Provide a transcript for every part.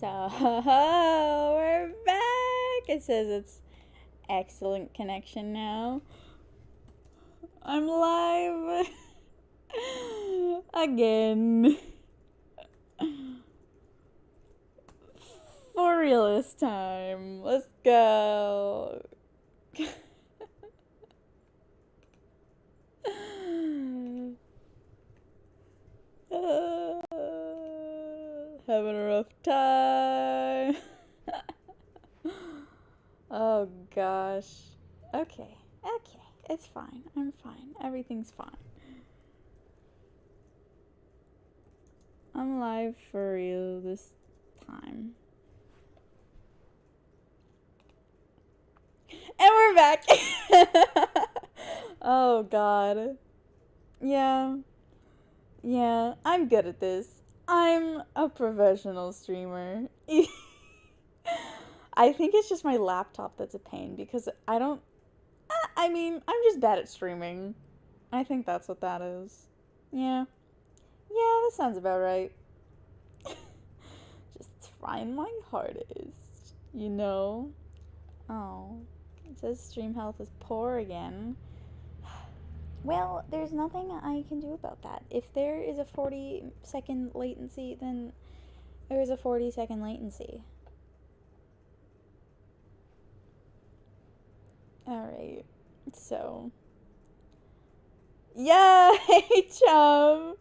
So, we're back! It says it's excellent connection now. I'm live! Again. For real this time. Let's go. Having a rough time. Oh gosh. Okay. It's fine. I'm fine. Everything's fine. I'm live for real this time. And we're back! Oh god. Yeah, I'm good at this. I'm a professional streamer. I think it's just my laptop that's a pain because I'm just bad at streaming. I think that's what that is. Yeah, that sounds about right. Just trying my hardest, you know? Oh, it says stream health is poor again. Well, there's nothing I can do about that. If there is a 40-second latency, then there is a 40-second latency. Alright, so. Yeah, hey chum!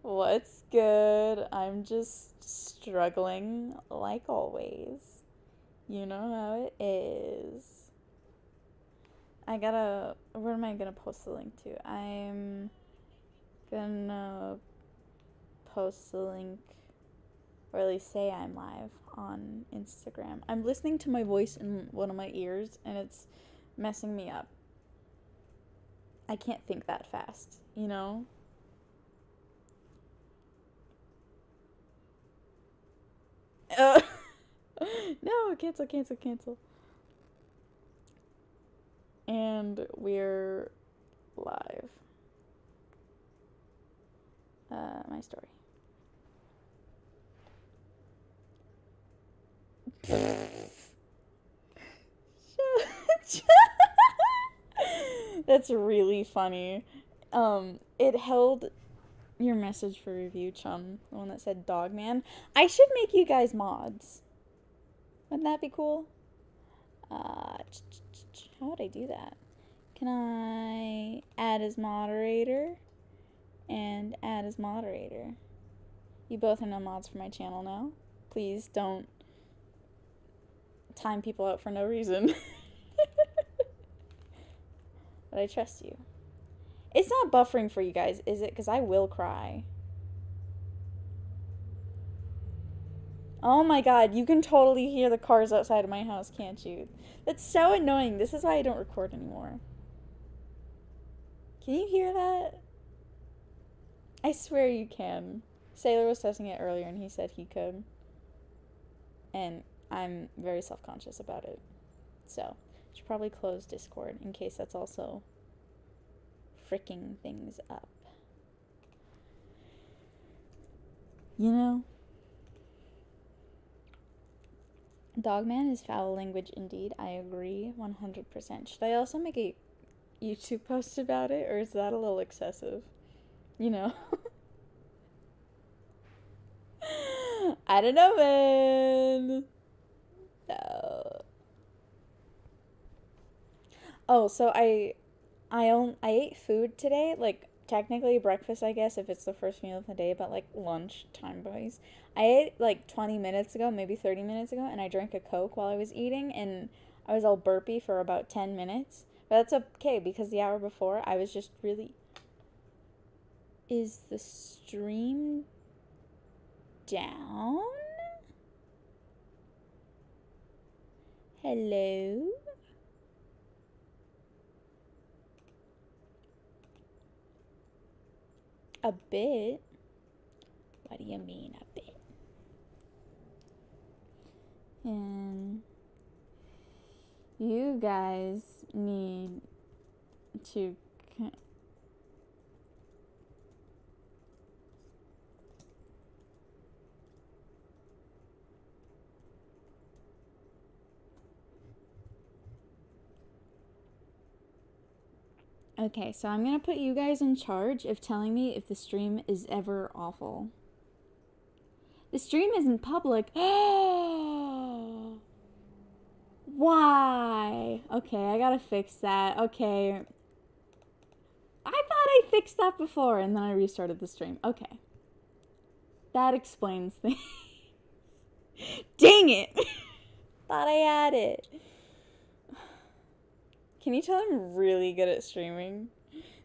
What's good? I'm just struggling like always. You know how it is. Where am I gonna post the link to? I'm gonna post the link, or at least say I'm live on Instagram. I'm listening to my voice in one of my ears and it's messing me up. I can't think that fast, you know? No, cancel. And we're live. My story. That's really funny. It held your message for review, chum. The one that said Dogman. I should make you guys mods. Wouldn't that be cool? How would I do that? Can I add as moderator? And add as moderator. You both are no mods for my channel now. Please don't time people out for no reason. But I trust you. It's not buffering for you guys, is it? Because I will cry. Oh my god, you can totally hear the cars outside of my house, can't you? That's so annoying. This is why I don't record anymore. Can you hear that? I swear you can. Sailor was testing it earlier and he said he could. And I'm very self-conscious about it. So, I should probably close Discord in case that's also fricking things up. You know? Dogman is foul language indeed. I agree 100%. Should I also make a YouTube post about it, or is that a little excessive? You know? I don't know, man. No. Oh, so I ate food today, like technically breakfast, I guess, if it's the first meal of the day, but like lunch time wise. I ate like 20 minutes ago, maybe 30 minutes ago, and I drank a Coke while I was eating, and I was all burpy for about 10 minutes. But that's okay, because the hour before, I was just really... Is the stream down? Hello? A bit? What do you mean, a bit? And you guys need to... Okay, so I'm gonna put you guys in charge of telling me if the stream is ever awful. The stream isn't public. Why? Okay, I gotta fix that. Okay. I thought I fixed that before and then I restarted the stream. Okay. That explains things. Dang it! Thought I had it. Can you tell I'm really good at streaming?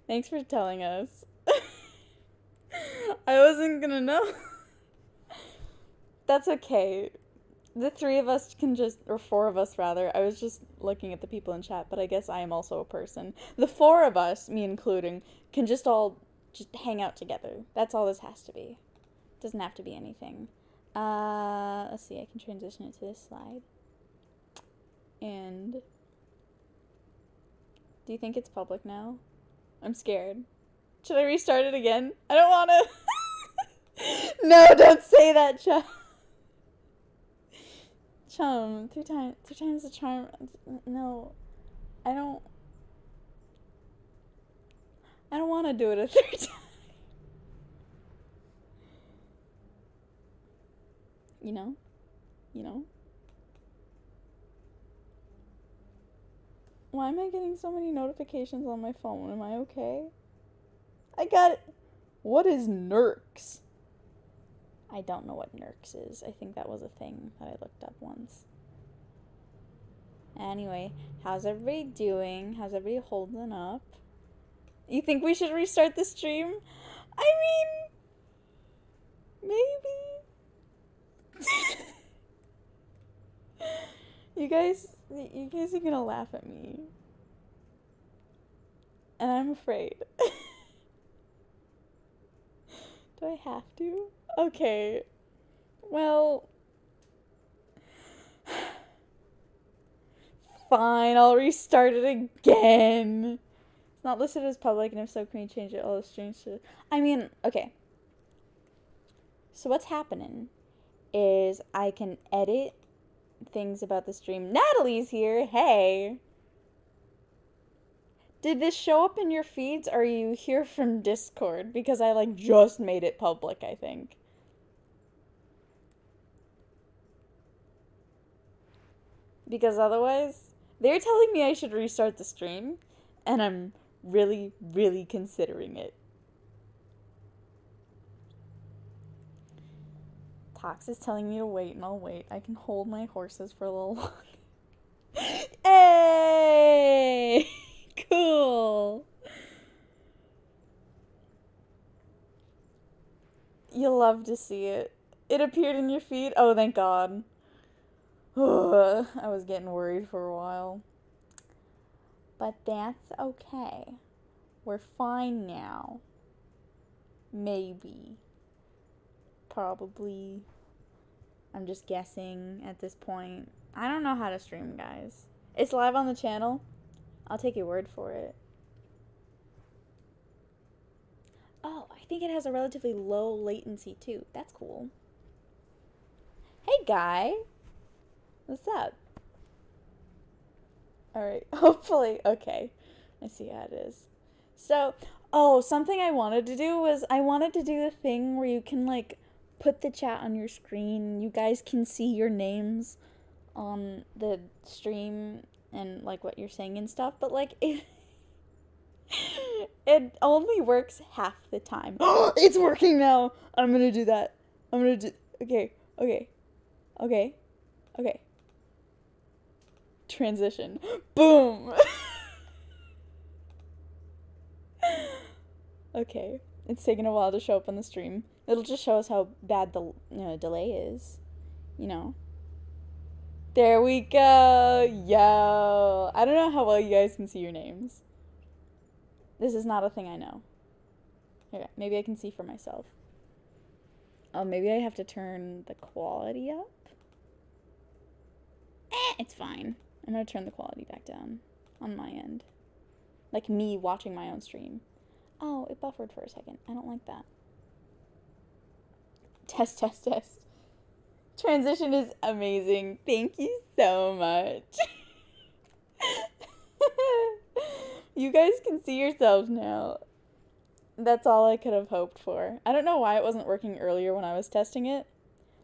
Thanks for telling us. I wasn't gonna know. That's okay. The three of us can just, or four of us rather, I was just looking at the people in chat, but I guess I am also a person. The four of us, me including, can just all just hang out together. That's all this has to be. Doesn't have to be anything. Let's see, I can transition it to this slide. And do you think it's public now? I'm scared. Should I restart it again? I don't want to. No, don't say that, Chum. Chum, three times the charm. No, I don't want to do it a third time. You know? Why am I getting so many notifications on my phone? Am I okay? I got it. What is Nerks? I don't know what Nerks is. I think that was a thing that I looked up once. Anyway, how's everybody doing? How's everybody holding up? You think we should restart the stream? I mean, maybe. You guys are gonna laugh at me. And I'm afraid. Do I have to? Okay. Well. Fine, I'll restart it again. It's not listed as public, and if so, can you change it? All the streams to... I mean, okay. So what's happening is I can edit things about the stream. Natalie's here. Hey. Did this show up in your feeds, or are you here from Discord? Because I, like, just made it public, I think. Because otherwise, they're telling me I should restart the stream, and I'm really, really considering it. Tox is telling me to wait, and I'll wait. I can hold my horses for a little longer. Hey! Cool. You'll love to see it. It appeared in your feed? Oh, thank God. I was getting worried for a while. But that's okay. We're fine now. Maybe. Probably. I'm just guessing at this point. I don't know how to stream, guys. It's live on the channel. I'll take your word for it. Oh, I think it has a relatively low latency too. That's cool. Hey, guy. What's up? Alright, hopefully. Okay. I see how it is. So, oh, something I wanted to do was I wanted to do the thing where you can, like, put the chat on your screen. You guys can see your names on the stream and, like, what you're saying and stuff. But, like, it only works half the time. It's working now! I'm gonna do that. Okay. Transition. Boom! Okay. It's taking a while to show up on the stream. It'll just show us how bad the delay is. You know. There we go! Yo! I don't know how well you guys can see your names. This is not a thing I know. Okay, maybe I can see for myself. Oh, maybe I have to turn the quality up? It's fine. I'm gonna turn the quality back down on my end. Like me watching my own stream. Oh, it buffered for a second. I don't like that. Test. Transition is amazing. Thank you so much. You guys can see yourselves now. That's all I could have hoped for. I don't know why it wasn't working earlier when I was testing it.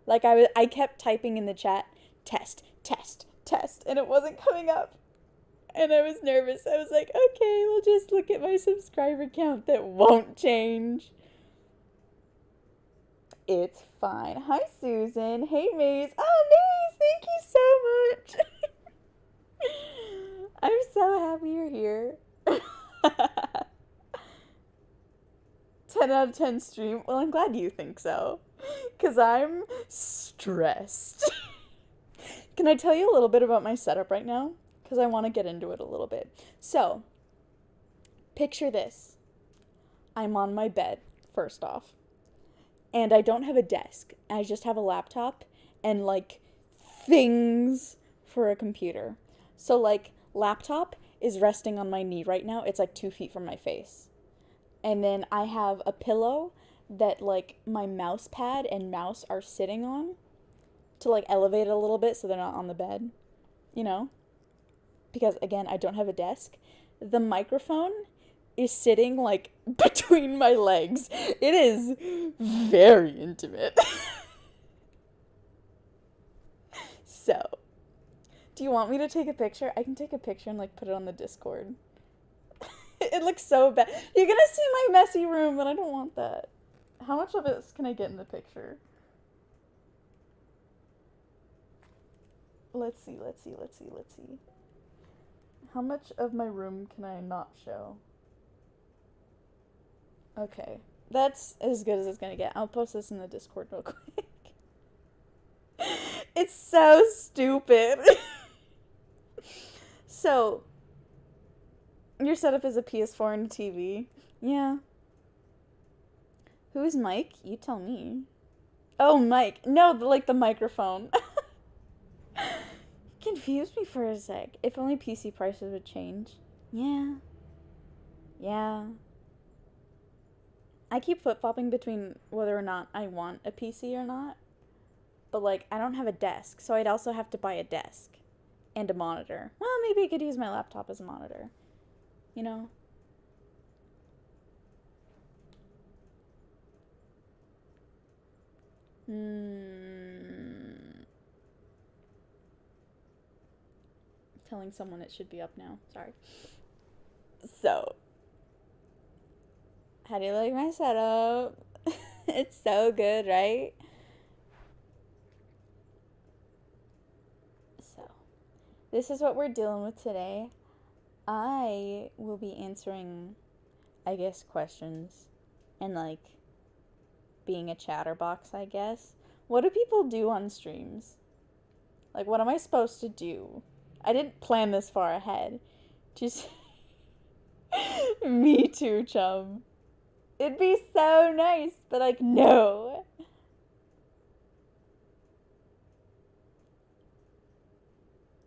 Like, I kept typing in the chat, test, test, test, and it wasn't coming up. And I was nervous. I was like, okay, we'll just look at my subscriber count that won't change. It's fine. Hi, Susan. Hey, Maze. Oh, Maze, thank you so much. I'm so happy you're here. 10 out of 10 stream. Well, I'm glad you think so. Because I'm stressed. Can I tell you a little bit about my setup right now? Because I want to get into it a little bit. So, picture this. I'm on my bed, first off. And I don't have a desk. I just have a laptop and, like, things for a computer. So, like, laptop is resting on my knee right now. It's, like, 2 feet from my face. And then I have a pillow that, like, my mouse pad and mouse are sitting on to, like, elevate it a little bit so they're not on the bed, you know? Because, again, I don't have a desk. The microphone is sitting, like, between my legs. It is very intimate. So, do you want me to take a picture? I can take a picture and, like, put it on the Discord. It looks so bad. You're gonna see my messy room, and I don't want that. How much of this can I get in the picture? Let's see. How much of my room can I not show? Okay. That's as good as it's gonna get. I'll post this in the Discord real quick. It's so stupid. So, your setup is a PS4 and a TV. Yeah. Who is Mike? You tell me. Oh, Mike. No, the microphone. Confused me for a sec. If only PC prices would change. Yeah. I keep flip-flopping between whether or not I want a PC or not. But, like, I don't have a desk, so I'd also have to buy a desk. And a monitor. Well, maybe I could use my laptop as a monitor. You know? Telling someone it should be up now. Sorry. So, how do you like my setup? It's so good, right? So, this is what we're dealing with today. I will be answering, I guess, questions and, like, being a chatterbox, I guess. What do people do on streams? Like, what am I supposed to do? I didn't plan this far ahead. Just... Me too, chum. It'd be so nice, but, like, no.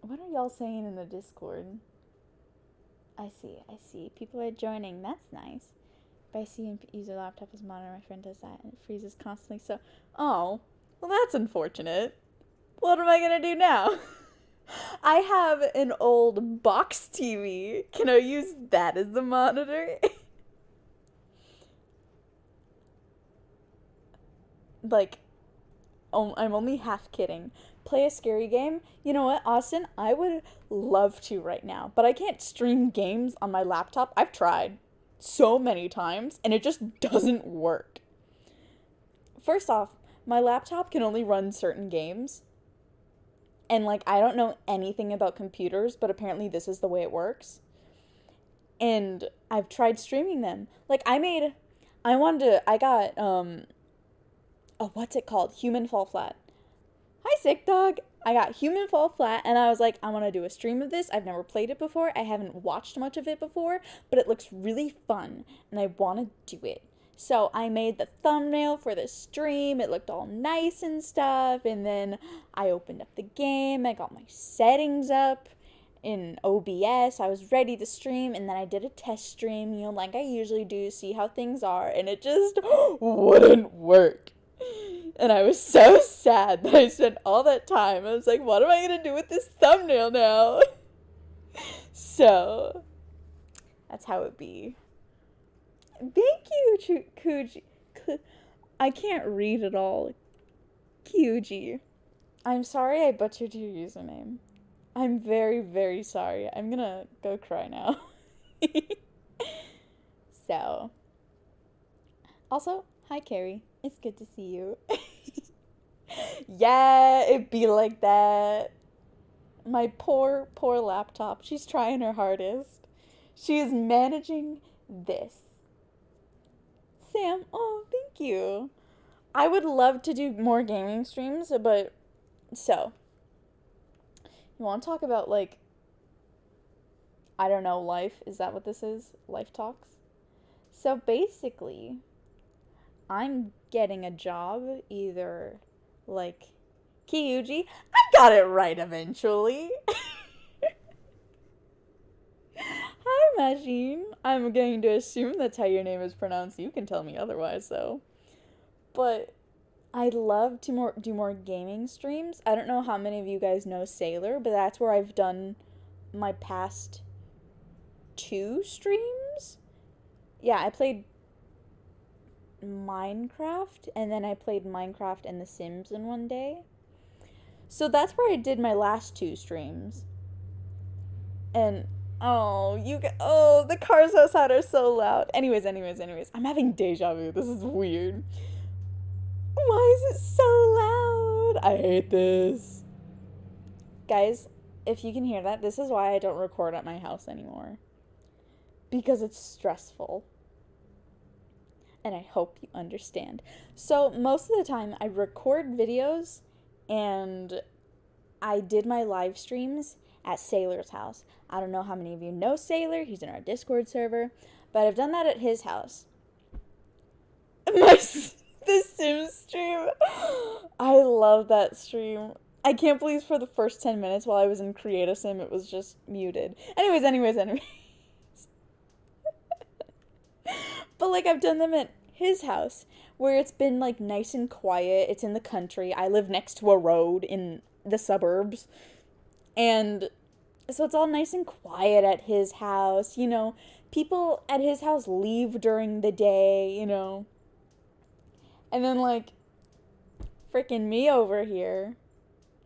What are y'all saying in the Discord? I see. People are joining. That's nice. If I see him use a laptop as a monitor, my friend does that, and it freezes constantly, so... Oh, well, that's unfortunate. What am I gonna do now? I have an old box TV. Can I use that as the monitor? Like, I'm only half kidding. Play a scary game? You know what, Austin? I would love to right now, but I can't stream games on my laptop. I've tried so many times, and it just doesn't work. First off, my laptop can only run certain games. And, like, I don't know anything about computers, but apparently this is the way it works. And I've tried streaming them. Like, I got, what's it called? Human Fall Flat. Hi, Sick Dog. I got Human Fall Flat, and I was like, I want to do a stream of this. I've never played it before. I haven't watched much of it before, but it looks really fun, and I want to do it. So I made the thumbnail for the stream. It looked all nice and stuff. And then I opened up the game. I got my settings up in OBS. I was ready to stream. And then I did a test stream, you know, like I usually do, see how things are. And it just wouldn't work. And I was so sad that I spent all that time. I was like, what am I going to do with this thumbnail now? So... That's how it be. Thank you, Kuji. I can't read at all. Kyuji. I'm sorry I butchered your username. I'm very, very sorry. I'm gonna go cry now. So. Also, hi Carrie. It's good to see you. Yeah, it be like that. My poor laptop. She's trying her hardest. She is managing this. Sam, oh, thank you. I would love to do more gaming streams, but so you want to talk about like I don't know, life? Is that what this is? Life talks? So basically, I'm getting a job either like Kyuji. I got it right eventually. Hi, Machine. I'm going to assume that's how your name is pronounced. You can tell me otherwise, though. But I'd love to do more gaming streams. I don't know how many of you guys know Sailor, but that's where I've done my past 2 streams. Yeah, I played Minecraft, and then I played Minecraft and The Sims in one day. So that's where I did my last 2 streams. And the cars outside are so loud. Anyways, I'm having deja vu. This is weird. Why is it so loud? I hate this. Guys, if you can hear that, this is why I don't record at my house anymore. Because it's stressful. And I hope you understand. So most of the time I record videos and I did my live streams at Sailor's house. I don't know how many of you know Sailor. He's in our Discord server. But I've done that at his house. The Sims stream. I love that stream. I can't believe for the first 10 minutes while I was in Create a Sim, it was just muted. Anyways. But like I've done them at his house where it's been like nice and quiet. It's in the country. I live next to a road in the suburbs. And so it's all nice and quiet at his house, you know. People at his house leave during the day, you know. And then like freaking me over here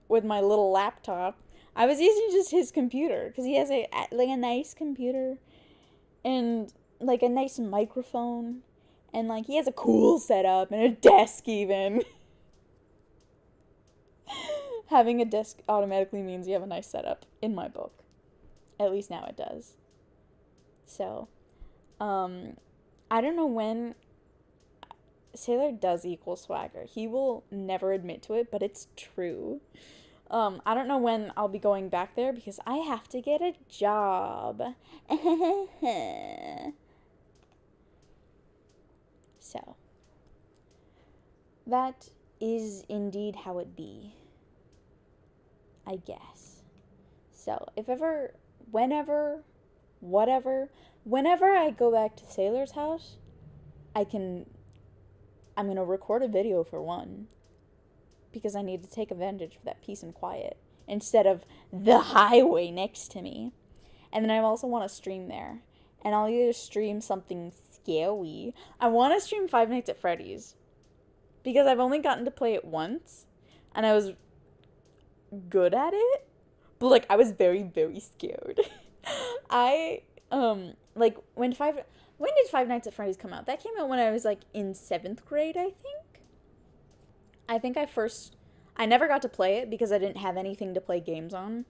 with my little laptop. I was using just his computer because he has a nice computer and like a nice microphone and like he has a cool setup and a desk even. Having a desk automatically means you have a nice setup in my book. At least now it does. So, I don't know when Sailor does equal swagger. He will never admit to it, but it's true. I don't know when I'll be going back there because I have to get a job. So, that is indeed how it be. I guess. So, if ever, whenever I go back to Sailor's house, I'm going to record a video for one. Because I need to take advantage of that peace and quiet. Instead of the highway next to me. And then I also want to stream there. And I'll either stream something scary. I want to stream Five Nights at Freddy's. Because I've only gotten to play it once. And I was good at it. But, like, I was very, very scared. when did Five Nights at Freddy's come out? That came out when I was, like, in 7th grade, I think. I never got to play it because I didn't have anything to play games on.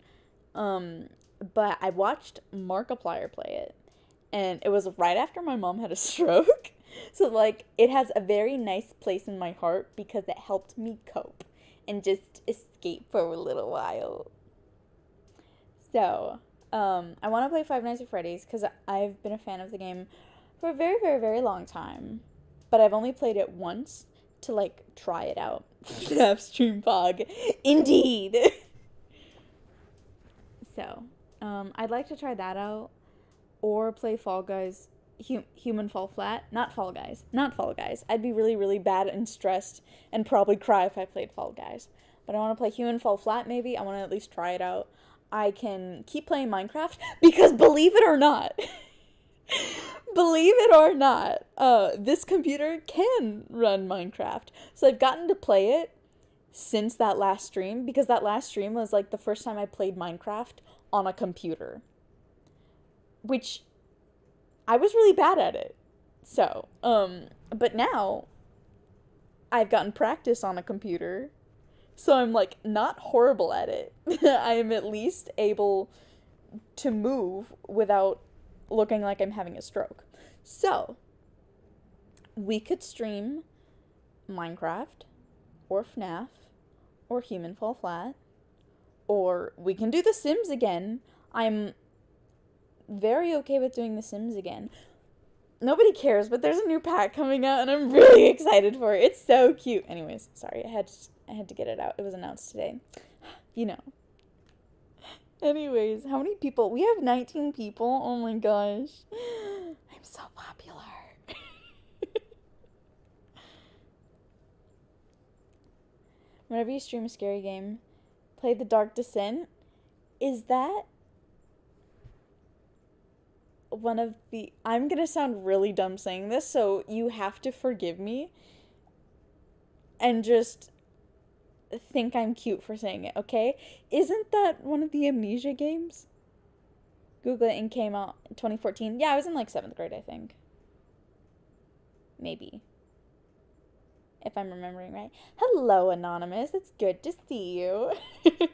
But I watched Markiplier play it. And it was right after my mom had a stroke. So, like, it has a very nice place in my heart because it helped me cope and just escape for a little while. So, I want to play Five Nights at Freddy's because I've been a fan of the game for a very, very, very long time. But I've only played it once to, like, try it out. Stream Pog. Indeed! So, I'd like to try that out. Or play Fall Guys. Human Fall Flat. Not Fall Guys. I'd be really, really bad and stressed and probably cry if I played Fall Guys. But I want to play Human Fall Flat, maybe. I want to at least try it out. I can keep playing Minecraft because, believe it or not, Believe it or not, this computer can run Minecraft. So I've gotten to play it since that last stream, because that last stream was like the first time I played Minecraft on a computer, which I was really bad at it. So, but now I've gotten practice on a computer, so I'm like not horrible at it. I am at least able to move without looking like I'm having a stroke. So, we could stream Minecraft or FNAF or Human Fall Flat, or we can do The Sims again. I'm very okay with doing The Sims again. Nobody cares, but there's a new pack coming out and I'm really excited for it. It's so cute. Anyways, sorry, I had to get it out. It was announced today. You know. Anyways, how many people? We have 19 people. Oh my gosh. I'm so popular. Whenever you stream a scary game, play The Dark Descent. Is that one of the... I'm gonna sound really dumb saying this, so you have to forgive me and just think I'm cute for saying it, okay? Isn't that one of the Amnesia games? Google it, and came out in 2014. Yeah, I was in like 7th grade, I think. Maybe. If I'm remembering right. Hello, Anonymous. It's good to see you. Let's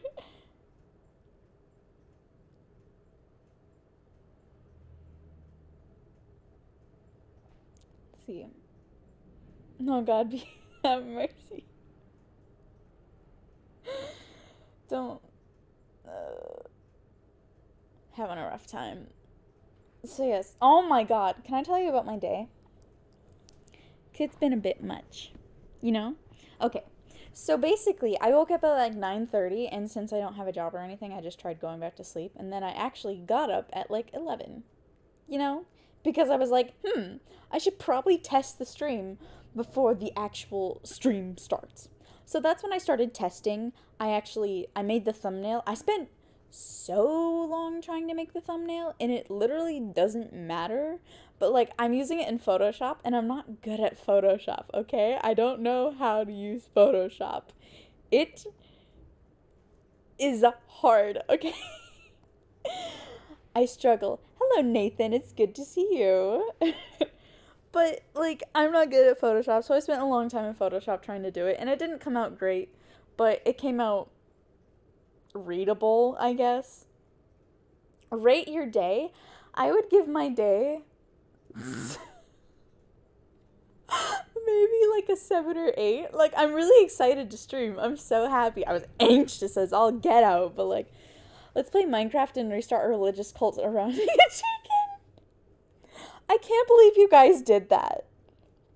see. Oh, God, have mercy. Don't. Having a rough time. So, yes. Oh, my God. Can I tell you about my day? It's been a bit much. You know? Okay. So basically, I woke up at like 9:30, and since I don't have a job or anything, I just tried going back to sleep, and then I actually got up at like 11. You know? Because I was like, I should probably test the stream before the actual stream starts. So that's when I started testing. I made the thumbnail. I spent so long trying to make the thumbnail, and it literally doesn't matter. But, like, I'm using it in Photoshop, and I'm not good at Photoshop, okay? I don't know how to use Photoshop. It is hard, okay? I struggle. Hello, Nathan. It's good to see you. But, like, I'm not good at Photoshop, so I spent a long time in Photoshop trying to do it, and it didn't come out great, but it came out readable, I guess. Rate your day. I would give my day maybe like a 7 or 8. Like, I'm really excited to stream. I'm so happy. I was anxious as all get out, but like, let's play Minecraft and restart a religious cult around a chicken. I can't believe you guys did that.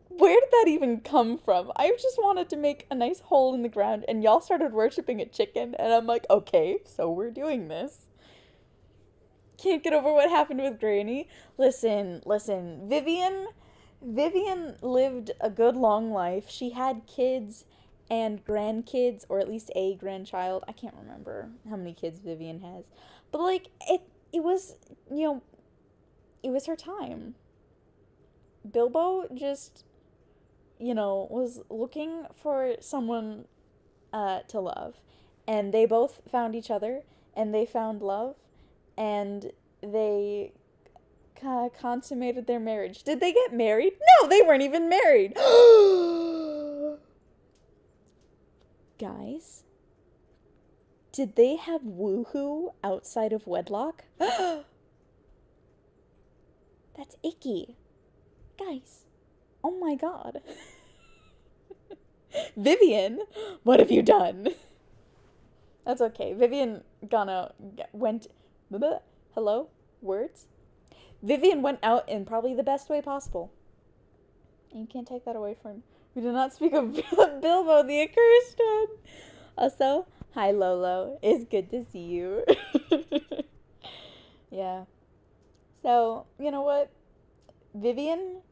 Where did that even come from? I just wanted to make a nice hole in the ground, and y'all started worshiping a chicken, and I'm like, okay, so we're doing this. Can't get over what happened with Granny. Listen. Vivian lived a good long life. She had kids and grandkids, or at least a grandchild. I can't remember how many kids Vivian has. But like, it was, it was her time. Bilbo just, was looking for someone to love. And they both found each other, and they found love, and they consummated their marriage. Did they get married? No, they weren't even married. Guys, did they have woohoo outside of wedlock? That's icky. Guys, oh my god. Vivian, what have you done? That's okay. Vivian went... Hello? Words? Vivian went out in probably the best way possible. And you can't take that away from... We do not speak of Bilbo the accursed one. Also, hi Lolo. It's good to see you. Yeah. So, you know what? Vivian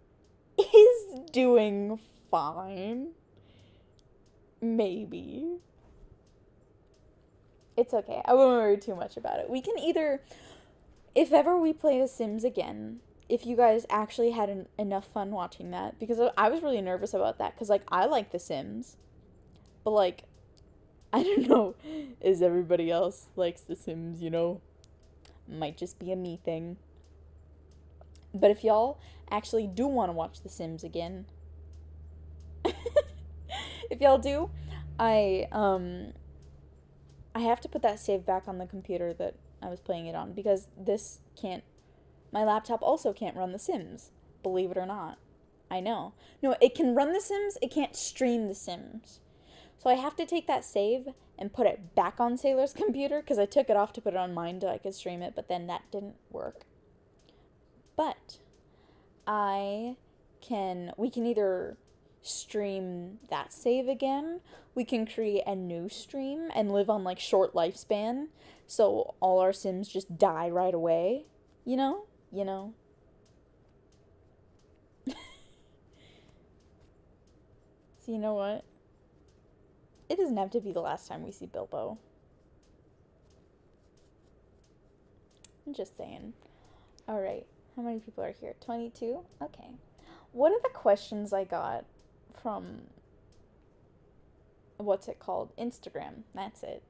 is doing fine. Maybe. It's okay. I won't worry too much about it. We can either... If ever we play The Sims again, if you guys actually had enough fun watching that, because I was really nervous about that, because, like, I like The Sims, but, like, I don't know, is everybody else likes The Sims, you know? Might just be a me thing. But if y'all actually do want to watch The Sims again, if y'all do, I have to put that save back on the computer that I was playing it on, because my laptop also can't run The Sims, believe it or not. I know. No, it can run The Sims, it can't stream The Sims. So I have to take that save and put it back on Sailor's computer, because I took it off to put it on mine so I could stream it, but then that didn't work. But we can either stream that save again, we can create a new stream and live on, like, short lifespan, so all our Sims just die right away, you know? So you know what? It doesn't have to be the last time we see Bilbo. I'm just saying. Alright, how many people are here? 22? Okay. What are the questions I got from, what's it called? Instagram. That's it.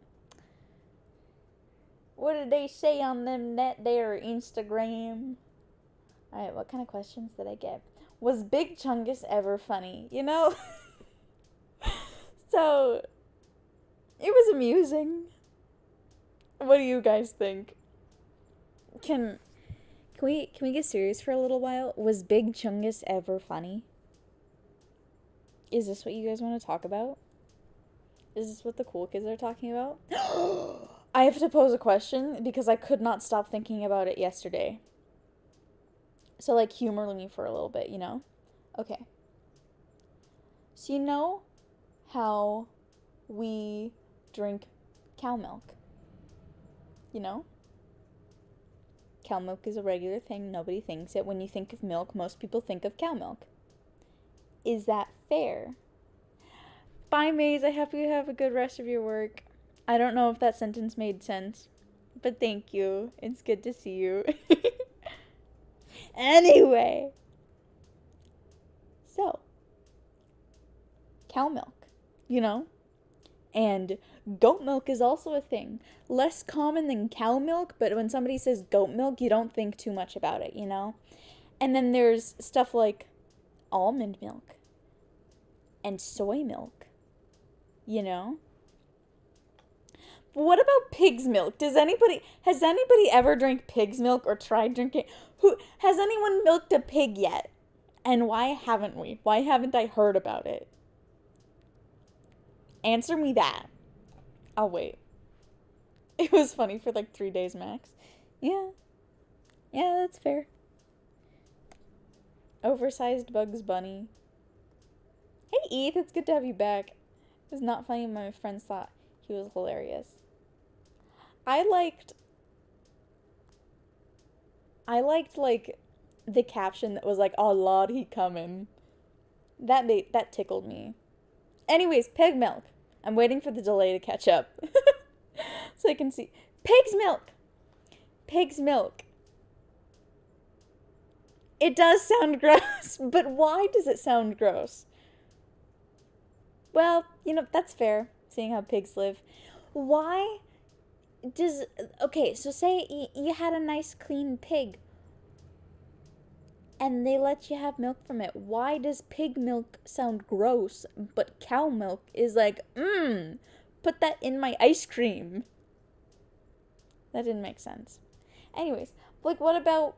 What did they say on them that there Instagram? Alright, what kind of questions did I get? Was Big Chungus ever funny? You know? So, it was amusing. What do you guys think? Can we get serious for a little while? Was Big Chungus ever funny? Is this what you guys want to talk about? Is this what the cool kids are talking about? I have to pose a question because I could not stop thinking about it yesterday. So, like, humor me for a little bit, you know? Okay. So, you know how we drink cow milk? You know? Cow milk is a regular thing. Nobody thinks it. When you think of milk, most people think of cow milk. Is that fair? Bye, Maze. I hope you have a good rest of your work. I don't know if that sentence made sense, but thank you. It's good to see you. Anyway. So, cow milk, you know? And goat milk is also a thing. Less common than cow milk, but when somebody says goat milk, you don't think too much about it, you know? And then there's stuff like almond milk and soy milk, you know? But what about pig's milk? Has anybody ever drank pig's milk or tried drinking? Has anyone milked a pig yet? And why haven't we? Why haven't I heard about it? Answer me that. I'll wait. It was funny for like 3 days max. Yeah. Yeah, that's fair. Oversized Bugs Bunny. Hey, Eth, it's good to have you back. It was not funny when my friends thought he was hilarious. I liked like the caption that was like, "Oh Lord, he coming." That tickled me. Anyways, pig milk. I'm waiting for the delay to catch up. So I can see. Pig's milk. Pig's milk. It does sound gross, but why does it sound gross? Well, you know, that's fair, seeing how pigs live. Why does... Okay, so say you had a nice clean pig and they let you have milk from it. Why does pig milk sound gross, but cow milk is like, put that in my ice cream? That didn't make sense. Anyways, like, what about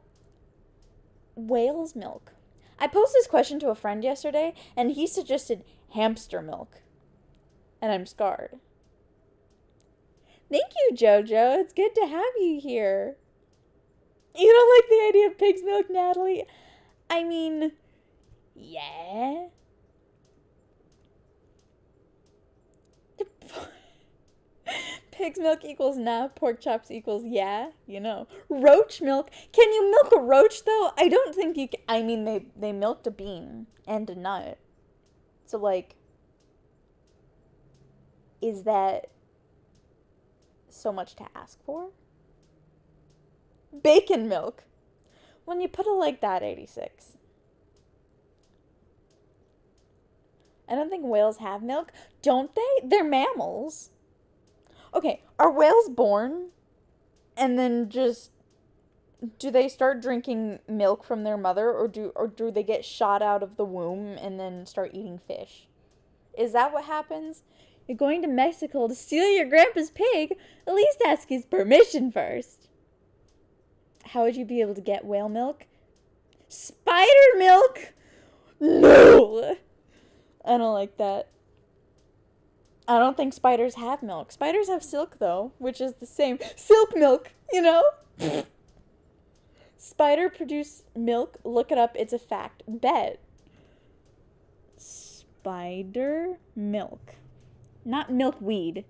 whale's milk? I posed this question to a friend yesterday, and he suggested hamster milk. And I'm scarred. Thank you, Jojo. It's good to have you here. You don't like the idea of pig's milk, Natalie? I mean, yeah. Pig's milk equals nah, pork chops equals yeah, you know. Roach milk. Can you milk a roach, though? I don't think you can. I mean, they milked a bean and a nut. So, like, is that so much to ask for? Bacon milk. When you put it like that, 86. I don't think whales have milk. Don't they? They're mammals. Okay, are whales born and then just do they start drinking milk from their mother, or do they get shot out of the womb and then start eating fish? Is that what happens? You're going to Mexico to steal your grandpa's pig? At least ask his permission first. How would you be able to get whale milk? Spider milk? No! I don't like that. I don't think spiders have milk. Spiders have silk, though, which is the same. Silk milk, you know? Spider produce milk. Look it up. It's a fact. Bet. Spider milk. Not milkweed.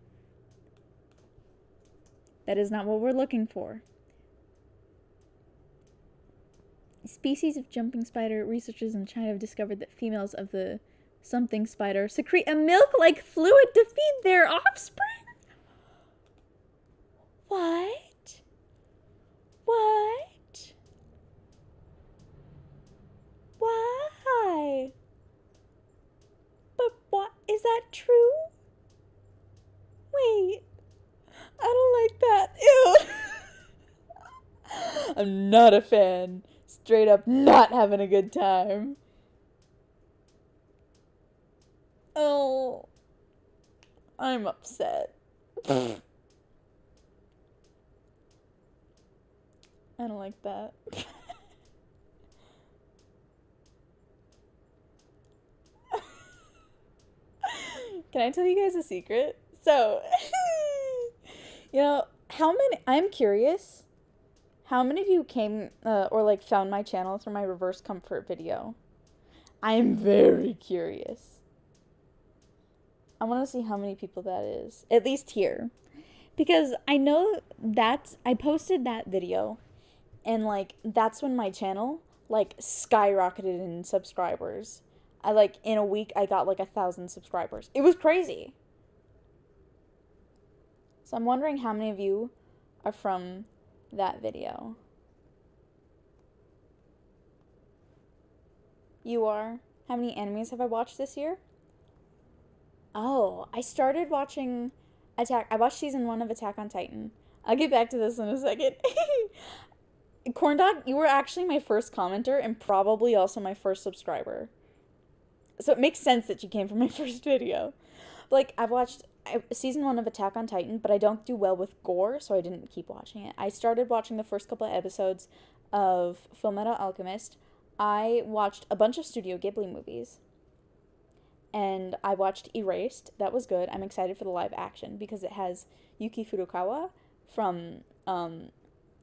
That is not what we're looking for. Species of jumping spider. Researchers in China have discovered that females of the something spider secrete a milk-like fluid to feed their offspring. What? What? Why? But what? Is that true? Wait. I don't like that. Ew. I'm not a fan. Straight up not having a good time. Oh. I'm upset. I don't like that. Can I tell you guys a secret? So, you know, I'm curious, how many of you came, or like found my channel through my reverse comfort video? I'm very curious. I want to see how many people that is, at least here. Because I know that I posted that video, and like, that's when my channel, like, skyrocketed in subscribers. In a week, I got like 1,000 subscribers. It was crazy. So I'm wondering how many of you are from that video. You are? How many animes have I watched this year? Oh, I started watching I watched season 1 of Attack on Titan. I'll get back to this in a second. Corndog, you were actually my first commenter and probably also my first subscriber. So it makes sense that you came from my first video. Like, I've watched season 1 of Attack on Titan, but I don't do well with gore, so I didn't keep watching it. I started watching the first couple of episodes of Fullmetal Alchemist. I watched a bunch of Studio Ghibli movies. And I watched Erased. That was good. I'm excited for the live action because it has Yuki Furukawa from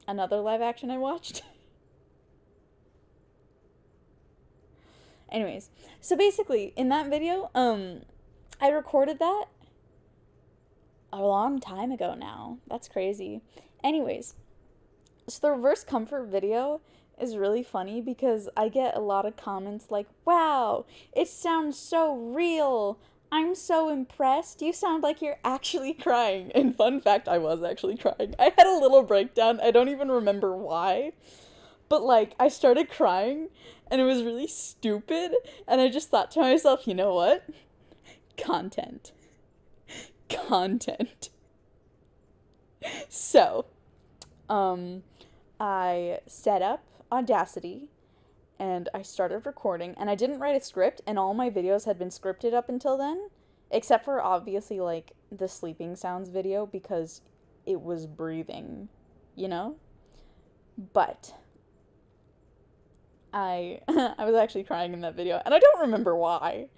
another live action I watched. Anyways, so basically, in that video, I recorded that a long time ago now. That's crazy. Anyways, so the reverse comfort video is really funny because I get a lot of comments like, wow, it sounds so real. I'm so impressed. You sound like you're actually crying. And fun fact, I was actually crying. I had a little breakdown. I don't even remember why. But like, I started crying and it was really stupid. And I just thought to myself, you know what? Content. So, I set up Audacity and I started recording, and I didn't write a script, and all my videos had been scripted up until then, except for obviously like the sleeping sounds video because it was breathing, you know? But I I was actually crying in that video, and I don't remember why.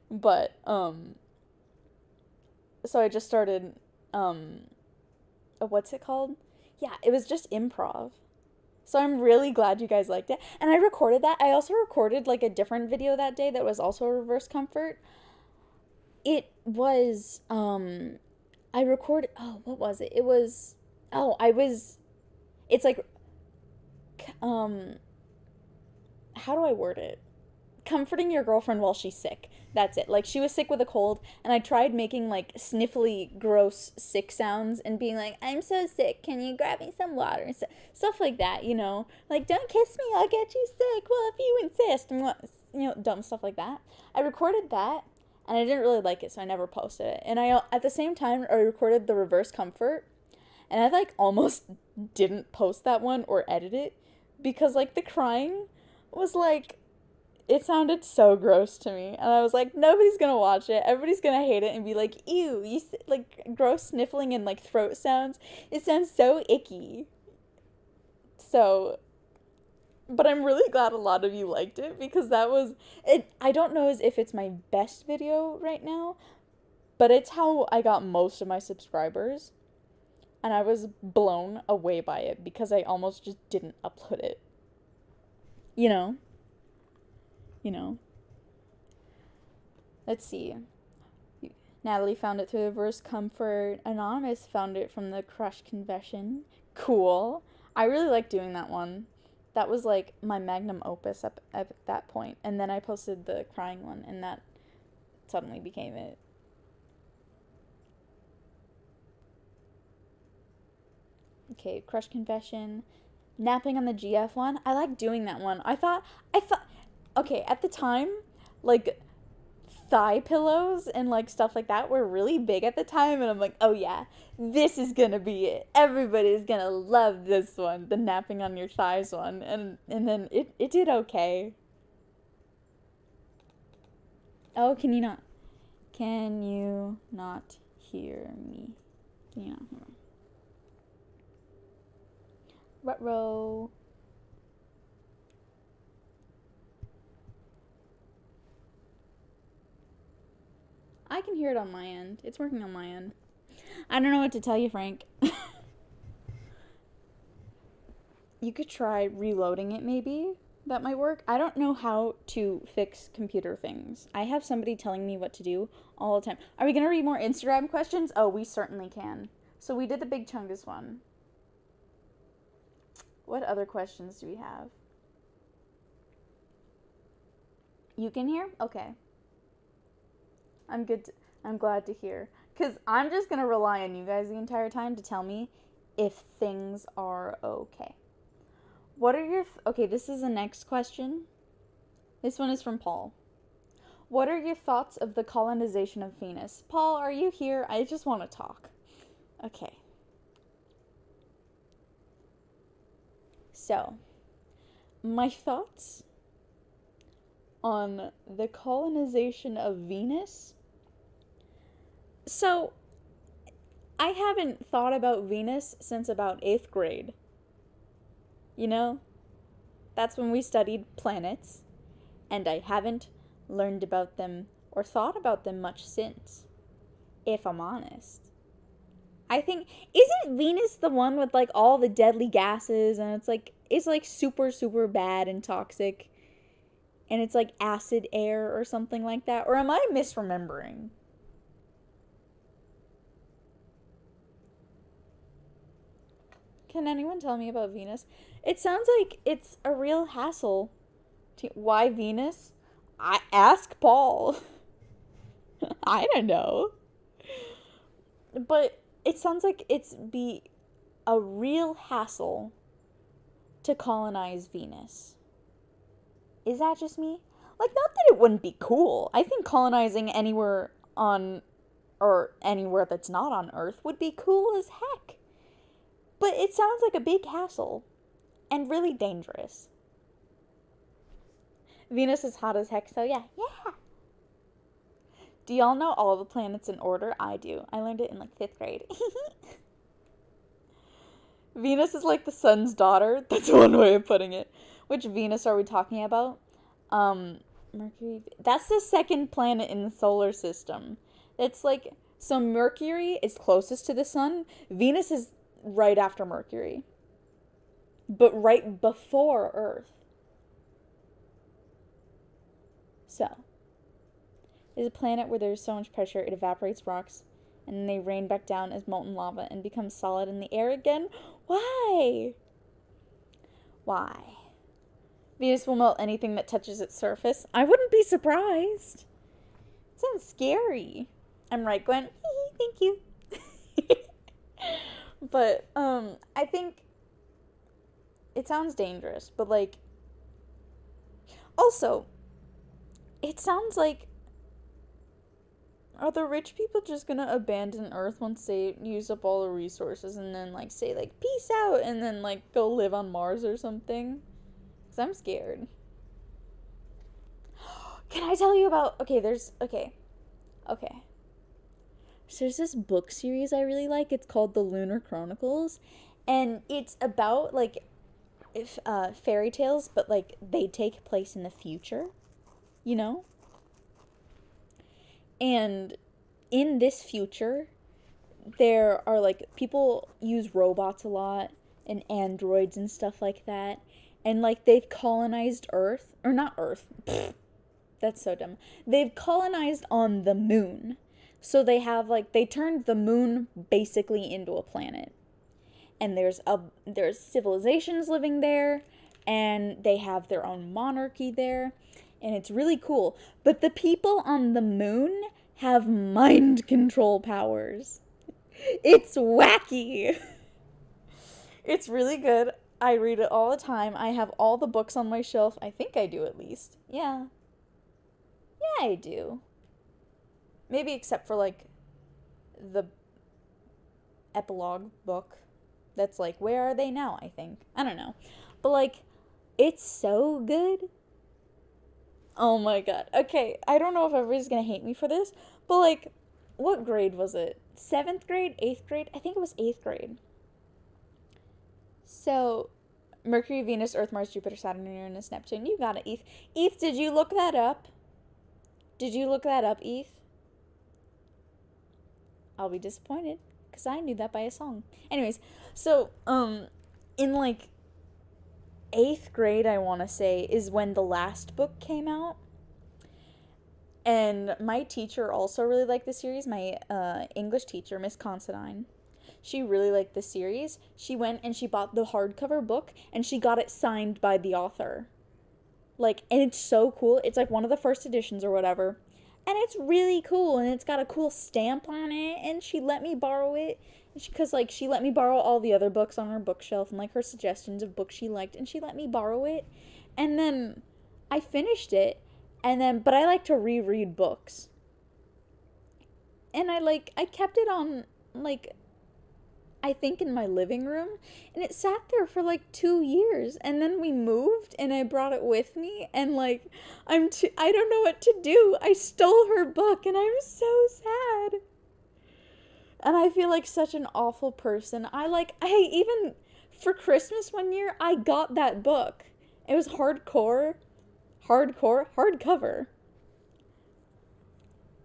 But so I just started what's it called? Yeah, it was just improv. So I'm really glad you guys liked it. And I recorded that. I also recorded like a different video that day that was also a reverse comfort. It was I recorded what was it? It was it's like how do I word it? comforting your girlfriend while she's sick. That's it. Like, she was sick with a cold, and I tried making, like, sniffly, gross, sick sounds and being like, I'm so sick, can you grab me some water? Stuff like that, you know? Like, don't kiss me, I'll get you sick. Well, if you insist. You know, dumb stuff like that. I recorded that, and I didn't really like it, so I never posted it. And at the same time, I recorded the reverse comfort, and I, like, almost didn't post that one or edit it, because, like, the crying was, like, it sounded so gross to me. And I was like, nobody's gonna watch it. Everybody's gonna hate it and be like, ew, like, gross sniffling and, like, throat sounds. It sounds so icky. So, but I'm really glad a lot of you liked it, because that was, I don't know if it's my best video right now, but it's how I got most of my subscribers. And I was blown away by it, because I almost just didn't upload it. You know? Let's see. Natalie found it through reverse comfort. Anonymous found it from the crush confession. Cool. I really like doing that one. That was like my magnum opus at that point. And then I posted the crying one, and that suddenly became it. Okay, crush confession. Napping on the GF one. I like doing that one. I thought, okay, at the time, like, thigh pillows and, like, stuff like that were really big at the time, and I'm like, oh yeah, this is gonna be it. Everybody's gonna love this one, the napping on your thighs one, and then it did okay. Oh, can you not hear me? Can you not hear me? Ruh-roh. I can hear it on my end. It's working on my end. I don't know what to tell you, Frank. You could try reloading it, maybe. That might work. I don't know how to fix computer things. I have somebody telling me what to do all the time. Are we going to read more Instagram questions? Oh, we certainly can. So we did the Big Chungus one. What other questions do we have? You can hear? Okay. I'm glad to hear. Because I'm just going to rely on you guys the entire time to tell me if things are okay. What are your... okay, this is the next question. This one is from Paul. What are your thoughts of the colonization of Venus? Paul, are you here? I just want to talk. Okay. So, my thoughts on the colonization of Venus. So, I haven't thought about Venus since about 8th grade. You know? That's when we studied planets, and I haven't learned about them or thought about them much since, if I'm honest. I think, isn't Venus the one with, like, all the deadly gases, and it's like super, super bad and toxic, and it's like acid air or something like that? Or am I misremembering? Can anyone tell me about Venus? It sounds like it's a real hassle. Why Venus? I ask Paul. I don't know. But it sounds like it's be a real hassle to colonize Venus. Is that just me? Like, not that it wouldn't be cool. I think colonizing anywhere on, or anywhere that's not on Earth would be cool as heck. But it sounds like a big hassle. And really dangerous. Venus is hot as heck, so yeah. Do y'all know all the planets in order? I do. I learned it in, like, 5th grade. Venus is like the sun's daughter. That's one way of putting it. Which Venus are we talking about? Mercury. That's the second planet in the solar system. It's like, so Mercury is closest to the sun. Venus is right after Mercury. But right before Earth. So, is a planet where there's so much pressure it evaporates rocks, and then they rain back down as molten lava and become solid in the air again? Why? Venus will melt anything that touches its surface. I wouldn't be surprised. It sounds scary. I'm right, Gwen. Thank you. But, I think it sounds dangerous, but, like, also, it sounds like, are the rich people just gonna abandon Earth once they use up all the resources and then, like, say, like, peace out, and then, like, go live on Mars or something? Because I'm scared. Can I tell you about, okay. So there's this book series I really like. It's called The Lunar Chronicles, and it's about, like, fairy tales, but, like, they take place in the future, you know? And in this future, there are, like, people use robots a lot, and androids and stuff like that, and, like, they've colonized Earth, or not Earth, that's so dumb. They've colonized on the moon. So they have, like, they turned the moon basically into a planet. And there's civilizations living there, and they have their own monarchy there, and it's really cool. But the people on the moon have mind control powers. It's wacky. It's really good. I read it all the time. I have all the books on my shelf. I think I do, at least. Yeah. Yeah, I do. Maybe except for, like, the epilogue book. That's, like, where are they now, I think. I don't know. But, like, it's so good. Oh my god. Okay, I don't know if everybody's gonna hate me for this, but, like, what grade was it? 7th grade? 8th grade? I think it was 8th grade. So, Mercury, Venus, Earth, Mars, Jupiter, Saturn, Uranus, Neptune. You got it, Eth. Eth, did you look that up? Did you look that up, Eth? I'll be disappointed, because I knew that by a song. Anyways, so, in, like, 8th grade, I want to say, is when the last book came out. And my teacher also really liked the series. My English teacher, Miss Considine, she really liked the series. She went and she bought the hardcover book, and she got it signed by the author. Like, and it's so cool. It's, like, one of the first editions or whatever. And it's really cool, and it's got a cool stamp on it, and she let me borrow it, because, like, she let me borrow all the other books on her bookshelf, and, like, her suggestions of books she liked, and she let me borrow it, and then I finished it, and then, but I like to reread books, and I kept it on, like, I think in my living room, and it sat there for, like, 2 years, and then we moved, and I brought it with me, and, like, I don't know what to do. I stole her book, and I'm so sad. And I feel like such an awful person. Even, for Christmas one year, I got that book. It was hardcover.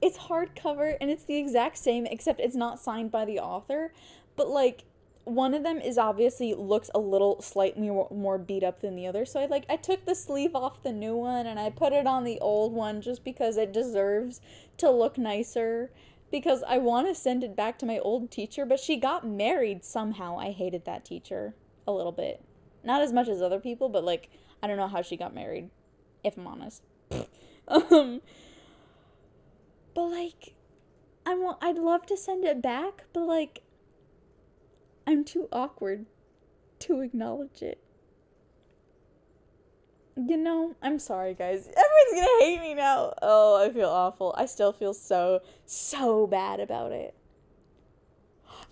It's hardcover, and it's the exact same, except it's not signed by the author. But, like, one of them is obviously looks a little slightly more beat up than the other. So I took the sleeve off the new one and I put it on the old one just because it deserves to look nicer. Because I want to send it back to my old teacher, but she got married somehow. I hated that teacher a little bit. Not as much as other people, but, like, I don't know how she got married, if I'm honest. But, like, I'd love to send it back, but, like, I'm too awkward to acknowledge it. You know, I'm sorry, guys. Everyone's gonna hate me now. Oh, I feel awful. I still feel so bad about it.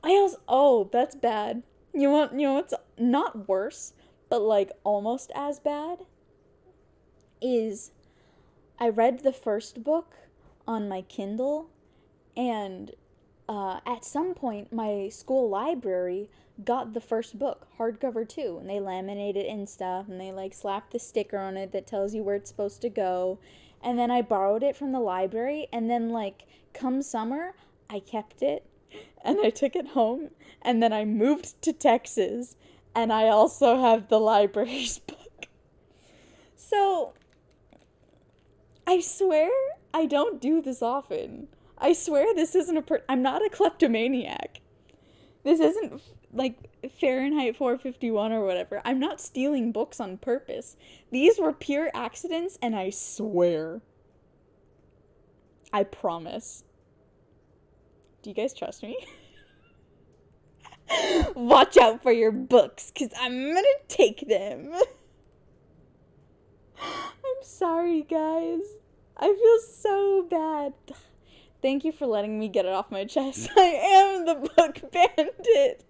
Oh, that's bad. You know what's not worse, but, like, almost as bad? Is I read the first book on my Kindle, and at some point, my school library got the first book, hardcover too, and they laminate it and stuff, and they, like, slap the sticker on it that tells you where it's supposed to go, and then I borrowed it from the library, and then, like, come summer, I kept it, and I took it home, and then I moved to Texas, and I also have the library's book. So, I swear I don't do this often. I swear this isn't I'm not a kleptomaniac. This isn't like Fahrenheit 451 or whatever. I'm not stealing books on purpose. These were pure accidents, and I swear. I promise. Do you guys trust me? Watch out for your books, because I'm gonna take them. I'm sorry, guys. I feel so bad. Thank you for letting me get it off my chest. I am the book bandit.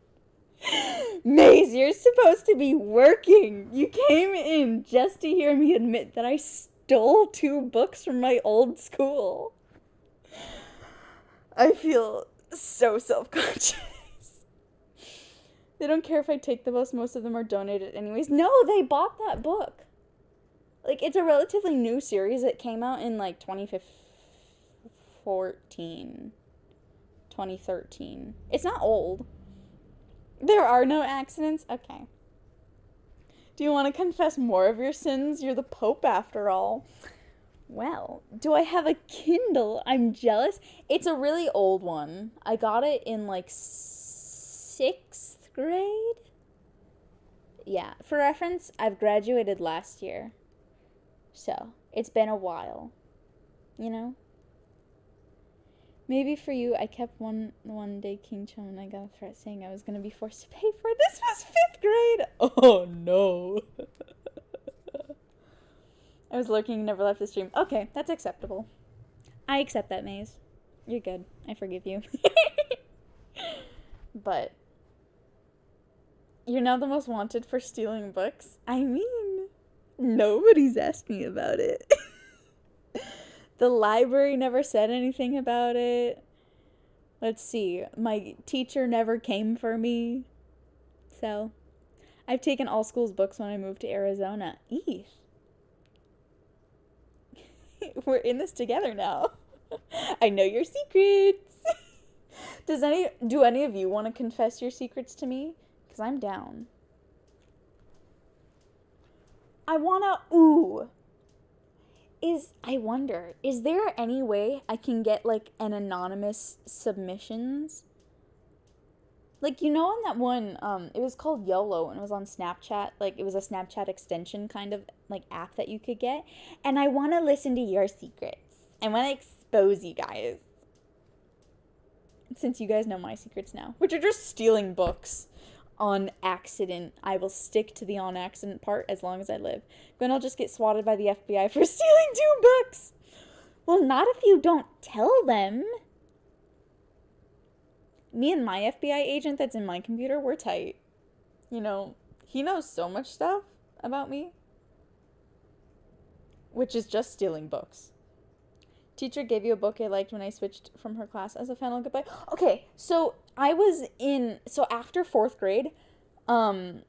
Maze, you're supposed to be working. You came in just to hear me admit that I stole 2 books from my old school. I feel so self-conscious. They don't care if I take the bus. Most of them are donated anyways. No, they bought that book. Like, it's a relatively new series. It came out in, like, 2013. It's not old. There are no accidents? Okay. Do you want to confess more of your sins? You're the Pope, after all. Well, do I have a Kindle? I'm jealous. It's a really old one. I got it in, like, 6th grade? Yeah. For reference, I've graduated last year. So, it's been a while. You know? Maybe for you, I kept one day King Chum and I got a threat saying I was going to be forced to pay for it. This was 5th grade! Oh, no. I was lurking and never left the stream. Okay, that's acceptable. I accept that, Maze. You're good. I forgive you. But you're now the most wanted for stealing books. I mean, nobody's asked me about it. The library never said anything about it. Let's see. My teacher never came for me. So, I've taken all school's books when I moved to Arizona. Eef. We're in this together now. I know your secrets. Do any of you want to confess your secrets to me? Because I'm down. I wonder, is there any way I can get, like, an anonymous submissions? Like, you know, on that one, it was called YOLO, and it was on Snapchat. Like, it was a Snapchat extension kind of, like, app that you could get. And I want to listen to your secrets. I want to expose you guys. Since you guys know my secrets now. Which are just stealing books on accident. I will stick to the on accident part as long as I live. Then I'll just get swatted by the FBI for stealing 2 books. Well, not if you don't tell them. Me and my FBI agent that's in my computer, we're tight. You know, he knows so much stuff about me. Which is just stealing books. Teacher gave you a book I liked when I switched from her class as a final goodbye. Okay, so after 4th grade, you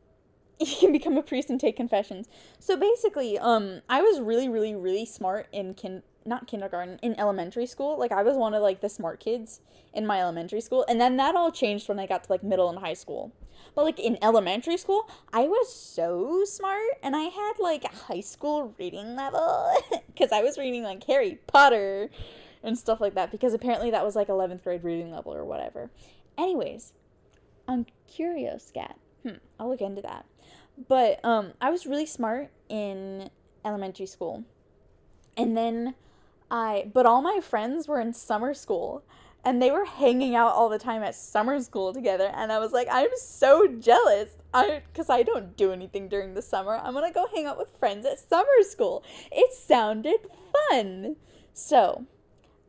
can become a priest and take confessions. So basically, I was really, really, really smart in in elementary school. Like, I was one of, like, the smart kids in my elementary school. And then that all changed when I got to, like, middle and high school. But, like, in elementary school, I was so smart. And I had, like, a high school reading level. Because I was reading, like, Harry Potter and stuff like that. Because apparently that was, like, 11th grade reading level or whatever. Anyways, I'm curious, Scat. I'll look into that. But I was really smart in elementary school. And then but all my friends were in summer school. And they were hanging out all the time at summer school together. And I was like, I'm so jealous. Because I don't do anything during the summer. I'm going to go hang out with friends at summer school. It sounded fun. So,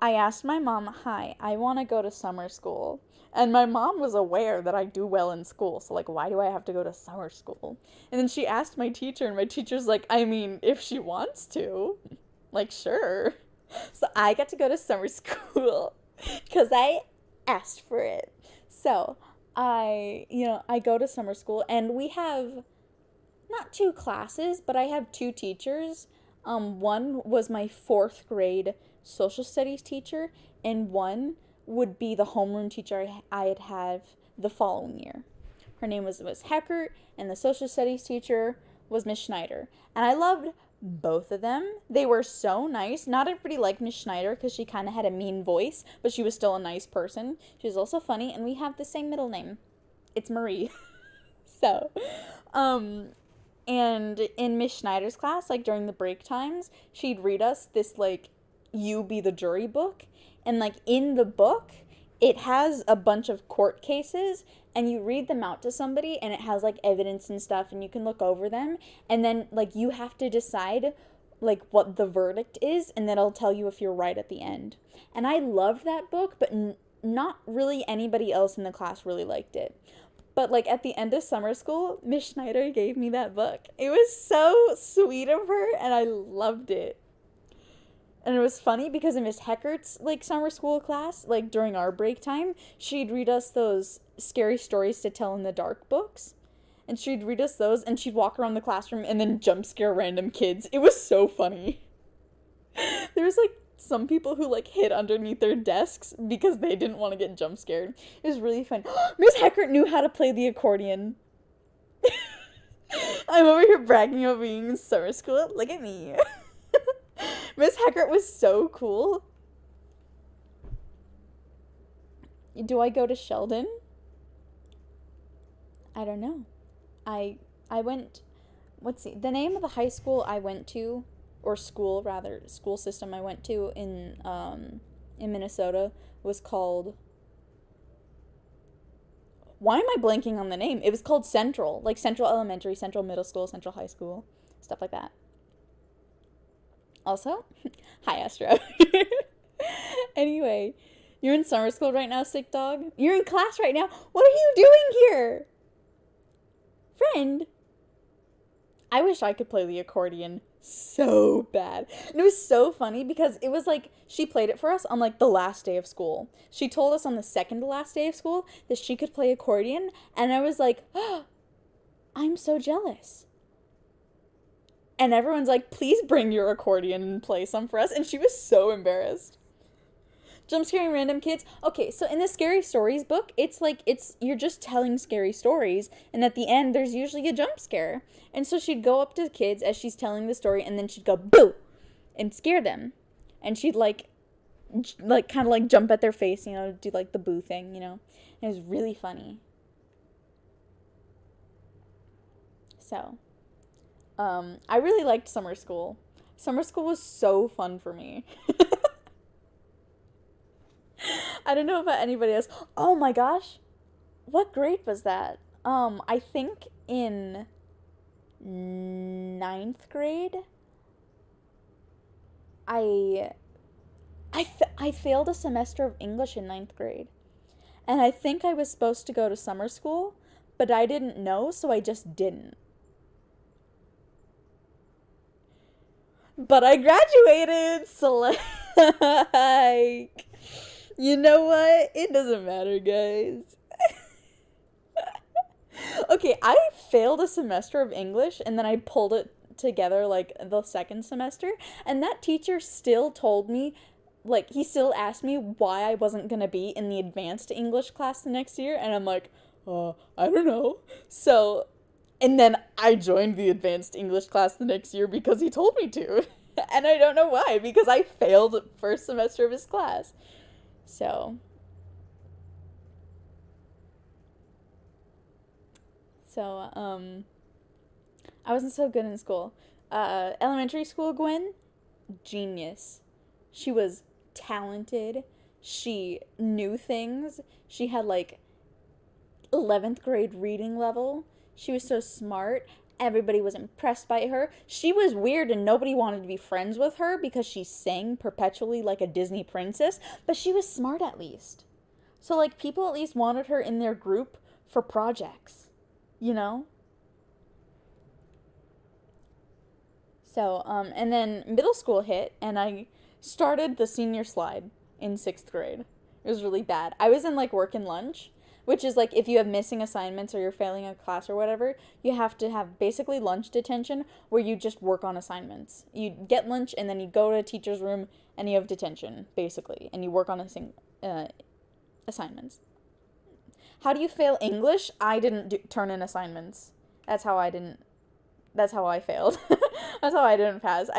I asked my mom, hi, I want to go to summer school. And my mom was aware that I do well in school. So, like, why do I have to go to summer school? And then she asked my teacher. And my teacher's like, I mean, if she wants to. Like, sure. So, I got to go to summer school. Because I asked for it. So, I go to summer school, and we have not 2 classes, but I have 2 teachers. One was my 4th grade social studies teacher, and one would be the homeroom teacher I'd have the following year. Her name was Heckert, and the social studies teacher was Miss Schneider. And I loved both of them. They were so nice. Not everybody liked Miss Schneider because she kind of had a mean voice, but she was still a nice person. She was also funny, and we have the same middle name. It's Marie. So, and in Miss Schneider's class, like during the break times, she'd read us this like You Be the Jury book, and like in the book, it has a bunch of court cases, and you read them out to somebody, and it has like evidence and stuff, and you can look over them, and then like you have to decide like what the verdict is, and then it'll tell you if you're right at the end. And I loved that book, but not really anybody else in the class really liked it. But like at the end of summer school, Miss Schneider gave me that book. It was so sweet of her, and I loved it. And it was funny because in Miss Heckert's like summer school class, like during our break time, she'd read us those scary stories to tell in the dark books. And she'd read us those, and she'd walk around the classroom and then jump scare random kids. It was so funny. There was like some people who like hid underneath their desks because they didn't want to get jump scared. It was really fun. Miss Heckert knew how to play the accordion. I'm over here bragging about being in summer school. Look at me. Miss Heckert was so cool. Do I go to Sheldon? I don't know. I went, let's see, the name of the high school I went to, or school rather, school system I went to in Minnesota was called, why am I blanking on the name? It was called Central, like Central Elementary, Central Middle School, Central High School, stuff like that. Also, hi Astro. Anyway, you're in summer school right now, sick dog? You're in class right now? What are you doing here? Friend, I wish I could play the accordion so bad. And it was so funny because it was like she played it for us on like the last day of school. She told us on the second to last day of school that she could play accordion, and I was like, oh, I'm so jealous. And everyone's like, please bring your accordion and play some for us. And she was so embarrassed. Jump scaring random kids. Okay, so in the Scary Stories book, it's like, you're just telling scary stories, and at the end, there's usually a jump scare. And so she'd go up to the kids as she's telling the story, and then she'd go, boo! And scare them. And she'd like kind of like jump at their face, you know, do like the boo thing, you know. And it was really funny. So, I really liked summer school. Summer school was so fun for me. I don't know about anybody else. Oh my gosh. What grade was that? I think in 9th grade, I failed a semester of English in 9th grade. And I think I was supposed to go to summer school, but I didn't know, so I just didn't. But I graduated, so like, you know what? It doesn't matter, guys. Okay, I failed a semester of English, and then I pulled it together, like, the second semester, and that teacher still told me, like, he still asked me why I wasn't gonna be in the advanced English class the next year, and I'm like, I don't know. So, and then I joined the advanced English class the next year because he told me to. And I don't know why, because I failed first semester of his class. So, I wasn't so good in school. Elementary school, Gwen, genius. She was talented. She knew things. She had like 11th grade reading level. She was so smart. Everybody was impressed by her. She was weird and nobody wanted to be friends with her because she sang perpetually like a Disney princess, but she was smart at least. So like people at least wanted her in their group for projects, you know? So, and then middle school hit and I started the senior slide in 6th grade. It was really bad. I was in like work and lunch, which is like if you have missing assignments or you're failing a class or whatever, you have to have basically lunch detention where you just work on assignments. You get lunch and then you go to a teacher's room and you have detention, basically, and you work on assignments. How do you fail English? I didn't turn in assignments. That's how I failed. That's how I didn't pass.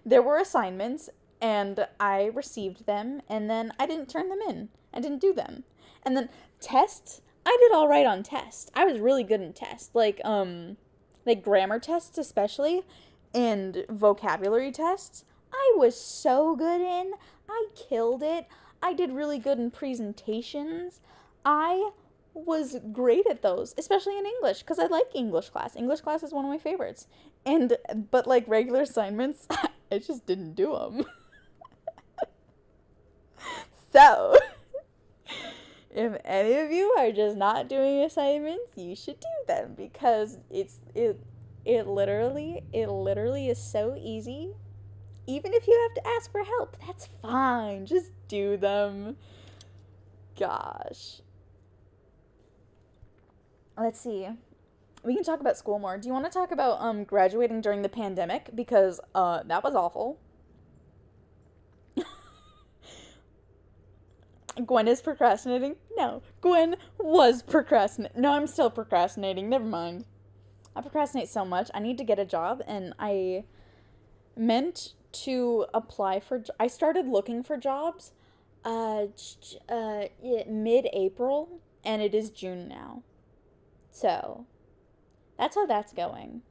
There were assignments and I received them and then I didn't turn them in. I didn't do them. And then tests, I did all right on tests. I was really good in tests. Like grammar tests especially, and vocabulary tests. I was so good in. I killed it. I did really good in presentations. I was great at those, especially in English, because I like English class. English class is one of my favorites. But like regular assignments, I just didn't do them. So, if any of you are just not doing assignments, you should do them, because it literally is so easy. Even if you have to ask for help, that's fine. Just do them. Gosh. Let's see. We can talk about school more. Do you want to talk about graduating during the pandemic? Because that was awful. Gwen is procrastinating? No. Gwen was procrastinating. No, I'm still procrastinating. Never mind. I procrastinate so much. I need to get a job, and I meant to apply for... I started looking for jobs mid-April, and it is June now. So, that's how that's going.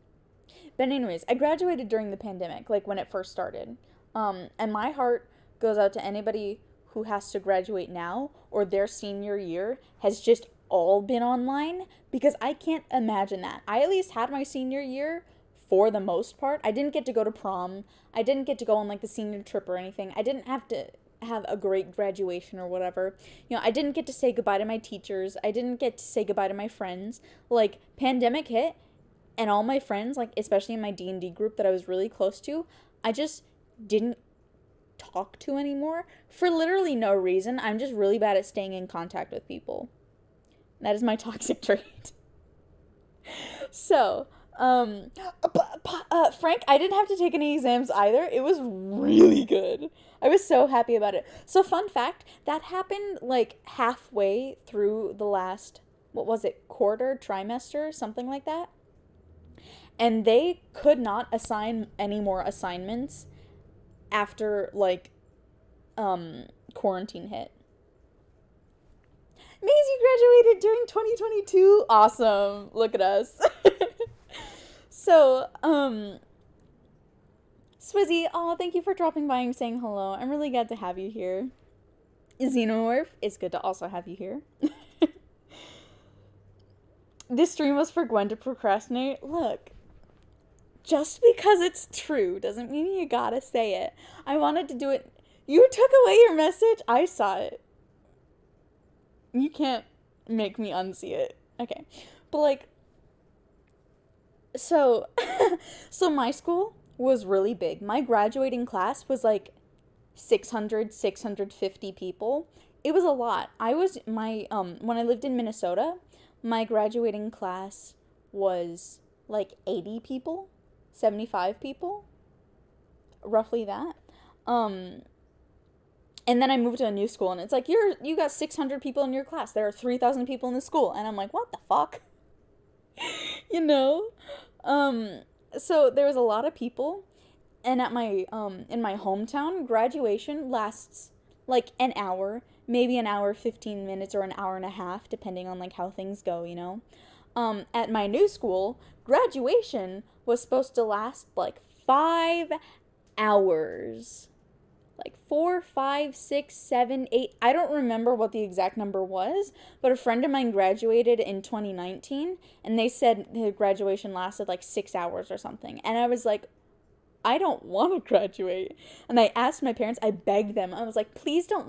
But anyways, I graduated during the pandemic, like when it first started. And my heart goes out to anybody who has to graduate now, or their senior year has just all been online, because I can't imagine that. I at least had my senior year for the most part. I didn't get to go to prom. I didn't get to go on like the senior trip or anything. I didn't have to have a great graduation or whatever. You know, I didn't get to say goodbye to my teachers. I didn't get to say goodbye to my friends. Like, pandemic hit, and all my friends, like especially in my D&D group that I was really close to, I just didn't talk to anymore for literally no reason. I'm just really bad at staying in contact with people. That is my toxic trait. So, Frank, I didn't have to take any exams either. It was really good. I was so happy about it. So, fun fact, that happened like halfway through the last, what was it, quarter, trimester, something like that. And they could not assign any more assignments after, like, quarantine hit. Means you graduated during 2022. Awesome. Look at us. So, Swizzy, thank you for dropping by and saying hello. I'm really glad to have you here. Xenomorph, it's good to also have you here. This stream was for Gwen to procrastinate. Look, just because it's true doesn't mean you gotta say it. I wanted to do it. You took away your message? I saw it. You can't make me unsee it. Okay. But, like, so my school was really big. My graduating class was, like, 650 people. It was a lot. When I lived in Minnesota, my graduating class was, like, 80 people, 75 people, roughly that. And then I moved to a new school, and it's like, you got 600 people in your class. There are 3,000 people in the school. And I'm like, what the fuck? You know? So there was a lot of people. And at my, in my hometown, graduation lasts like an hour, maybe an hour, 15 minutes, or an hour and a half, depending on like how things go, you know? At my new school, graduation was supposed to last like 5 hours. Like 4, 5, 6, 7, 8. I don't remember what the exact number was, but a friend of mine graduated in 2019, and they said the graduation lasted like 6 hours or something. And I was like, I don't want to graduate. And I asked my parents, I begged them. I was like, please don't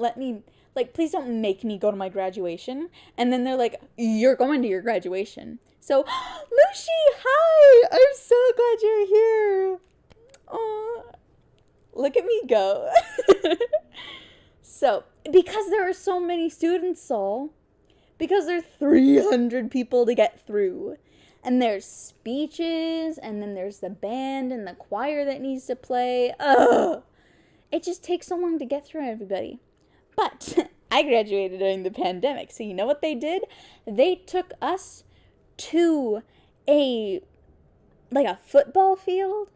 please don't make me go to my graduation. And then they're like, you're going to your graduation. So, Lucy, hi! I'm so glad you're here. Aww. Look at me go. So, because there are so many students, Saul, because there are 300 people to get through, and there's speeches, and then there's the band and the choir that needs to play. Ugh! It just takes so long to get through everybody. But I graduated during the pandemic, so you know what they did? They took us to a football field,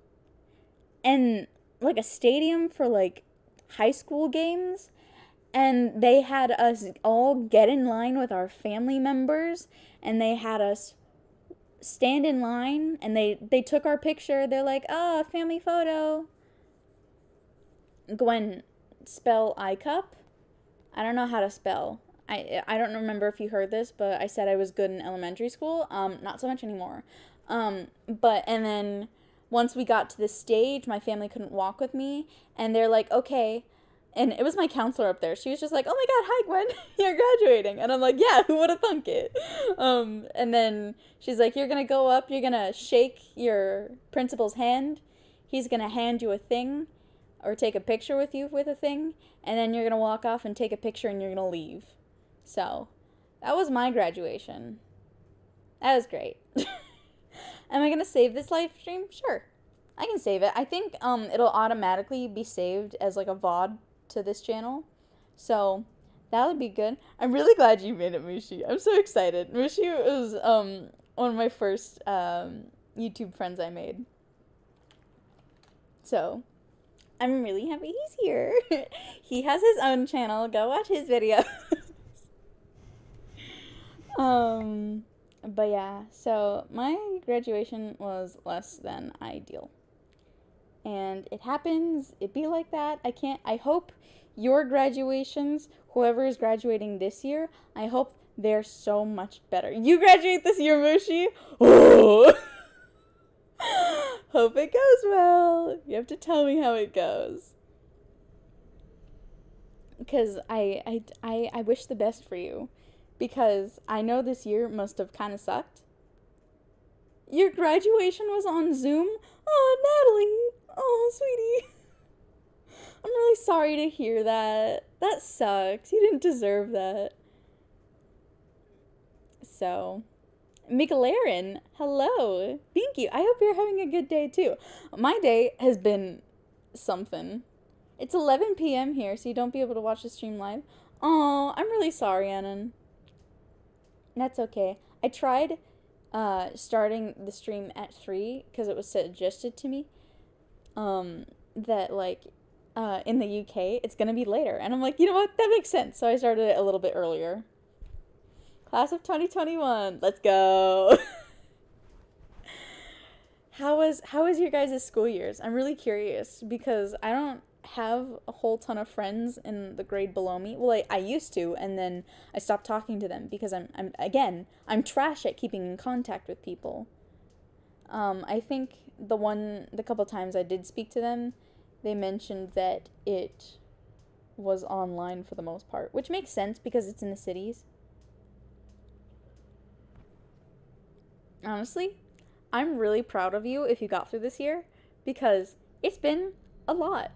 and like a stadium for like high school games, And they had us all get in line with our family members, and they had us stand in line, and they took our picture. They're like, oh, family photo. Gwen, spell iCup. I don't know how to spell. I don't remember if you heard this, but I said I was good in elementary school. Not so much anymore. And then once we got to the stage, my family couldn't walk with me, and they're like, okay. And it was my counselor up there. She was just like, oh my God, hi Gwen, you're graduating. And I'm like, yeah, who would have thunk it? And then she's like, you're gonna go up, you're gonna shake your principal's hand. He's gonna hand you a thing, or take a picture with you with a thing, and then you're gonna walk off and take a picture and you're gonna leave. So, that was my graduation. That was great. Am I gonna save this live stream? Sure. I can save it. I think it'll automatically be saved as like a VOD to this channel. So, that would be good. I'm really glad you made it, Mushi. I'm so excited. Mushi was one of my first YouTube friends I made. So, I'm really happy he's here. He has his own channel. Go watch his videos. But yeah, so my graduation was less than ideal. And it happens, it be like that. I hope your graduations, whoever is graduating this year, I hope they're so much better. You graduate this year, Mushi? Oh! Hope it goes well. You have to tell me how it goes. Because I wish the best for you. Because I know this year must have kind of sucked. Your graduation was on Zoom? Oh, Natalie. Oh, sweetie. I'm really sorry to hear that. That sucks. You didn't deserve that. So, McLaren, hello. Thank you. I hope you're having a good day too. My day has been something. It's 11 p.m. here, so you don't be able to watch the stream live. Oh, I'm really sorry, Annan. That's okay. I tried starting the stream at 3 because it was suggested to me that like in the UK it's gonna be later, and I'm like, you know what, that makes sense. So I started it a little bit earlier. Class of 2021, let's go. How was your guys' school years? I'm really curious because I don't have a whole ton of friends in the grade below me. Well, I used to, and then I stopped talking to them because I'm trash at keeping in contact with people. I think the couple times I did speak to them, they mentioned that it was online for the most part, which makes sense because it's in the cities. Honestly, I'm really proud of you if you got through this year because it's been a lot.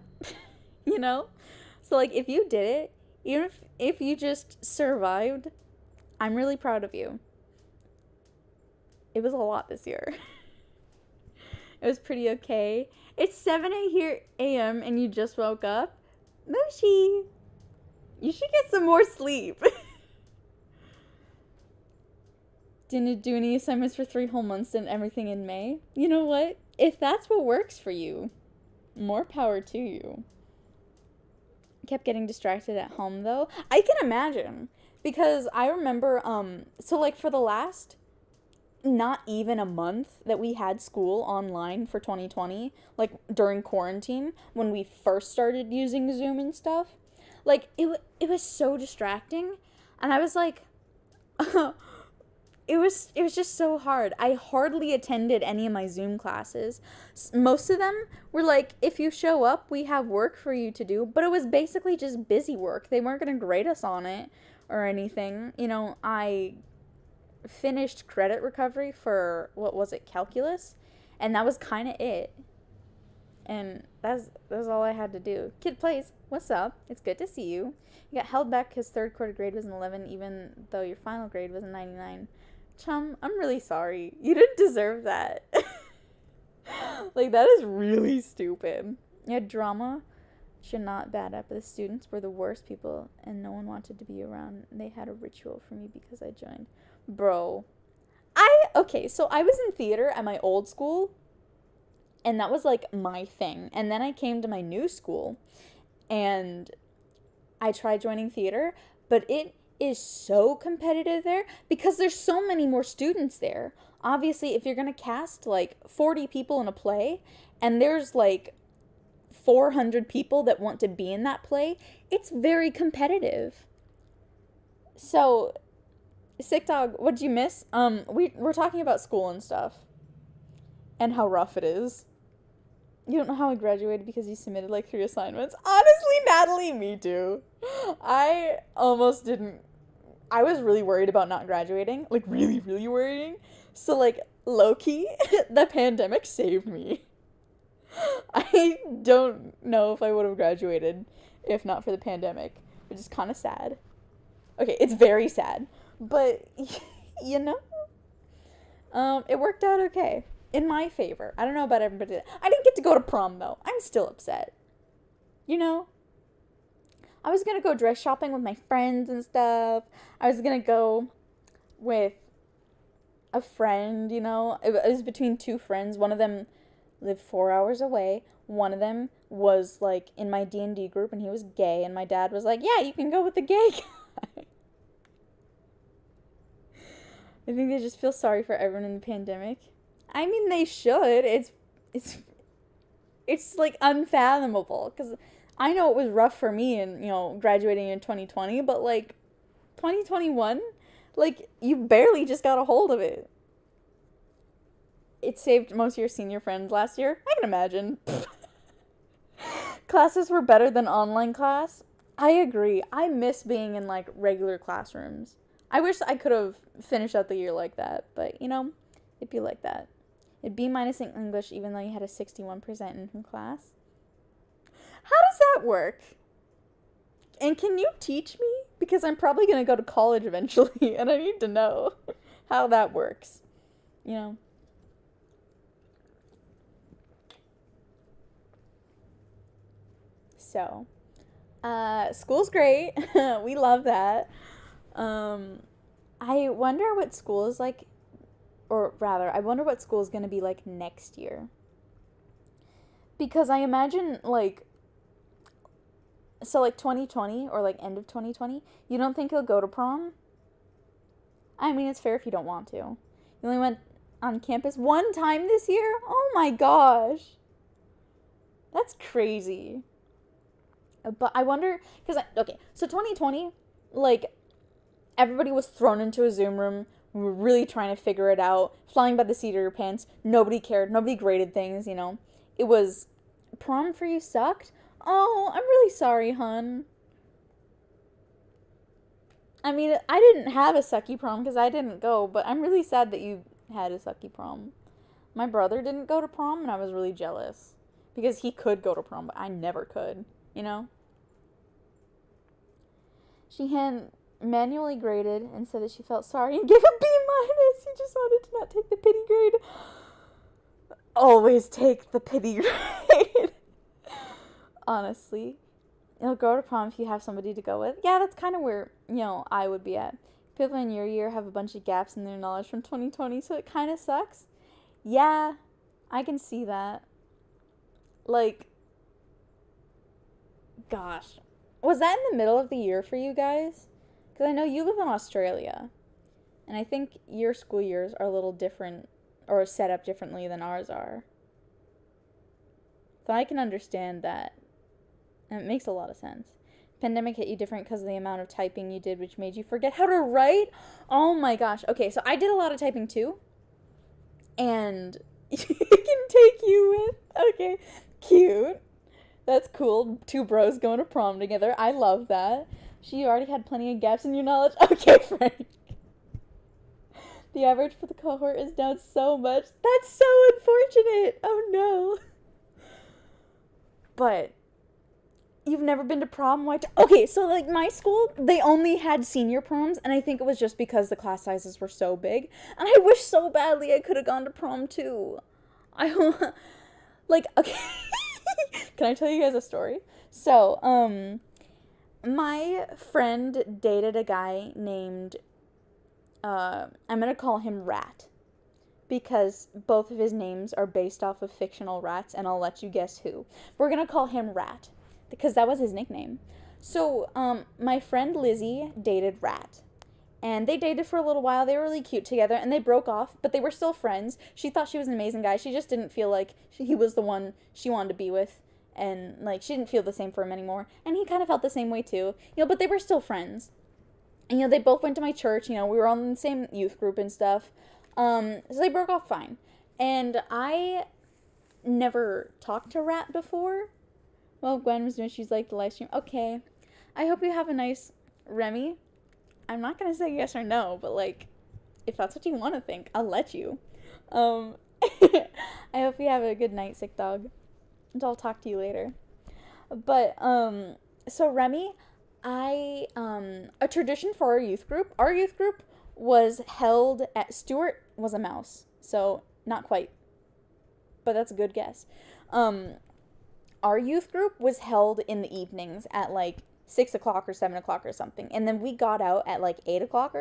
You know? So like if you did it, even if you just survived, I'm really proud of you. It was a lot this year. It was pretty okay. It's 7 a.m. and you just woke up. Moshi, you should get some more sleep. Didn't do any assignments for 3 whole months and everything in May. You know what? If that's what works for you, more power to you. Kept getting distracted at home though. I can imagine because I remember so like for the last not even a month that we had school online for 2020, like during quarantine when we first started using Zoom and stuff, like it was so distracting, and I was like it was just so hard. I hardly attended any of my Zoom classes. Most of them were like, if you show up, we have work for you to do. But it was basically just busy work. They weren't going to grade us on it or anything. You know, I finished credit recovery for, what was it, calculus? And that was kind of it. And that's all I had to do. Kid Plays, what's up? It's good to see you. You got held back because third quarter grade was an 11, even though your final grade was a 99. Chum, I'm really sorry. You didn't deserve that. Like, that is really stupid. Yeah, drama should not bad up. The students were the worst people, and no one wanted to be around. They had a ritual for me because I joined. Bro. Okay, so I was in theater at my old school, and that was, like, my thing. And then I came to my new school, and I tried joining theater, but it is so competitive there because there's so many more students there. Obviously, if you're going to cast like 40 people in a play and there's like 400 people that want to be in that play, it's very competitive. So, Sick Dog, what'd you miss? We're talking about school and stuff and how rough it is. You don't know how I graduated because you submitted like 3 assignments. Honestly, Natalie, me too. I almost didn't. I was really worried about not graduating. Like, really, really worrying. So, like, low-key, the pandemic saved me. I don't know if I would have graduated if not for the pandemic, which is kind of sad. Okay, it's very sad. But, you know, it worked out okay. In my favor. I don't know about everybody. I didn't get to go to prom, though. I'm still upset. You know? I was going to go dress shopping with my friends and stuff. I was going to go with a friend, you know? It was between 2 friends. One of them lived 4 hours away. One of them was, like, in my D&D group, and he was gay. And my dad was like, yeah, you can go with the gay guy. I think they just feel sorry for everyone in the pandemic. I mean, they should. It's like unfathomable because I know it was rough for me and, you know, graduating in 2020, but like 2021, like you barely just got a hold of it. It saved most of your senior friends last year. I can imagine. Classes were better than online class. I agree. I miss being in like regular classrooms. I wish I could have finished out the year like that, but you know, it'd be like that. It'd be minus in English even though you had a 61% in class. How does that work? And can you teach me? Because I'm probably going to go to college eventually and I need to know how that works. You know? So, school's great. We love that. I wonder what school is like. Or rather, I wonder what school is going to be like next year. Because I imagine, like, so like 2020 or like end of 2020, you don't think you'll go to prom? I mean, it's fair if you don't want to. You only went on campus 1 time this year? Oh my gosh. That's crazy. But I wonder, because, okay, so 2020, like, everybody was thrown into a Zoom room. We were really trying to figure it out. Flying by the seat of your pants. Nobody cared. Nobody graded things, you know. It was, prom for you sucked? Oh, I'm really sorry, hun. I mean, I didn't have a sucky prom because I didn't go, but I'm really sad that you had a sucky prom. My brother didn't go to prom, and I was really jealous. Because he could go to prom, but I never could, you know? She had manually graded and said that she felt sorry and gave a B-. He just wanted to not take the pity grade. Always take the pity grade. Honestly. You'll go to prom if you have somebody to go with. Yeah, that's kind of where, you know, I would be at. People in your year have a bunch of gaps in their knowledge from 2020, so it kind of sucks. Yeah, I can see that. Like, gosh. Was that in the middle of the year for you guys? Because I know you live in Australia. And I think your school years are a little different or set up differently than ours are. So I can understand that. And it makes a lot of sense. Pandemic hit you different because of the amount of typing you did, which made you forget how to write? Oh my gosh. Okay, so I did a lot of typing too. And it can take you with. Okay, cute. That's cool. 2 bros going to prom together. I love that. She already had plenty of gaps in your knowledge. Okay, Frank. The average for the cohort is down so much. That's so unfortunate. Oh no. But you've never been to prom? Okay, so like my school, they only had senior proms, and I think it was just because the class sizes were so big. And I wish so badly I could have gone to prom too. Like, okay. Can I tell you guys a story? So, my friend dated a guy named, I'm going to call him Rat, because both of his names are based off of fictional rats, and I'll let you guess who. We're going to call him Rat, because that was his nickname. So, my friend Lizzie dated Rat. And they dated for a little while. They were really cute together, and they broke off, but they were still friends. She thought she was an amazing guy. She just didn't feel like he was the one she wanted to be with. And, like, she didn't feel the same for him anymore. And he kind of felt the same way, too. But they were still friends. And, they both went to my church. We were all in the same youth group and stuff. So they broke off fine. And I never talked to Rat before. Well, Gwen was doing, she's like, the live stream. Okay. I hope you have a nice Remy. I'm not going to say yes or no, but, like, if that's what you want to think, I'll let you. I hope you have a good night, sick dog. And I'll talk to you later. But, so Remy, a tradition for our youth group was held at, Stuart was a mouse, so not quite, but that's a good guess. Our youth group was held in the evenings at, like, 6 o'clock or 7 o'clock or something. And then we got out at like 8 o'clock.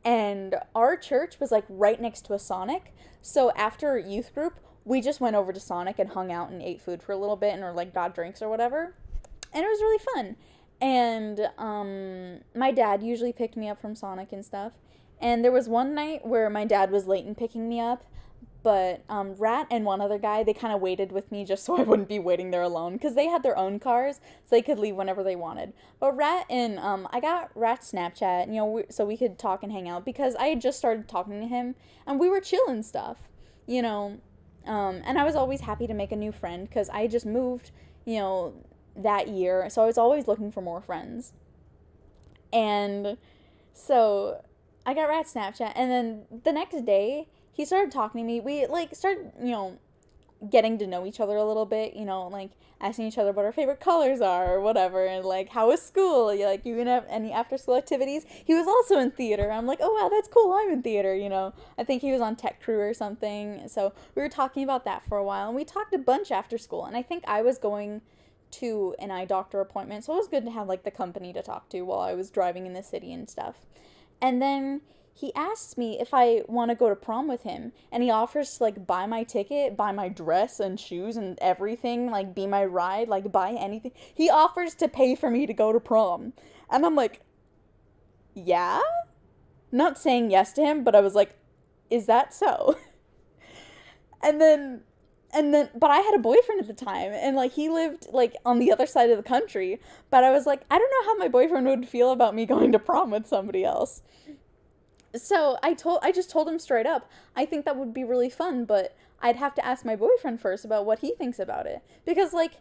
And our church was like right next to a Sonic. So after youth group, we just went over to Sonic and hung out and ate food for a little bit and or like got drinks or whatever. And it was really fun. And my dad usually picked me up from Sonic and stuff. And there was one night where my dad was late in picking me up. But Rat and one other guy, they kind of waited with me just so I wouldn't be waiting there alone. Because they had their own cars, so they could leave whenever they wanted. But Rat and, I got Rat's Snapchat, so we could talk and hang out. Because I had just started talking to him, and we were chill and stuff, and I was always happy to make a new friend. Because I just moved, that year. So I was always looking for more friends. And so I got Rat's Snapchat, and then the next day he started talking to me. We, like, started, getting to know each other a little bit, like, asking each other what our favorite colors are or whatever, and, like, how was school? Like, you gonna have any after-school activities? He was also in theater. I'm like, oh, wow, that's cool. I'm in theater, I think he was on tech crew or something. So we were talking about that for a while, and we talked a bunch after school, and I think I was going to an eye doctor appointment, so it was good to have, like, the company to talk to while I was driving in the city and stuff. And then he asks me if I want to go to prom with him, and he offers to, like, buy my ticket, buy my dress and shoes and everything, like, be my ride, like, buy anything. He offers to pay for me to go to prom. And I'm like, yeah? Not saying yes to him, but I was like, is that so? And then, but I had a boyfriend at the time, and, like, he lived, like, on the other side of the country, but I was like, I don't know how my boyfriend would feel about me going to prom with somebody else. So I just told him straight up, I think that would be really fun, but I'd have to ask my boyfriend first about what he thinks about it. Because, like,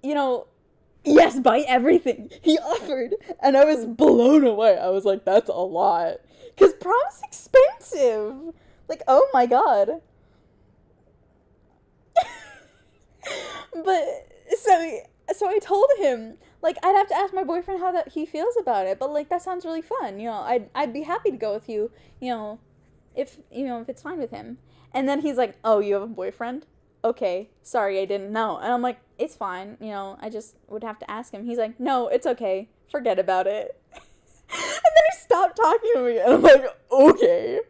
yes, buy everything. He offered, and I was blown away. I was like, that's a lot. Because prom's expensive. Like, oh my god. But, so I told him, like, I'd have to ask my boyfriend how that he feels about it, but, like, that sounds really fun, I'd be happy to go with you, if it's fine with him. And then he's like, oh, you have a boyfriend? Okay, sorry, I didn't know. And I'm like, it's fine, I just would have to ask him. He's like, no, it's okay, forget about it. And then he stopped talking to me, and I'm like, okay.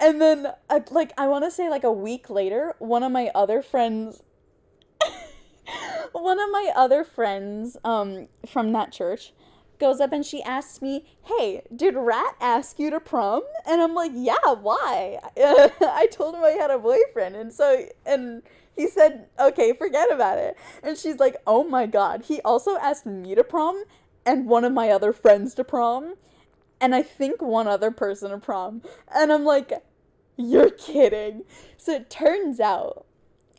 And then, I want to say, like, a week later, one of my other friends, from that church goes up and she asks me, hey, did Rat ask you to prom? And I'm like, yeah, why? I told him I had a boyfriend, and he said, okay, forget about it. And she's like, oh my god, he also asked me to prom, and one of my other friends to prom, and I think one other person to prom. And I'm like, you're kidding. So it turns out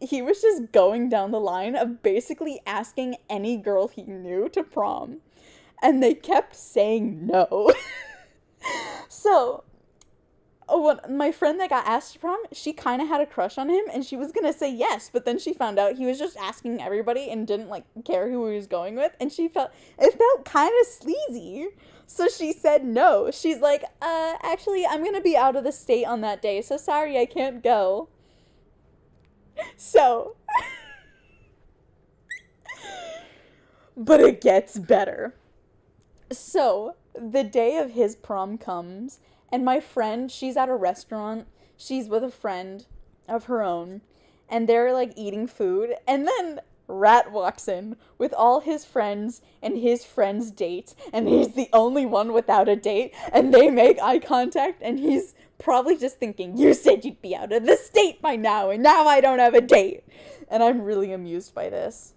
he was just going down the line of basically asking any girl he knew to prom. And they kept saying no. So, when my friend that got asked to prom, she kind of had a crush on him, and she was going to say yes, but then she found out he was just asking everybody and didn't, like, care who he was going with, and it felt kind of sleazy. So she said no. She's like, actually, I'm going to be out of the state on that day, so sorry, I can't go. So, but it gets better. So, the day of his prom comes, and my friend, she's at a restaurant, she's with a friend of her own, and they're, like, eating food, and then Rat walks in with all his friends and his friends' dates, and he's the only one without a date, and they make eye contact, and he's probably just thinking, you said you'd be out of the state by now, and now I don't have a date. And I'm really amused by this.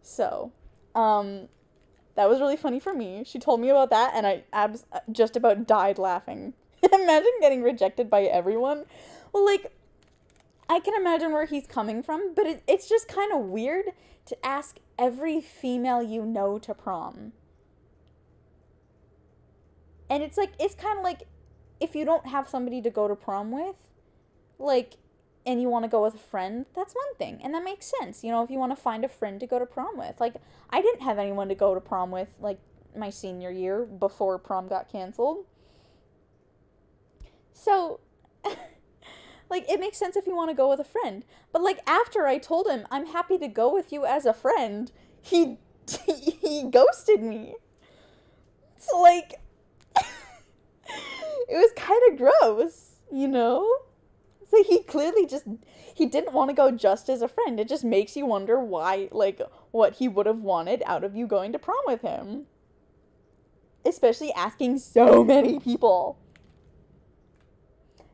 So, that was really funny for me. She told me about that, and I just about died laughing. Imagine getting rejected by everyone. Well, like, I can imagine where he's coming from, but it's just kind of weird to ask every female you know to prom. And it's kind of like, if you don't have somebody to go to prom with, like, and you want to go with a friend, that's one thing, and that makes sense. You know, if you want to find a friend to go to prom with. Like, I didn't have anyone to go to prom with, like, my senior year before prom got canceled. So, like, it makes sense if you want to go with a friend. But, like, after I told him, I'm happy to go with you as a friend, he ghosted me. So, like, it was kind of gross, you know? So he clearly he didn't want to go just as a friend. It just makes you wonder why, like, what he would have wanted out of you going to prom with him. Especially asking so many people.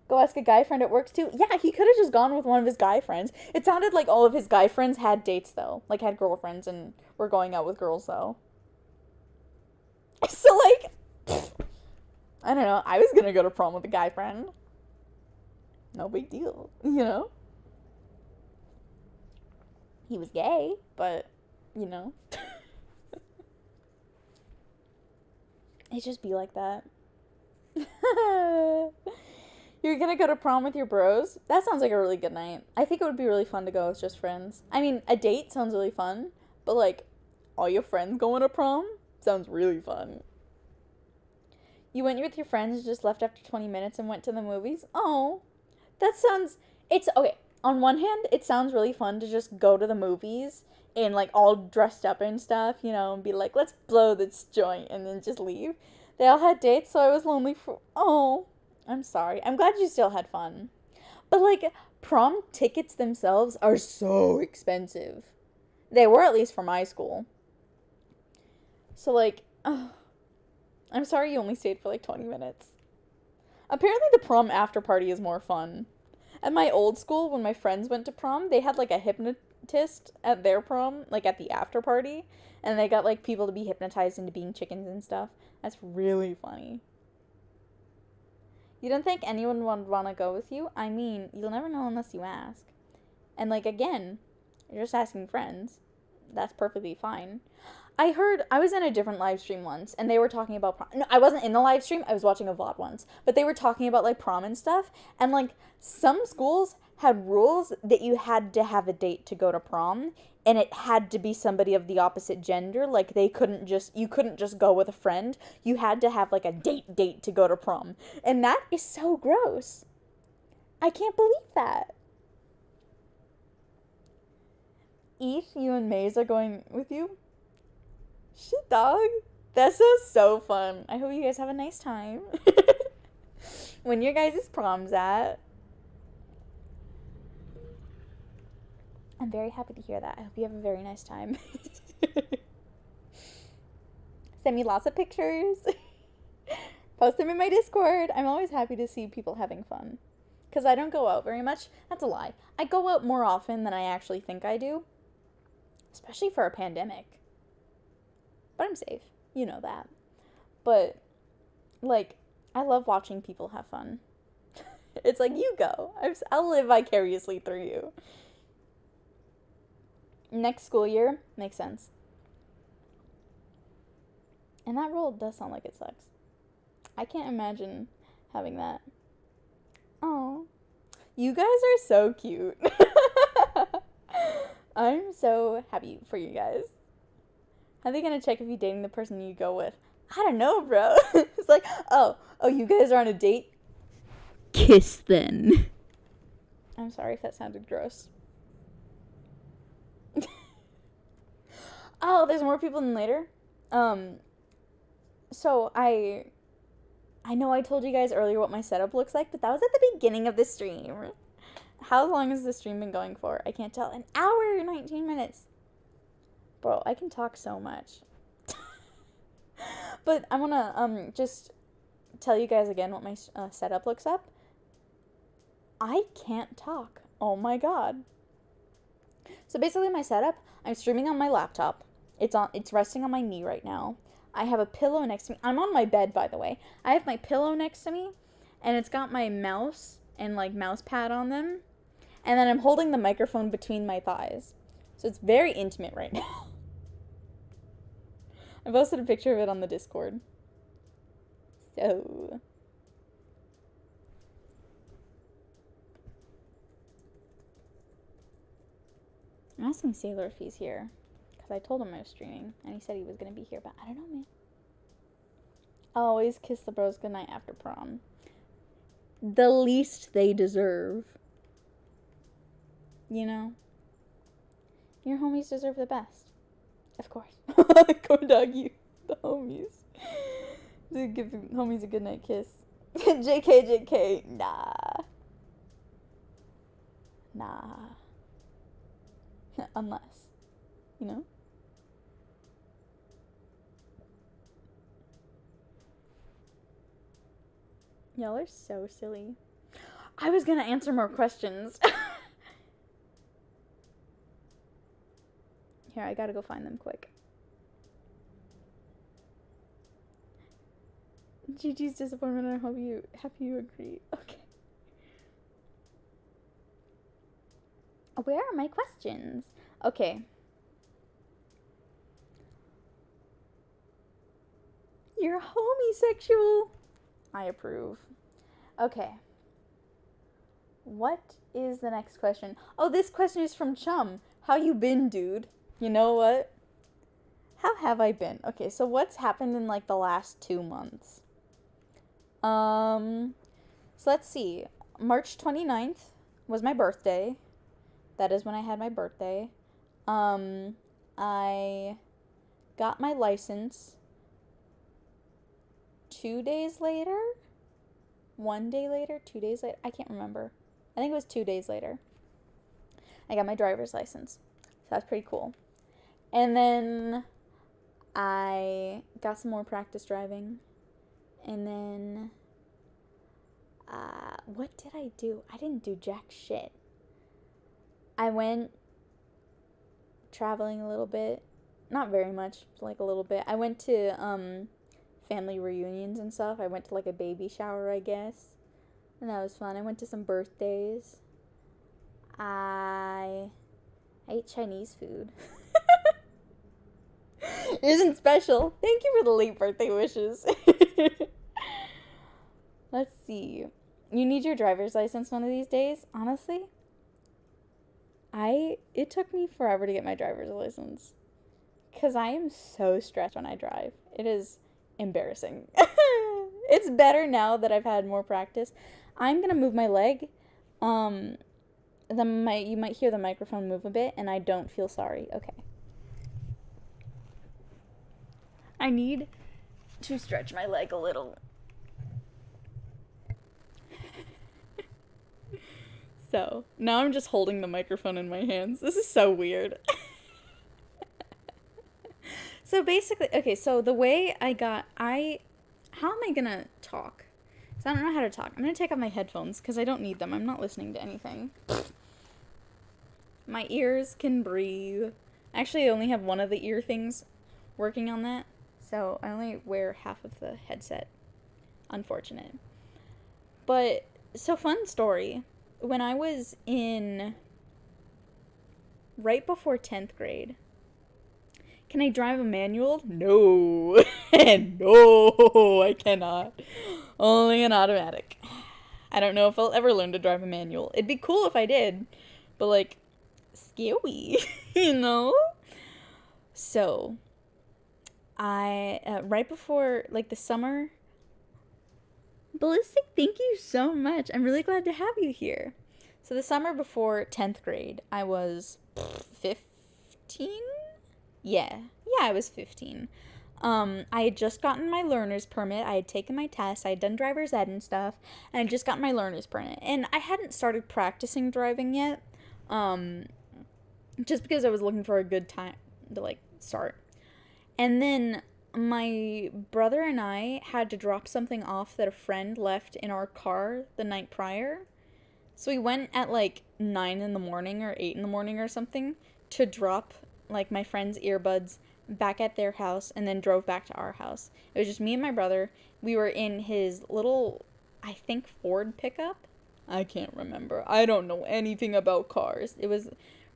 Go ask a guy friend at work too. Yeah, he could have just gone with one of his guy friends. It sounded like all of his guy friends had dates, though. Like, had girlfriends and were going out with girls, though. So, like, I don't know. I was gonna go to prom with a guy friend. No big deal, you know? He was gay, but, you know. It just be like that. You're gonna go to prom with your bros? That sounds like a really good night. I think it would be really fun to go with just friends. I mean, a date sounds really fun, but, like, all your friends going to prom sounds really fun. You went with your friends, just left after 20 minutes and went to the movies? Oh, that sounds... It's... Okay, on one hand, it sounds really fun to just go to the movies and, like, all dressed up and stuff, you know, and be like, let's blow this joint, and then just leave. They all had dates, so I was lonely for... Oh... I'm sorry. I'm glad you still had fun. But, like, prom tickets themselves are so expensive. They were, at least for my school. So, like, I'm sorry you only stayed for, like, 20 minutes. Apparently the prom after party is more fun. At my old school, when my friends went to prom, they had, like, a hypnotist at their prom, like, at the after party. And they got, like, people to be hypnotized into being chickens and stuff. That's really funny. You don't think anyone would want to go with you? I mean, you'll never know unless you ask. And, like, again, you're just asking friends. That's perfectly fine. I was in a different live stream once, and they were talking about prom. No, I wasn't in the live stream. I was watching a VOD once. But they were talking about, like, prom and stuff. And, like, some schools had rules that you had to have a date to go to prom. And it had to be somebody of the opposite gender. Like, you couldn't just go with a friend. You had to have, like, a date to go to prom. And that is so gross. I can't believe that. Eth, you and Maze are going with you? Shit, dog. That sounds so fun. I hope you guys have a nice time. When your guys' prom's at. I'm very happy to hear that. I hope you have a very nice time. Send me lots of pictures. Post them in my Discord. I'm always happy to see people having fun. Because I don't go out very much. That's a lie. I go out more often than I actually think I do. Especially for a pandemic. But I'm safe. You know that. But, like, I love watching people have fun. It's like, you go. I'll live vicariously through you. Next school year, makes sense. And that role does sound like it sucks. I can't imagine having that. Oh, you guys are so cute. I'm so happy for you guys. How are they gonna check if you're dating the person you go with? I don't know, bro. It's like, oh, you guys are on a date? Kiss then. I'm sorry if that sounded gross. Oh, there's more people than later. So I know I told you guys earlier what my setup looks like, but that was at the beginning of the stream. How long has the stream been going for? I can't tell. An hour, 19 minutes. Bro, I can talk so much. But I want to just tell you guys again what my setup looks up. I can't talk. Oh my god. So basically my setup, I'm streaming on my laptop. It's resting on my knee right now. I have a pillow next to me. I'm on my bed, by the way. I have my pillow next to me, and it's got my mouse and like mouse pad on them. And then I'm holding the microphone between my thighs. So it's very intimate right now. I posted a picture of it on the Discord. So I'm asking Sailor if he's here, because I told him I was streaming, and he said he was going to be here, but I don't know, man. Always kiss the bros goodnight after prom. The least they deserve. You know? Your homies deserve the best. Of course. Corn dog, you. The homies. Give the homies a goodnight kiss. JK. Nah. Unless, you know? Y'all are so silly. I was gonna answer more questions. Here, I gotta go find them quick. Gigi's disappointment, I hope you happy you agree. Okay. Where are my questions? Okay. You're homosexual. I approve. Okay. What is the next question? Oh, this question is from Chum. How you been, dude? You know what? How have I been? Okay, so what's happened in like the last 2 months? So let's see. March 29th was my birthday. That is when I had my birthday. I got my license 2 days later? 1 day later? 2 days later? I can't remember. I think it was 2 days later. I got my driver's license. So that's pretty cool. And then I got some more practice driving. And then, what did I do? I didn't do jack shit. I went traveling a little bit. Not very much, like a little bit. I went to, family reunions and stuff. I went to, like, a baby shower, I guess. And that was fun. I went to some birthdays. I ate Chinese food. It isn't special. Thank you for the late birthday wishes. Let's see. You need your driver's license one of these days? Honestly, it took me forever to get my driver's license. Because I am so stressed when I drive. It is embarrassing. It's better now that I've had more practice. I'm going to move my leg. You might hear the microphone move a bit, and I don't feel sorry. Okay. I need to stretch my leg a little. So, now I'm just holding the microphone in my hands. This is so weird. So basically, okay, so the way how am I gonna talk? Because I don't know how to talk. I'm gonna take off my headphones, because I don't need them. I'm not listening to anything. My ears can breathe. Actually, I only have one of the ear things working on that. So I only wear half of the headset. Unfortunate. But, so fun story. When I was right before 10th grade, can I drive a manual? No. No, I cannot. Only an automatic. I don't know if I'll ever learn to drive a manual. It'd be cool if I did, but like, scary, you know? So, right before, like, the summer, Ballistic, thank you so much. I'm really glad to have you here. So the summer before 10th grade, I was 15? Yeah, I was 15. I had just gotten my learner's permit. I had taken my test. I had done driver's ed and stuff. And I had just gotten my learner's permit. And I hadn't started practicing driving yet. Just because I was looking for a good time to, like, start. And then my brother and I had to drop something off that a friend left in our car the night prior. So we went at, like, 9 in the morning or 8 in the morning or something to drop, like, my friend's earbuds back at their house and then drove back to our house. It was just me and my brother. We were in his little, I think, Ford pickup. I can't remember. I don't know anything about cars.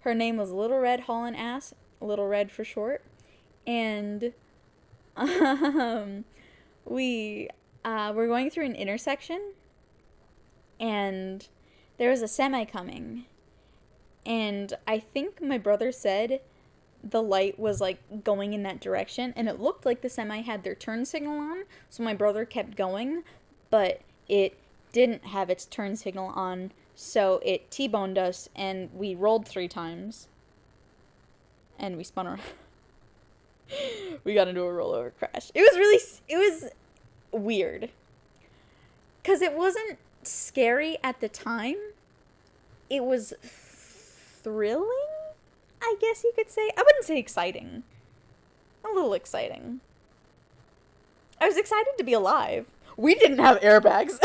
Her name was Little Red Haulin' Ass, Little Red for short. And we were going through an intersection, and there was a semi coming. And I think my brother said the light was, like, going in that direction, and it looked like the semi had their turn signal on, so my brother kept going, but it didn't have its turn signal on, so it T-boned us, and we rolled 3 times, and we spun around. We got into a rollover crash. It was weird, because it wasn't scary at the time. It was thrilling, I guess you could say. I wouldn't say exciting. A little exciting. I was excited to be alive. We didn't have airbags.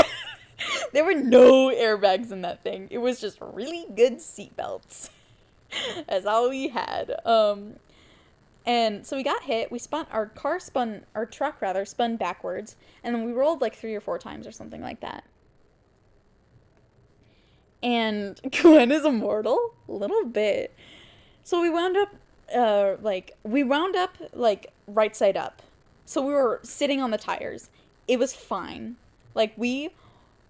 There were no airbags in that thing. It was just really good seatbelts. That's all we had. And so we got hit. Our truck spun backwards. And then we rolled like 3 or 4 times or something like that. And Gwen is immortal? A little bit. So we wound up, right side up. So we were sitting on the tires. It was fine. Like, we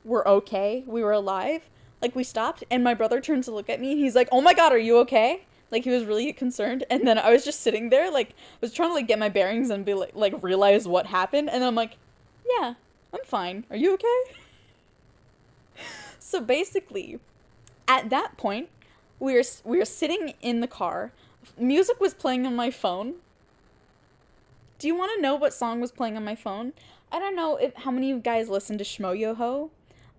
were okay. We were alive. Like, we stopped, and my brother turned to look at me, and he's like, "Oh my god, are you okay?" Like, he was really concerned. And then I was just sitting there, like, I was trying to, like, get my bearings and be, like realize what happened. And then I'm like, "Yeah, I'm fine. Are you okay?" So basically, at that point, we were sitting in the car. Music was playing on my phone. Do you want to know what song was playing on my phone? I don't know how many of you guys listen to Schmo Yo Ho,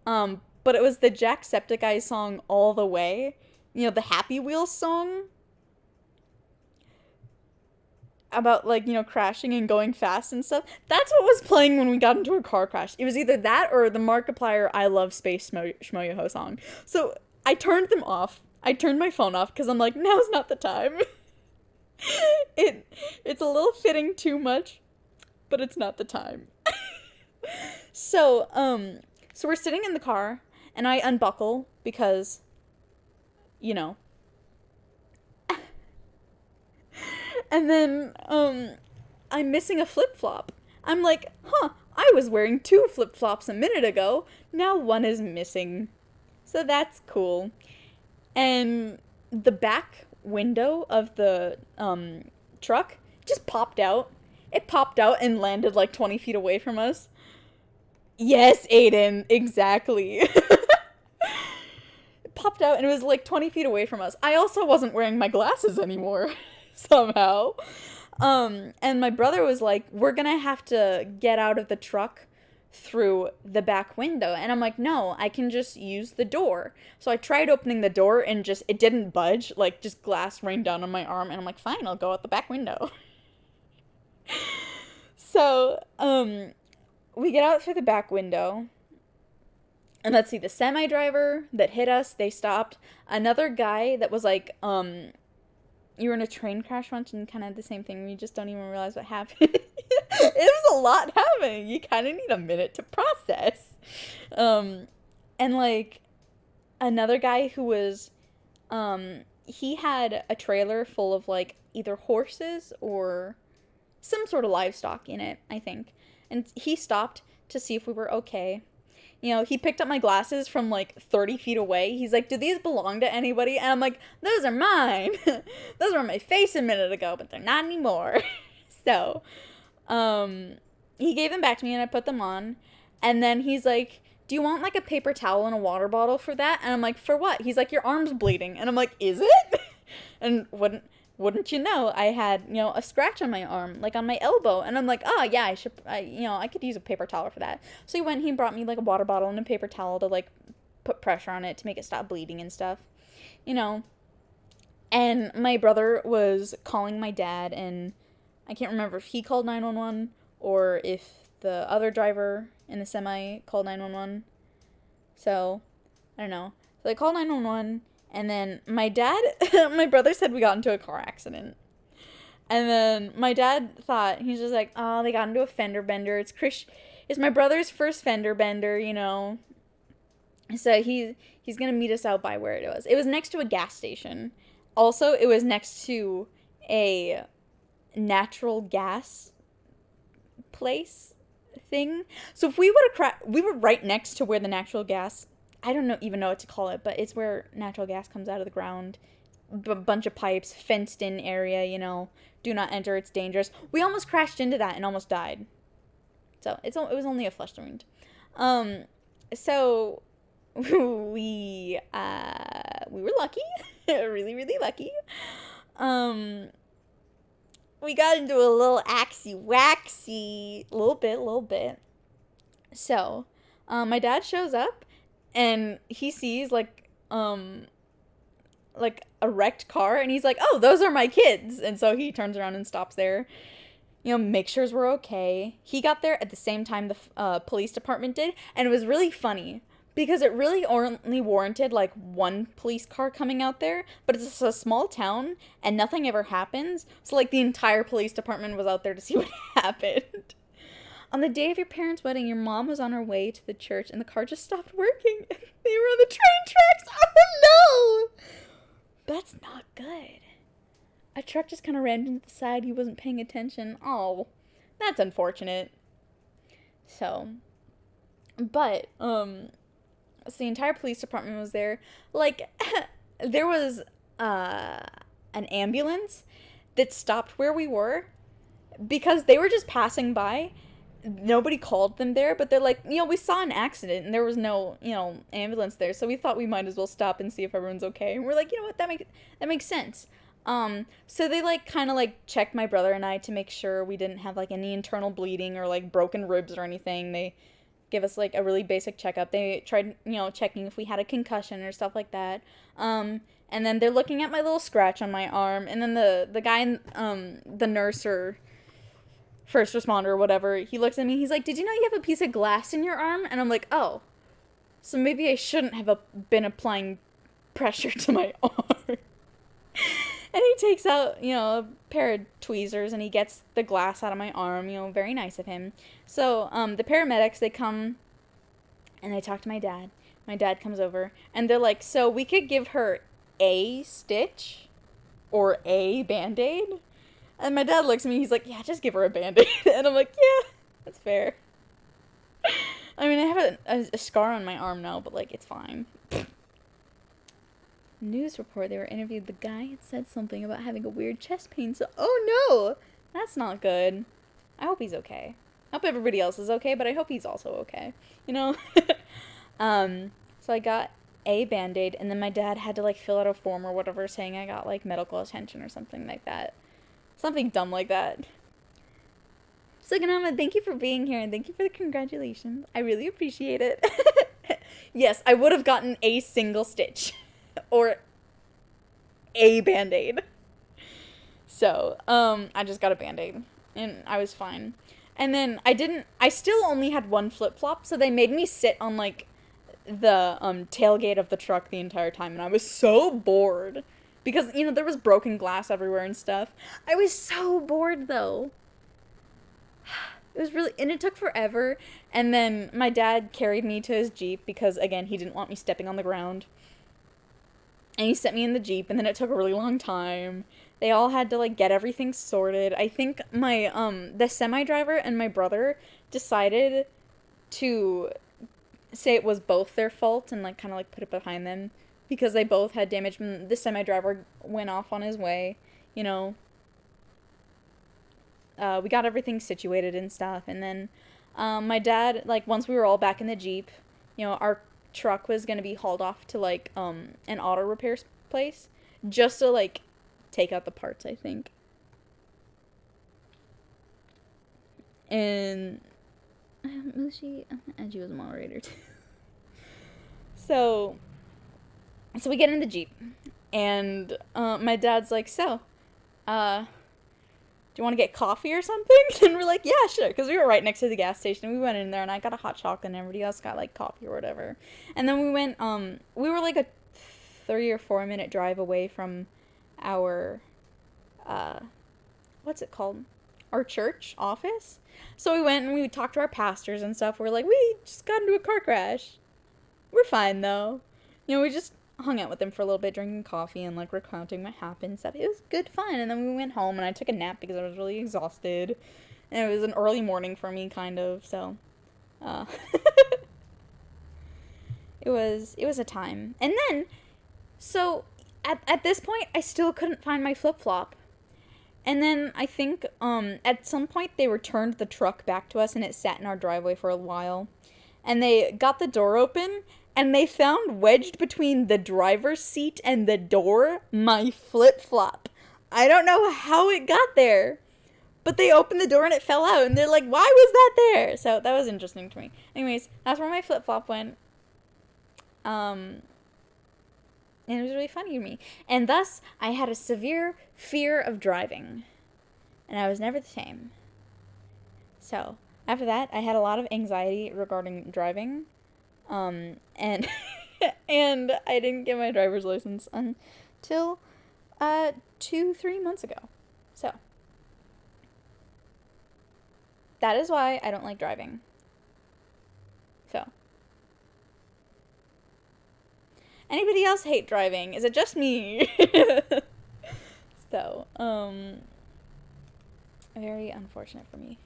but it was the Jacksepticeye song All the Way. You know, the Happy Wheels song about, like, you know, crashing and going fast and stuff. That's what was playing when we got into a car crash. It was either that or the Markiplier I Love Space Schmo Yo Ho song. So I turned them off. I turned my phone off because I'm like, now's not the time. It's a little fitting too much, but it's not the time. So we're sitting in the car, and I unbuckle because, you know. And then, I'm missing a flip-flop. I'm like, I was wearing 2 flip-flops a minute ago. Now 1 is missing. So that's cool. And the back window of the truck just popped out. It popped out and landed like 20 feet away from us. Yes, Aiden, exactly. It popped out and it was like 20 feet away from us. I also wasn't wearing my glasses anymore, somehow. And my brother was like, "We're gonna have to get out of the truck through the back window." And I'm like, "No, I can just use the door." So I tried opening the door and it didn't budge. Like, just glass rained down on my arm. And I'm like, "Fine, I'll go out the back window." So, we get out through the back window. And let's see, the semi driver that hit us, they stopped. Another guy that was like, you were in a train crash once and kind of the same thing. You just don't even realize what happened. It was a lot happening. You kind of need a minute to process. And like another guy who was, he had a trailer full of like either horses or some sort of livestock in it, I think. And he stopped to see if we were okay. You know, he picked up my glasses from like 30 feet away. He's like, "Do these belong to anybody?" And I'm like, "Those are mine." Those were on my face a minute ago, but they're not anymore. So, he gave them back to me and I put them on. And then he's like, "Do you want like a paper towel and a water bottle for that?" And I'm like, "For what?" He's like, "Your arm's bleeding." And I'm like, "Is it?" And wouldn't you know, I had, a scratch on my arm, like on my elbow. And I'm like, oh, yeah, I could use a paper towel for that. So he brought me like a water bottle and a paper towel to like put pressure on it to make it stop bleeding and stuff, And my brother was calling my dad, and I can't remember if he called 911 or if the other driver in the semi called 911. So, I don't know. So they called 911, and then my brother said we got into a car accident. And then my dad thought, he's just like, oh, they got into a fender bender. It's my brother's first fender bender, So he's gonna meet us out by where it was. It was next to a gas station. Also, it was next to a natural gas place thing. So if we would have we were right next to where the natural gas, I don't even know what to call it, but it's where natural gas comes out of the ground. Bunch of pipes, fenced in area, do not enter, it's dangerous. We almost crashed into that and almost died. So it was only a flesh wound. So we were lucky. Really, really lucky. We got into a little waxy, little bit. So, my dad shows up, and he sees, like a wrecked car, and he's like, oh, those are my kids. And so he turns around and stops there, make sure we're okay. He got there at the same time the police department did, and it was really funny. Because it really only warranted, like, one police car coming out there. But it's a small town, and nothing ever happens. So, like, the entire police department was out there to see what happened. On the day of your parents' wedding, your mom was on her way to the church, and the car just stopped working. They were on the train tracks. Oh, no! That's not good. A truck just kind of ran into the side. He wasn't paying attention. Oh, that's unfortunate. So, but, so the entire police department was there. Like, there was an ambulance that stopped where we were because they were just passing by. Nobody called them there, but they're like, we saw an accident and there was no, ambulance there. So we thought we might as well stop and see if everyone's okay. And we're like, you know what, that makes sense. So they like kind of like checked my brother and I to make sure we didn't have like any internal bleeding or like broken ribs or anything. They give us like a really basic checkup. They tried, checking if we had a concussion or stuff like that. And then they're looking at my little scratch on my arm. And then the guy, the nurse or first responder or whatever, he looks at me. He's like, did you know you have a piece of glass in your arm? And I'm like, oh, so maybe I shouldn't have been applying pressure to my arm. And he takes out, a pair of tweezers and he gets the glass out of my arm, very nice of him. So, the paramedics, they come and they talk to my dad. My dad comes over and they're like, so we could give her a stitch or a Band-Aid? And my dad looks at me, he's like, yeah, just give her a Band-Aid. And I'm like, yeah, that's fair. I mean, I have a scar on my arm now, but like, it's fine. News report, they were interviewed. The guy had said something about having a weird chest pain, so oh no, that's not good. I hope he's okay. I hope everybody else is okay, but I hope he's also okay, So I got a Band-Aid, and then my dad had to like fill out a form or whatever saying I got like medical attention or something like that. Something dumb like that. Suganama, thank you for being here, and thank you for the congratulations. I really appreciate it. Yes, I would have gotten a single stitch. Or a Band-Aid. So, I just got a Band-Aid. And I was fine. And then I still only had one flip-flop, so they made me sit on, like, the, tailgate of the truck the entire time. And I was so bored. Because, there was broken glass everywhere and stuff. I was so bored, though. It was really, and it took forever. And then my dad carried me to his Jeep because, again, he didn't want me stepping on the ground. And he set me in the Jeep, and then it took a really long time. They all had to, like, get everything sorted. I think my, the semi-driver and my brother decided to say it was both their fault and, like, kind of, like, put it behind them. Because they both had damage. The semi-driver went off on his way, we got everything situated and stuff. And then, my dad, like, once we were all back in the Jeep, our truck was going to be hauled off to, like, an auto repair place just to, like, take out the parts, I think. And Mushi, and she was a moderator too. So we get in the Jeep, and my dad's like, so, do you want to get coffee or something? And we're like, yeah, sure, because we were right next to the gas station. We went in there, and I got a hot chocolate, and everybody else got, like, coffee or whatever. And then we went, we were, like, a 3 or 4 minute drive away from our, what's it called? Our church office. So we went and we talked to our pastors and stuff. We're like, we just got into a car crash. We're fine, though. You know, we just hung out with them for a little bit, drinking coffee and, like, recounting what happened and stuff. It was good fun. And then we went home, and I took a nap because I was really exhausted. And it was an early morning for me, kind of, so, it was a time. And then, so, at this point, I still couldn't find my flip-flop. And then I think, at some point they returned the truck back to us, and it sat in our driveway for a while. And they got the door open, and they found wedged between the driver's seat and the door my flip-flop. I don't know how it got there, but they opened the door and it fell out, and they're like, why was that there? So that was interesting to me. Anyways, that's where my flip-flop went. And it was really funny to me. And thus, I had a severe fear of driving. And I was never the same. So, after that, I had a lot of anxiety regarding driving. And and I didn't get my driver's license until 2-3 months ago. So, that is why I don't like driving. So. Anybody else hate driving? Is it just me? So, very unfortunate for me.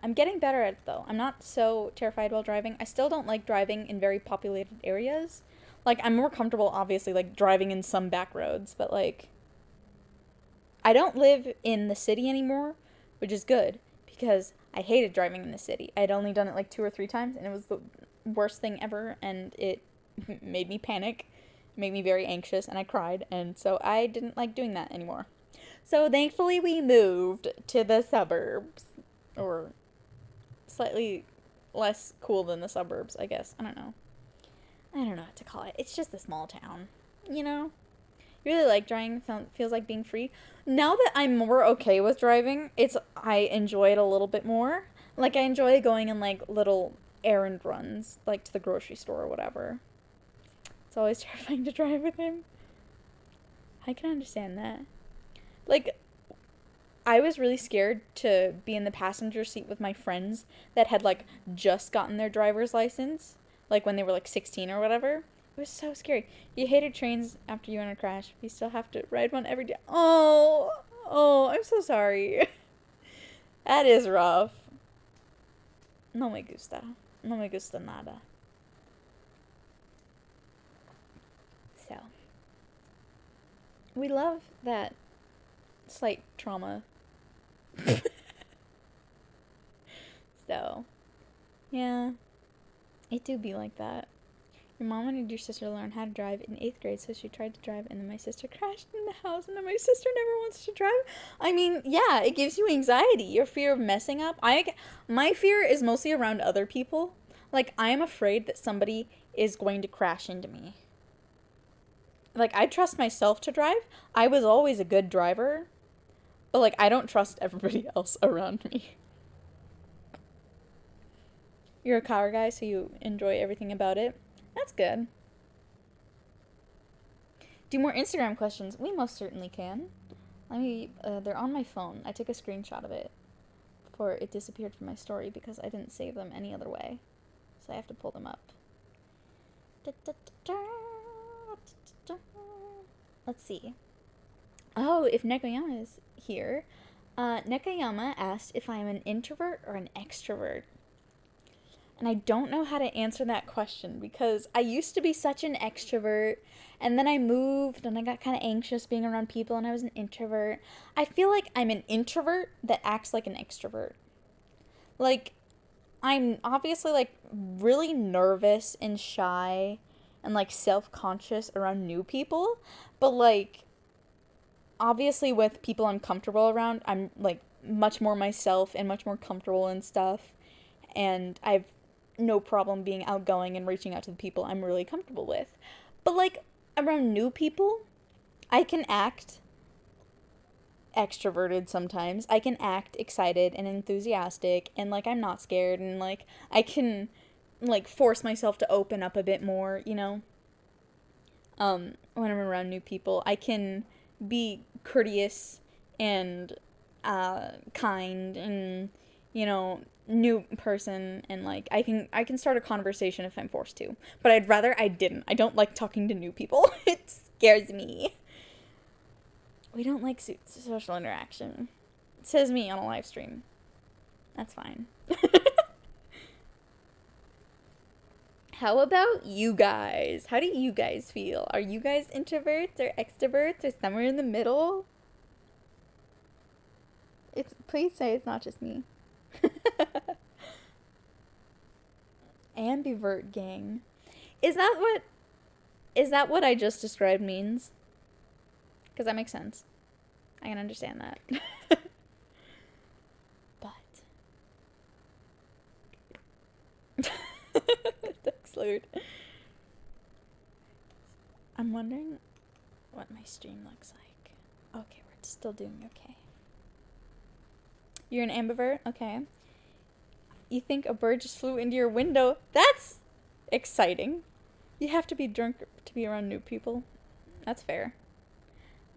I'm getting better at it, though. I'm not so terrified while driving. I still don't like driving in very populated areas. Like, I'm more comfortable, obviously, like, driving in some back roads, but, like, I don't live in the city anymore, which is good, because I hated driving in the city. I'd only done it, like, 2 or 3 times, and it was the worst thing ever, and it made me panic, made me very anxious, and I cried, and so I didn't like doing that anymore. So thankfully we moved to the suburbs, or slightly less cool than the suburbs, I guess. I don't know what to call it. It's just a small town, you know? You really like driving, feels like being free. Now that I'm more okay with driving, I enjoy it a little bit more. Like, I enjoy going in, like, little errand runs, like to the grocery store or whatever. It's always terrifying to drive with him. I can understand that. Like, I was really scared to be in the passenger seat with my friends that had, like, just gotten their driver's license, like when they were, like, 16 or whatever. It was so scary. You hated trains after you went in a crash. You still have to ride one every day. Oh, I'm so sorry. That is rough. No me gusta. No me gusta nada. So, we love that slight trauma. So, yeah, it do be like that. Your mom wanted your sister to learn how to drive in 8th grade, so she tried to drive, and then my sister crashed in the house, and then my sister never wants to drive. I mean, yeah, it gives you anxiety. Your fear of messing up. My fear is mostly around other people. Like, I am afraid that somebody is going to crash into me. Like, I trust myself to drive. I was always a good driver. But, like, I don't trust everybody else around me. You're a car guy, so you enjoy everything about it. That's good. Do more Instagram questions. We most certainly can. They're on my phone. I took a screenshot of it before it disappeared from my story because I didn't save them any other way. So I have to pull them up. Let's see. Oh, if Nekayama is here. Nekayama asked if I am an introvert or an extrovert. And I don't know how to answer that question because I used to be such an extrovert, and then I moved and I got kind of anxious being around people and I was an introvert. I feel like I'm an introvert that acts like an extrovert. Like, I'm obviously, like, really nervous and shy and like self-conscious around new people, but like obviously with people I'm comfortable around, I'm like much more myself and much more comfortable and stuff, and I've no problem being outgoing and reaching out to the people I'm really comfortable with. But like around new people, I can act extroverted sometimes. I can act excited and enthusiastic, and like I'm not scared, and like I can like force myself to open up a bit more, you know. When I'm around new people, I can be courteous and kind, and you know, new person, and like I can start a conversation if I'm forced to. But I'd rather I didn't. I don't like talking to new people. It scares me. We don't like social interaction. It says me on a live stream. That's fine. How about you guys? How do you guys feel? Are you guys introverts or extroverts or somewhere in the middle? Please say it's not just me. Ambivert gang. Is that what I just described means? Because that makes sense. I can understand that. But that's slurred. I'm wondering what my stream looks like. Okay, we're still doing okay. You're an ambivert? Okay. You think a bird just flew into your window? That's exciting. You have to be drunk to be around new people. That's fair.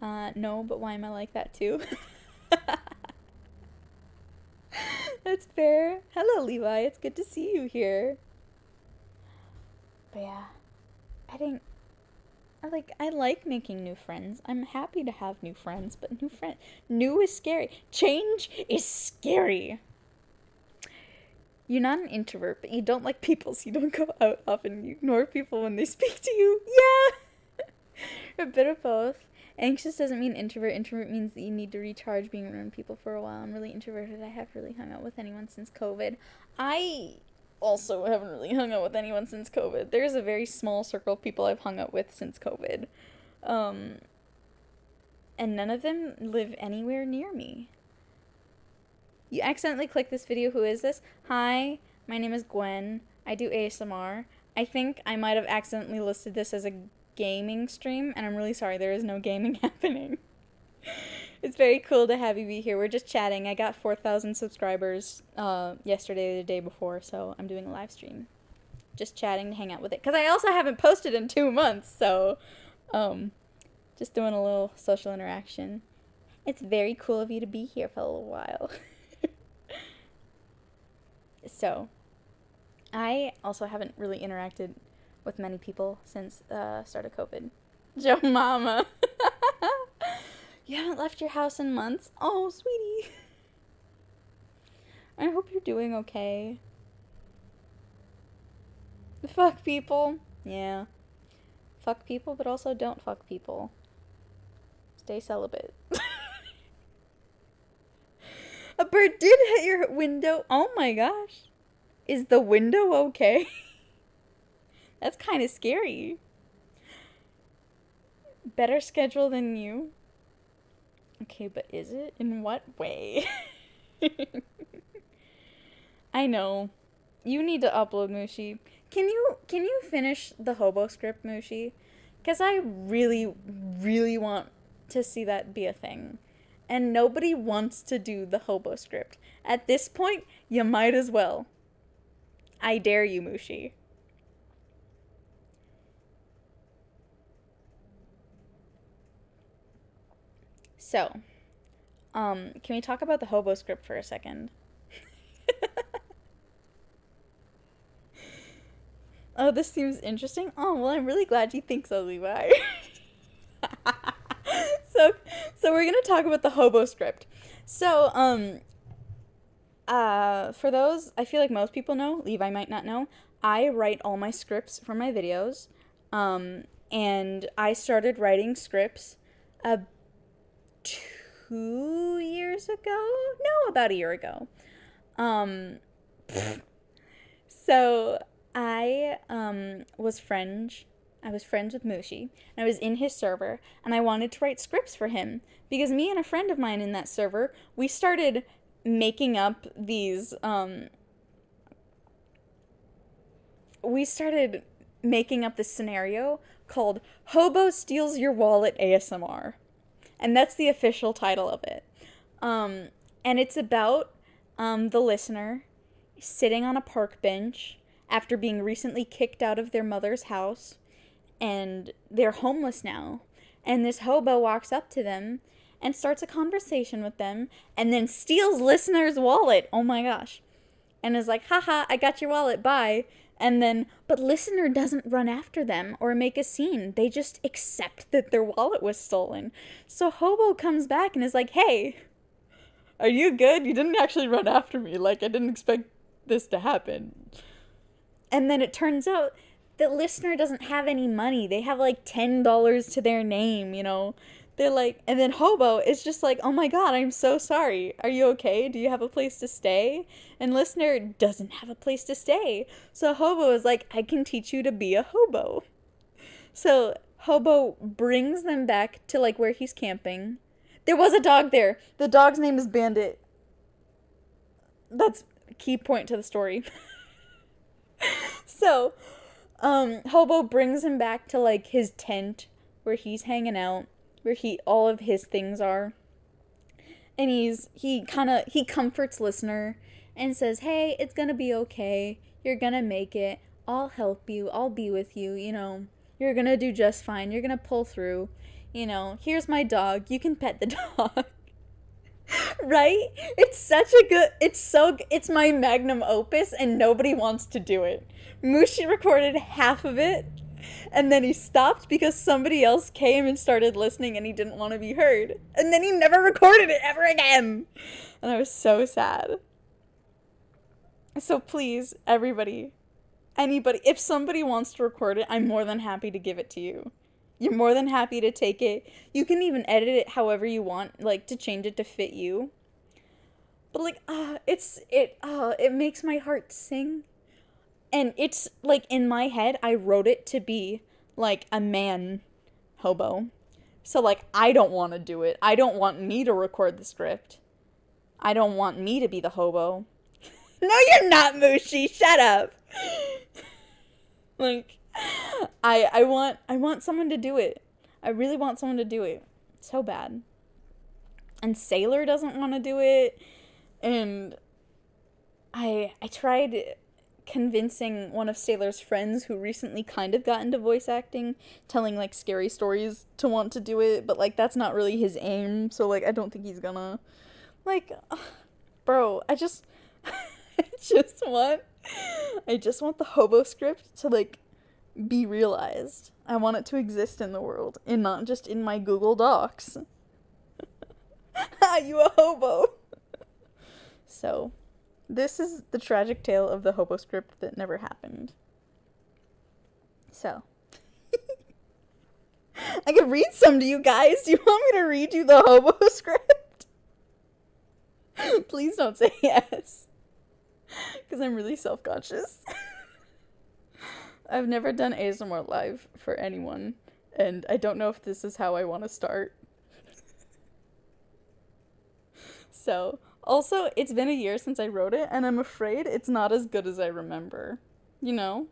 No, but why am I like that too? That's fair. Hello, Levi. It's good to see you here. But yeah, I like making new friends. I'm happy to have new friends, but new is scary. Change is scary. You're not an introvert, but you don't like people, so you don't go out often. You ignore people when they speak to you. Yeah! A bit of both. Anxious doesn't mean introvert. Introvert means that you need to recharge being around people for a while. I'm really introverted. I haven't really hung out with anyone since COVID. I also haven't really hung out with anyone since COVID. There's a very small circle of people I've hung out with since COVID. And none of them live anywhere near me. You accidentally clicked this video. Who is this? Hi, my name is Gwen. I do ASMR. I think I might have accidentally listed this as a gaming stream, and I'm really sorry, there is no gaming happening. It's very cool to have you be here. We're just chatting. I got 4,000 subscribers yesterday or the day before, so I'm doing a live stream. Just chatting to hang out with it. Because I also haven't posted in 2 months, so just doing a little social interaction. It's very cool of you to be here for a little while. So, I also haven't really interacted with many people since start of COVID. Joe Mama. You haven't left your house in months? Oh, sweetie. I hope you're doing okay. Fuck people. Yeah. Fuck people, but also don't fuck people. Stay celibate. A bird did hit your window. Oh my gosh. Is the window okay? That's kind of scary. Better schedule than you. Okay, but is it? In what way? I know. You need to upload, Mushi. Can you finish the Hobo script, Mushi? Because I really, really want to see that be a thing. And nobody wants to do the Hobo script. At this point, you might as well. I dare you, Mushi. So, can we talk about the Hobo script for a second? Oh, this seems interesting. Oh, well, I'm really glad you think so, Levi. So we're gonna talk about the Hobo script. So, for those, I feel like most people know, Levi might not know, I write all my scripts for my videos, and I started writing scripts, 2 years ago? No, about a year ago. So I was French I was friends with Mushi, and I was in his server, and I wanted to write scripts for him because me and a friend of mine in that server, we started making up these this scenario called Hobo Steals Your Wallet ASMR. And that's the official title of it. And it's about the listener sitting on a park bench after being recently kicked out of their mother's house, and they're homeless now. And this hobo walks up to them and starts a conversation with them, and then steals listener's wallet. Oh my gosh. And is like, haha, I got your wallet, bye. And then, but listener doesn't run after them or make a scene. They just accept that their wallet was stolen. So Hobo comes back and is like, hey, are you good? You didn't actually run after me. Like, I didn't expect this to happen. And then it turns out that listener doesn't have any money. They have like $10 to their name, you know. They're like, and then Hobo is just like, oh my god, I'm so sorry. Are you okay? Do you have a place to stay? And listener doesn't have a place to stay. So Hobo is like, I can teach you to be a hobo. So Hobo brings them back to like where he's camping. There was a dog there. The dog's name is Bandit. That's a key point to the story. So, Hobo brings him back to like his tent where he's hanging out, where all of his things are. And he comforts listener and says, hey, it's gonna be okay. You're gonna make it. I'll help you. I'll be with you, you know. You're gonna do just fine. You're gonna pull through. You know, here's my dog. You can pet the dog. Right? It's my magnum opus and nobody wants to do it. Mushi recorded half of it and then he stopped because somebody else came and started listening and he didn't want to be heard. And then he never recorded it ever again. And I was so sad. So please, anybody, if somebody wants to record it, I'm more than happy to give it to you. You're more than happy to take it. You can even edit it however you want, like, to change it to fit you. But, like, it makes my heart sing. And it's, like, in my head, I wrote it to be, like, a man hobo. So, like, I don't want to do it. I don't want me to record the script. I don't want me to be the hobo. No, you're not, Mushi. Shut up. Like, I want someone to do it. I really want someone to do it. So bad. And Sailor doesn't want to do it. And I tried convincing one of Sailor's friends who recently kind of got into voice acting, telling like scary stories, to want to do it, but like that's not really his aim, so like I don't think he's gonna. Like, bro, I just want the Hobo script to like be realized. I want it to exist in the world and not just in my Google Docs. You a hobo. So, this is the tragic tale of the Hobo script that never happened. So, I could read some to you guys. Do you want me to read you the Hobo script? Please don't say yes. Because I'm really self-conscious. I've never done ASMR live for anyone, and I don't know if this is how I want to start. So, also, it's been a year since I wrote it, and I'm afraid it's not as good as I remember. You know?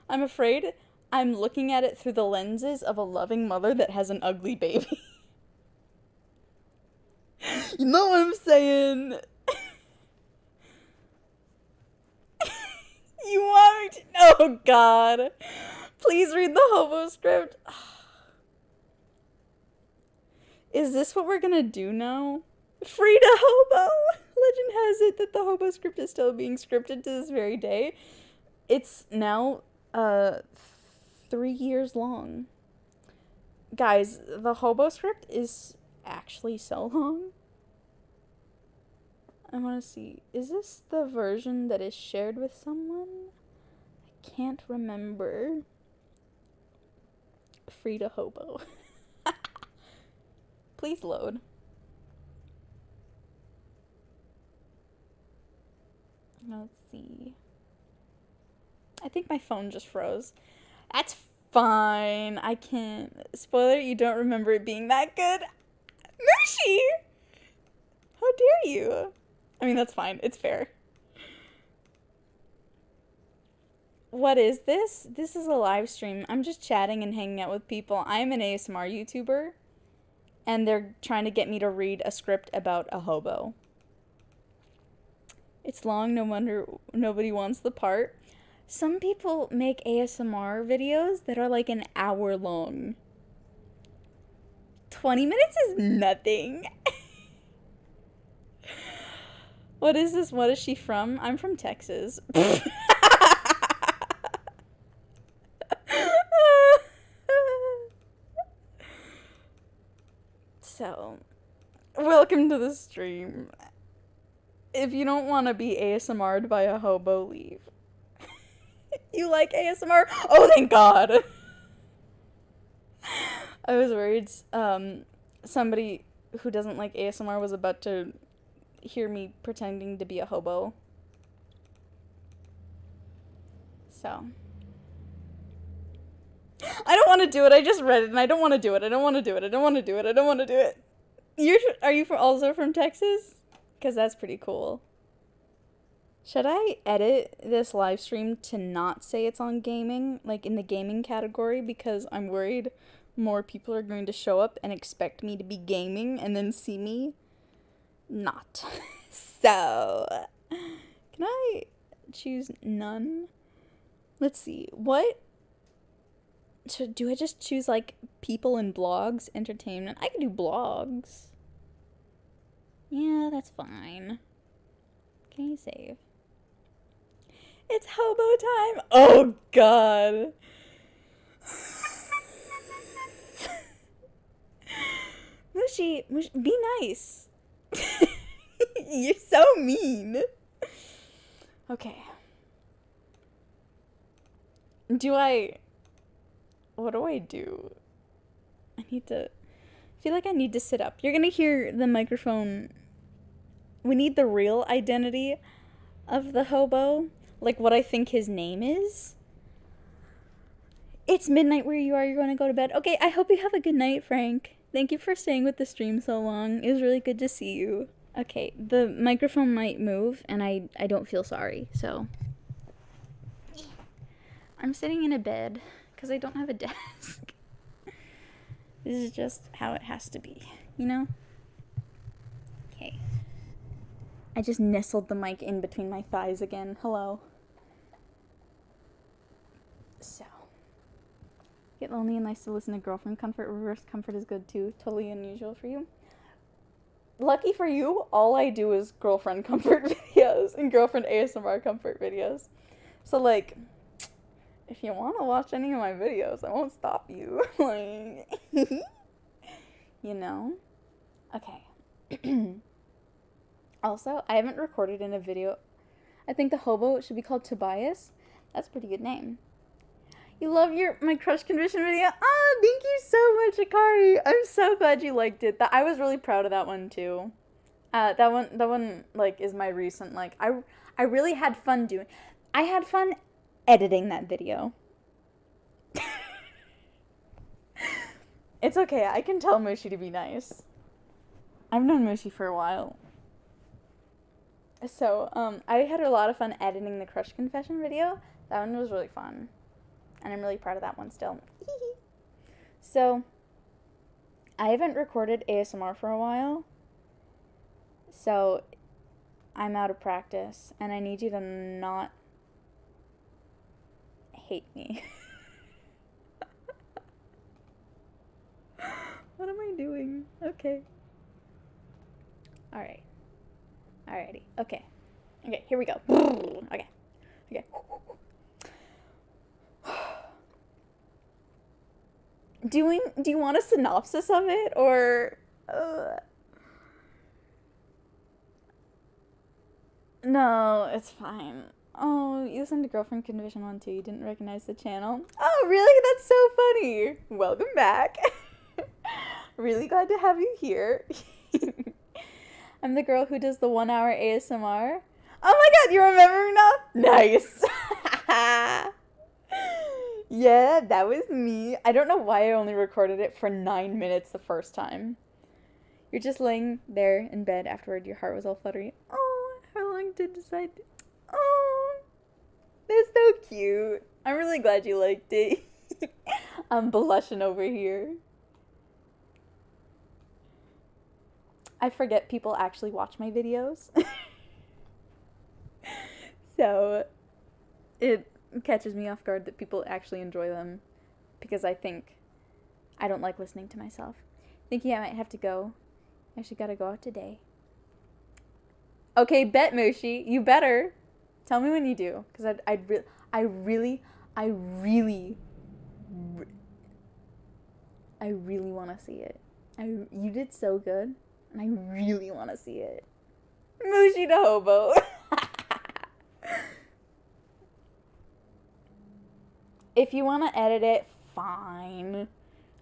I'm afraid I'm looking at it through the lenses of a loving mother that has an ugly baby. You know what I'm saying? You want me to? Oh, God. Please read the Hobo script. Is this what we're gonna do now? Free to Hobo! Legend has it that the Hobo script is still being scripted to this very day. It's now, 3 years long. Guys, the Hobo script is actually so long. I want to see. Is this the version that is shared with someone? I can't remember. Free to Hobo. Please load. Let's see. I think my phone just froze. That's fine. I can't. Spoiler, you don't remember it being that good. Mushi! How dare you? I mean, that's fine. It's fair. What is this? This is a live stream. I'm just chatting and hanging out with people. I'm an ASMR YouTuber, and they're trying to get me to read a script about a hobo. It's long, no wonder nobody wants the part. Some people make ASMR videos that are like an hour long. 20 minutes is nothing. What is this? What is she from? I'm from Texas. So, welcome to the stream. If you don't want to be ASMR'd by a hobo, leave. You like ASMR? Oh, thank God. I was worried somebody who doesn't like ASMR was about to hear me pretending to be a hobo. So. I don't want to do it. I just read it and I don't want to do it. I don't want to do it. I don't want to do it. I don't want to do it. Are you also from Texas? Because that's pretty cool. Should I edit this live stream to not say it's on gaming, like in the gaming category, because I'm worried more people are going to show up and expect me to be gaming and then see me not. So, can I choose none? Let's see. What? So do I just choose like people and blogs, entertainment? I can do blogs. Yeah, that's fine. Can you save? It's hobo time. Oh, God. Mushi, be nice. You're so mean. Okay. What do I do? I feel like I need to sit up. You're gonna hear the microphone. We need the real identity of the hobo. Like what I think his name is. It's midnight where you are. You're going to go to bed. Okay, I hope you have a good night, Frank. Thank you for staying with the stream so long. It was really good to see you. Okay, the microphone might move, and I don't feel sorry, so. I'm sitting in a bed, because I don't have a desk. This is just how it has to be, you know? Okay. I just nestled the mic in between my thighs again. Hello. So. Get lonely and nice to listen to girlfriend comfort. Reverse comfort is good too. Totally unusual for you. Lucky for you, all I do is girlfriend comfort videos and girlfriend ASMR comfort videos. So like, if you want to watch any of my videos, I won't stop you. Like, you know? Okay. Also, I haven't recorded in a video. I think the hobo should be called Tobias. That's a pretty good name. You love my crush confession video? Oh, thank you so much, Akari. I'm so glad you liked it. I was really proud of that one too. That one like is my recent like I really had fun doing. I had fun editing that video. It's okay. I can tell Mushi to be nice. I've known Mushi for a while. So, I had a lot of fun editing the crush confession video. That one was really fun. And I'm really proud of that one still. So, I haven't recorded ASMR for a while. So, I'm out of practice. And I need you to not hate me. What am I doing? Okay. Alright. Alrighty. Okay. Okay, here we go. Okay. Okay. Do you want a synopsis of it, or No, it's fine. Oh, you listened to Girlfriend Confession 1 too. You didn't recognize the channel. Oh, really? That's so funny. Welcome back. Really glad to have you here. I'm the girl who does the 1 hour ASMR. Oh my god, you remember me now? Nice. Yeah, that was me. I don't know why I only recorded it for 9 minutes the first time. You're just laying there in bed afterward, your heart was all fluttery. Oh, how long did decide? Oh, that's so cute. I'm really glad you liked it. I'm blushing over here. I forget people actually watch my videos. So it catches me off guard that people actually enjoy them because I think I don't like listening to myself. Thinking I might have to go. I actually gotta go out today. Okay, bet, Mushi. You better. Tell me when you do, because I really want to see it. You did so good, and I really want to see it. Mushi the Hobo. If you want to edit it, fine.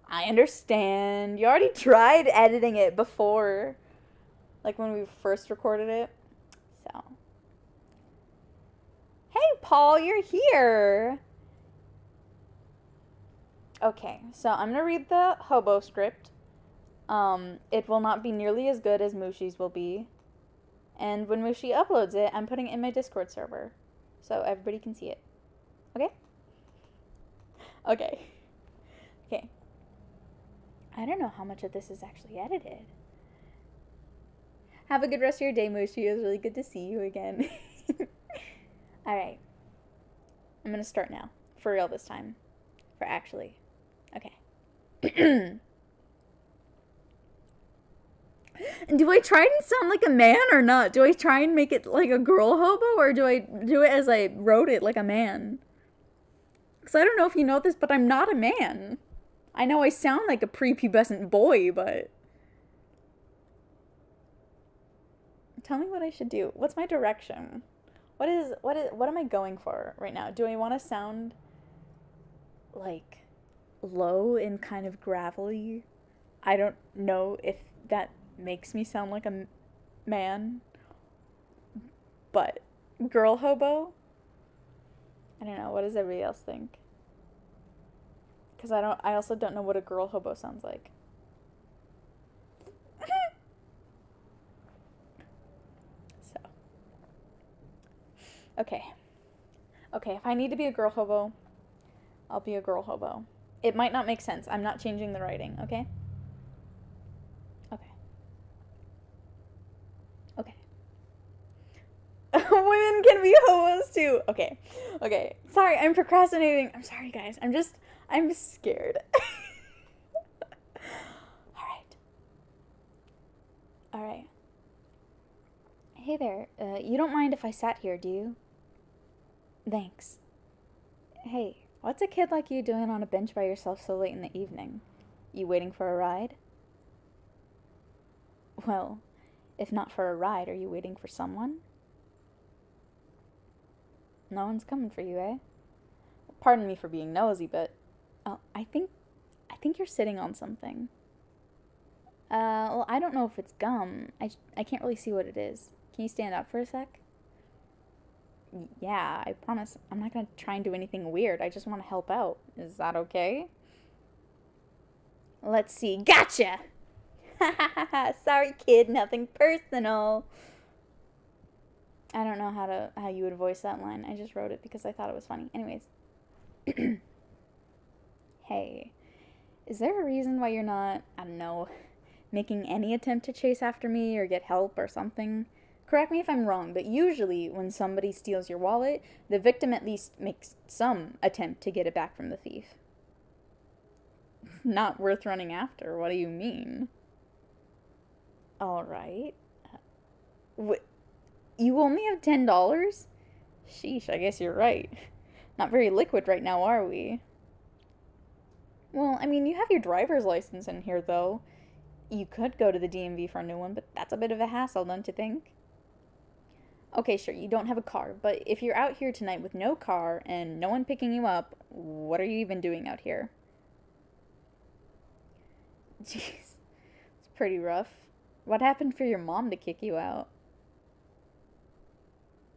I understand. You already tried editing it before, like when we first recorded it. So, hey, Paul, you're here. Okay, so I'm gonna read the Hobo script. It will not be nearly as good as Mushi's will be. And when Mushi uploads it, I'm putting it in my Discord server, so everybody can see it. Okay? Okay. Okay. I don't know how much of this is actually edited. Have a good rest of your day, Mushi. It was really good to see you again. Alright. I'm gonna start now. For real this time. For actually. Okay. Do I try and sound like a man or not? Do I try and make it like a girl hobo, or do I do it as I wrote it like a man? Because I don't know if you know this, but I'm not a man. I know I sound like a prepubescent boy, but... Tell me what I should do. What's my direction? What am I going for right now? Do I want to sound like low and kind of gravelly? I don't know if that makes me sound like a man, but girl hobo? I don't know. What does everybody else think? Because I also don't know what a girl hobo sounds like. So. Okay, if I need to be a girl hobo, I'll be a girl hobo. It might not make sense. I'm not changing the writing, okay? Okay. Women can be hobos too. Okay. Sorry, I'm procrastinating. I'm sorry, guys. I'm scared. Alright. Hey there. You don't mind if I sat here, do you? Thanks. Hey, what's a kid like you doing on a bench by yourself so late in the evening? You waiting for a ride? Well, if not for a ride, are you waiting for someone? No one's coming for you, eh? Pardon me for being nosy, but... Oh, I think you're sitting on something. Well, I don't know if it's gum. I can't really see what it is. Can you stand up for a sec? Yeah, I promise. I'm not gonna try and do anything weird. I just want to help out. Is that okay? Let's see. Gotcha! Sorry, kid. Nothing personal. I don't know how you would voice that line. I just wrote it because I thought it was funny. Anyways. Hey, is there a reason why you're not, I don't know, making any attempt to chase after me or get help or something? Correct me if I'm wrong, but usually when somebody steals your wallet, the victim at least makes some attempt to get it back from the thief. Not worth running after. What do you mean? Alright. You only have $10? Sheesh, I guess you're right. Not very liquid right now, are we? Well, I mean, you have your driver's license in here, though. You could go to the DMV for a new one, but that's a bit of a hassle, don't you think? Okay, sure, you don't have a car, but if you're out here tonight with no car and no one picking you up, what are you even doing out here? Jeez, it's pretty rough. What happened for your mom to kick you out?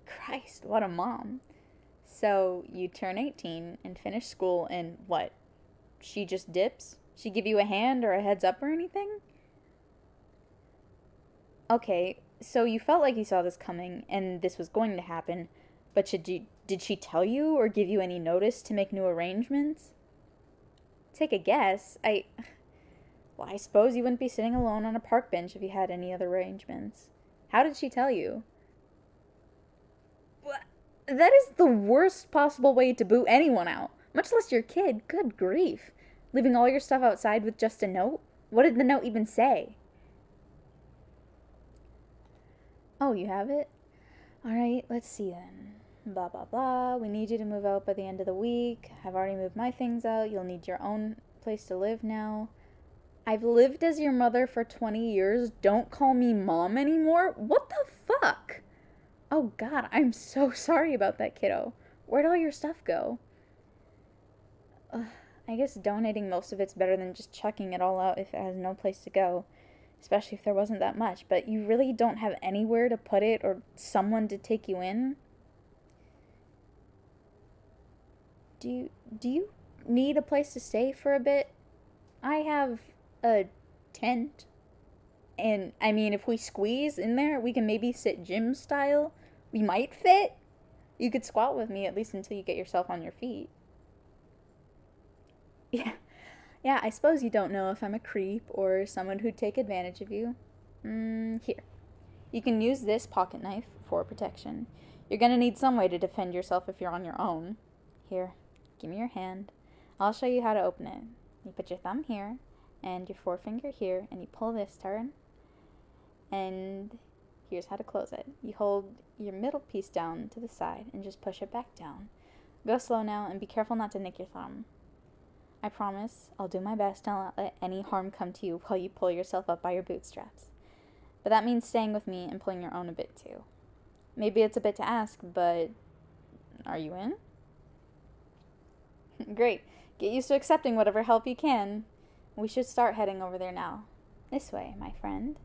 Christ, what a mom. So you turn 18 and finish school, and what? She just dips? She give you a hand or a heads up or anything? Okay, so you felt like you saw this coming and this was going to happen, but did she tell you or give you any notice to make new arrangements? Take a guess. Well, I suppose you wouldn't be sitting alone on a park bench if you had any other arrangements. How did she tell you? That is the worst possible way to boot anyone out, much less your kid. Good grief. Leaving all your stuff outside with just a note? What did the note even say? Oh, you have it? Alright, let's see then. Blah, blah, blah. We need you to move out by the end of the week. I've already moved my things out. You'll need your own place to live now. I've lived as your mother for 20 years. Don't call me mom anymore? What the fuck? Oh god, I'm so sorry about that, kiddo. Where'd all your stuff go? I guess donating most of it's better than just chucking it all out if it has no place to go. Especially if there wasn't that much. But you really don't have anywhere to put it or someone to take you in? Do you need a place to stay for a bit? I have a tent. And, I mean, if we squeeze in there, we can maybe sit gym style. We might fit. You could squat with me at least until you get yourself on your feet. Yeah, I suppose you don't know if I'm a creep or someone who'd take advantage of you. Here. You can use this pocket knife for protection. You're gonna need some way to defend yourself if you're on your own. Here, give me your hand. I'll show you how to open it. You put your thumb here, and your forefinger here, and you pull this turn. And here's how to close it. You hold your middle piece down to the side and just push it back down. Go slow now and be careful not to nick your thumb. I promise I'll do my best to not let any harm come to you while you pull yourself up by your bootstraps. But that means staying with me and pulling your own a bit too. Maybe it's a bit to ask, but are you in? Great. Get used to accepting whatever help you can. We should start heading over there now. This way, my friend.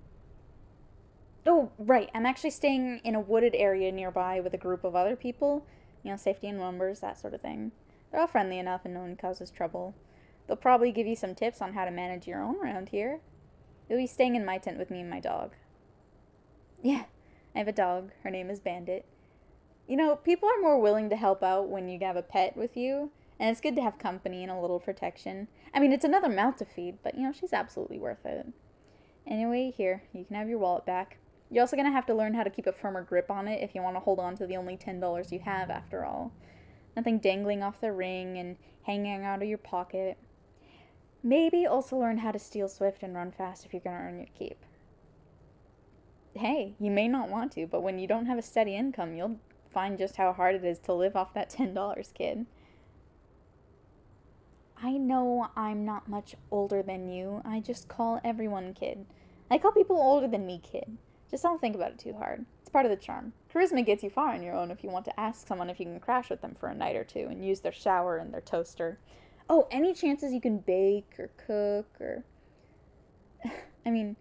Oh, right. I'm actually staying in a wooded area nearby with a group of other people. You know, safety in numbers, that sort of thing. They're all friendly enough and no one causes trouble. They'll probably give you some tips on how to manage your own around here. You'll be staying in my tent with me and my dog. Yeah, I have a dog. Her name is Bandit. You know, people are more willing to help out when you have a pet with you, and it's good to have company and a little protection. I mean, it's another mouth to feed, but, you know, she's absolutely worth it. Anyway, here, you can have your wallet back. You're also going to have to learn how to keep a firmer grip on it if you want to hold on to the only $10 you have, after all. Nothing dangling off the ring and hanging out of your pocket. Maybe also learn how to steal swift and run fast if you're going to earn your keep. Hey, you may not want to, but when you don't have a steady income, you'll find just how hard it is to live off that $10, kid. I know I'm not much older than you. I just call everyone kid. I call people older than me kid. Just don't think about it too hard. It's part of the charm. Charisma gets you far on your own if you want to ask someone if you can crash with them for a night or two and use their shower and their toaster. Oh, any chances you can bake or cook or... I mean,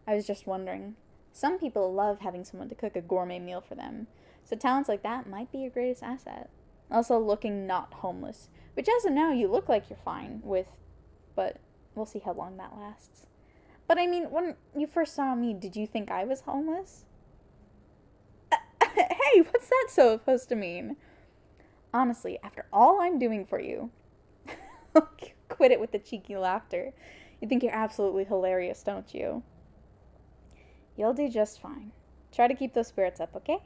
I was just wondering. Some people love having someone to cook a gourmet meal for them, so talents like that might be your greatest asset. Also, looking not homeless, which as of now you look like you're fine with, but we'll see how long that lasts. But I mean, when you first saw me, did you think I was homeless? Hey, what's that supposed to mean? Honestly, after all I'm doing for you... Quit it with the cheeky laughter. You think you're absolutely hilarious, don't you? You'll do just fine. Try to keep those spirits up, okay?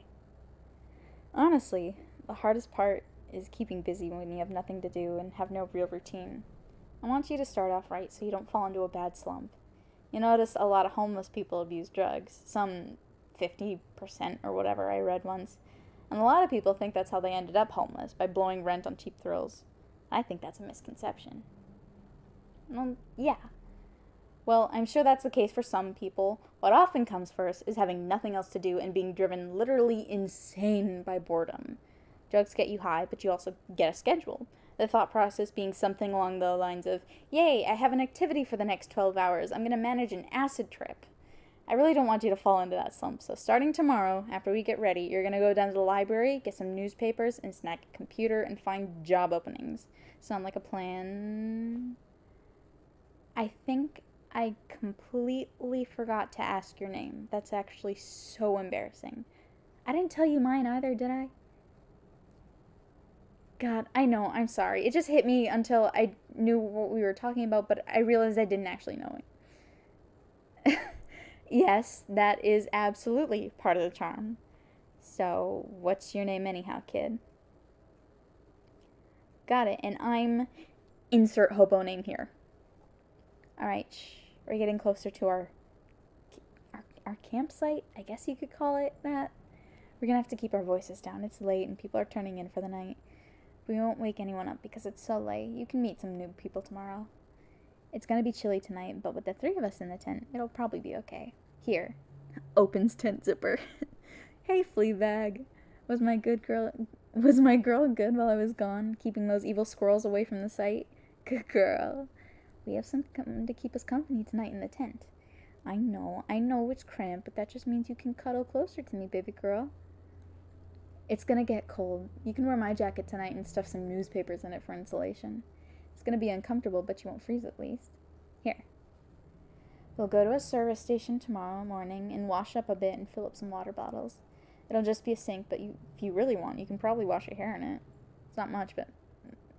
Honestly, the hardest part is keeping busy when you have nothing to do and have no real routine. I want you to start off right so you don't fall into a bad slump. You notice a lot of homeless people abuse drugs. Some 50% or whatever I read once. And a lot of people think that's how they ended up homeless, by blowing rent on cheap thrills. I think that's a misconception. Well, yeah. Well, I'm sure that's the case for some people. What often comes first is having nothing else to do and being driven literally insane by boredom. Drugs get you high, but you also get a schedule. The thought process being something along the lines of, yay, I have an activity for the next 12 hours. I'm going to manage an acid trip. I really don't want you to fall into that slump. So starting tomorrow, after we get ready, you're going to go down to the library, get some newspapers, and snag a computer and find job openings. Sound like a plan? I think I completely forgot to ask your name. That's actually so embarrassing. I didn't tell you mine either, did I? God, I know, I'm sorry. It just hit me until I knew what we were talking about, but I realized I didn't actually know it. Yes, that is absolutely part of the charm. So, what's your name anyhow, kid? Got it, and I'm insert hobo name here. Alright, we're getting closer to our campsite, I guess you could call it that. We're gonna have to keep our voices down. It's late and people are turning in for the night. We won't wake anyone up because it's so late. You can meet some new people tomorrow. It's gonna be chilly tonight, but with the 3 of us in the tent, it'll probably be okay. Here. Opens tent zipper. Hey, Fleabag. Was my girl good while I was gone, keeping those evil squirrels away from the site? Good girl. We have some to keep us company tonight in the tent. I know it's cramped, but that just means you can cuddle closer to me, baby girl. It's gonna get cold. You can wear my jacket tonight and stuff some newspapers in it for insulation. It's gonna be uncomfortable, but you won't freeze at least. Here. We'll go to a service station tomorrow morning and wash up a bit and fill up some water bottles. It'll just be a sink, but if you really want, you can probably wash your hair in it. It's not much, but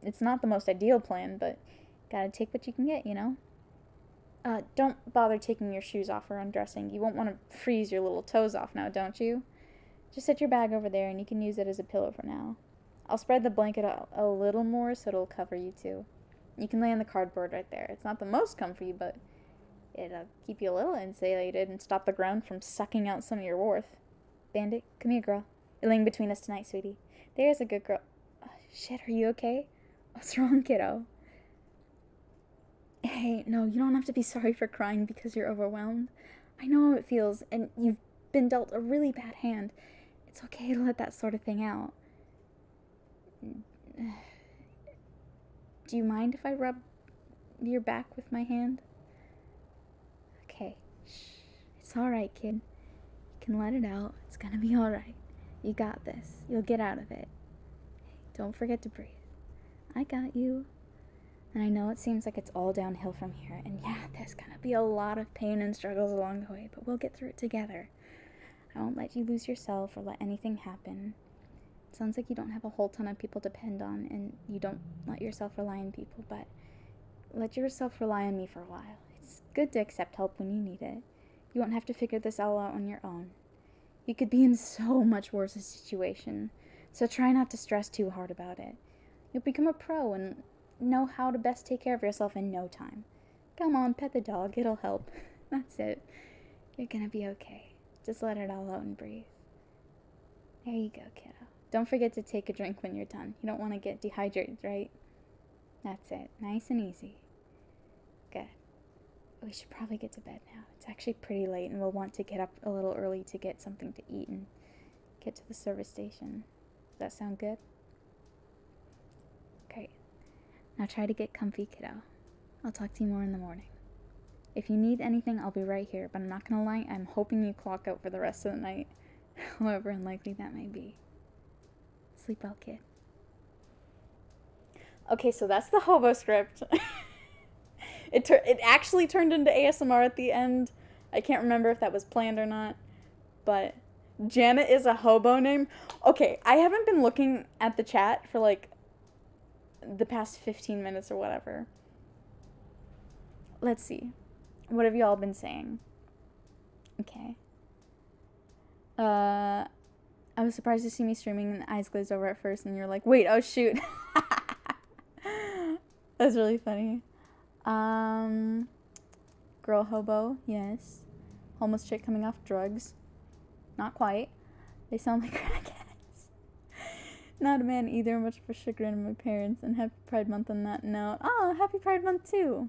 it's not the most ideal plan, but gotta take what you can get, you know? Don't bother taking your shoes off or undressing. You won't want to freeze your little toes off now, don't you? Just set your bag over there and you can use it as a pillow for now. I'll spread the blanket a little more so it'll cover you too. You can lay on the cardboard right there. It's not the most comfy, but it'll keep you a little insulated and stop the ground from sucking out some of your warmth. Bandit, come here, girl. You're laying between us tonight, sweetie. There's a good girl. Shit, are you okay? What's wrong, kiddo? Hey, no, you don't have to be sorry for crying because you're overwhelmed. I know how it feels, and you've been dealt a really bad hand. It's okay to let that sort of thing out. Do you mind if I rub your back with my hand? Okay. Shh. It's alright, kid. You can let it out. It's gonna be alright. You got this. You'll get out of it. Hey, don't forget to breathe. I got you. And I know it seems like it's all downhill from here. And yeah, there's gonna be a lot of pain and struggles along the way, but we'll get through it together. I won't let you lose yourself or let anything happen. It sounds like you don't have a whole ton of people to depend on, and you don't let yourself rely on people, but let yourself rely on me for a while. It's good to accept help when you need it. You won't have to figure this all out on your own. You could be in so much worse a situation, so try not to stress too hard about it. You'll become a pro and know how to best take care of yourself in no time. Come on, pet the dog, it'll help. That's it. You're gonna be okay. Just let it all out and breathe. There you go, kiddo. Don't forget to take a drink when you're done. You don't want to get dehydrated, right? That's it. Nice and easy. Good. We should probably get to bed now. It's actually pretty late and we'll want to get up a little early to get something to eat and get to the service station. Does that sound good? Great. Now try to get comfy, kiddo. I'll talk to you more in the morning. If you need anything, I'll be right here, but I'm not gonna lie, I'm hoping you clock out for the rest of the night, however unlikely that may be. Sleep well, kid. Okay, so that's the Hobo script. It actually turned into ASMR at the end. I can't remember if that was planned or not, but Janet is a Hobo name. Okay, I haven't been looking at the chat for like the past 15 minutes or whatever. Let's see. What have y'all been saying? Okay. I was surprised to see me streaming and eyes glazed over at first and you're like, wait, oh shoot. That's really funny. Girl hobo, yes. Homeless chick coming off drugs. Not quite. They sound like crackheads. Not a man either, much for chagrin of my parents, and happy Pride Month on that note. Oh, happy Pride Month too.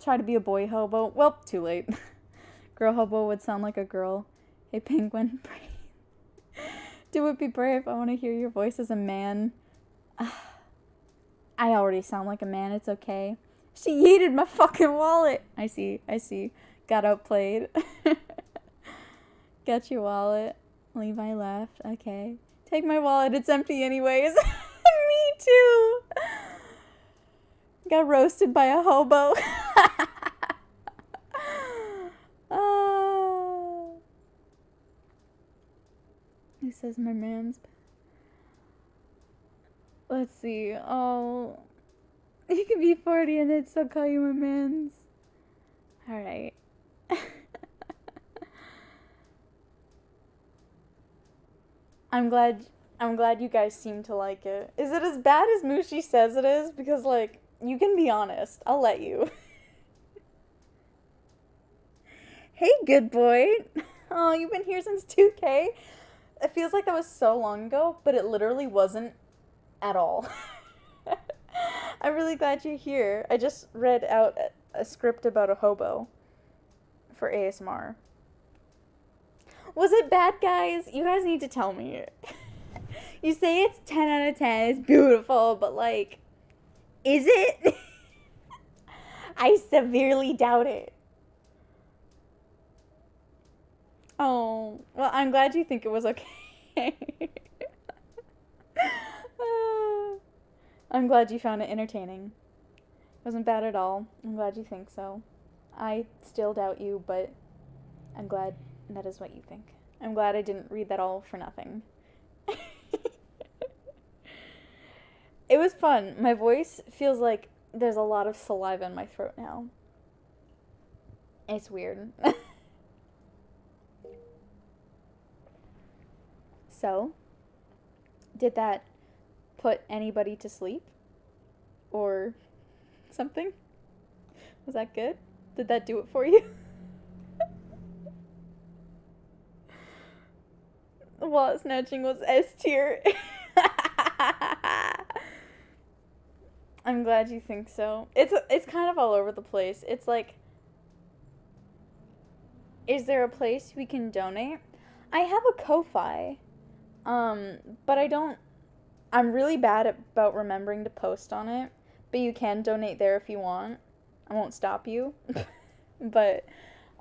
Try to be a boy hobo. Well, too late. Girl hobo would sound like a girl. Hey, penguin, breathe. Do it, be brave. I want to hear your voice as a man. I already sound like a man. It's okay. She yeeted my fucking wallet. I see. Got outplayed. Got your wallet. Levi left. Okay. Take my wallet. It's empty anyways. Me too. Got roasted by a hobo. He says my man's. Let's see. Oh. You can be 40 and they'd still call you my man's. Alright. I'm glad you guys seem to like it. Is it as bad as Mushi says it is? Because, like, you can be honest. I'll let you. Hey, good boy. Oh, you've been here since 2K? It feels like that was so long ago, but it literally wasn't at all. I'm really glad you're here. I just read out a script about a hobo for ASMR. Was it bad, guys? You guys need to tell me. You say it's 10 out of 10, it's beautiful, but like, is it? I severely doubt it. Oh, well, I'm glad you think it was okay. I'm glad you found it entertaining. It wasn't bad at all. I'm glad you think so. I still doubt you, but I'm glad that is what you think. I'm glad I didn't read that all for nothing. It was fun. My voice feels like there's a lot of saliva in my throat now. It's weird. So, did that put anybody to sleep? Or something? Was that good? Did that do it for you? Wallet snatching was S tier. I'm glad you think so. It's kind of all over the place. It's like, is there a place we can donate? I have a Ko-Fi. But I'm really bad about remembering to post on it, but you can donate there if you want. I won't stop you. But,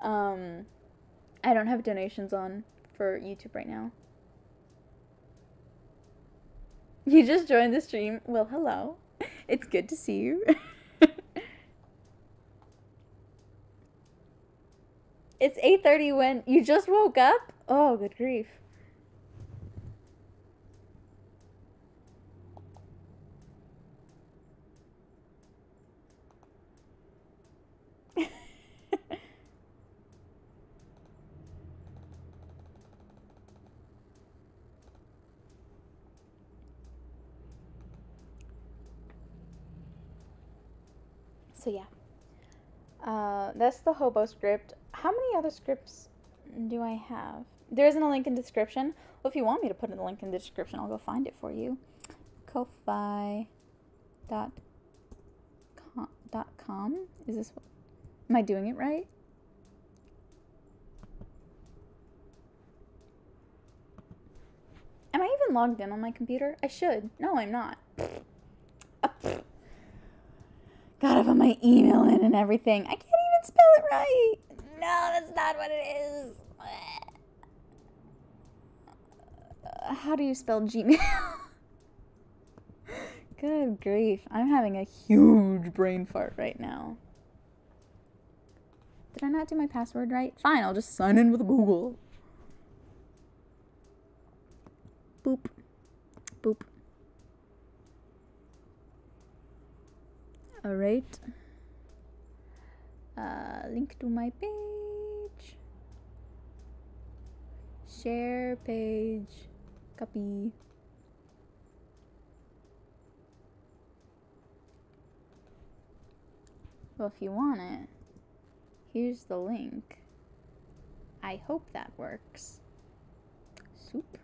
I don't have donations on for YouTube right now. You just joined the stream. Well, hello. It's good to see you. It's 8:30 when you just woke up? Oh, good grief. So yeah, that's the hobo script. How many other scripts do I have? There isn't a link in the description. Well, if you want me to put in the link in the description, I'll go find it for you. Ko-fi.com. Is this? Am I doing it right? Am I even logged in on my computer? I should. No, I'm not. Gotta put my email in and everything. I can't even spell it right. No, that's not what it is. How do you spell Gmail? Good grief. I'm having a huge brain fart right now. Did I not do my password right? Fine, I'll just sign in with Google. Boop. Boop. Alright. Link to my page. Share page. Copy. Well, if you want it, here's the link. I hope that works. Soup.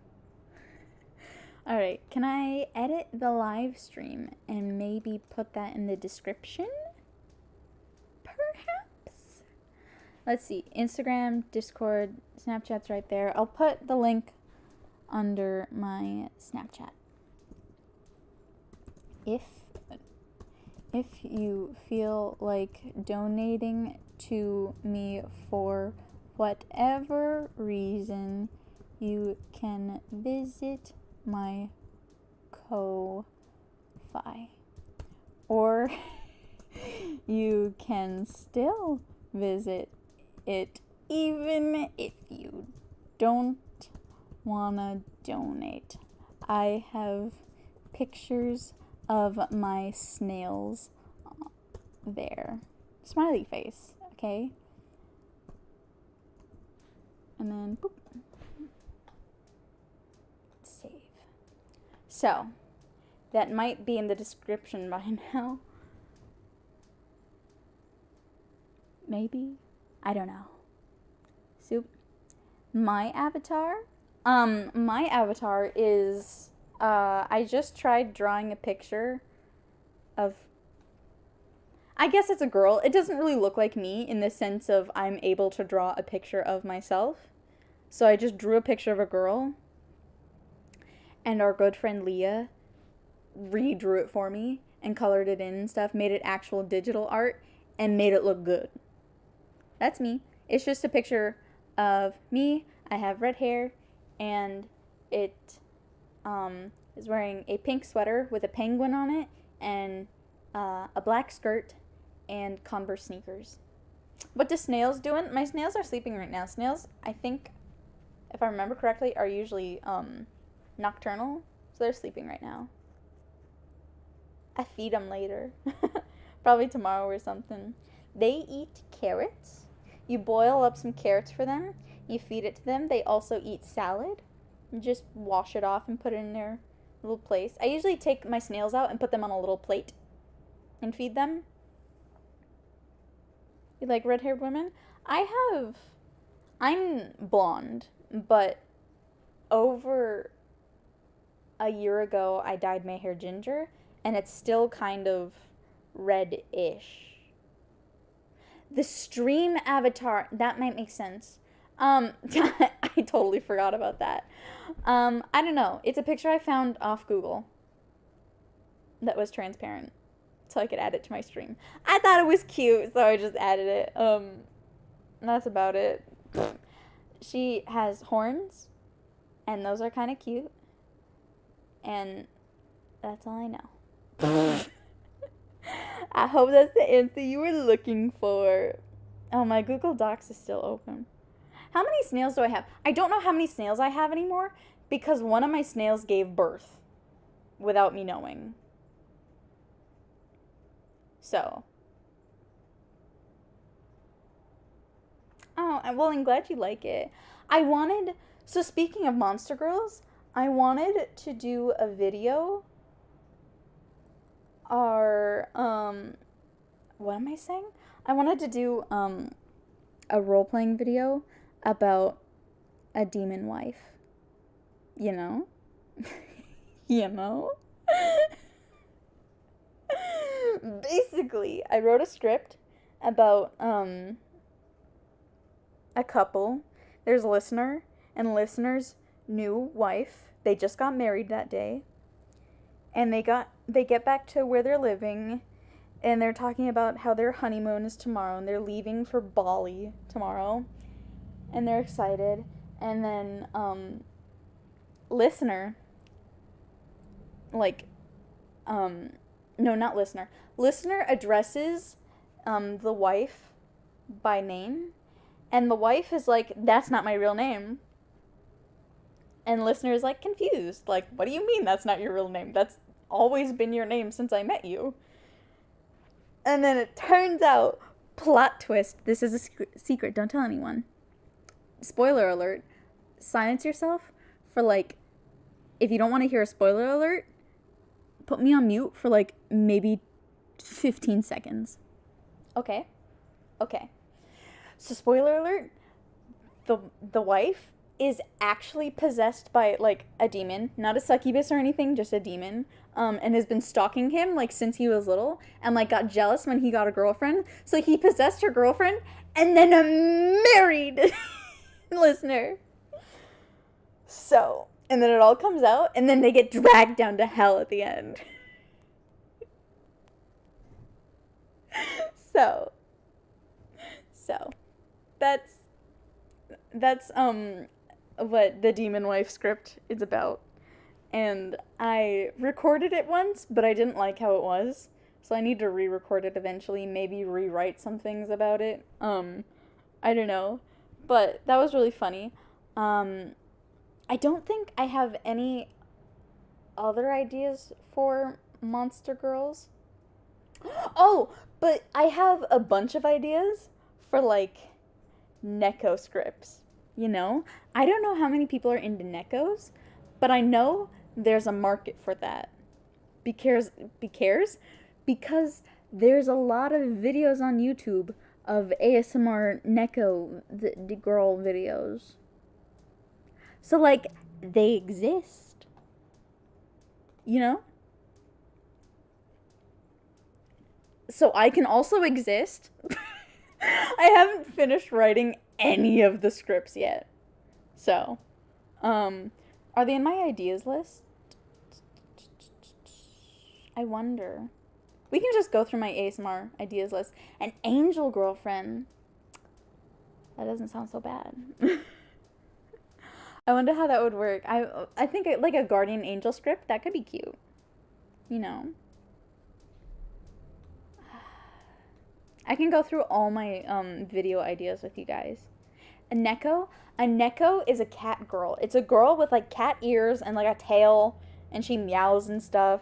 Alright, can I edit the live stream and maybe put that in the description? Perhaps? Let's see. Instagram, Discord, Snapchat's right there. I'll put the link under my Snapchat. If if you feel like donating to me for whatever reason, you can visit my Ko-Fi. Or you can still visit it even if you don't wanna donate. I have pictures of my snails there. Smiley face, okay? And then boop. Save. So, that might be in the description by now. Maybe? I don't know. So, my avatar? My avatar is, I just tried drawing a picture of, I guess it's a girl. It doesn't really look like me in the sense of I'm able to draw a picture of myself. So I just drew a picture of a girl. And our good friend Leah redrew it for me and colored it in and stuff, made it actual digital art, and made it look good. That's me. It's just a picture of me. I have red hair, and it is wearing a pink sweater with a penguin on it, and a black skirt, and Converse sneakers. What do snails doing? My snails are sleeping right now. Snails, I think, if I remember correctly, are usually nocturnal, so they're sleeping right now. I feed them later. Probably tomorrow or something. They eat carrots. You boil up some carrots for them. You feed it to them. They also eat salad. You just wash it off and put it in their little place. I usually take my snails out and put them on a little plate and feed them. You like red-haired women? I'm blonde, but over a year ago I dyed my hair ginger, and it's still kind of red-ish. The stream avatar, that might make sense. I totally forgot about that. I don't know. It's a picture I found off Google that was transparent, so I could add it to my stream. I thought it was cute, so I just added it. That's about it. She has horns, and those are kind of cute. And that's all I know. I hope that's the answer you were looking for. Oh, my Google Docs is still open. How many snails do I have? I don't know how many snails I have anymore because one of my snails gave birth without me knowing. So. Oh, well, I'm glad you like it. So speaking of Monster Girls, I wanted to do a video what am I saying? I wanted to do, a role-playing video about a demon wife. You know? You know? Basically, I wrote a script about, a couple. There's a listener, and listener's new wife. They just got married that day. And they get back to where they're living, and they're talking about how their honeymoon is tomorrow, and they're leaving for Bali tomorrow, and they're excited. And then, listener, listener addresses, the wife by name, and the wife is like, that's not my real name. And listener is like confused, like, what do you mean that's not your real name? That's always been your name since I met you. And then it turns out, plot twist, this is a secret, don't tell anyone. Spoiler alert, silence yourself for like, if you don't want to hear a spoiler alert, put me on mute for like maybe 15 seconds. Okay. So spoiler alert, the wife is actually possessed by, like, a demon. Not a succubus or anything, just a demon. And has been stalking him, like, since he was little. And, like, got jealous when he got a girlfriend. So he possessed her girlfriend and then married listener. So, and then it all comes out. And then they get dragged down to hell at the end. So that's what the Demon Wife script is about. And I recorded it once, but I didn't like how it was. So I need to re-record it eventually, maybe rewrite some things about it. I don't know. But that was really funny. I don't think I have any other ideas for Monster Girls. Oh, but I have a bunch of ideas for, like, Neko scripts, you know? I don't know how many people are into Nekos, but I know there's a market for that. Because there's a lot of videos on YouTube of ASMR Neko the girl videos. So, like, they exist. You know? So I can also exist. I haven't finished writing any of the scripts yet. So, are they in my ideas list? I wonder. We can just go through my ASMR ideas list. An angel girlfriend. That doesn't sound so bad. I wonder how that would work. I think like a guardian angel script, that could be cute. You know? I can go through all my video ideas with you guys. A Neko is a cat girl. It's a girl with like cat ears and like a tail, and she meows and stuff.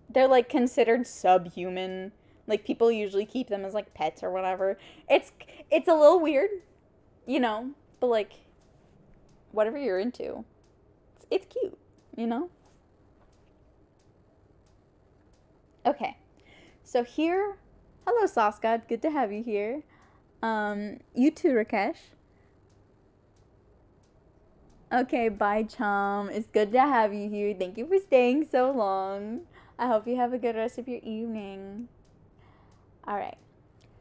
They're like considered subhuman. Like people usually keep them as like pets or whatever. It's a little weird, you know, but like whatever you're into, it's cute, you know. Okay, so here, hello Sauce God, good to have you here. You too, Rakesh. Okay, bye, Chum. It's good to have you here. Thank you for staying so long. I hope you have a good rest of your evening. Alright.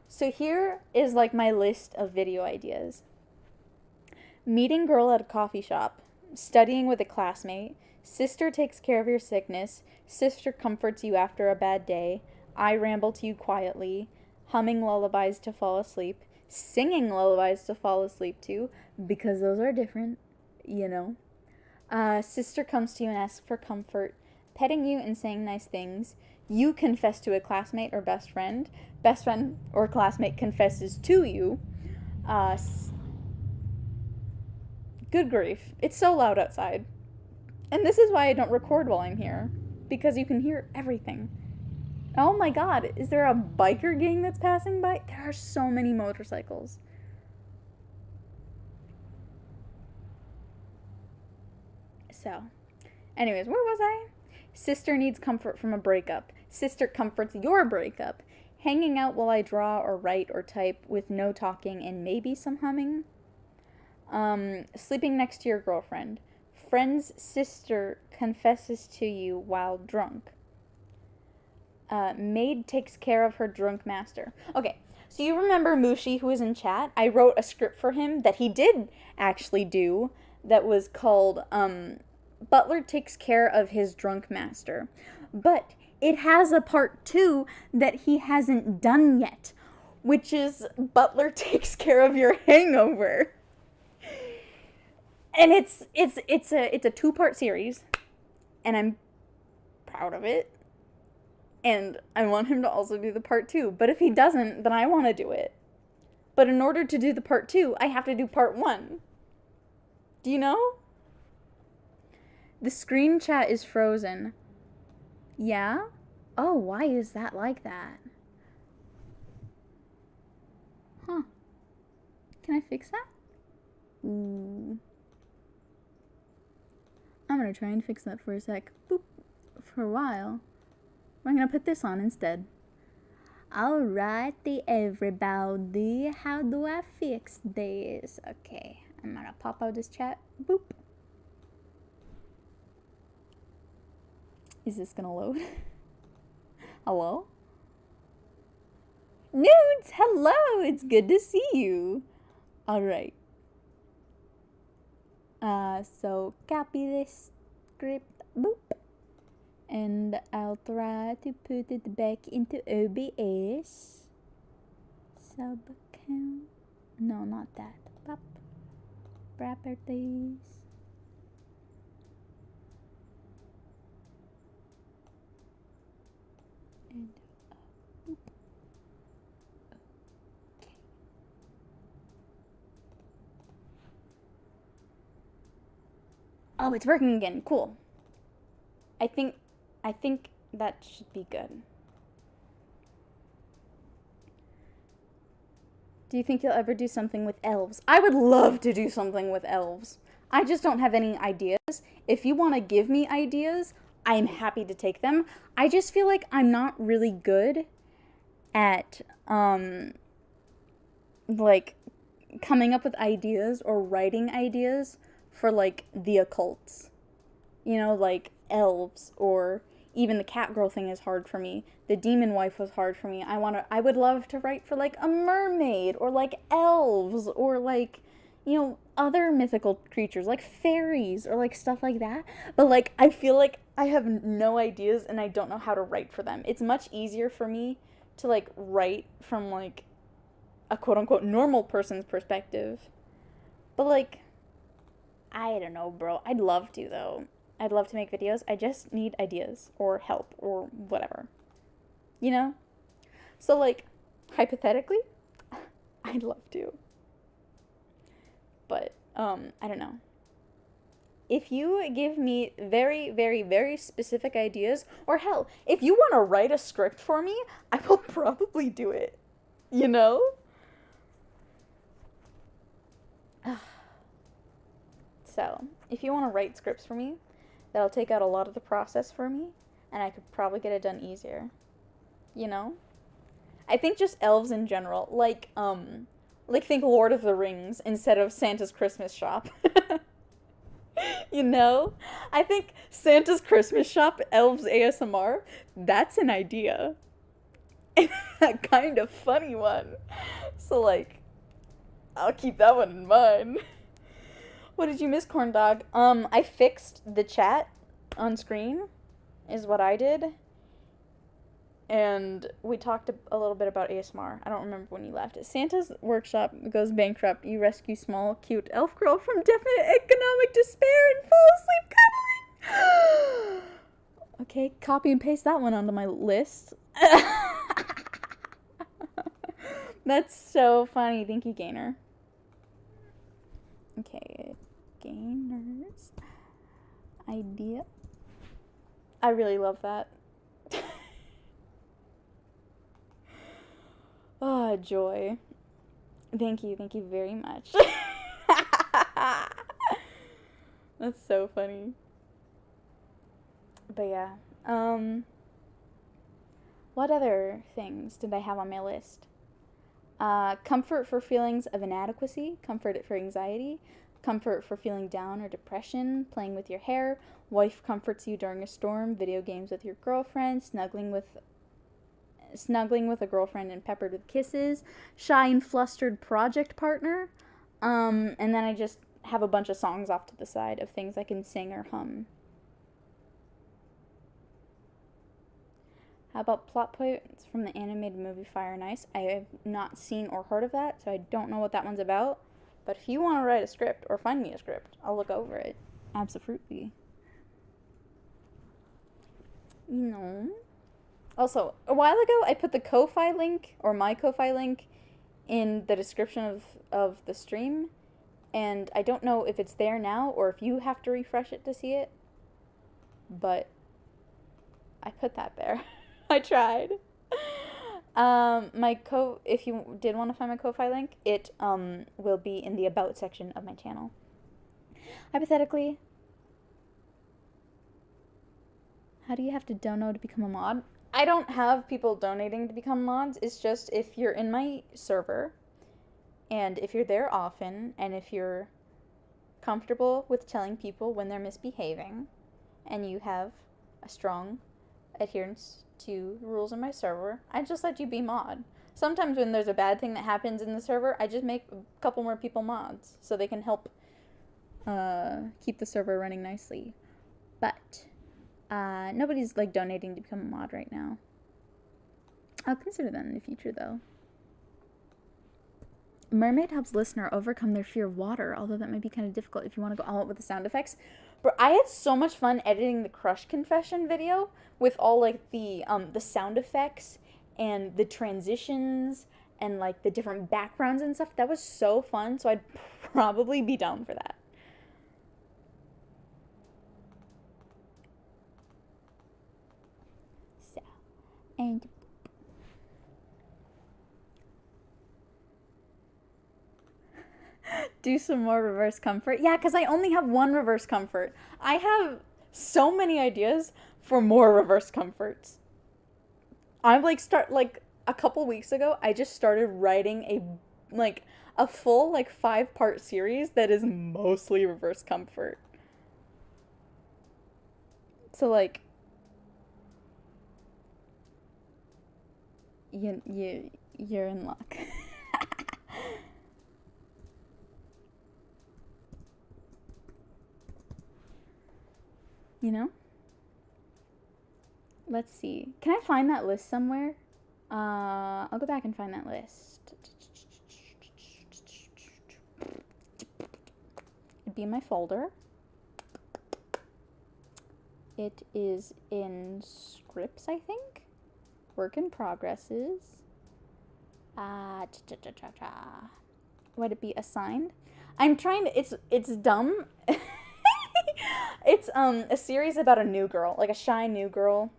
So here is like my list of video ideas. Meeting girl at a coffee shop. Studying with a classmate. Sister takes care of your sickness. Sister comforts you after a bad day. I ramble to you quietly. Humming lullabies to fall asleep. Singing lullabies to fall asleep to, because those are different, you know. Sister comes to you and asks for comfort, petting you and saying nice things. You confess to a classmate or best friend. Best friend or classmate confesses to you. Good grief. It's so loud outside. And this is why I don't record while I'm here, because you can hear everything. Oh my god, is there a biker gang that's passing by? There are so many motorcycles. So, anyways, where was I? Sister needs comfort from a breakup. Sister comforts your breakup. Hanging out while I draw or write or type with no talking and maybe some humming. Sleeping next to your girlfriend. Friend's sister confesses to you while drunk. Maid takes care of her drunk master. Okay, so you remember Mushi, who was in chat? I wrote a script for him that he did actually do that was called Butler Takes Care of His Drunk Master. But it has a part 2 that he hasn't done yet, which is Butler Takes Care of Your Hangover. And it's a 2-part series, and I'm proud of it. And I want him to also do the part 2. But if he doesn't, then I want to do it. But in order to do the part 2, I have to do part 1. Do you know? The screen chat is frozen. Yeah? Oh, why is that like that? Huh. Can I fix that? Ooh. I'm gonna try and fix that for a sec. Boop. For a while. I'm gonna put this on instead. Alrighty, everybody. How do I fix this? Okay, I'm gonna pop out this chat. Boop. Is this gonna load? Hello? Nudes, hello! It's good to see you. Alright. So copy this script. Boop. And I'll try to put it back into OBS. Sub account. No, not that. Pop. Properties. And okay. Oh, it's working again. Cool. I think that should be good. Do you think you'll ever do something with elves? I would love to do something with elves. I just don't have any ideas. If you want to give me ideas, I'm happy to take them. I just feel like I'm not really good at, like, coming up with ideas or writing ideas for, like, the occults. You know, like, elves, or even the cat girl thing is hard for me. The demon wife was hard for me. I would love to write for, like, a mermaid, or, like, elves, or, like, you know, other mythical creatures, like fairies, or, like, stuff like that. But, like, I feel like I have no ideas, and I don't know how to write for them. It's much easier for me to, like, write from, like, a quote-unquote normal person's perspective. But, like, I don't know, bro. I'd love to, though. I'd love to make videos. I just need ideas or help or whatever. You know? So, like, hypothetically, I'd love to. But, I don't know. If you give me very, very, very specific ideas, or hell, if you want to write a script for me, I will probably do it. You know? So, if you want to write scripts for me, that'll take out a lot of the process for me, and I could probably get it done easier. You know? I think just elves in general, like think Lord of the Rings instead of Santa's Christmas Shop. You know? I think Santa's Christmas Shop, elves ASMR, that's an idea. A kind of funny one. So, like, I'll keep that one in mind. What did you miss, corn dog? I fixed the chat on screen, is what I did. And we talked a little bit about ASMR. I don't remember when you left. Santa's workshop goes bankrupt. You rescue small, cute elf girl from definite economic despair and fall asleep cuddling. Okay, copy and paste that one onto my list. That's so funny. Thank you, Gainer. Okay, Gainers. Idea. I really love that. Oh, joy. Thank you very much. That's so funny. But yeah, what other things did I have on my list? Comfort for feelings of inadequacy, comfort for anxiety, comfort for feeling down or depression, playing with your hair, wife comforts you during a storm, video games with your girlfriend, snuggling with a girlfriend and peppered with kisses, shy and flustered project partner, and then I just have a bunch of songs off to the side of things I can sing or hum. How about plot points from the animated movie Fire and Ice? I have not seen or heard of that, so I don't know what that one's about. But if you want to write a script or find me a script, I'll look over it. Absolutely. You know. Also, a while ago, I put the Ko-Fi link, or my Ko-Fi link, in the description of the stream. And I don't know if it's there now, or if you have to refresh it to see it. But I put that there. I tried. If you did want to find my Ko-Fi link, it will be in the About section of my channel. Hypothetically, how do you have to dono to become a mod? I don't have people donating to become mods. It's just if you're in my server, and if you're there often, and if you're comfortable with telling people when they're misbehaving, and you have a strong adherence to rules in my server, I just let you be mod. Sometimes when there's a bad thing that happens in the server, I just make a couple more people mods so they can help keep the server running nicely. But Nobody's like donating to become a mod right now. I'll consider that in the future though. Mermaid helps listener overcome their fear of water, although that might be kind of difficult if you want to go all out with the sound effects. But I had so much fun editing the Crush Confession video with all like the sound effects and the transitions and like the different backgrounds and stuff. That was so fun, so I'd probably be down for that. So, and do some more reverse comfort. Yeah, because I only have one reverse comfort. I have so many ideas for more reverse comforts. I'm like a couple weeks ago, I just started writing a full 5-part series that is mostly reverse comfort. So like you're in luck. You know? Let's see. Can I find that list somewhere? I'll go back and find that list. It'd be in my folder. It is in scripts, I think. Work in progresses. Would it be assigned? I'm trying to, it's dumb. It's a series about a new girl, like a shy new girl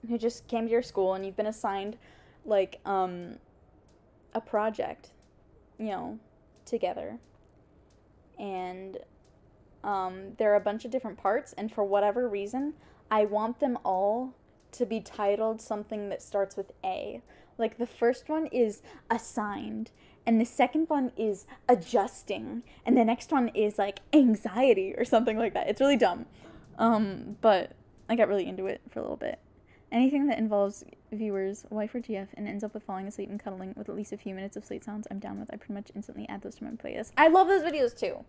who just came to your school, and you've been assigned like a project, you know, together. And there are a bunch of different parts, and for whatever reason, I want them all to be titled something that starts with A. Like the first one is assigned, and the second one is adjusting, and the next one is like anxiety or something like that. It's really dumb. But I got really into it for a little bit. Anything that involves viewers' wife or GF and ends up with falling asleep and cuddling with at least a few minutes of sleep sounds, I'm down with. I pretty much instantly add those to my playlist. I love those videos too.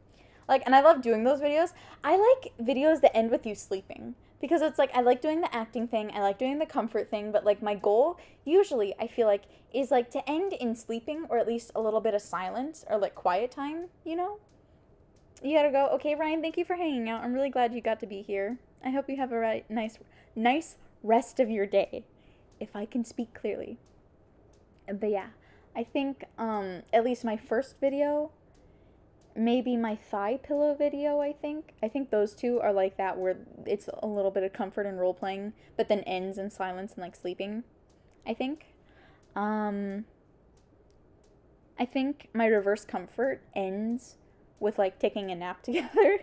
Like, and I love doing those videos. I like videos that end with you sleeping. Because it's like, I like doing the acting thing, I like doing the comfort thing, but like my goal, usually, I feel like, is like to end in sleeping, or at least a little bit of silence, or like quiet time, you know? You gotta go, okay, Ryan, thank you for hanging out. I'm really glad you got to be here. I hope you have a nice rest of your day, if I can speak clearly. But yeah, I think, at least my first video, maybe my thigh pillow video, I think those two are like that, where it's a little bit of comfort and role playing, but then ends in silence and like sleeping, I think. I think my reverse comfort ends with like taking a nap together.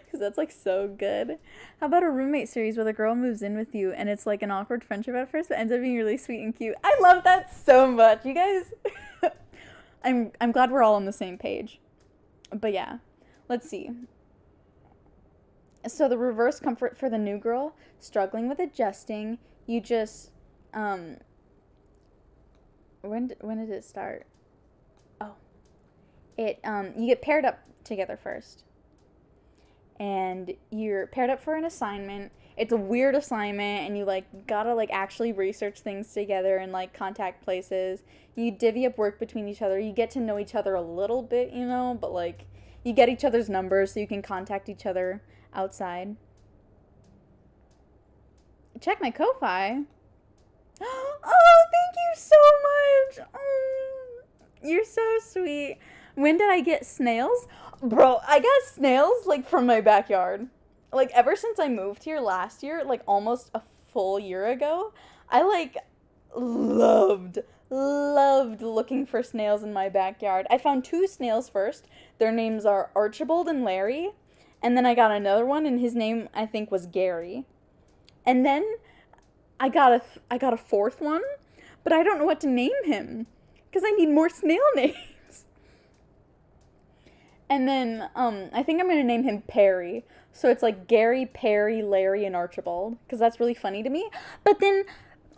Because that's like so good. How about a roommate series where the girl moves in with you and it's like an awkward friendship at first, but ends up being really sweet and cute? I love that so much, you guys. I'm glad we're all on the same page. But yeah, let's see. So the reverse comfort for the new girl, struggling with adjusting, you just, when did it start? Oh, you get paired up together first. And you're paired up for an assignment. It's a weird assignment, and you like gotta like actually research things together and like contact places. You divvy up work between each other. You get to know each other a little bit, you know, but like you get each other's numbers so you can contact each other outside. Check my Ko-Fi. Oh, thank you so much. Oh, you're so sweet. When did I get snails? Bro, I got snails, like, from my backyard. Like, ever since I moved here last year, like, almost a full year ago, I, like, loved looking for snails in my backyard. I found 2 snails first. Their names are Archibald and Larry. And then I got another one, and his name, I think, was Gary. And then I got a 4th one, but I don't know what to name him, because I need more snail names. And then, I think I'm going to name him Perry. So it's like Gary, Perry, Larry, and Archibald. Because that's really funny to me. But then,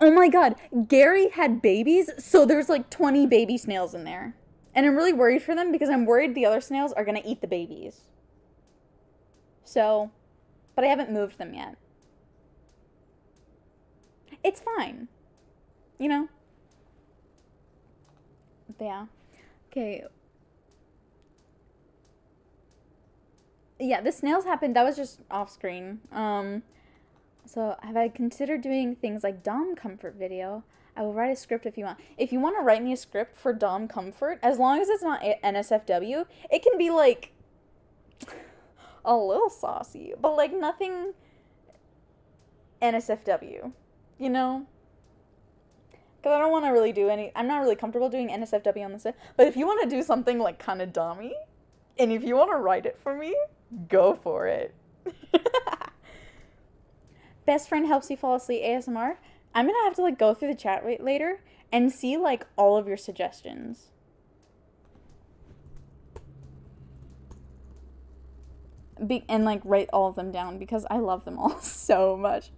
oh my god, Gary had babies. So there's like 20 baby snails in there. And I'm really worried for them because I'm worried the other snails are going to eat the babies. So, but I haven't moved them yet. It's fine. You know? But yeah. Okay. Yeah, the snails happened. That was just off screen. So have I considered doing things like Dom Comfort video? I will write a script if you want. If you want to write me a script for Dom Comfort, as long as it's not NSFW, it can be like a little saucy, but like nothing NSFW, you know? Because I don't want to really do I'm not really comfortable doing NSFW on the set, but if you want to do something like kind of dommy, and if you want to write it for me, go for it. Best friend helps you fall asleep ASMR. I'm gonna have to like go through the chat later and see like all of your suggestions. And like write all of them down because I love them all so much.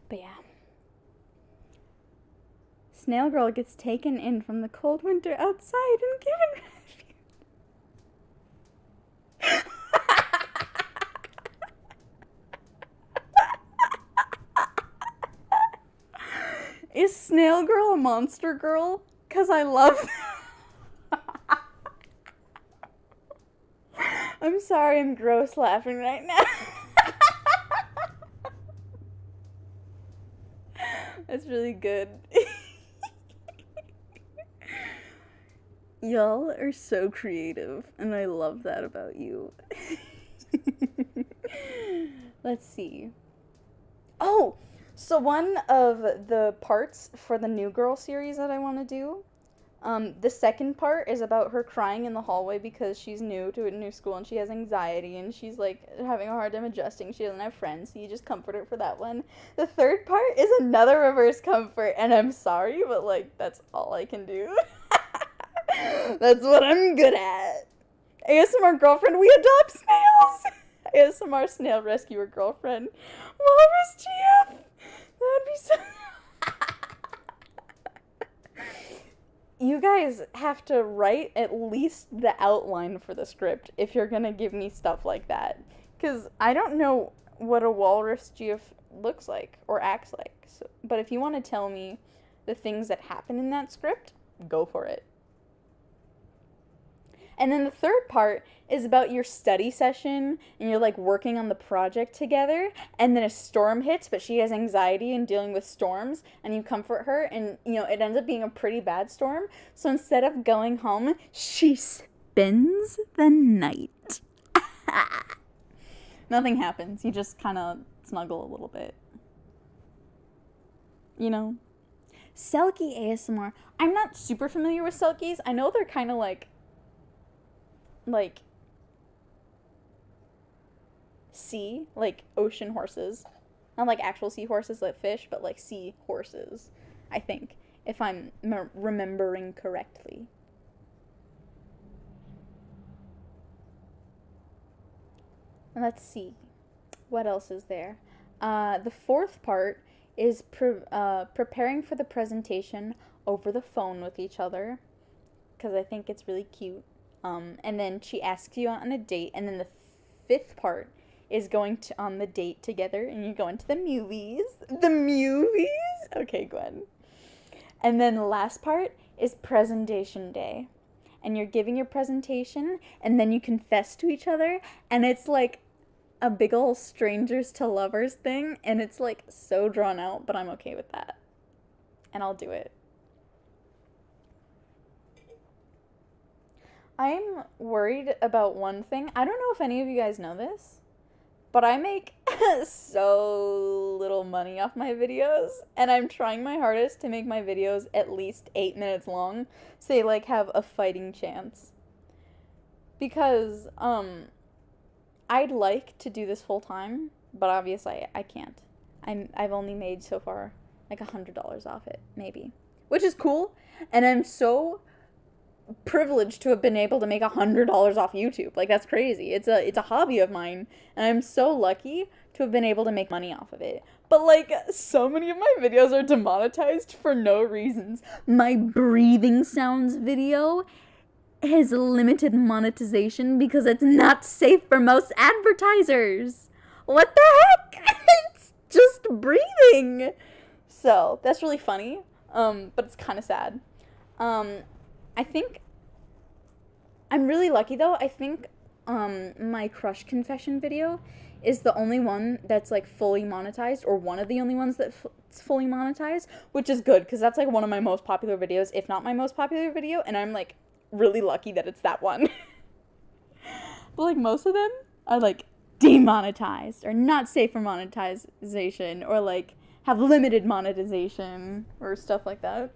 But yeah. Snail Girl gets taken in from the cold winter outside and given refuge. Is Snail Girl a monster girl? 'Cause I love I'm sorry, I'm gross laughing right now. That's really good. Y'all are so creative, and I love that about you. Let's see. Oh, so one of the parts for the New Girl series that I want to do, the second part is about her crying in the hallway because she's new to a new school and she has anxiety and she's like having a hard time adjusting. She doesn't have friends, so you just comfort her for that one. The third part is another reverse comfort, and I'm sorry, but like that's all I can do. That's what I'm good at. ASMR girlfriend, we adopt snails. ASMR snail rescuer girlfriend. Walrus GF. That'd be so. You guys have to write at least the outline for the script if you're gonna give me stuff like that. Because I don't know what a walrus GF looks like or acts like. So, but if you want to tell me the things that happen in that script, go for it. And then the third part is about your study session and you're like working on the project together, and then a storm hits, but she has anxiety and dealing with storms, and you comfort her, and you know it ends up being a pretty bad storm. So instead of going home, she spends the night. Nothing happens. You just kind of snuggle a little bit. You know? Selkie ASMR. I'm not super familiar with Selkies. I know they're kind of like sea, like ocean horses. Not like actual seahorses like fish, but like sea horses, I think, if I'm remembering correctly. And let's see. What else is there? The fourth part is preparing for the presentation over the phone with each other, because I think it's really cute. And then she asks you on a date, and then the fifth part is going on the date together, and you're going to the movies. The movies? Okay, Gwen. And then the last part is presentation day. And you're giving your presentation, and then you confess to each other, and it's like a big ol' strangers to lovers thing, and it's like so drawn out, but I'm okay with that. And I'll do it. I'm worried about one thing. I don't know if any of you guys know this, but I make so little money off my videos, and I'm trying my hardest to make my videos at least 8 minutes long, so they like have a fighting chance. Because I'd like to do this full time, but obviously I can't. I've only made so far like $100 off it, maybe, which is cool, and I'm so privileged to have been able to make $100 off YouTube. Like, that's crazy. It's a hobby of mine, and I'm so lucky to have been able to make money off of it. But, like, so many of my videos are demonetized for no reasons. My breathing sounds video has limited monetization because it's not safe for most advertisers. What the heck? It's just breathing. So, that's really funny, but it's kind of sad. I think I'm really lucky, though. I think my crush confession video is the only one that's, like, fully monetized, or one of the only ones that's fully monetized, which is good, because that's, like, one of my most popular videos, if not my most popular video, and I'm, like, really lucky that it's that one. But, like, most of them are, like, demonetized, or not safe for monetization, or, like, have limited monetization, or stuff like that.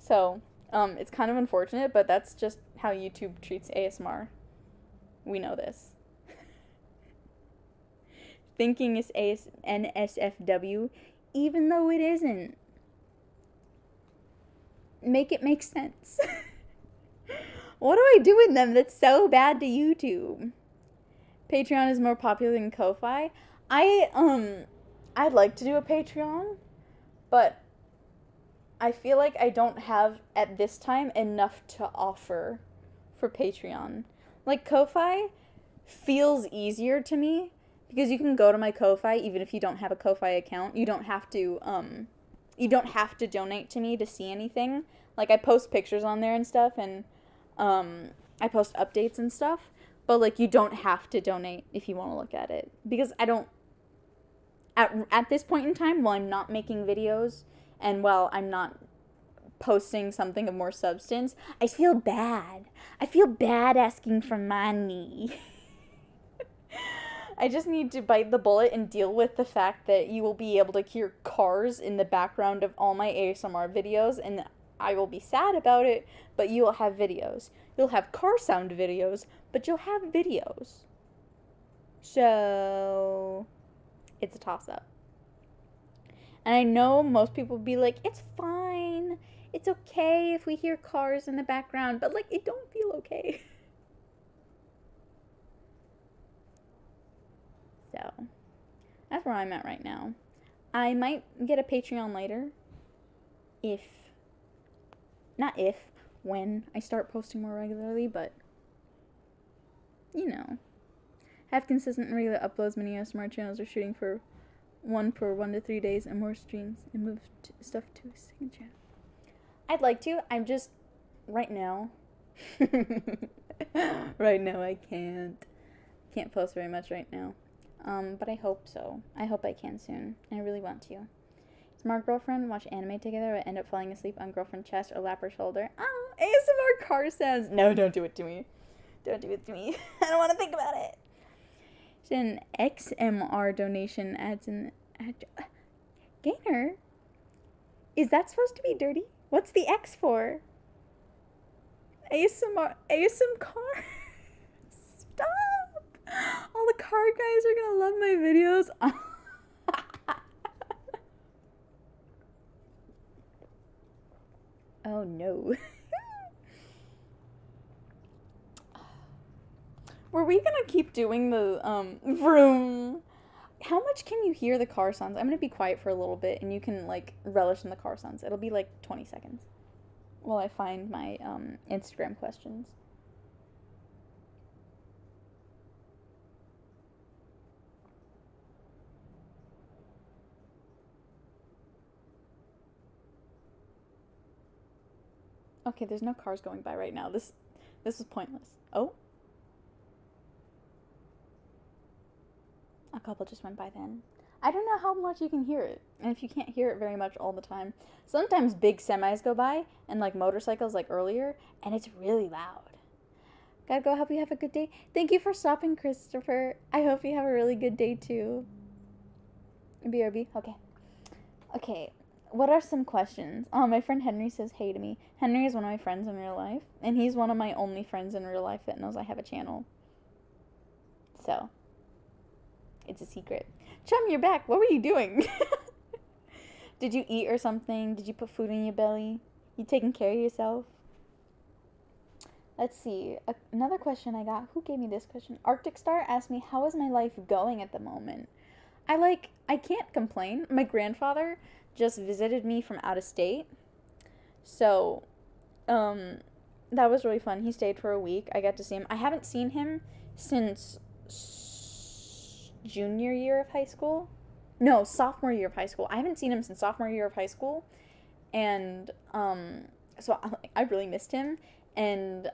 So, it's kind of unfortunate, but that's just how YouTube treats ASMR. We know this. Thinking it's NSFW, even though it isn't. Make it make sense. What do I do with them that's so bad to YouTube? Patreon is more popular than Ko-Fi. I'd like to do a Patreon, but I feel like I don't have, at this time, enough to offer for Patreon. Like, Ko-Fi feels easier to me, because you can go to my Ko-Fi even if you don't have a Ko-Fi account. You don't have to donate to me to see anything. Like, I post pictures on there and stuff, and I post updates and stuff, but, like, you don't have to donate if you want to look at it. Because I don't, at this point in time, while I'm not making videos, and while I'm not posting something of more substance, I feel bad. I feel bad asking for money. I just need to bite the bullet and deal with the fact that you will be able to hear cars in the background of all my ASMR videos, and I will be sad about it, but you will have videos. You'll have car sound videos, but you'll have videos. So, it's a toss-up. And I know most people will be like, it's fine. It's okay if we hear cars in the background, but, like, it don't feel okay. So, that's where I'm at right now. I might get a Patreon later. When I start posting more regularly, but, you know. Have consistent and regular uploads. Many ASMR channels are shooting for 1 to 3 days and more streams, and move stuff to a second channel. I'd like to. I'm just, right now. Right now I can't post very much right now. But I hope so. I hope I can soon. I really want to. Smart girlfriend, watch anime together, or end up falling asleep on girlfriend's chest or lap or shoulder. Oh, ASMR car sounds. No, don't do it to me. Don't do it to me. I don't want to think about it. An XMR donation adds an Gainer. Is that supposed to be dirty? What's the X for? ASM car. Stop. All the car guys are gonna love my videos. Oh no. Were we gonna keep doing the vroom? How much can you hear the car sounds? I'm gonna be quiet for a little bit, and you can, like, relish in the car sounds. It'll be like 20 seconds while I find my Instagram questions. Okay, there's no cars going by right now. This is pointless. Oh. A couple just went by then. I don't know how much you can hear it. And if you can't hear it very much all the time. Sometimes big semis go by, and, like, motorcycles, like earlier, and it's really loud. Gotta go. Hope you have a good day. Thank you for stopping, Christopher. I hope you have a really good day, too. BRB? Okay. Okay. What are some questions? Oh, my friend Henry says hey to me. Henry is one of my friends in real life, and he's one of my only friends in real life that knows I have a channel. So, it's a secret. Chum, you're back. What were you doing? Did you eat or something? Did you put food in your belly? You taking care of yourself? Let's see. Another question I got. Who gave me this question? Arctic Star asked me, how is my life going at the moment? I can't complain. My grandfather just visited me from out of state. So, that was really fun. He stayed for a week. I got to see him. I haven't seen him since junior year of high school. No, sophomore year of high school. I haven't seen him since sophomore year of high school. And, so I really missed him. And,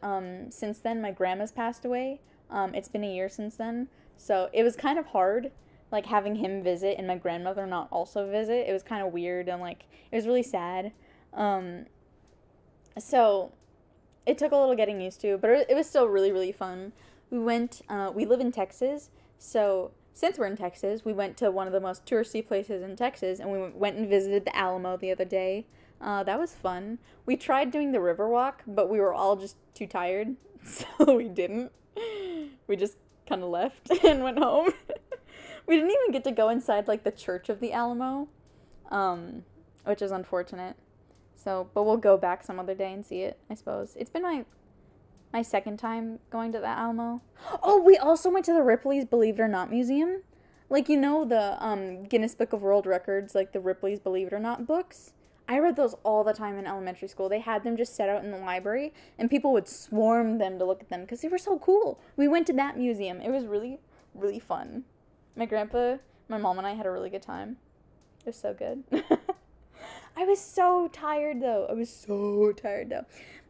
since then, my grandma's passed away. It's been a year since then. So it was kind of hard, like, having him visit and my grandmother not also visit. It was kind of weird and, like, it was really sad. So it took a little getting used to, but it was still really, really fun. We live in Texas, so since we're in Texas, we went to one of the most touristy places in Texas, and we went and visited the Alamo the other day. That was fun. We tried doing the river walk, but we were all just too tired, so we didn't. We just kind of left and went home. We didn't even get to go inside, like, the church of the Alamo, which is unfortunate. So, but we'll go back some other day and see it, I suppose. It's been my second time going to the Alamo. Oh, we also went to the Ripley's Believe It or Not Museum. Like, you know, the Guinness Book of World Records, like the Ripley's Believe It or Not books. I read those all the time in elementary school. They had them just set out in the library, and people would swarm them to look at them because they were so cool. We went to that museum. It was really, really fun. My grandpa, my mom, and I had a really good time. It was so good. I was so tired, though.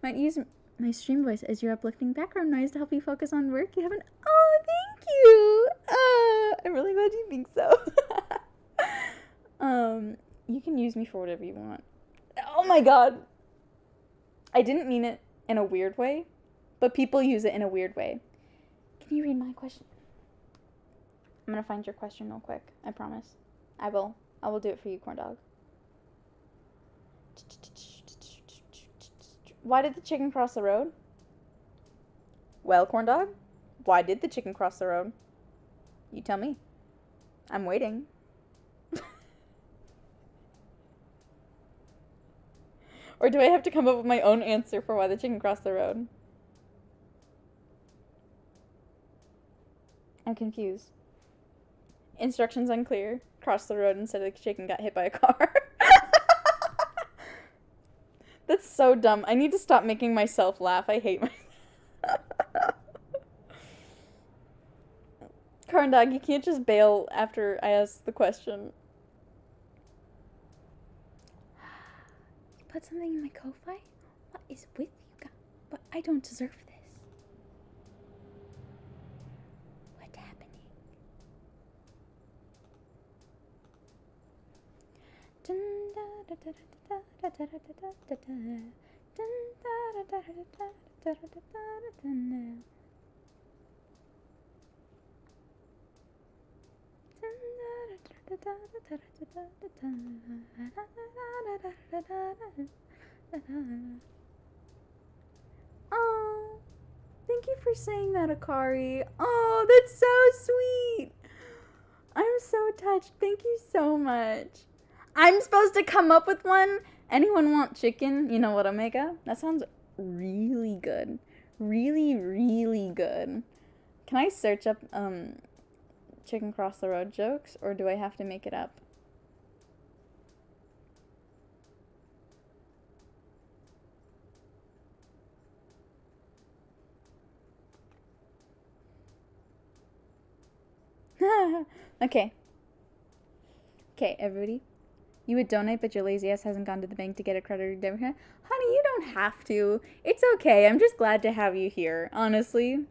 Might use my stream voice as your uplifting background noise to help you focus on work. You haven't... Oh, thank you! I'm really glad you think so. You can use me for whatever you want. Oh my god! I didn't mean it in a weird way, but people use it in a weird way. Can you read my question? I'm gonna find your question real quick. I promise. I will do it for you, corn dog. Why did the chicken cross the road? Well, corn dog, why did the chicken cross the road? You tell me. I'm waiting. Or do I have to come up with my own answer for why the chicken crossed the road? I'm confused. Instructions unclear. Cross the road instead of the chicken got hit by a car. That's so dumb. I need to stop making myself laugh. I hate myself. Corn dog, you can't just bail after I ask the question. You put something in my Ko-Fi? What is with you guys? But I don't deserve this. What's happening? Oh, thank you for saying that, Akari. Oh, that's so sweet. I'm so touched. Thank you so much. I'm supposed to come up with one. Anyone want chicken? You know what, Omega? That sounds really good. Really, really good. Can I search up chicken cross the road jokes, or do I have to make it up? Okay. Okay, everybody. You would donate, but your lazy ass hasn't gone to the bank to get a credit or debit card. Honey, you don't have to. It's okay. I'm just glad to have you here, honestly.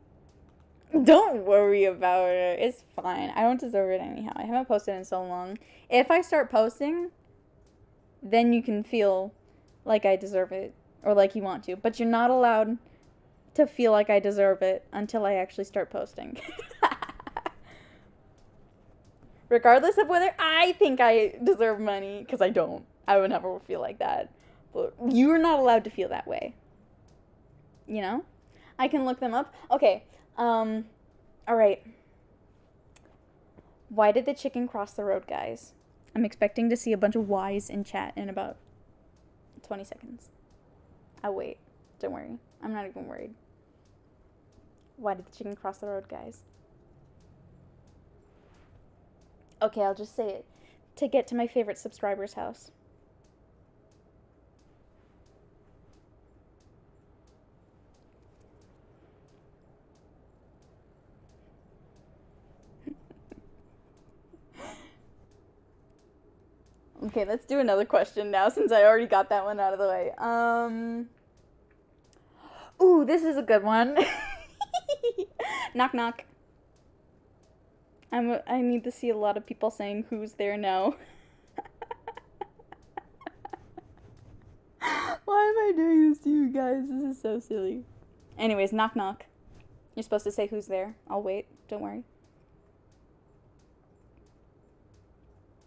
Don't worry about it. It's fine. I don't deserve it anyhow. I haven't posted in so long. If I start posting, then you can feel like I deserve it or like you want to. But you're not allowed to feel like I deserve it until I actually start posting. Regardless of whether I think I deserve money, because I don't. I would never feel like that. But you're not allowed to feel that way. You know? I can look them up. Okay. Alright. Why did the chicken cross the road, guys? I'm expecting to see a bunch of whys in chat in about 20 seconds. I'll wait. Don't worry. I'm not even worried. Why did the chicken cross the road, guys? Okay, I'll just say it. To get to my favorite subscriber's house. Okay, let's do another question now since I already got that one out of the way. Ooh, this is a good one. Knock knock. I need to see a lot of people saying who's there now. Why am I doing this to you guys? This is so silly. Anyways, knock knock. You're supposed to say who's there. I'll wait. Don't worry.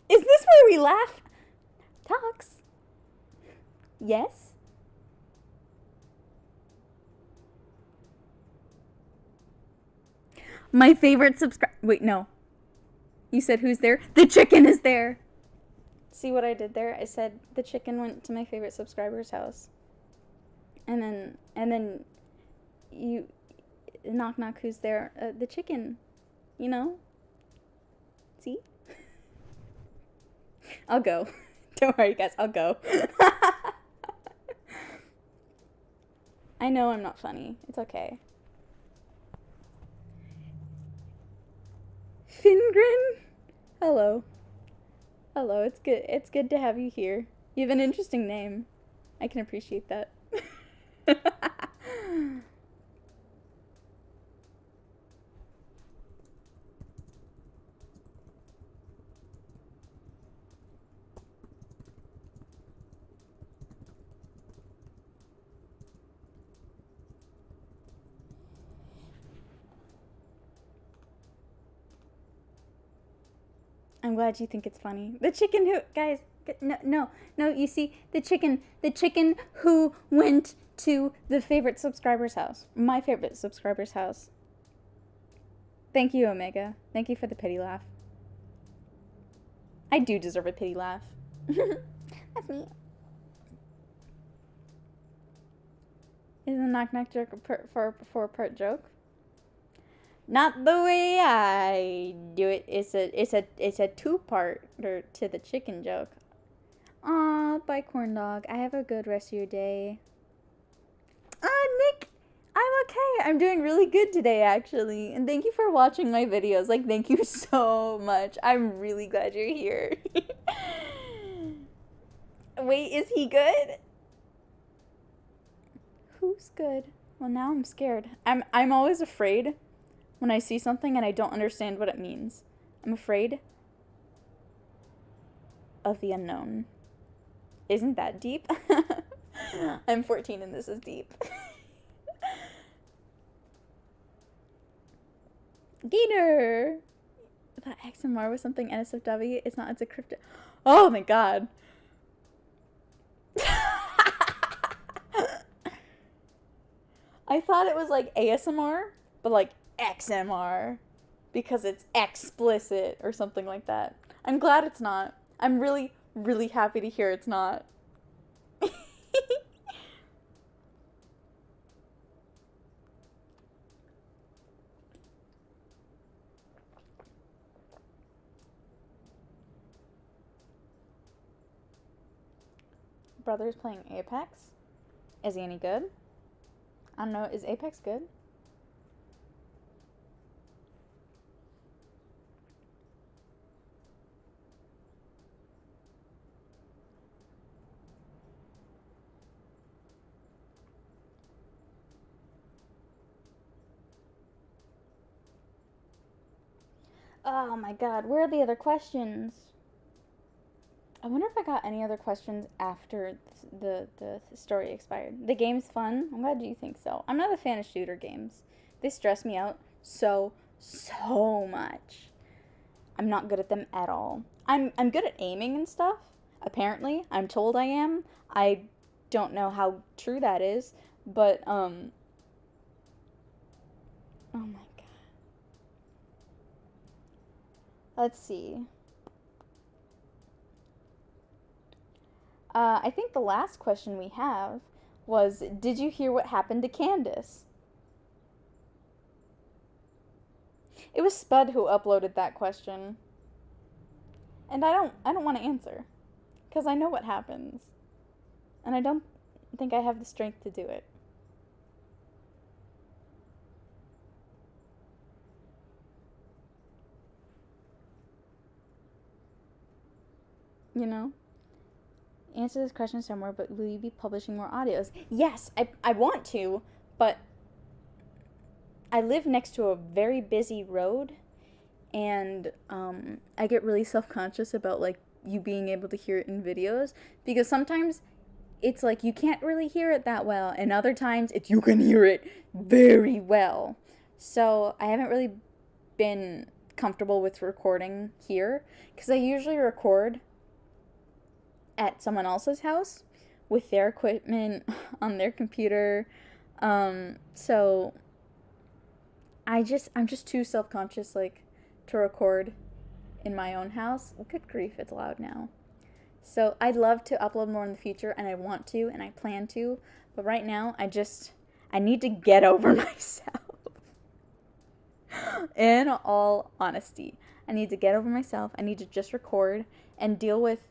Is this where we laugh? Talks. Yes? My favorite Wait, no. You said who's there? The chicken is there! See what I did there? I said the chicken went to my favorite subscriber's house. And then you knock knock, who's there? The chicken. You know? See? I'll go. Don't worry, guys. I'll go. I know I'm not funny. It's okay. Fingrin? Hello. Hello, it's good. It's good to have you here. You have an interesting name. I can appreciate that. I'm glad you think it's funny. The chicken who, guys, no, you see, the chicken who went to the favorite subscriber's house. My favorite subscriber's house. Thank you, Omega. Thank you for the pity laugh. I do deserve a pity laugh. That's me. Is the knock knock joke for a 4-part joke? Not the way I do it. It's a 2-parter to the chicken joke. Aw, bye corn dog. I have a good rest of your day. Nick, I'm okay. I'm doing really good today, actually. And thank you for watching my videos. Like, thank you so much. I'm really glad you're here. Wait, is he good? Who's good? Well, now I'm scared. I'm always afraid when I see something and I don't understand what it means. I'm afraid of the unknown. Isn't that deep? I'm 14 and this is deep. Gator! That XMR was something NSFW. It's not, it's a crypto. Oh my god. I thought it was like ASMR, but like XMR. Because it's explicit or something like that. I'm glad it's not. I'm really, really happy to hear it's not. Brother's playing Apex? Is he any good? I don't know, is Apex good? Oh my god, where are the other questions? I wonder if I got any other questions after the story expired. The game's fun. I'm glad you think so. I'm not a fan of shooter games. They stress me out so much. I'm not good at them at all. I'm good at aiming and stuff. Apparently, I'm told I am. I don't know how true that is, but oh my god. Let's see. I think the last question we have was, did you hear what happened to Candace? It was Spud who uploaded that question. And I don't want to answer. Because I know what happens. And I don't think I have the strength to do it. You know? Answer this question somewhere, but will you be publishing more audios? Yes, I want to, but I live next to a very busy road, and I get really self-conscious about, like, you being able to hear it in videos, because sometimes it's like you can't really hear it that well, and other times it's you can hear it very well. So I haven't really been comfortable with recording here, because I usually record at someone else's house with their equipment on their computer. So I'm just too self-conscious, like, to record in my own house. Good grief, it's loud now. So I'd love to upload more in the future, and I want to, and I plan to, but right now I need to get over myself. In all honesty, I need to get over myself. I need to just record and deal with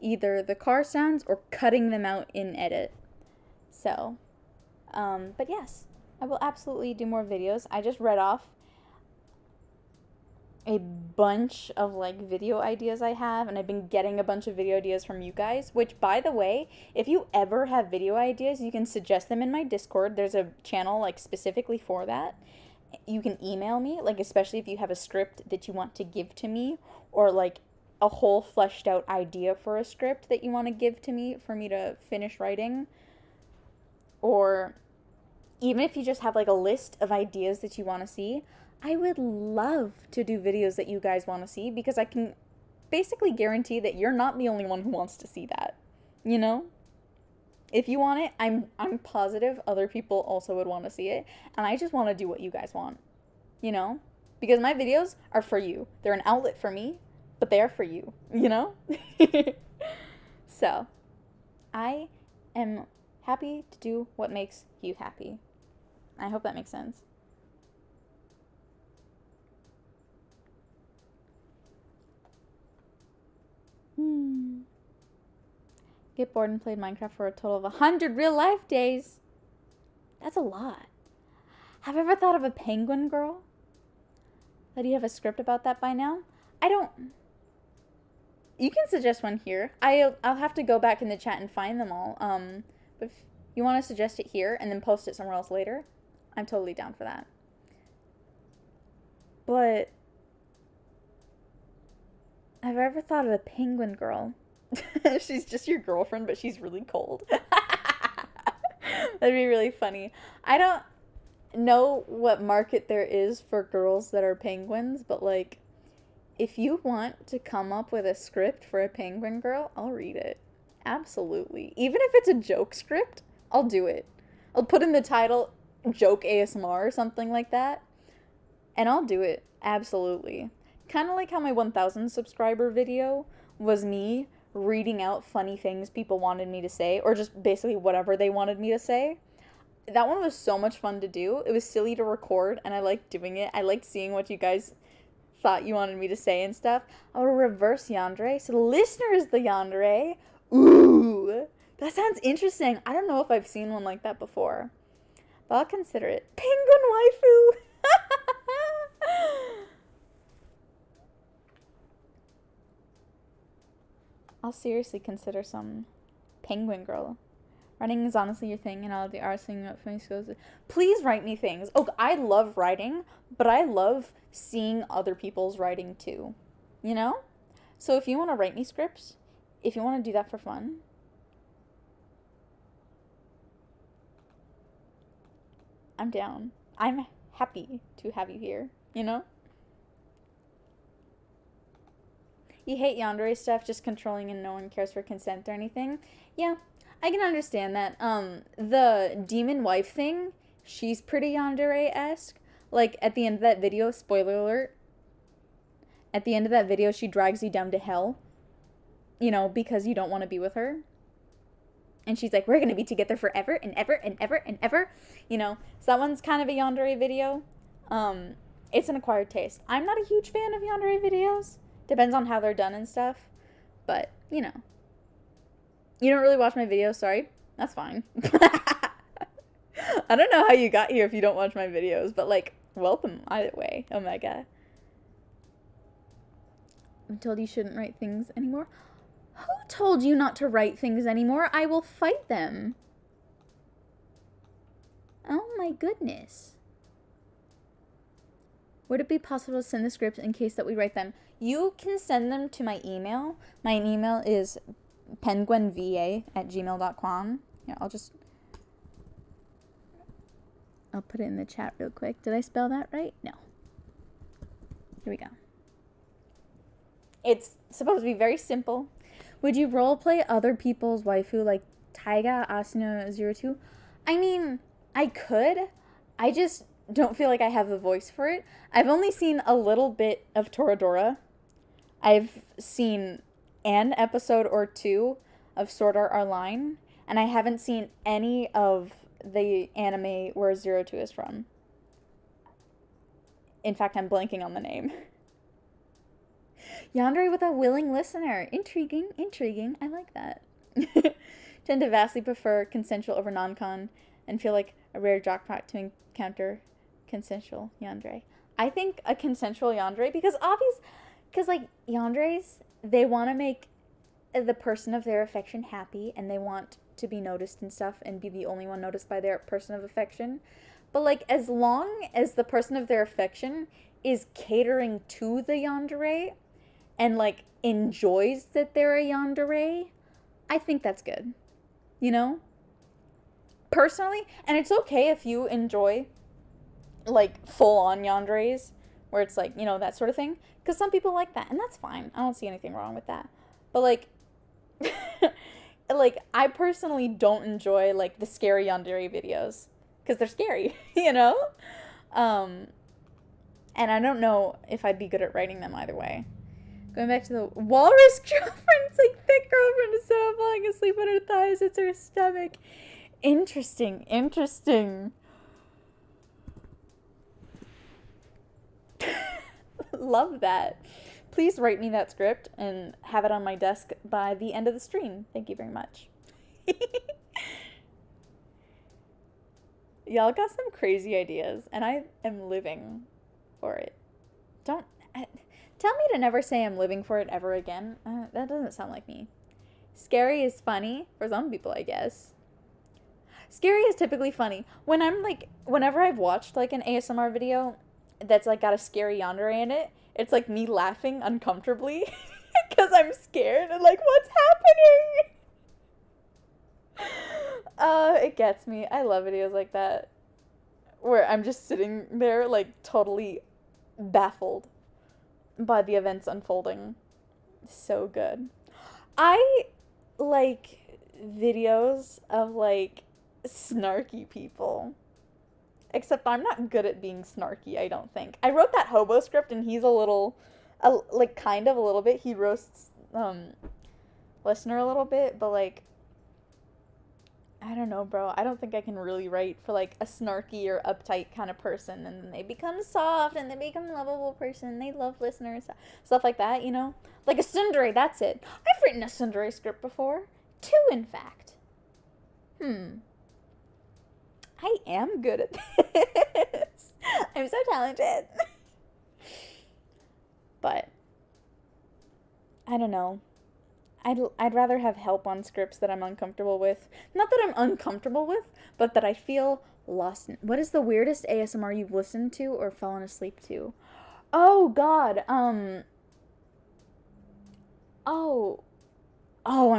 either the car sounds or cutting them out in edit. So, but yes, I will absolutely do more videos. I just read off a bunch of, like, video ideas I have, and I've been getting a bunch of video ideas from you guys, which, by the way, if you ever have video ideas, you can suggest them in my Discord. There's a channel, like, specifically for that. You can email me, like, especially if you have a script that you want to give to me, or, like, a whole fleshed out idea for a script that you want to give to me for me to finish writing, or even if you just have, like, a list of ideas that you want to see. I would love to do videos that you guys want to see, because I can basically guarantee that you're not the only one who wants to see that, you know? If you want it, I'm positive other people also would want to see it, and I just want to do what you guys want, you know? Because my videos are for you. They're an outlet for me, but they are for you, you know? So, I am happy to do what makes you happy. I hope that makes sense. Get bored and played Minecraft for a total of 100 real life days. That's a lot. Have you ever thought of a penguin girl? Do you have a script about that by now? I don't. You can suggest one here. I'll have to go back in the chat and find them all. But if you want to suggest it here and then post it somewhere else later, I'm totally down for that. But have I ever thought of a penguin girl? She's just your girlfriend, but she's really cold. That'd be really funny. I don't know what market there is for girls that are penguins, but, like, if you want to come up with a script for a penguin girl, I'll read it. Absolutely. Even if it's a joke script, I'll do it. I'll put in the title joke ASMR or something like that, and I'll do it. Absolutely. Kind of like how my 1,000 subscriber video was me reading out funny things people wanted me to say, or just basically whatever they wanted me to say. That one was so much fun to do. It was silly to record, and I liked doing it. I liked seeing what you guys thought you wanted me to say and stuff. I would reverse yandere, so the listener is the yandere. Ooh, that sounds interesting. I don't know if I've seen one like that before, but I'll consider it. Penguin waifu! I'll seriously consider some penguin girl. Writing is honestly your thing, and all of the arts thing up funny skills. Please write me things. Oh, I love writing, but I love seeing other people's writing too. You know? So if you want to write me scripts, if you want to do that for fun, I'm down. I'm happy to have you here, you know? You hate yandere stuff, just controlling and no one cares for consent or anything. Yeah, I can understand that. The demon wife thing, she's pretty yandere-esque. Like, at the end of that video, spoiler alert, at the end of that video, she drags you down to hell, you know, because you don't want to be with her. And she's like, we're going to be together forever and ever and ever and ever, you know. So that one's kind of a yandere video. it's an acquired taste. I'm not a huge fan of yandere videos. Depends on how they're done and stuff. But, you know. You don't really watch my videos, sorry. That's fine. I don't know how you got here if you don't watch my videos, but, like, welcome either way. Omega. I'm told you shouldn't write things anymore. Who told you not to write things anymore? I will fight them. Oh my goodness. Would it be possible to send the scripts in case that we write them? You can send them to my email. My email is penguinva@gmail.com. Here, I'll put it in the chat real quick. Did I spell that right? No. Here we go. It's supposed to be very simple. Would you roleplay other people's waifu like Taiga Asuna02? I mean, I could. I just don't feel like I have the voice for it. I've only seen a little bit of Toradora. I've seen an episode or two of Sword Art Online, and I haven't seen any of the anime where 02 is from. In fact, I'm blanking on the name. Yandere with a willing listener. Intriguing, intriguing. I like that. Tend to vastly prefer consensual over non-con and feel like a rare jackpot to encounter consensual yandere. I think a consensual yandere, because like yanderes, they want to make the person of their affection happy, and they want to be noticed and stuff and be the only one noticed by their person of affection. But like, as long as the person of their affection is catering to the yandere and like enjoys that they're a yandere, I think that's good. You know? Personally, and it's okay if you enjoy like full-on yanderes where it's like, you know, that sort of thing, because some people like that, and that's fine. I don't see anything wrong with that. But like like, I personally don't enjoy like the scary yandere videos because they're scary, you know? And I don't know if I'd be good at writing them either way. Going back to the walrus girlfriend, it's like thick girlfriend instead of falling asleep on her thighs, it's her stomach. Interesting, interesting. Love that. Please write me that script and have it on my desk by the end of the stream. Thank you very much. Y'all got some crazy ideas, and I am living for it. Tell me to never say I'm living for it ever again. That doesn't sound like me. Scary is funny for some people, I guess. Scary is typically funny. Whenever I've watched like an ASMR video that's like got a scary yandere in it, it's like me laughing uncomfortably because I'm scared and like, what's happening? It gets me. I love videos like that where I'm just sitting there like totally baffled by the events unfolding. So good. I like videos of like snarky people. Except I'm not good at being snarky, I don't think. I wrote that Hobo script, and he's a little bit. He roasts listener a little bit, but like, I don't know, bro. I don't think I can really write for like a snarky or uptight kind of person, and then they become soft and they become a lovable person. They love listeners, stuff like that, you know? Like a tsundere, that's it. I've written a tsundere script before. 2, in fact. I am good at this. I'm so talented. But I don't know. I'd rather have help on scripts that I'm uncomfortable with. Not that I'm uncomfortable with, but that I feel lost in. What is the weirdest ASMR you've listened to or fallen asleep to? Oh God. I'm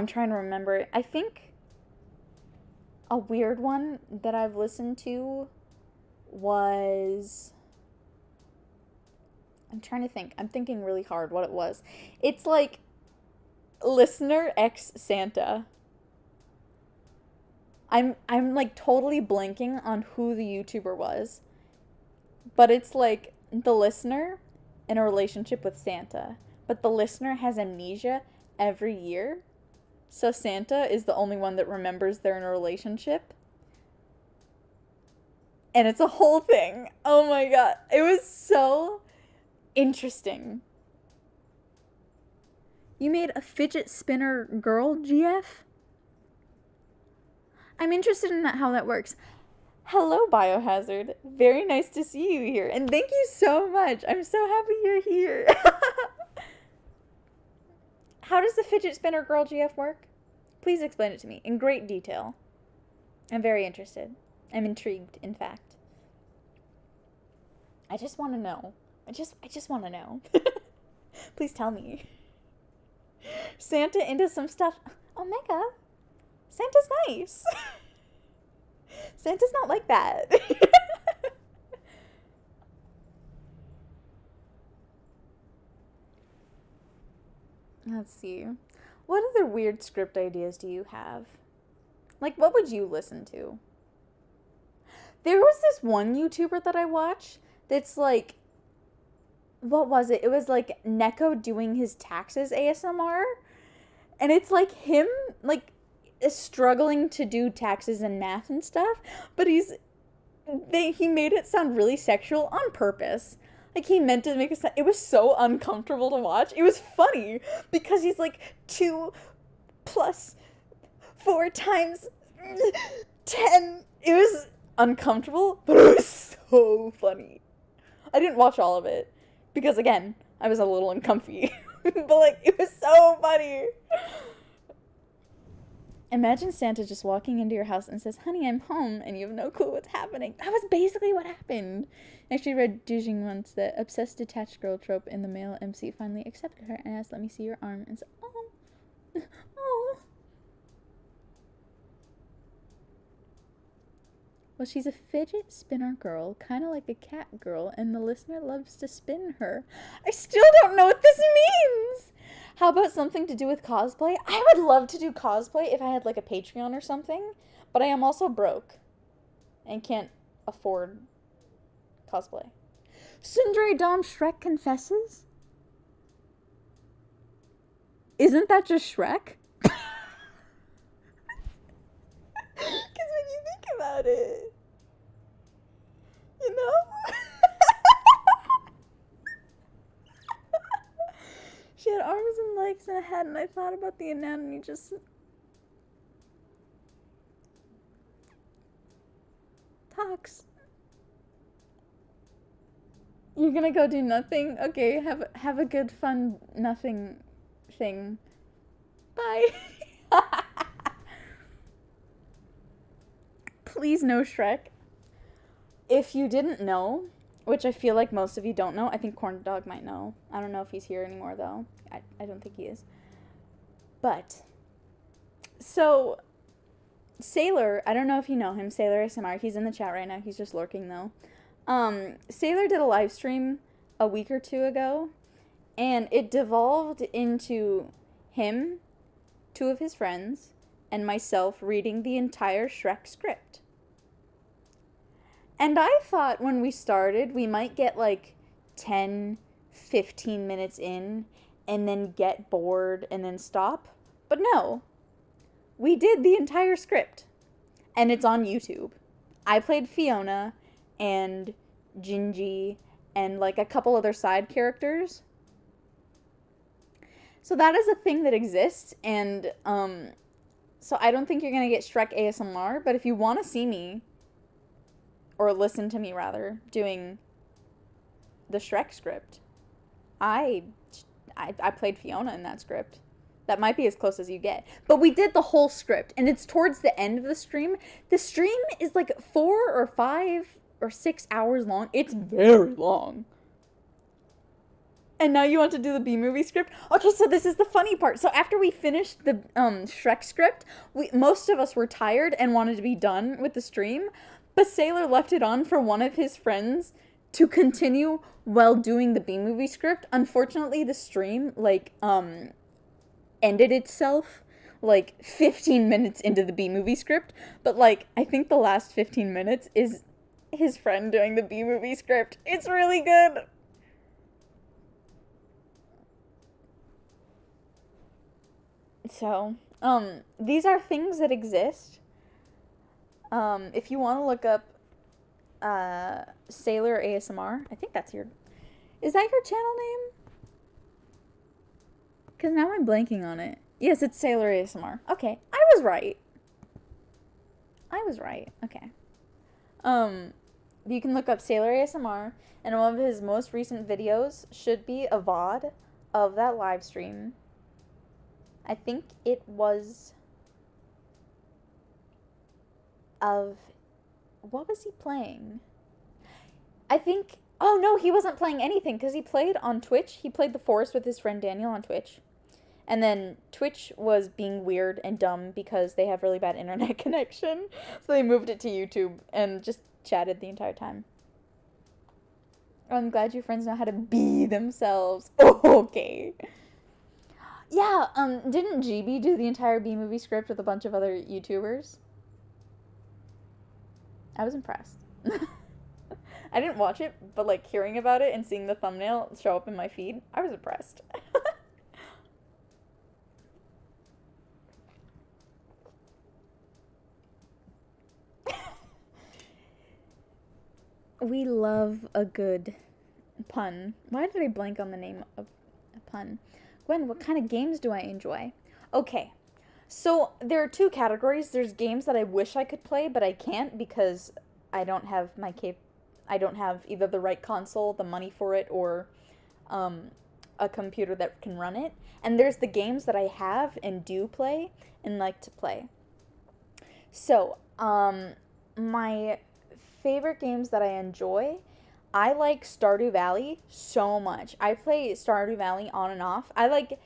trying to remember it. I think a weird one that I've listened to was... I'm trying to think. I'm thinking really hard what it was. It's like Listener X Santa. I'm like totally blanking on who the YouTuber was. But it's like the listener in a relationship with Santa. But the listener has amnesia every year. So Santa is the only one that remembers they're in a relationship. And it's a whole thing. Oh my god. It was so interesting. You made a fidget spinner girl GF? I'm interested in how that works. Hello, Biohazard. Very nice to see you here. And thank you so much. I'm so happy you're here. How does the fidget spinner girl GF work? Please explain it to me in great detail. I'm very interested. I'm intrigued, in fact. I just want to know. I just want to know. Please tell me. Santa into some stuff. Omega. Santa's nice. Santa's not like that. Let's see. What other weird script ideas do you have? Like, what would you listen to? There was this one YouTuber that I watched that's like, what was it? It was like Neko doing his taxes ASMR. And it's like him, like, struggling to do taxes and math and stuff. But he made it sound really sexual on purpose. Like, he meant to make it sound, it was so uncomfortable to watch. It was funny because he's like 2 plus 4 times 10. It was uncomfortable, but it was so funny. I didn't watch all of it because, again, I was a little uncomfy. But, like, it was so funny. Imagine Santa just walking into your house and says, honey, I'm home, and you have no clue what's happening. That was basically what happened. I actually read Dujing once that obsessed detached girl trope in the male MC finally accepted her and asked, let me see your arm, and said, oh, oh. Well, she's a fidget spinner girl, kind of like a cat girl, and the listener loves to spin her. I still don't know what this means! How about something to do with cosplay? I would love to do cosplay if I had, like, a Patreon or something, but I am also broke and can't afford cosplay. Sundari Dom Shrek confesses? Isn't that just Shrek? Because when you think about it, you know? She had arms and legs and a head, and I thought about the anatomy just... Talks. You're gonna go do nothing? Okay, have a good fun nothing thing. Bye. Please no Shrek. If you didn't know, which I feel like most of you don't know, I think Corn Dog might know. I don't know if he's here anymore, though. I don't think he is. But, so, Sailor, I don't know if you know him, Sailor ASMR, he's in the chat right now, he's just lurking, though. Sailor did a live stream a week or 2 ago, and it devolved into him, 2 of his friends, and myself reading the entire Shrek script. And I thought when we started, we might get like 10, 15 minutes in and then get bored and then stop. But no, we did the entire script and it's on YouTube. I played Fiona and Gingy and like a couple other side characters. So that is a thing that exists, and so I don't think you're going to get Shrek ASMR, but if you want to see me, or listen to me rather, doing the Shrek script, I played Fiona in that script. That might be as close as you get. But we did the whole script, and it's towards the end of the stream. The stream is like 4 or 5 or 6 hours long. It's very long. And now you want to do the B-movie script? Okay, so this is the funny part. So after we finished the Shrek script, most of us were tired and wanted to be done with the stream. But Sailor left it on for one of his friends to continue while doing the B-movie script. Unfortunately, the stream, like, ended itself, like, 15 minutes into the B-movie script. But, like, I think the last 15 minutes is his friend doing the B-movie script. It's really good. So, these are things that exist. If you want to look up Sailor ASMR. I think that's your... Is that your channel name? Because now I'm blanking on it. Yes, it's Sailor ASMR. Okay, I was right. Okay. You can look up Sailor ASMR, and one of his most recent videos should be a VOD of that live stream. I think it was of... What was he playing? I think... Oh, no, he wasn't playing anything, because he played on Twitch. He played The Forest with his friend Daniel on Twitch. And then Twitch was being weird and dumb because they have really bad internet connection. So they moved it to YouTube and just chatted the entire time. I'm glad your friends know how to be themselves. Oh, okay. Yeah, didn't GB do the entire B-movie script with a bunch of other YouTubers? I was impressed. I didn't watch it, but like hearing about it and seeing the thumbnail show up in my feed, I was impressed. We love a good pun. Why did I blank on the name of a pun? Gwen, what kind of games do I enjoy? Okay, so there are two categories. There's games that I wish I could play, but I can't because I don't have I don't have either the right console, the money for it, or a computer that can run it. And there's the games that I have and do play and like to play. So, my favorite games that I enjoy, I like Stardew Valley so much. I play Stardew Valley on and off. I like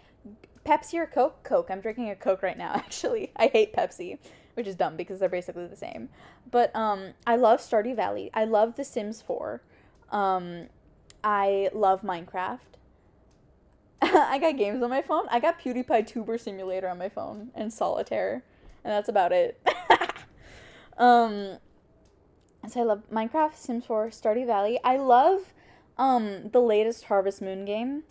Pepsi or Coke? Coke. I'm drinking a Coke right now, actually. I hate Pepsi, which is dumb because they're basically the same. But I love Stardew Valley. I love The Sims 4. I love Minecraft. I got games on my phone. I got PewDiePie Tuber Simulator on my phone and Solitaire. And that's about it. So I love Minecraft, Sims 4, Stardew Valley. I love the latest Harvest Moon game,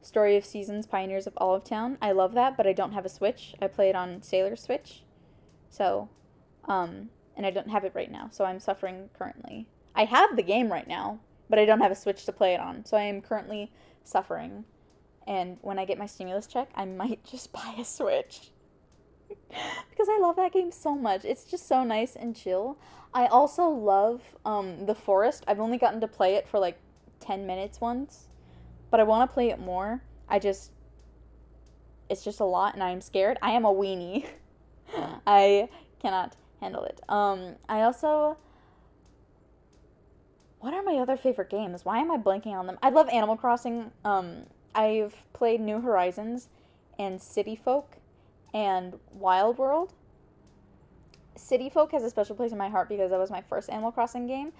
Story of Seasons, Pioneers of Olive Town. I love that, but I don't have a Switch. I play it on Sailor Switch. So, and I don't have it right now, so I'm suffering currently. I have the game right now, but I don't have a Switch to play it on, so I am currently suffering. And when I get my stimulus check, I might just buy a Switch. Because I love that game so much. It's just so nice and chill. I also love The Forest. I've only gotten to play it for like 10 minutes once, but I want to play it more. It's just a lot and I'm scared. I am a weenie. I cannot handle it. I also... What are my other favorite games? Why am I blanking on them? I love Animal Crossing. I've played New Horizons and City Folk and Wild World. City Folk has a special place in my heart because that was my first Animal Crossing game.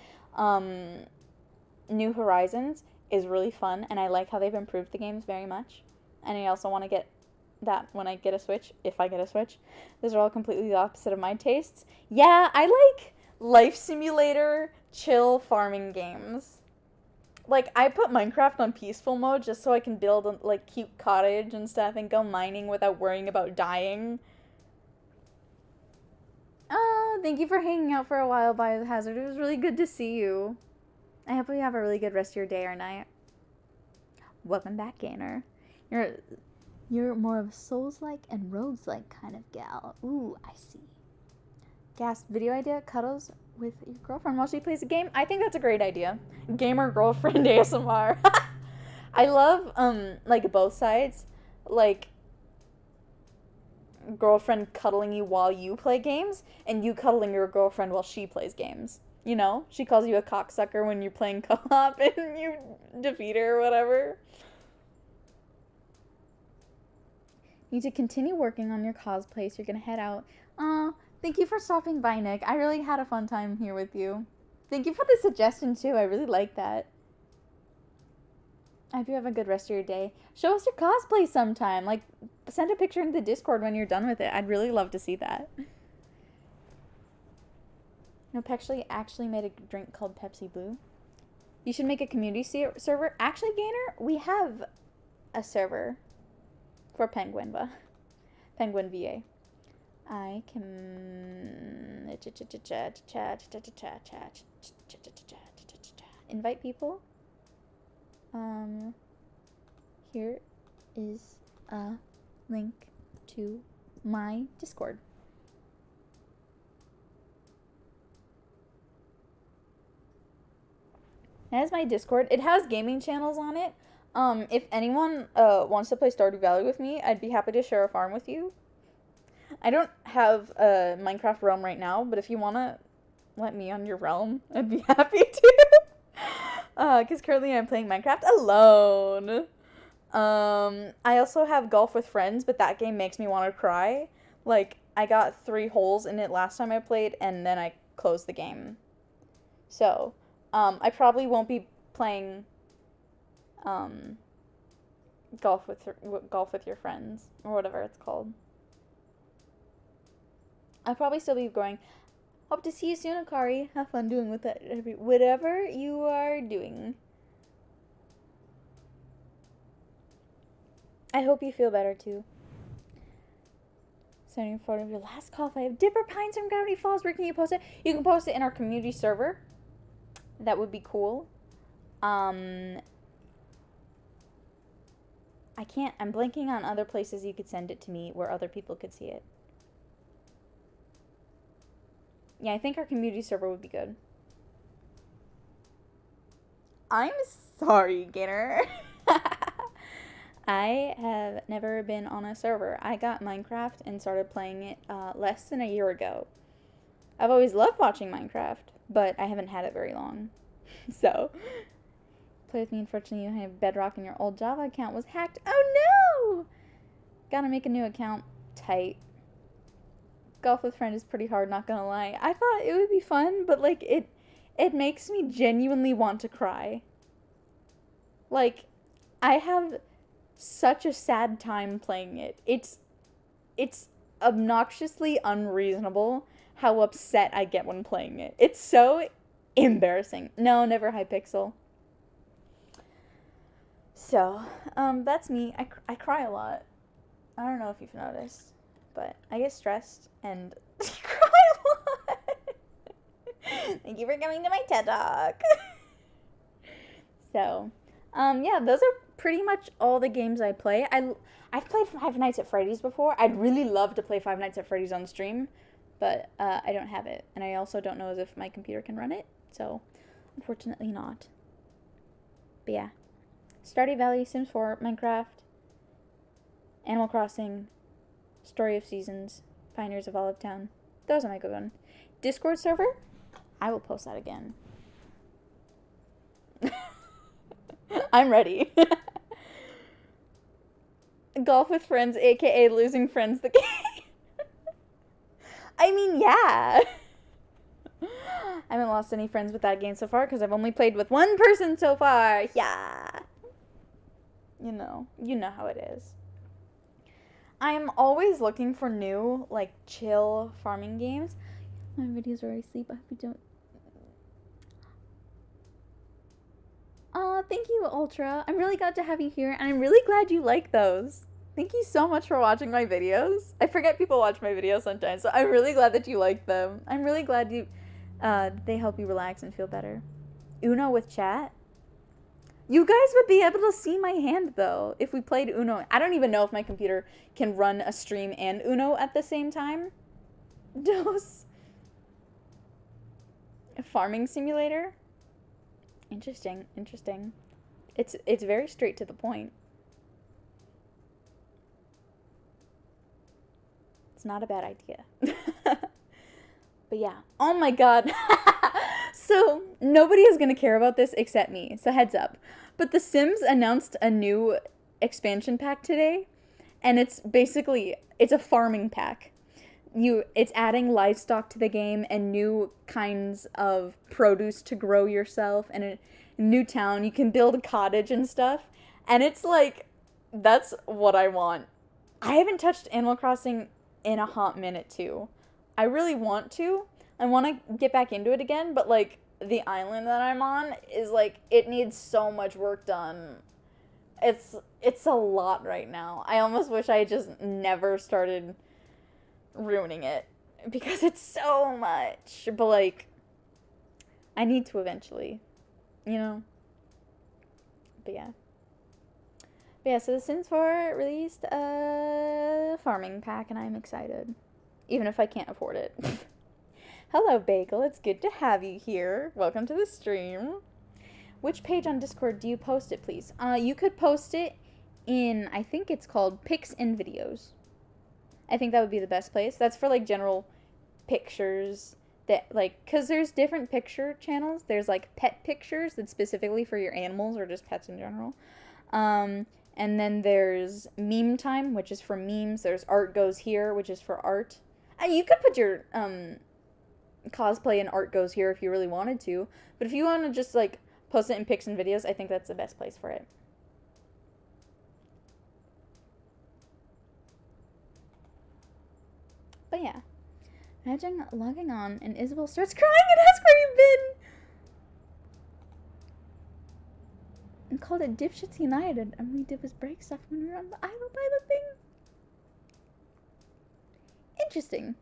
New Horizons is really fun, and I like how they've improved the games very much. And I also want to get that when I get a Switch, if I get a Switch. Those are all completely the opposite of my tastes. Yeah, I like life simulator, chill farming games. Like, I put Minecraft on peaceful mode just so I can build a, like, cute cottage and stuff and go mining without worrying about dying. Oh, thank you for hanging out for a while, Biohazard. It was really good to see you. I hope you have a really good rest of your day or night. Welcome back, Gainer. You're more of a Souls-like and Rogues-like kind of gal. Ooh, I see. Gasp, video idea, cuddles with your girlfriend while she plays a game. I think that's a great idea. Gamer girlfriend ASMR. I love, like, both sides. Like, girlfriend cuddling you while you play games, and you cuddling your girlfriend while she plays games. You know? She calls you a cocksucker when you're playing co-op and you defeat her or whatever. Need to continue working on your cosplay, so you're gonna head out. Aw, thank you for stopping by, Nick. I really had a fun time here with you. Thank you for the suggestion, too. I really like that. I hope you have a good rest of your day. Show us your cosplay sometime. Like, send a picture into the Discord when you're done with it. I'd really love to see that. No, Pepsi actually made a drink called Pepsi Blue. You should make a community server. Actually, Gainer, we have a server for Penguin VA. I can... Invite people. Here is a link to my Discord. That is my Discord. It has gaming channels on it. If anyone wants to play Stardew Valley with me, I'd be happy to share a farm with you. I don't have a Minecraft realm right now, but if you want to let me on your realm, I'd be happy to. Because currently I'm playing Minecraft alone. I also have Golf with Friends, but that game makes me want to cry. Like, I got 3 holes in it last time I played, and then I closed the game. So, I probably won't be playing golf with your friends, or whatever it's called. I'll probably still be going, hope to see you soon, Akari. Have fun doing with that, whatever you are doing. I hope you feel better, too. Sending a photo of your last cough. I have Dipper Pines from Gravity Falls. Where can you post it? You can post it in our community server. That would be cool. I can't, I'm blanking on other places you could send it to me where other people could see it. Yeah, I think our community server would be good. I'm sorry, Gainer. I have never been on a server. I got Minecraft and started playing it less than a year ago. I've always loved watching Minecraft, but I haven't had it very long. So, play with me. Unfortunately, you have Bedrock and your old Java account was hacked. Oh no! Gotta make a new account. Tight. Golf with Friend is pretty hard, not gonna lie. I thought it would be fun, but like it makes me genuinely want to cry. Like, I have such a sad time playing it. It's obnoxiously unreasonable how upset I get when playing it. It's so embarrassing. No, never Hypixel. So, that's me. I cry a lot. I don't know if you've noticed, but I get stressed and cry a lot. Thank you for coming to my TED Talk. So, yeah, those are pretty much all the games I play. I've played Five Nights at Freddy's before. I'd really love to play Five Nights at Freddy's on stream, but I don't have it, and I also don't know as if my computer can run it, so unfortunately not. But yeah, Stardew Valley, Sims 4, Minecraft, Animal Crossing, Story of Seasons, Pioneers of Olive Town. Those are my good ones. Discord server? I will post that again. I'm ready. Golf with Friends, aka losing friends the game. I mean, yeah. I haven't lost any friends with that game so far because I've only played with one person so far. Yeah. You know how it is. I'm always looking for new, like, chill farming games. My videos are asleep. I hope you don't. Thank you, Ultra. I'm really glad to have you here, and I'm really glad you like those. Thank you so much for watching my videos. I forget people watch my videos sometimes, so I'm really glad that you like them. I'm really glad they help you relax and feel better. Uno with chat? You guys would be able to see my hand, though, if we played Uno. I don't even know if my computer can run a stream and Uno at the same time. Dose. A farming simulator? Interesting. It's very straight to the point. It's not a bad idea. But yeah. Oh my god. So, nobody is going to care about this except me. So, heads up. But The Sims announced a new expansion pack today. And it's basically, it's a farming pack. It's adding livestock to the game and new kinds of produce to grow yourself and a new town. You can build a cottage and stuff. And it's like, that's what I want. I haven't touched Animal Crossing in a hot minute too. I really want to. I want to get back into it again, but like the island that I'm on is like, it needs so much work done. It's a lot right now. I almost wish I had just never started ruining it. because it's so much. But, like, I need to eventually, you know? But yeah. But yeah, so the Sims 4 released a farming pack, and I'm excited. Even if I can't afford it. Hello, Bagel. It's good to have you here. Welcome to the stream. Which page on Discord do you post it, please? You could post it in, I think it's called Pics and Videos. I think that would be the best place. That's for, like, general pictures that, like, because there's different picture channels. There's, like, pet pictures that's specifically for your animals or just pets in general. And then there's meme time, which is for memes. There's art goes here, which is for art. You could put your cosplay and art goes here if you really wanted to. But if you want to just, like, post it in pics and videos, I think that's the best place for it. But yeah. Imagine logging on and Isabel starts crying and asks where you've been. And called it Dipshits United. And we did was break stuff when we were on the idle pilot thing. Interesting.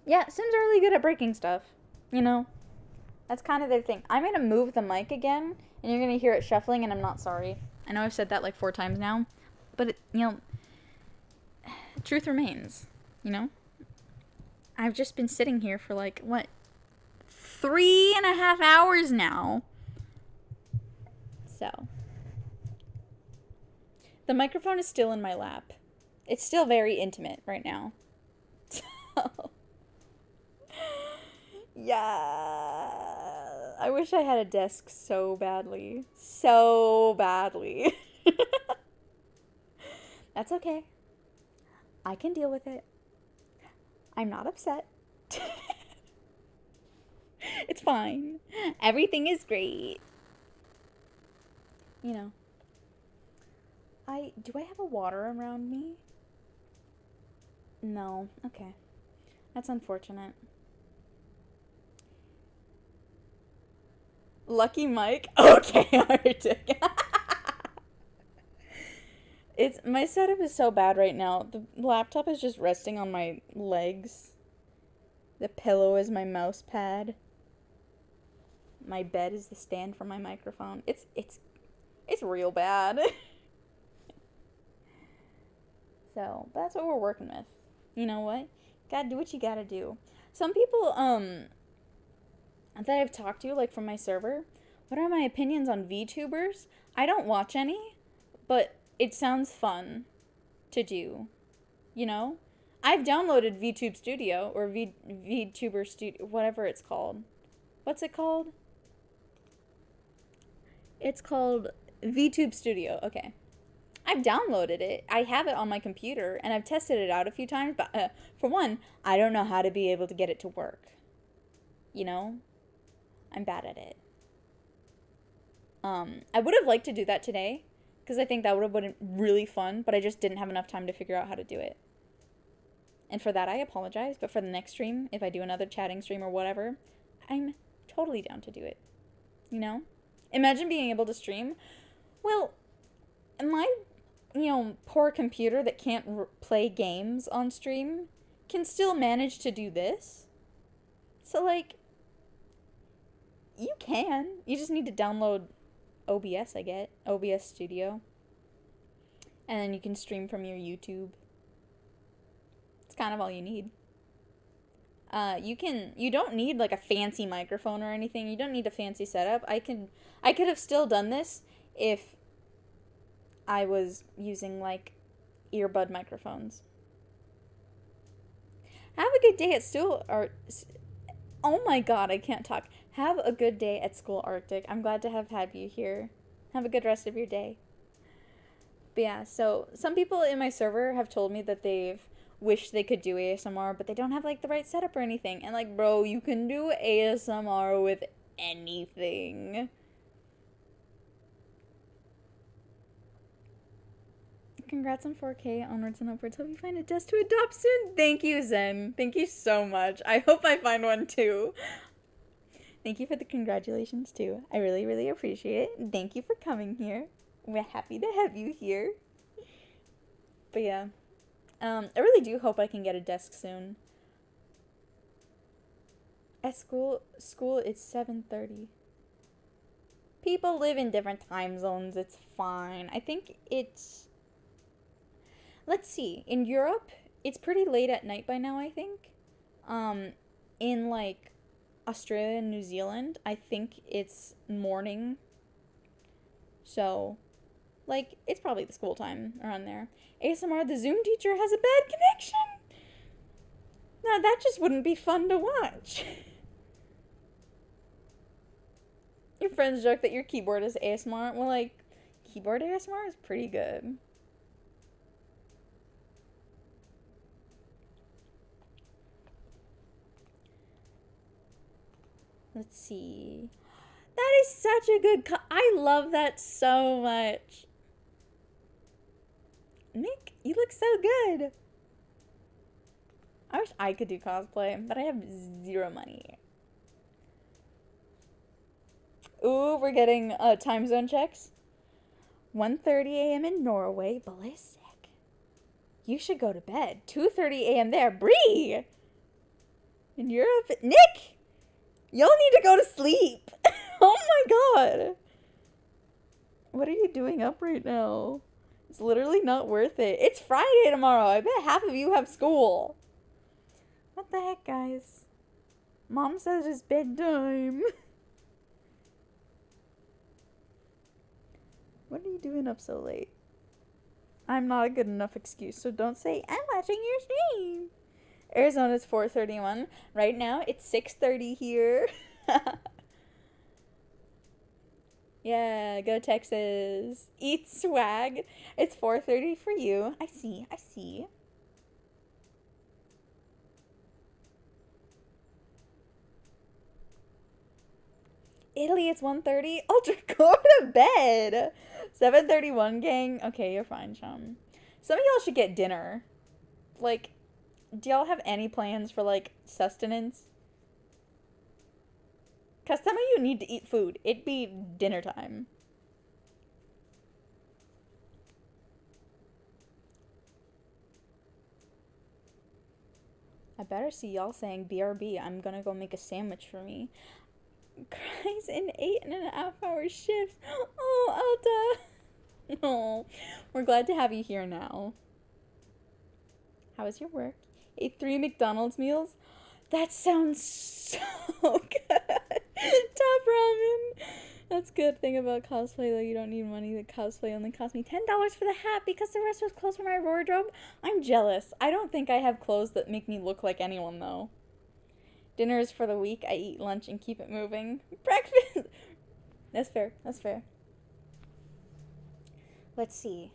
Yeah, Sims are really good at breaking stuff. You know? That's kind of their thing. I'm going to move the mic again, and you're going to hear it shuffling, and I'm not sorry. I know I've said that like 4 times now. But, it, you know, truth remains. You know? I've just been sitting here for like, what? 3.5 hours now. So. The microphone is still in my lap. It's still very intimate right now. So. Yeah. I wish I had a desk so badly. So badly. That's okay. I can deal with it. I'm not upset. It's fine. Everything is great. You know. Do I have a water around me? No. Okay. That's unfortunate. Lucky Mike? Okay, Arctic. My setup is so bad right now. The laptop is just resting on my legs. The pillow is my mouse pad. My bed is the stand for my microphone. It's real bad. So, that's what we're working with. You know what? Gotta do what you gotta do. Some people, that I've talked to, like, from my server, what are my opinions on VTubers? I don't watch any, but it sounds fun to do. You know? I've downloaded VTube Studio, or VTuber Studio, whatever it's called. What's it called? It's called VTube Studio. Okay. I've downloaded it. I have it on my computer, and I've tested it out a few times, but for one, I don't know how to be able to get it to work. You know? I'm bad at it. I would have liked to do that today, because I think that would have been really fun, but I just didn't have enough time to figure out how to do it. And for that, I apologize, but for the next stream, if I do another chatting stream or whatever, I'm totally down to do it. You know? Imagine being able to stream. Well, my, poor computer that can't play games on stream can still manage to do this. So, like, you can. You just need to download OBS, I get. OBS Studio. And then you can stream from your YouTube. It's kind of all you need. You don't need, like, a fancy microphone or anything. You don't need a fancy setup. I could have still done this if I was using, like, earbud microphones. Have a good day at school, oh my god, I can't talk. Have a good day at school, Arctic. I'm glad to have had you here. Have a good rest of your day. But yeah, so some people in my server have told me that they've wished they could do ASMR, but they don't have, like, the right setup or anything. And, like, bro, you can do ASMR with anything. Congrats on 4K, onwards and upwards. Hope you find a desk to adopt soon. Thank you, Zen. Thank you so much. I hope I find one too. Thank you for the congratulations too. I really, really appreciate it. Thank you for coming here. We're happy to have you here. But yeah. I really do hope I can get a desk soon. At school it's 7:30. People live in different time zones. It's fine. I think it's... Let's see. In Europe, it's pretty late at night by now, I think. In, like, Australia and New Zealand, I think it's morning. So, like, it's probably the school time around there. ASMR, the Zoom teacher has a bad connection. Now, that just wouldn't be fun to watch. Your friends joke that your keyboard is ASMR. Well, like, keyboard ASMR is pretty good. Let's see. That is such a good I love that so much. Nick, you look so good. I wish I could do cosplay, but I have zero money. Ooh, we're getting time zone checks. 1:30 a.m. in Norway, ballistic. You should go to bed. 2:30 a.m. there, Bree. In Europe, Nick, y'all need to go to sleep. Oh my god. What are you doing up right now? It's literally not worth it. It's Friday tomorrow. I bet half of you have school. What the heck, guys? Mom says it's bedtime. What are you doing up so late? I'm not a good enough excuse, so don't say, I'm watching your stream. Arizona's 4:31. Right now, it's 6:30 here. Yeah, go Texas. Eat swag. It's 4:30 for you. I see. Italy, it's 1:30. Ultra, go to bed. 7:31, gang. Okay, you're fine, chum. Some of y'all should get dinner. Like, do y'all have any plans for, like, sustenance? Because some of you need to eat food. It'd be dinner time. I better see y'all saying BRB. I'm gonna go make a sandwich for me. Cries in 8.5 hour shifts. Oh, Alta. Oh, we're glad to have you here now. How was your work? Ate 3 McDonald's meals? That sounds so good. Top ramen. That's good thing about cosplay, though. You don't need money. The cosplay only cost me $10 for the hat because the rest was clothes for my wardrobe. I'm jealous. I don't think I have clothes that make me look like anyone, though. Dinner is for the week. I eat lunch and keep it moving. Breakfast. That's fair. Let's see.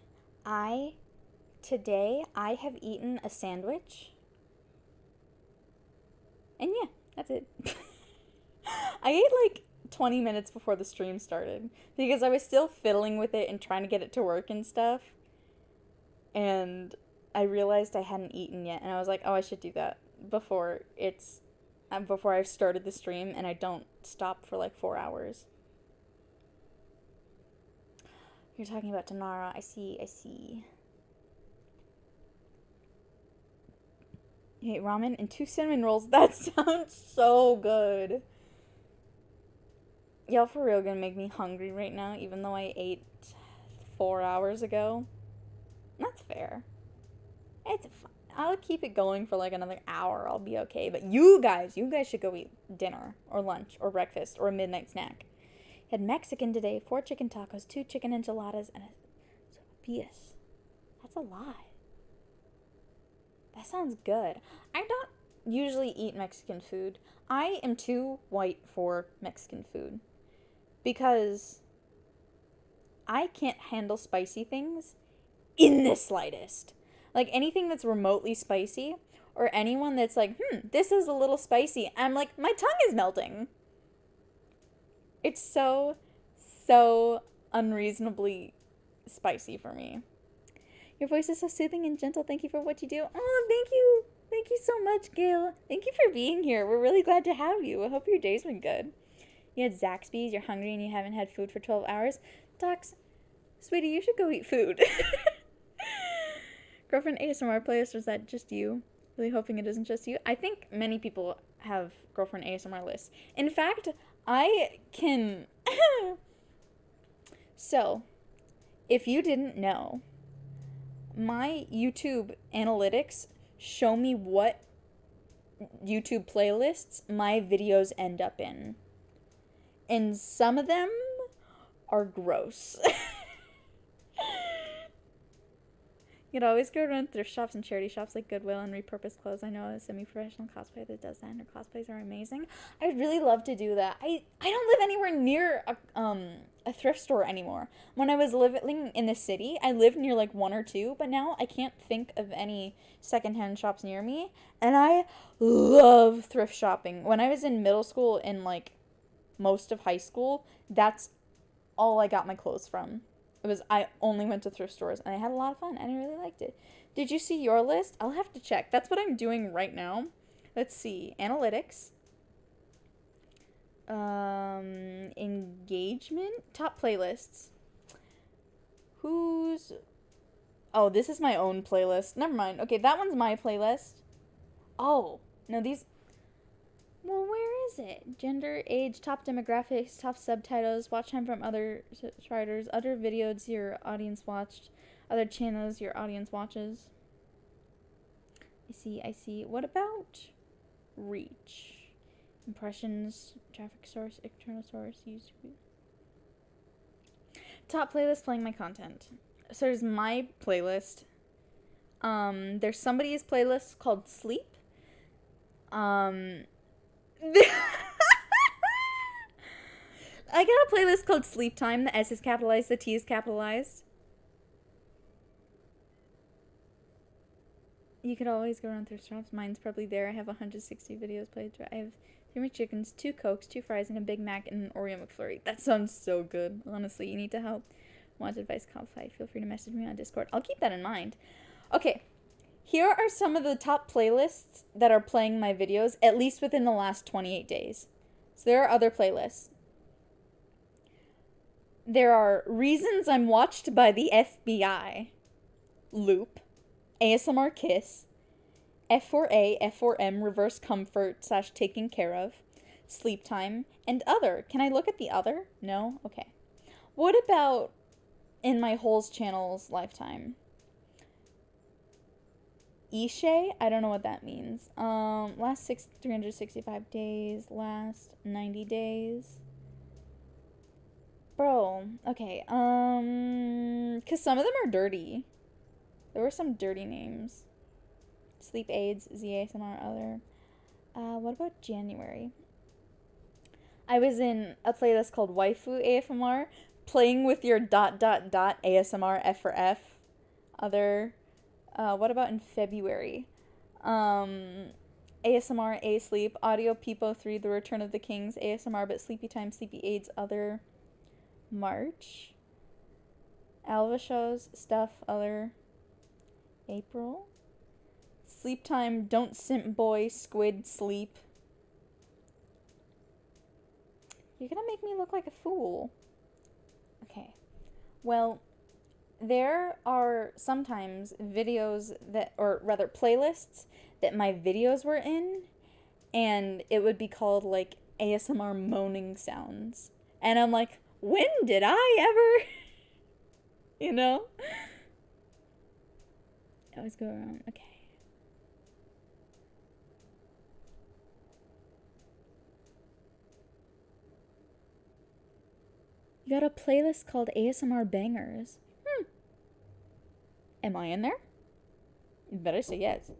Today, I have eaten a sandwich. And yeah, that's it. I ate like 20 minutes before the stream started because I was still fiddling with it and trying to get it to work and stuff. And I realized I hadn't eaten yet, and I was like, oh, I should do that before I've started the stream and I don't stop for like 4 hours. You're talking about Tanara. I see. You ate ramen and 2 cinnamon rolls. That sounds so good. Y'all for real gonna make me hungry right now, even though I ate 4 hours ago. That's fair. I'll keep it going for like another hour. I'll be okay. But you guys should go eat dinner or lunch or breakfast or a midnight snack. Had Mexican today, 4 chicken tacos, 2 chicken enchiladas, and a sopapillas. That's a lot. That sounds good. I don't usually eat Mexican food. I am too white for Mexican food because I can't handle spicy things in the slightest. Like anything that's remotely spicy or anyone that's like, this is a little spicy. I'm like, my tongue is melting. It's so unreasonably spicy for me. Your voice is so soothing and gentle. Thank you for what you do. Oh, thank you. Thank you so much, Gail. Thank you for being here. We're really glad to have you. I hope your day's been good. You had Zaxby's, you're hungry, and you haven't had food for 12 hours. Docs, sweetie, you should go eat food. Girlfriend ASMR playlist, or is that just you? Really hoping it isn't just you. I think many people have girlfriend ASMR lists. In fact, I can... So, if you didn't know, my YouTube analytics show me what YouTube playlists my videos end up in. And some of them are gross. You'd always go around thrift shops and charity shops like Goodwill and repurpose clothes. I know a semi-professional cosplayer that does that, and her cosplays are amazing. I'd really love to do that. I don't live anywhere near a thrift store anymore. When I was living in the city, I lived near like one or two, but now I can't think of any secondhand shops near me. And I love thrift shopping. When I was in middle school and like most of high school, that's all I got my clothes from. I only went to thrift stores and I had a lot of fun and I really liked it. Did you see your list? I'll have to check. That's what I'm doing right now. Let's see. Analytics. Engagement. Top playlists. Who's... Oh, this is my own playlist. Never mind. Okay, that one's my playlist. Oh, no, these... Well, where is it? Gender, age, top demographics, top subtitles, watch time from other subscribers, other videos your audience watched, other channels your audience watches. I see. What about reach? Impressions, traffic source, external source, YouTube. Top playlist playing my content. So there's my playlist. There's somebody's playlist called Sleep. I got a playlist called Sleep Time. The S is capitalized, the T is capitalized. You could always go around thrift shops. Mine's probably there. I have 160 videos played through. I have 3 McChickens, 2 Cokes, 2 fries, and a Big Mac and an Oreo McFlurry. That sounds so good. Honestly, you need to help. Want advice, confide, feel free to message me on Discord. I'll keep that in mind. Okay. Here are some of the top playlists that are playing my videos, at least within the last 28 days. So there are other playlists. There are Reasons I'm Watched by the FBI, Loop, ASMR Kiss, F4A, F4M, Reverse Comfort / Taken Care of, Sleep Time, and Other. Can I look at the Other? No? Okay. What about in my Holes channel's lifetime? Ishe? I don't know what that means. Last 365 days, last 90 days. Bro, okay, because some of them are dirty. There were some dirty names. Sleep Aids, ZASMR, Other. What about January? I was in a playlist called Waifu ASMR, playing with your ... ASMR, F for F, Other. What about in February? ASMR, A Sleep, Audio Peepo 3, The Return of the Kings, ASMR, but Sleepy Time, Sleepy Aids, Other. March. Alva shows, Stuff, Other. April. Sleep Time, Don't Simp Boy, Squid, Sleep. You're gonna make me look like a fool. Okay. Well, there are sometimes videos that, or rather playlists that my videos were in, and it would be called like ASMR moaning sounds. And I'm like, when did I ever? You know? I always go around. Okay. You got a playlist called ASMR Bangers. Am I in there? You better say yes.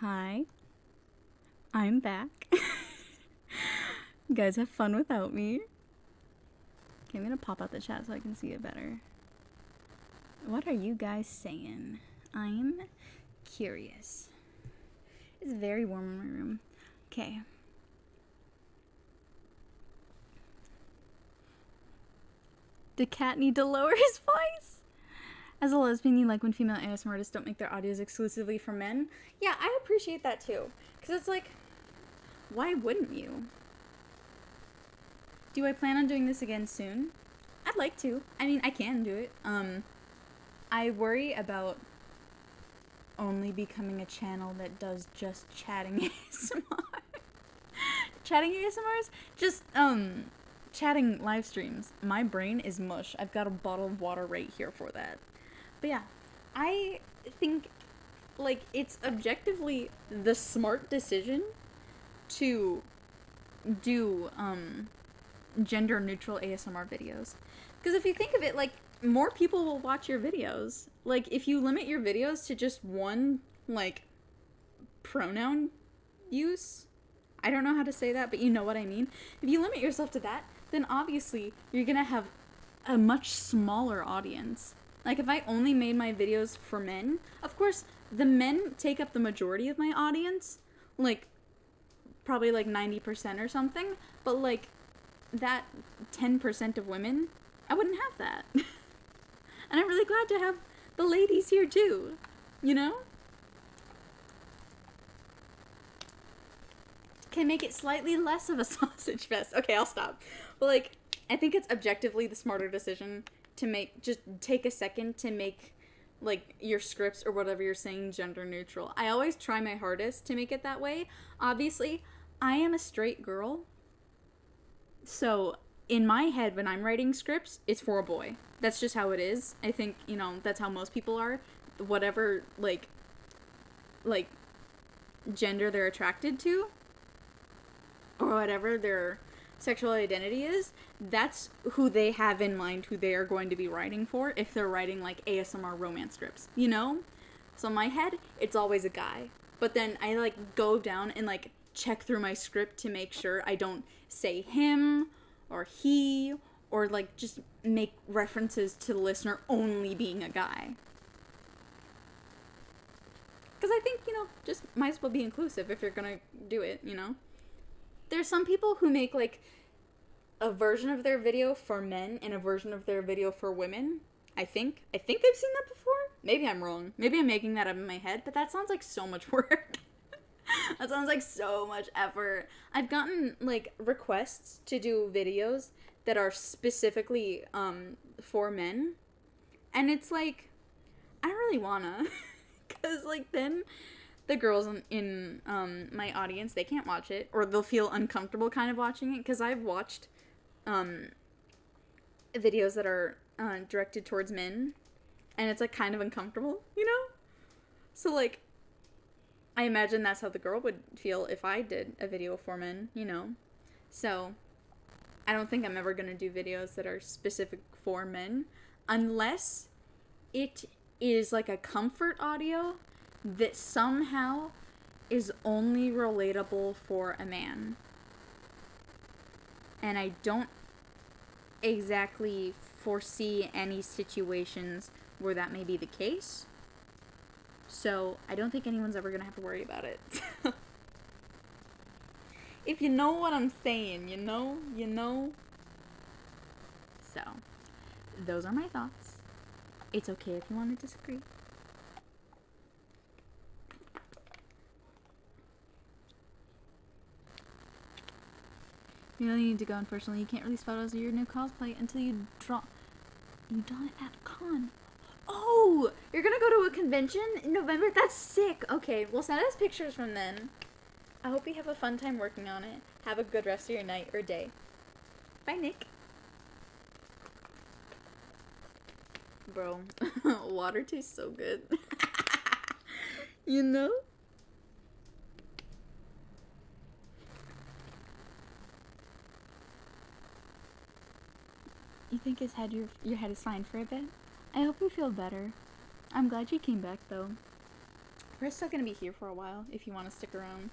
Hi. I'm back. You guys have fun without me. Okay, I'm gonna pop out the chat so I can see it better. What are you guys saying? I'm curious. It's very warm in my room. Okay. The cat need to lower his voice? As a lesbian, you like when female ASMR artists don't make their audios exclusively for men? Yeah, I appreciate that too. Because it's like, why wouldn't you? Do I plan on doing this again soon? I'd like to. I mean, I can do it. I worry about only becoming a channel that does just chatting ASMR. Chatting ASMRs? Just, chatting live streams. My brain is mush. I've got a bottle of water right here for that. But yeah, I think, like, it's objectively the smart decision to do, gender neutral ASMR videos. Because if you think of it, like, more people will watch your videos. Like, if you limit your videos to just one, like, pronoun use, I don't know how to say that, but you know what I mean. If you limit yourself to that, then obviously you're gonna have a much smaller audience. Like, if I only made my videos for men, of course, the men take up the majority of my audience, like, probably like 90% or something, but like, that 10% of women, I wouldn't have that. And I'm really glad to have the ladies here too, you know? Can make it slightly less of a sausage fest. Okay, I'll stop. But like, I think it's objectively the smarter decision to make, just take a second to make like your scripts or whatever you're saying gender neutral. I always try my hardest to make it that way. Obviously, I am a straight girl. So in my head, when I'm writing scripts, it's for a boy. That's just how it is. I think, you know, that's how most people are. Whatever, like gender they're attracted to, or whatever their sexual identity is, that's who they have in mind, who they are going to be writing for if they're writing, like, ASMR romance scripts, you know? So in my head, it's always a guy. But then I, like, go down and, like, check through my script to make sure I don't say him or he, or like just make references to the listener only being a guy. Because I think, you know, just might as well be inclusive if you're gonna do it, you know? There's some people who make like a version of their video for men and a version of their video for women. I think I've seen that before. Maybe I'm wrong. Maybe I'm making that up in my head, but that sounds like so much work. That sounds like so much effort. I've gotten, like, requests to do videos that are specifically, for men. And it's like, I don't really wanna. Because, like, then the girls in my audience, they can't watch it. Or they'll feel uncomfortable kind of watching it. Because I've watched, videos that are, directed towards men. And it's, like, kind of uncomfortable, you know? So, like, I imagine that's how the girl would feel if I did a video for men, you know? So, I don't think I'm ever gonna do videos that are specific for men, unless it is like a comfort audio that somehow is only relatable for a man. And I don't exactly foresee any situations where that may be the case. So, I don't think anyone's ever gonna have to worry about it. If you know what I'm saying, you know? So, those are my thoughts. It's okay if you want to disagree. You really need to go, unfortunately. You can't release photos of your new cosplay until you don it at a con. Oh, you're gonna go to a convention in November? That's sick. Okay, well, send us pictures from then. I hope you have a fun time working on it. Have a good rest of your night or day. Bye, Nick. Bro, water tastes so good. You know? You think your head is fine for a bit? I hope you feel better. I'm glad you came back, though. We're still gonna be here for a while if you want to stick around.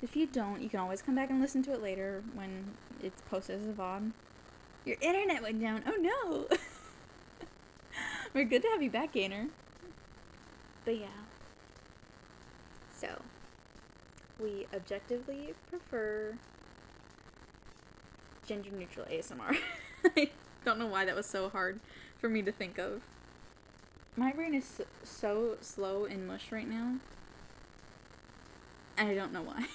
If you don't, you can always come back and listen to it later when it's posted as a VOD. Your internet went down. Oh no! We're good to have you back, Gainer. But yeah. So, we objectively prefer gender neutral ASMR. I don't know why that was so hard for me to think of. My brain is so slow and mush right now. And I don't know why.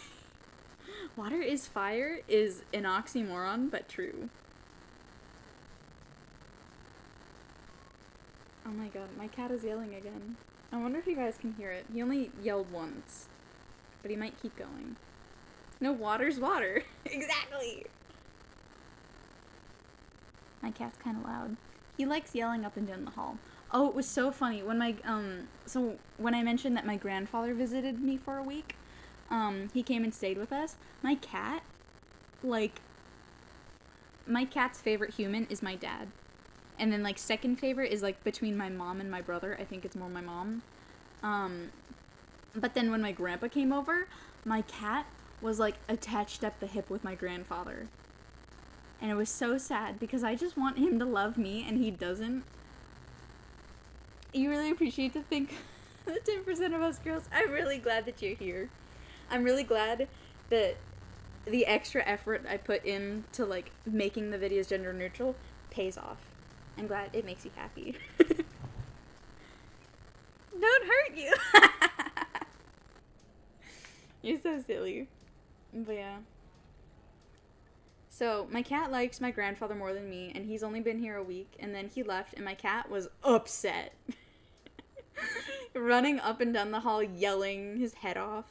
Water is fire is an oxymoron, but true. Oh my god, my cat is yelling again. I wonder if you guys can hear it. He only yelled once, but he might keep going. No, water's water. Exactly. My cat's kind of loud. He likes yelling up and down the hall. Oh, it was so funny when my so when I mentioned that my grandfather visited me for a week, he came and stayed with us. My cat, like, my cat's favorite human is my dad. And then, like, second favorite is, like, between my mom and my brother. I think it's more my mom. But then when my grandpa came over, my cat was, like, attached at the hip with my grandfather. And it was so sad because I just want him to love me and he doesn't. You really appreciate to think the 10% of us girls. I'm really glad that you're here. I'm really glad that the extra effort I put into, like, making the videos gender neutral pays off. I'm glad it makes you happy. Don't hurt you. You're so silly. But yeah. So, my cat likes my grandfather more than me, and he's only been here a week, and then he left, and my cat was upset. Running up and down the hall, yelling his head off.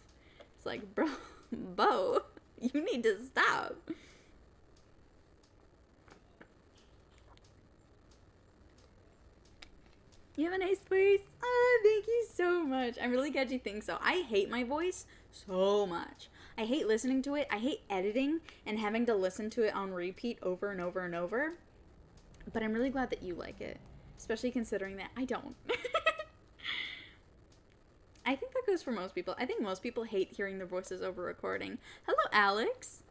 It's like, bro, Bo, you need to stop. You have a nice voice. Oh, thank you so much. I'm really glad you think so. I hate my voice so much. I hate listening to it. I hate editing and having to listen to it on repeat over and over and over. But I'm really glad that you like it. Especially considering that I don't. I think that goes for most people. I think most people hate hearing their voices over recording. Hello, Alex.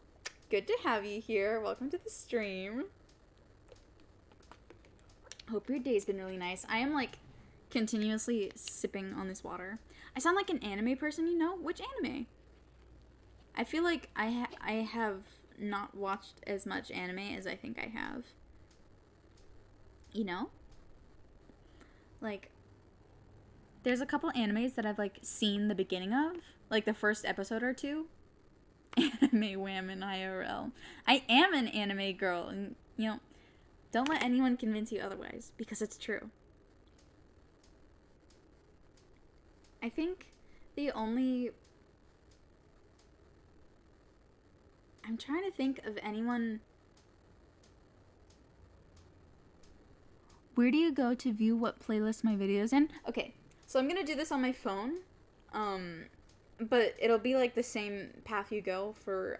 Good to have you here. Welcome to the stream. Hope your day's been really nice. I am, like, continuously sipping on this water. I sound like an anime person, you know? Which anime? I feel like I have not watched as much anime as I think I have. You know? Like, there's a couple animes that I've, like, seen the beginning of. Like, the first episode or two. Anime wham in IRL. I am an anime girl, and, you know, don't let anyone convince you otherwise, because it's true. I think the only... I'm trying to think of anyone... Where do you go to view what playlist my video's in? Okay, so I'm gonna do this on my phone, but it'll be like the same path you go for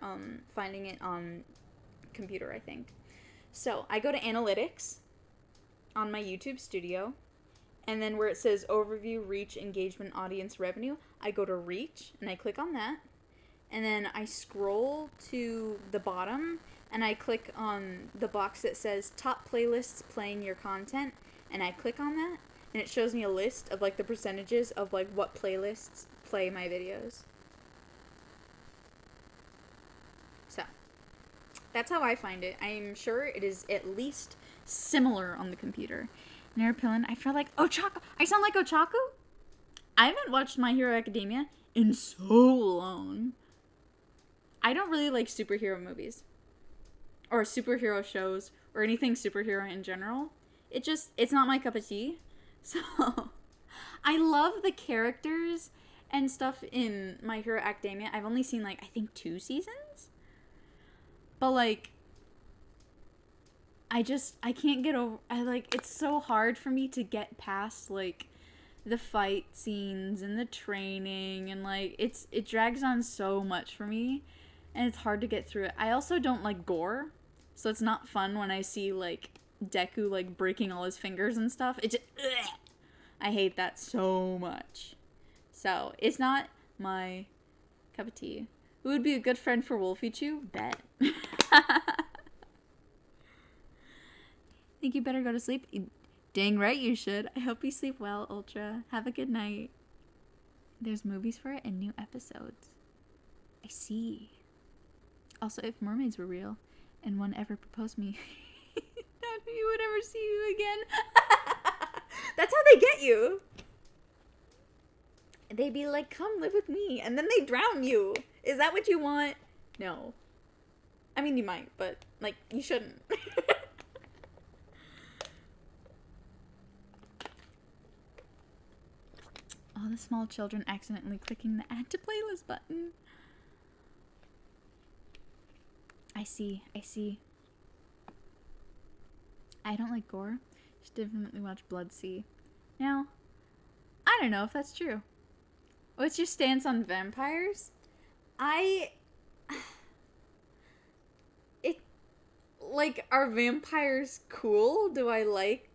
finding it on computer, I think. So, I go to Analytics on my YouTube studio, and then where it says Overview, Reach, Engagement, Audience, Revenue, I go to Reach, and I click on that, and then I scroll to the bottom, and I click on the box that says Top Playlists Playing Your Content, and I click on that, and it shows me a list of, like, the percentages of, like, what playlists play my videos. So, that's how I find it. I'm sure it is at least similar on the computer. Narapillin, I feel like Ochaku. I sound like Ochaku? I haven't watched My Hero Academia in so long. I don't really like superhero movies. Or superhero shows. Or anything superhero in general. It's not my cup of tea. So, I love the characters and stuff in My Hero Academia. I've only seen, like, I think 2 seasons? But, like, I can't get over, it's so hard for me to get past, like, the fight scenes and the training, and, like, it drags on so much for me, and it's hard to get through it. I also don't like gore, so it's not fun when I see, like, Deku, like, breaking all his fingers and stuff. I hate that so much. So it's not my cup of tea. Who would be a good friend for Wolfie Chew? Bet. Think you better go to sleep? Dang right you should. I hope you sleep well, Ultra. Have a good night. There's movies for it and new episodes. I see. Also, if mermaids were real and one ever proposed me, that he would ever see you again. That's how they get you. They'd be like, come live with me, and then they drown you. Is that what you want? No. I mean, you might, but, like, you shouldn't. All the small children accidentally clicking the add to playlist button. I see. I don't like gore. Should definitely watch Bloodsea. Now, I don't know if that's true. What's your stance on vampires? Are vampires cool? Do I like,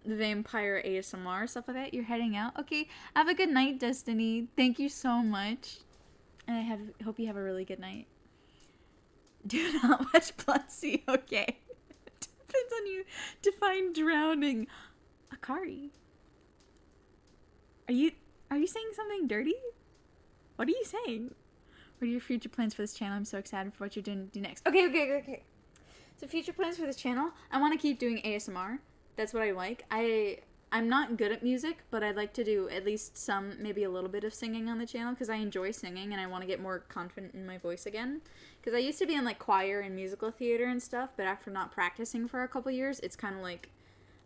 vampire ASMR, stuff like that? You're heading out? Okay, have a good night, Destiny. Thank you so much. And I hope you have a really good night. Do not watch Bloodsea, okay. Depends on you. Define drowning. Akari. Are you saying something dirty? What are you saying? What are your future plans for this channel? I'm so excited for what you're doing to do next. Okay. So future plans for this channel, I want to keep doing ASMR. That's what I like. I'm not good at music, but I'd like to do at least some, maybe a little bit of singing on the channel because I enjoy singing and I want to get more confident in my voice again. Because I used to be in like choir and musical theater and stuff, but after not practicing for a couple years, it's kind of like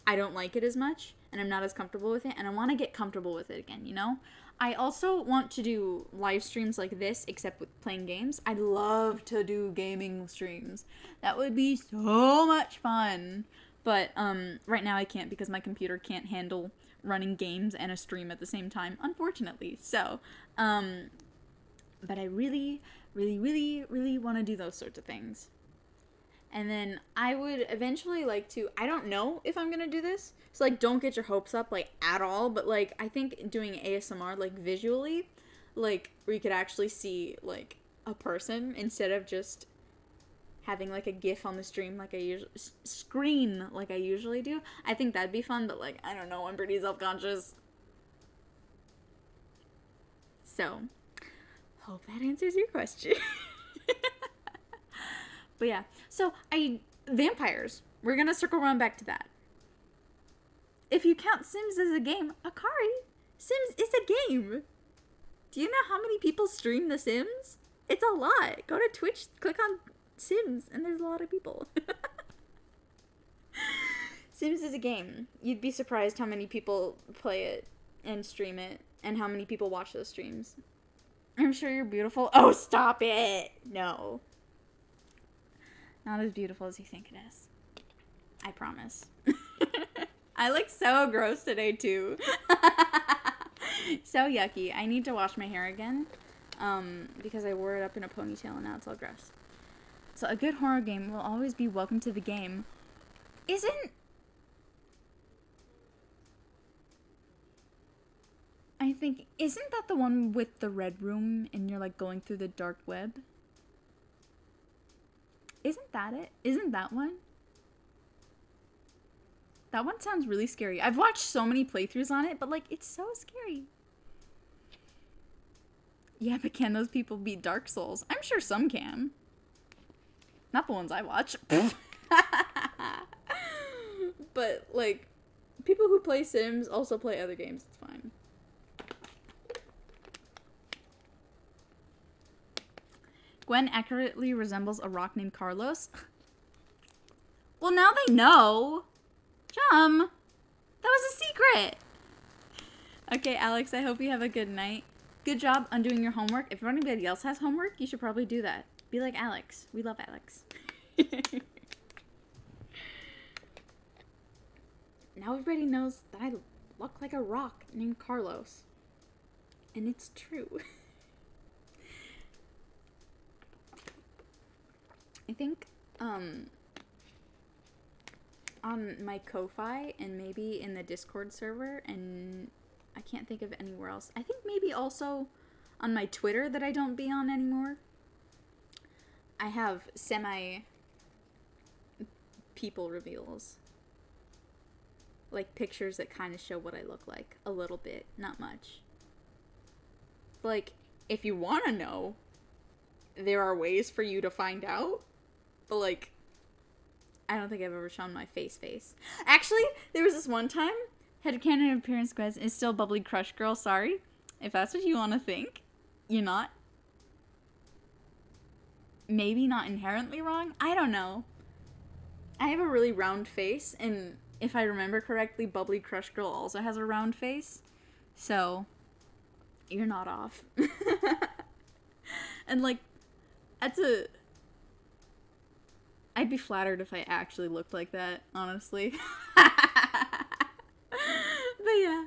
I don't like it as much and I'm not as comfortable with it, and I want to get comfortable with it again, you know? I also want to do live streams like this, except with playing games. I'd love to do gaming streams. That would be so much fun. But right now I can't because my computer can't handle running games and a stream at the same time, unfortunately. So, but I really want to do those sorts of things. And then I would eventually like to, I don't know if I'm going to do this. So, like, don't get your hopes up, like, at all. But, like, I think doing ASMR, like, visually, like, where you could actually see, like, a person instead of just having, like, a GIF on the stream like I usually do. I think that'd be fun, but, like, I don't know. I'm pretty self-conscious. So, hope that answers your question. But yeah, so vampires. We're gonna circle around back to that. If you count Sims as a game, Akari, Sims is a game. Do you know how many people stream The Sims? It's a lot. Go to Twitch, click on Sims, and there's a lot of people. Sims is a game. You'd be surprised how many people play it and stream it, and how many people watch those streams. I'm sure you're beautiful. Oh, stop it! No. Not as beautiful as you think it is. I promise. I look so gross today, too. So yucky. I need to wash my hair again. Because I wore it up in a ponytail and now it's all gross. So a good horror game will always be welcome to the game. Isn't that the one with the red room and you're like going through the dark web? Isn't that it? Isn't that one? That one sounds really scary. I've watched so many playthroughs on it, but like, it's so scary. Yeah, but can those people beat Dark Souls? I'm sure some can. Not the ones I watch. But like, people who play Sims also play other games. It's fine. Gwen accurately resembles a rock named Carlos. Well, now they know. Chum, that was a secret. Okay, Alex, I hope you have a good night. Good job undoing your homework. If anybody else has homework, you should probably do that. Be like Alex. We love Alex. Now everybody knows that I look like a rock named Carlos. And it's true. I think, on my Ko-Fi and maybe in the Discord server, and I can't think of anywhere else. I think maybe also on my Twitter that I don't be on anymore. I have semi-people reveals. Like pictures that kind of show what I look like. A little bit, not much. Like, if you want to know, there are ways for you to find out. But like, I don't think I've ever shown my face. Actually, there was this one time, headcanon appearance quiz is still bubbly crush girl, sorry. If that's what you want to think, you're not. Maybe not inherently wrong, I don't know. I have a really round face, and if I remember correctly, bubbly crush girl also has a round face. So, you're not off. And like, I'd be flattered if I actually looked like that, honestly. But yeah.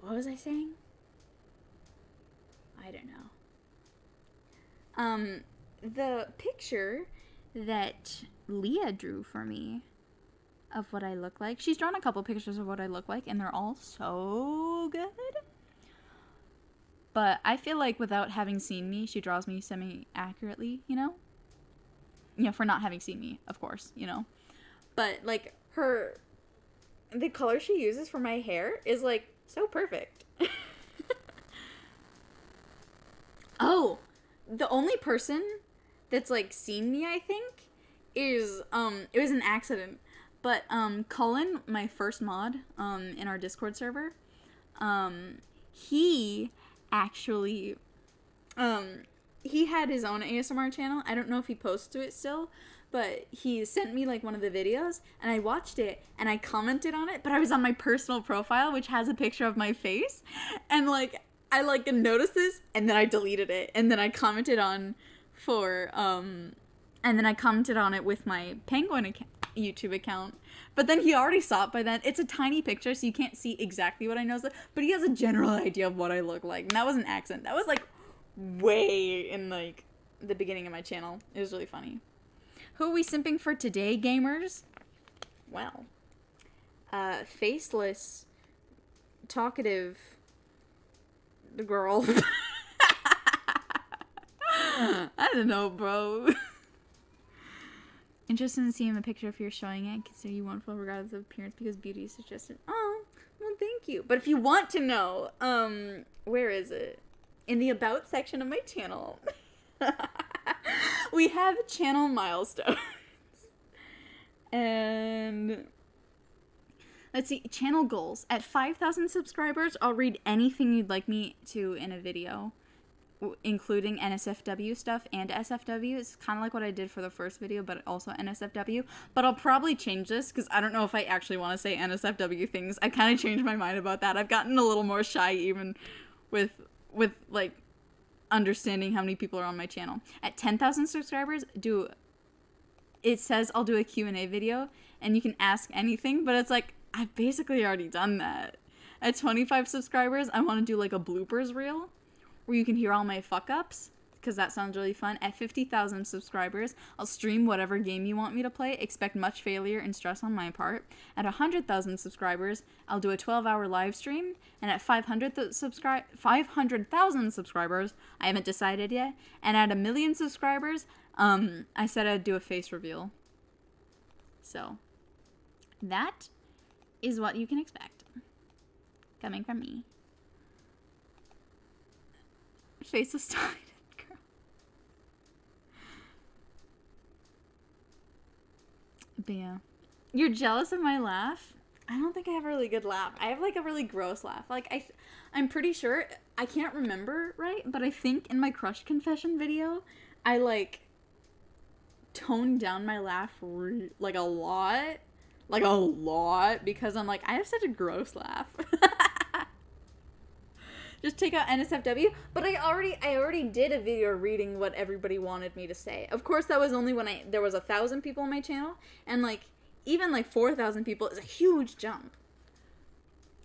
What was I saying? I don't know. The picture that Leah drew for me of what I look like. She's drawn a couple pictures of what I look like, and they're all so good. But I feel like without having seen me, she draws me semi-accurately, you know? You know, for not having seen me, of course, you know? But, like, the color she uses for my hair is, like, so perfect. Oh, the only person that's, like, seen me, I think, is, it was an accident. But, Cullen, my first mod, in our Discord server, he actually, he had his own ASMR channel. I don't know if he posts to it still, but he sent me, like, one of the videos, and I watched it, and I commented on it, but I was on my personal profile, which has a picture of my face, and, like, I, like, noticed this, and then I deleted it, and then I commented on it with my Penguin YouTube account. But then he already saw it by then. It's a tiny picture, so you can't see exactly what I know, but he has a general idea of what I look like. And that was an accident. That was, like, way in, like, the beginning of my channel. It was really funny. Who are we simping for today, gamers? Well, faceless, talkative girl. I don't know, bro. Interested in seeing a picture if you're showing it. Consider you wonderful regardless of appearance because beauty is suggested. Oh, well, thank you. But if you want to know, where is it? In the about section of my channel. We have channel milestones. And let's see, channel goals. At 5,000 subscribers, I'll read anything you'd like me to in a video, including NSFW stuff and SFW. It's kind of like what I did for the first video, but also NSFW. But I'll probably change this because I don't know if I actually want to say NSFW things. I kind of changed my mind about that. I've gotten a little more shy even with like understanding how many people are on my channel. At 10,000 subscribers, it says I'll do a Q&A video and you can ask anything, but it's like I've basically already done that. At 25 subscribers, I want to do like a bloopers reel where you can hear all my fuck-ups, because that sounds really fun. At 50,000 subscribers, I'll stream whatever game you want me to play. Expect much failure and stress on my part. At 100,000 subscribers, I'll do a 12-hour live stream. And at 500,000 subscribers, I haven't decided yet. And at 1 million subscribers, I said I'd do a face reveal. So, that is what you can expect. Coming from me. Face is tied, girl. But yeah. You're jealous of my laugh? I don't think I have a really good laugh. I have like a really gross laugh. Like I'm pretty sure, I can't remember right, but I think in my crush confession video, I like toned down my laugh like a lot. Like a lot, because I'm like, I have such a gross laugh. Just take out NSFW. But I already did a video reading what everybody wanted me to say. Of course, that was only when there was 1,000 people on my channel, and like even like 4,000 people is a huge jump.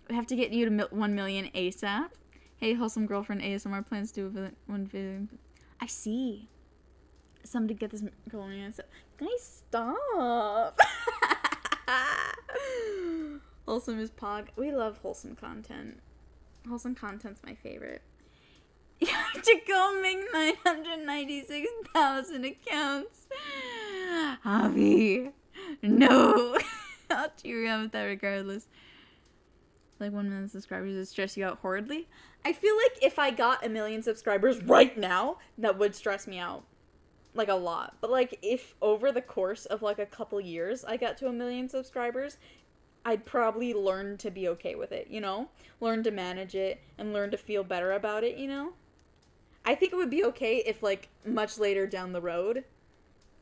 We have to get you to 1 million ASAP. Hey, wholesome girlfriend ASMR plans to do one video. I see. Somebody get this girl on ASAP. Guys, stop. Wholesome is Pog. We love wholesome content. Wholesome content's my favorite. You have to go make 996,000 accounts. Javi. No. I'll cheer you out with that regardless. Like 1 million subscribers would stress you out horridly. I feel like if I got 1 million subscribers right now, that would stress me out. Like a lot. But like if over the course of like a couple years I got to 1 million subscribers, I'd probably learn to be okay with it, you know? Learn to manage it and learn to feel better about it, you know? I think it would be okay if like much later down the road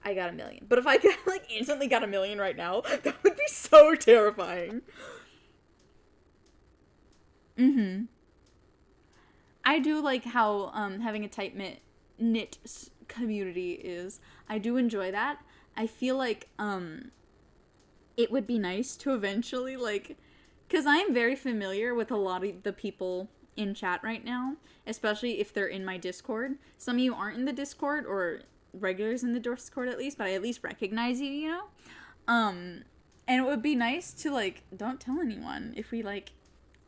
I got 1 million. But if I like instantly got 1 million right now, that would be so terrifying. Mm-hmm. I do like how having a tight-knit community is. I do enjoy that. I feel like it would be nice to eventually like, because I am very familiar with a lot of the people in chat right now, especially if they're in my Discord. Some of you aren't in the Discord, or regulars in the Discord at least, but I at least recognize you, you know? And it would be nice to like, don't tell anyone if we like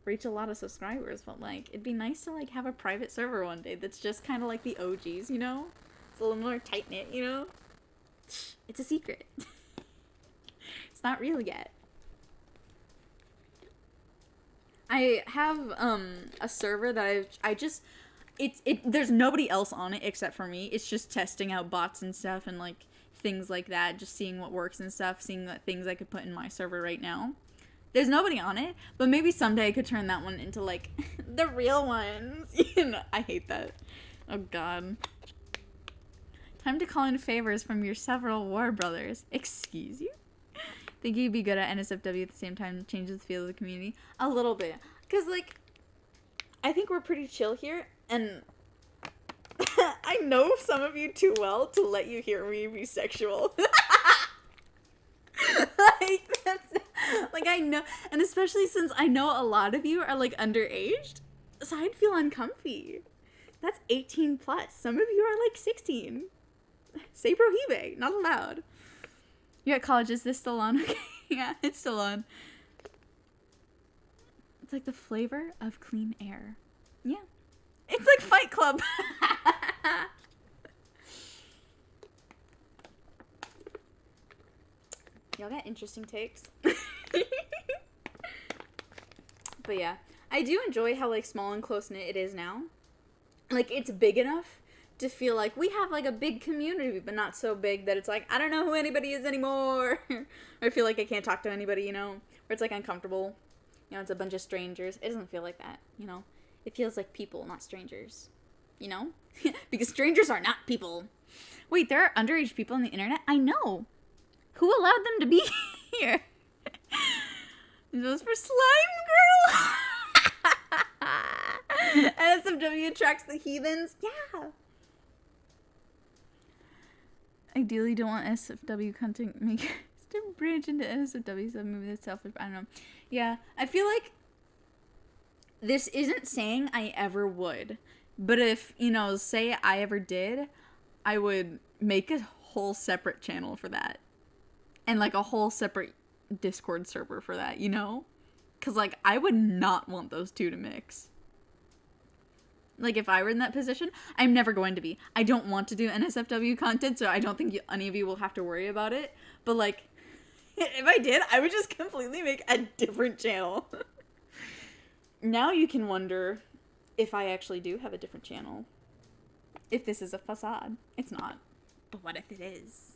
reach a lot of subscribers, but like it'd be nice to like have a private server one day that's just kind of like the OGs, you know? It's a little more tight-knit, you know? It's a secret. It's not real yet. I have a server that I just there's nobody else on it except for me. It's just testing out bots and stuff and like things like that, just seeing what works and stuff, seeing what things I could put in my server right now. There's nobody on it, but maybe someday I could turn that one into like the real ones. You know, I hate that. Oh god. Time to call in favors from your several war brothers. Excuse you? Think you'd be good at NSFW at the same time, changes the feel of the community? A little bit. Because, like, I think we're pretty chill here, and I know some of you too well to let you hear me be sexual. Like, that's, like, I know, and especially since I know a lot of you are, like, underaged, so I'd feel uncomfy. That's 18 plus. Some of you are, like, 16. Say prohibit. Not allowed. You're at college. Is this still on? Okay. Yeah, it's still on. It's like the flavor of clean air. Yeah. It's like Fight Club. Y'all got interesting takes. But yeah, I do enjoy how like small and close-knit it is now. Like it's big enough to feel like we have like a big community, but not so big that it's like I don't know who anybody is anymore. Or I feel like I can't talk to anybody, you know, where it's like uncomfortable, you know, it's a bunch of strangers. It doesn't feel like that, you know. It feels like people, not strangers, you know. Because strangers are not people. Wait, there are underage people on the internet? I know. Who allowed them to be here? Those for Slime Girl. NSFW attracts the heathens. Yeah. Ideally, don't want SFW content makers to branch into NSFW, so movie that's selfish. I don't know. Yeah, I feel like this isn't saying I ever would, but if, you know, say I ever did, I would make a whole separate channel for that. And, like, a whole separate Discord server for that, you know? Because, like, I would not want those two to mix. Like, if I were in that position, I'm never going to be. I don't want to do NSFW content, so I don't think any of you will have to worry about it. But, like, if I did, I would just completely make a different channel. Now you can wonder if I actually do have a different channel. If this is a facade. It's not. But what if it is?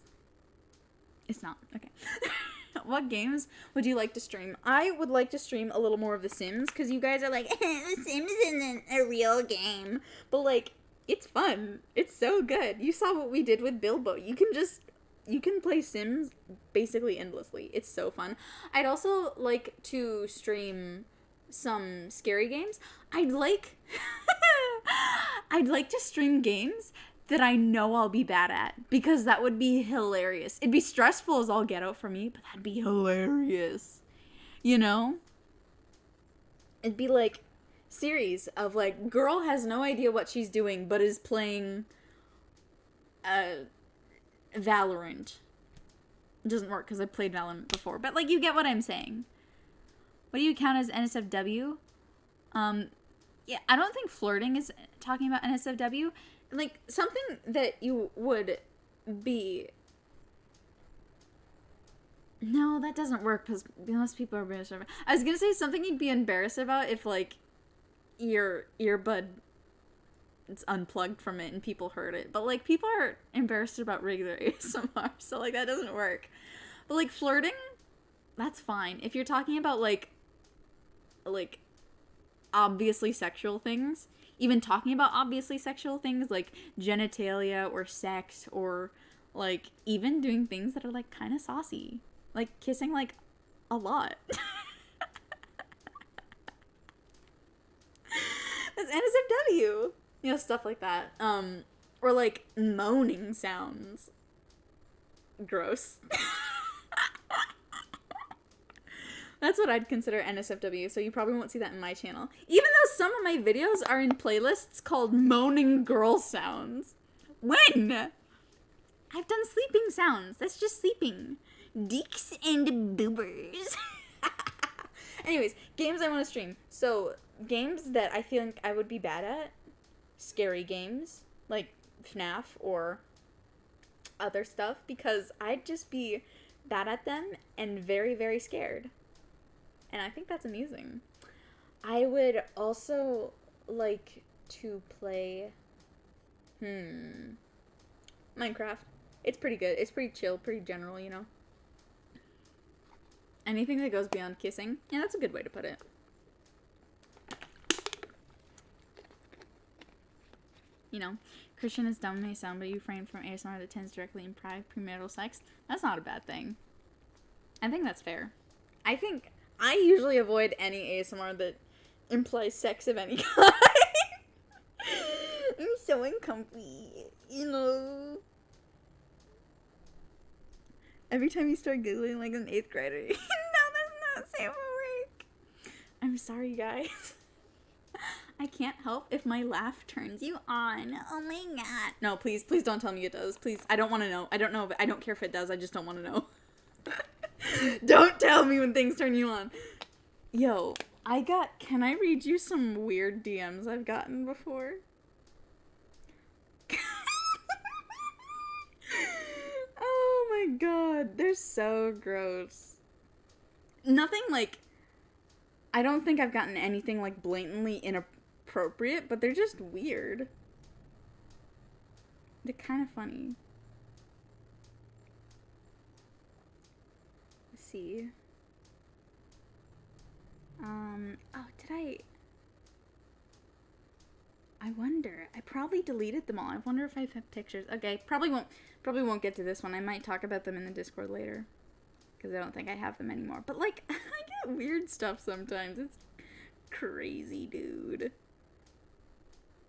It's not. Okay. What games would you like to stream? I would like to stream a little more of The Sims, because you guys are like, The Sims isn't a real game. But, like, it's fun. It's so good. You saw what we did with Bilbo. You can play Sims basically endlessly. It's so fun. I'd also like to stream some scary games. I'd like to stream games that I know I'll be bad at, because that would be hilarious. It'd be stressful as all get out for me, but that'd be hilarious. You know? It'd be like series of like girl has no idea what she's doing but is playing Valorant. It doesn't work because I played Valorant before, but like you get what I'm saying. What do you count as NSFW? Yeah, I don't think flirting is talking about NSFW. Like, something that you would be... No, that doesn't work, because most people are embarrassed about. I was gonna say something you'd be embarrassed about if, like, your earbud it's unplugged from it and people heard it. But, like, people are embarrassed about regular ASMR, so, like, that doesn't work. But, like, flirting, that's fine. If you're talking about, like, obviously sexual things, even talking about obviously sexual things, like genitalia or sex, or, like, even doing things that are, like, kind of saucy. Like, kissing, like, a lot. That's NSFW. You know, stuff like that. Or, like, moaning sounds. Gross. That's what I'd consider NSFW, so you probably won't see that in my channel. Even though some of my videos are in playlists called Moaning Girl Sounds. When? I've done sleeping sounds. That's just sleeping. Deeks and boobers. Anyways, games I want to stream. So, games that I feel like I would be bad at. Scary games. Like FNAF or other stuff. Because I'd just be bad at them and very, very scared. And I think that's amusing. I would also like to play... Minecraft. It's pretty good. It's pretty chill, pretty general, you know? Anything that goes beyond kissing. Yeah, that's a good way to put it. You know, Christian is dumb may sound, but you refrain from ASMR that tends directly imply premarital sex. That's not a bad thing. I think that's fair. I think I usually avoid any ASMR that implies sex of any kind. I'm so uncomfy, you know. Every time you start giggling like an 8th grader. No, that's not safe for work. I'm sorry, guys. I can't help if my laugh turns you on. Oh my god. No, please don't tell me it does. Please, I don't want to know. I don't know, but I don't care if it does. I just don't want to know. Don't tell me when things turn you on. Yo, can I read you some weird DMs I've gotten before? Oh my god, they're so gross. Nothing like, I don't think I've gotten anything like blatantly inappropriate, but they're just weird. They're kind of funny. Let's see. Oh, did I wonder. I probably deleted them all. I wonder if I have pictures. Okay, probably won't get to this one. I might talk about them in the Discord later, because I don't think I have them anymore. But, like, I get weird stuff sometimes. It's crazy, dude.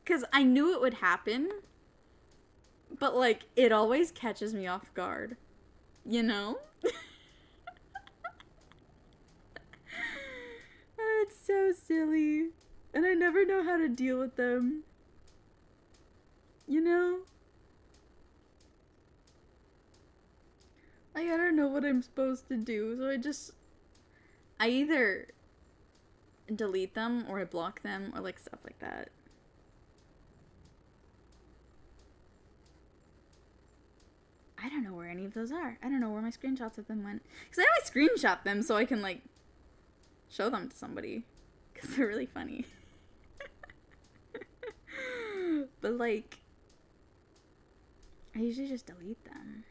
Because I knew it would happen, but, like, it always catches me off guard. You know? Oh, it's so silly. And I never know how to deal with them. You know? Like, I don't know what I'm supposed to do, so I either delete them, or I block them, or, like, stuff like that. I don't know where any of those are. I don't know where my screenshots of them went. Because I always screenshot them so I can, like, show them to somebody. Because they're really funny. But, like, I usually just delete them.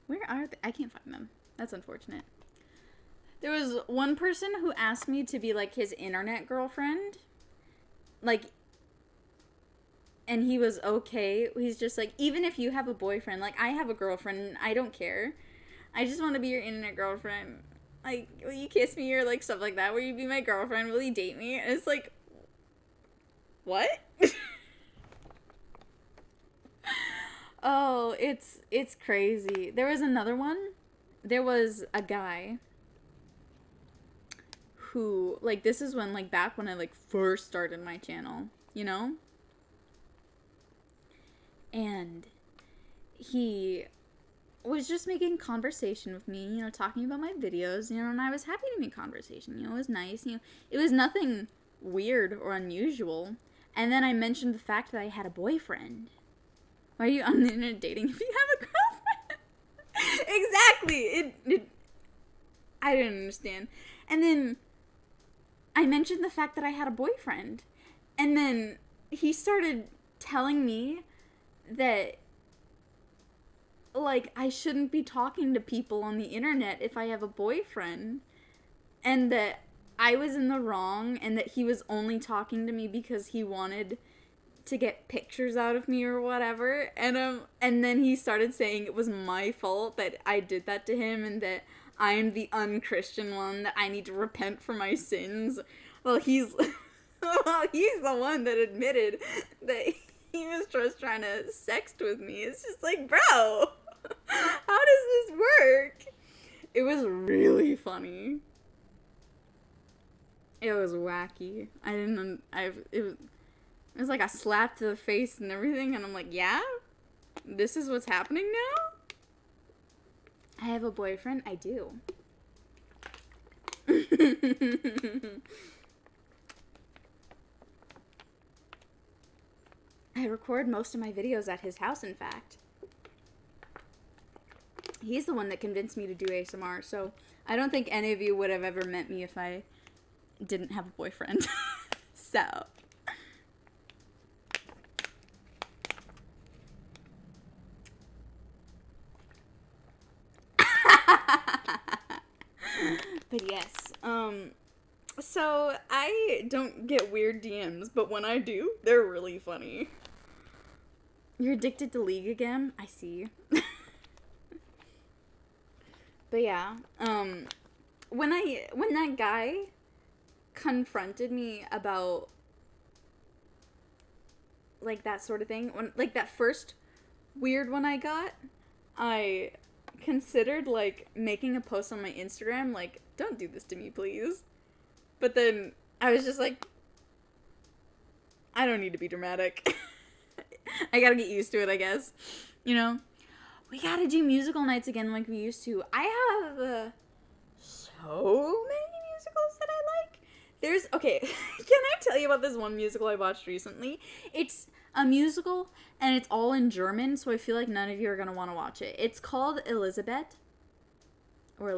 Where are they? I can't find them. That's unfortunate. There was one person who asked me to be, like, his internet girlfriend. Like, and he was okay. He's just like, even if you have a boyfriend, like, I have a girlfriend, and I don't care. I just want to be your internet girlfriend. Like, will you kiss me, or, like, stuff like that? Will you be my girlfriend? Will you date me? And it's like, what? Oh, it's crazy. There was another one. There was a guy who, like, this is when, like, back when I, like, first started my channel, you know? And he was just making conversation with me, you know, talking about my videos, you know, and I was happy to make conversation, you know, it was nice, you know, it was nothing weird or unusual. And then I mentioned the fact that I had a boyfriend. Why are you on the internet dating if you have a girlfriend? Exactly. I didn't understand. And then I mentioned the fact that I had a boyfriend. And then he started telling me that, like, I shouldn't be talking to people on the internet if I have a boyfriend. And that I was in the wrong and that he was only talking to me because he wanted to get pictures out of me or whatever. And then he started saying it was my fault that I did that to him and that I am the unchristian one, that I need to repent for my sins. Well, he's the one that admitted that he was just trying to sext with me. It's just like, bro, how does this work? It was really funny. It was wacky. It was like a slap to the face and everything, and I'm like, yeah? This is what's happening now? I have a boyfriend? I do. I record most of my videos at his house, in fact. He's the one that convinced me to do ASMR, so I don't think any of you would have ever met me if I didn't have a boyfriend. So. But yes, so I don't get weird DMs, but when I do, they're really funny. You're addicted to League again? I see. But yeah, when that guy confronted me about, like, that sort of thing, when, like, that first weird one I got, I considered, like, making a post on my Instagram, like, don't do this to me, please. But then I was just like, I don't need to be dramatic. I gotta get used to it, I guess. You know? We gotta do musical nights again like we used to. I have so many musicals that I like. Okay, can I tell you about this one musical I watched recently? It's a musical, and it's all in German, so I feel like none of you are gonna want to watch it. It's called Elizabeth, or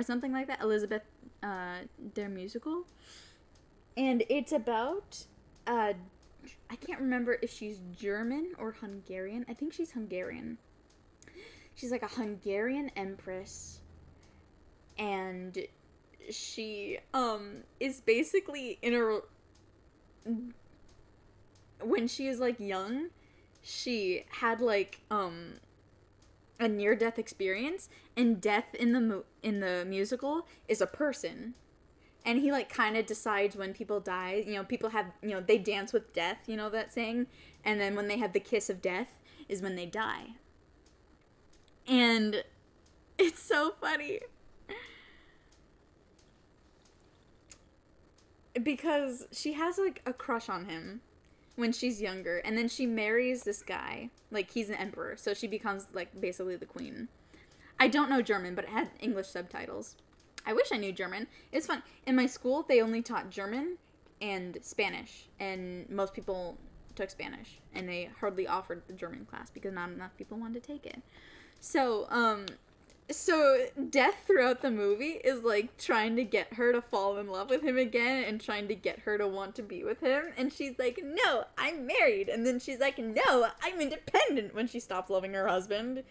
something like that. Elizabeth, der Musical. And it's about, I can't remember if she's German or Hungarian. I think she's Hungarian. She's like a Hungarian empress, and she, is basically when she is, like, young, she had, like, a near-death experience, and death in the musical is a person. And he, like, kind of decides when people die. You know, people have, you know, they dance with death, you know that saying? And then when they have the kiss of death is when they die. And it's so funny. Because she has, like, a crush on him when she's younger, and then she marries this guy. Like, he's an emperor, so she becomes, like, basically the queen. I don't know German, but it had English subtitles. I wish I knew German. It's fun. In my school, they only taught German and Spanish, and most people took Spanish, and they hardly offered the German class because not enough people wanted to take it. So death throughout the movie is, like, trying to get her to fall in love with him again and trying to get her to want to be with him. And she's like, no, I'm married. And then she's like, no, I'm independent when she stops loving her husband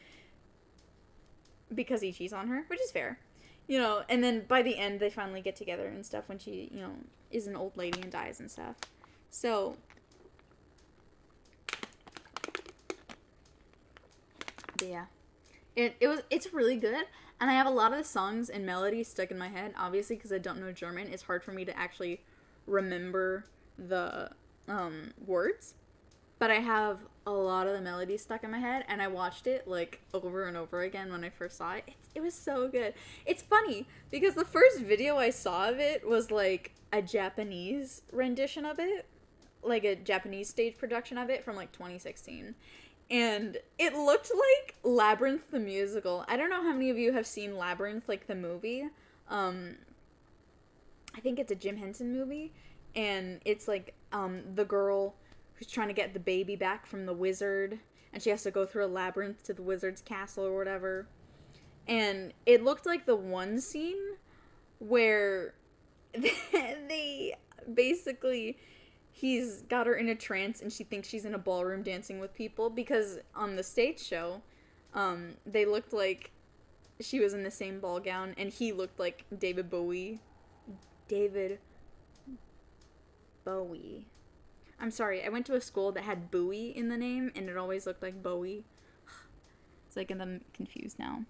because he cheats on her, which is fair. You know, and then by the end, they finally get together and stuff when she, you know, is an old lady and dies and stuff. So, but yeah. It's really good, and I have a lot of the songs and melodies stuck in my head, obviously, because I don't know German. It's hard for me to actually remember the words, but I have a lot of the melodies stuck in my head, and I watched it, like, over and over again when I first saw it. It was so good. It's funny, because the first video I saw of it was, like, a Japanese rendition of it, like a Japanese stage production of it from, like, 2016. And it looked like Labyrinth the musical. I don't know how many of you have seen Labyrinth, like the movie. I think it's a Jim Henson movie, and it's like the girl who's trying to get the baby back from the wizard, and she has to go through a labyrinth to the wizard's castle or whatever. And it looked like the one scene where they basically, he's got her in a trance and she thinks she's in a ballroom dancing with people, because on the stage show they looked like she was in the same ball gown and he looked like David Bowie. I'm sorry, I went to a school that had Bowie in the name and it always looked like Bowie. It's like I'm confused now.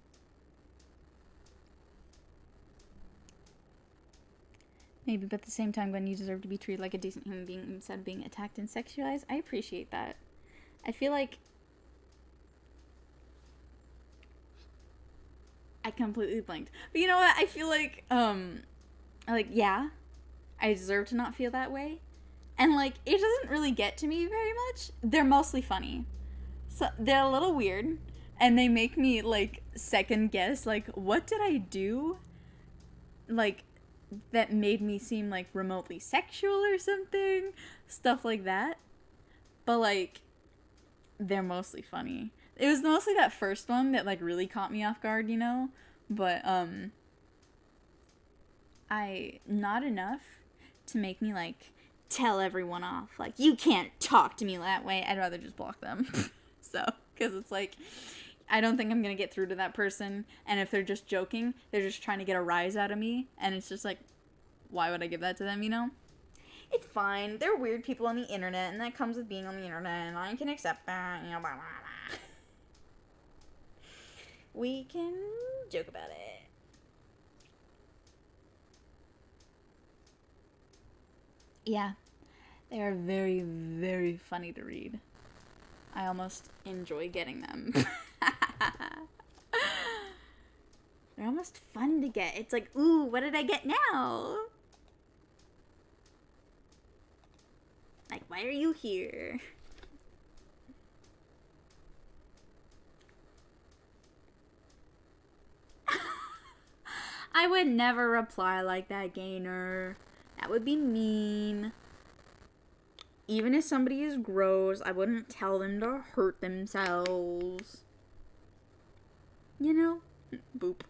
Maybe, but at the same time, Gwen, you deserve to be treated like a decent human being instead of being attacked and sexualized. I appreciate that. I feel like I completely blanked. But you know what? I feel like, yeah, I deserve to not feel that way. And, like, it doesn't really get to me very much. They're mostly funny. So, they're a little weird. And they make me, like, second guess, like, what did I do? Like, that made me seem, like, remotely sexual or something. Stuff like that. But, like, they're mostly funny. It was mostly that first one that, like, really caught me off guard, you know? But, not enough to make me, like, tell everyone off. Like, you can't talk to me that way. I'd rather just block them. So, because it's like, I don't think I'm gonna get through to that person, and if they're just joking, they're just trying to get a rise out of me, and it's just like, why would I give that to them, you know? It's fine. They're weird people on the internet, and that comes with being on the internet, and I can accept that, you know, blah, blah, blah. We can joke about it. Yeah, they are very, very funny to read. I almost enjoy getting them. They're almost fun to get. It's like, ooh, what did I get now? Like, why are you here? I would never reply like that, Gainer. That would be mean. Even if somebody is gross, I wouldn't tell them to hurt themselves. You know? Boop.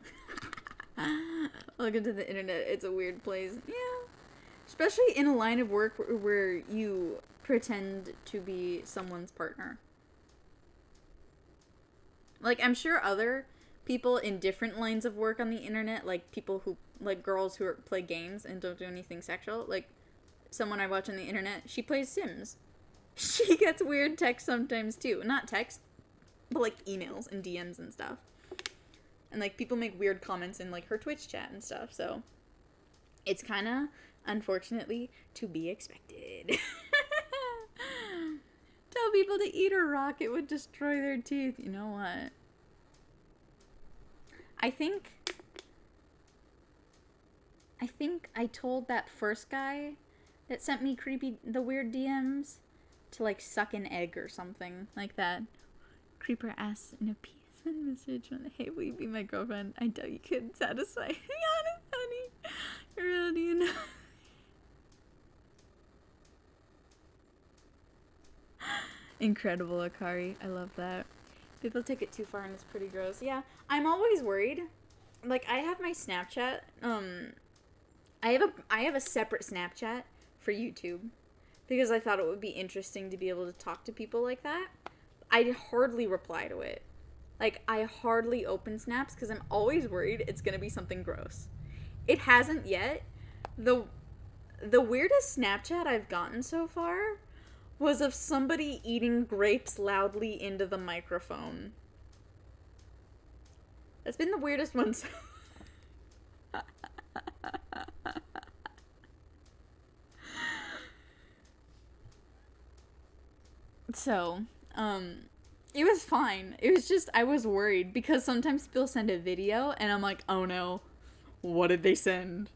Welcome to the internet. It's a weird place. Yeah. Especially in a line of work where you pretend to be someone's partner. Like, I'm sure other people in different lines of work on the internet, like people who, like girls who play games and don't do anything sexual, like someone I watch on the internet, she plays Sims. She gets weird text sometimes too. Not text, but like emails and DMs and stuff. And like people make weird comments in like her Twitch chat and stuff, so it's kind of, unfortunately, to be expected. Tell people to eat a rock, it would destroy their teeth. You know what? I think I told that first guy that sent me the weird DMs to like suck an egg or something like that. Creeper asks in a PSN message, hey, will you be my girlfriend? I doubt you could satisfy me, honest, honey. Really, you know? Incredible, Akari. I love that. People take it too far and it's pretty gross. Yeah, I'm always worried. Like, I have my Snapchat. I have a separate Snapchat for YouTube because I thought it would be interesting to be able to talk to people like that. I hardly reply to it. Like, I hardly open snaps because I'm always worried it's gonna be something gross. It hasn't yet. The weirdest Snapchat I've gotten so far was of somebody eating grapes loudly into the microphone. That's been the weirdest one. So, it was fine. It was just, I was worried because sometimes people send a video and I'm like, oh no, what did they send?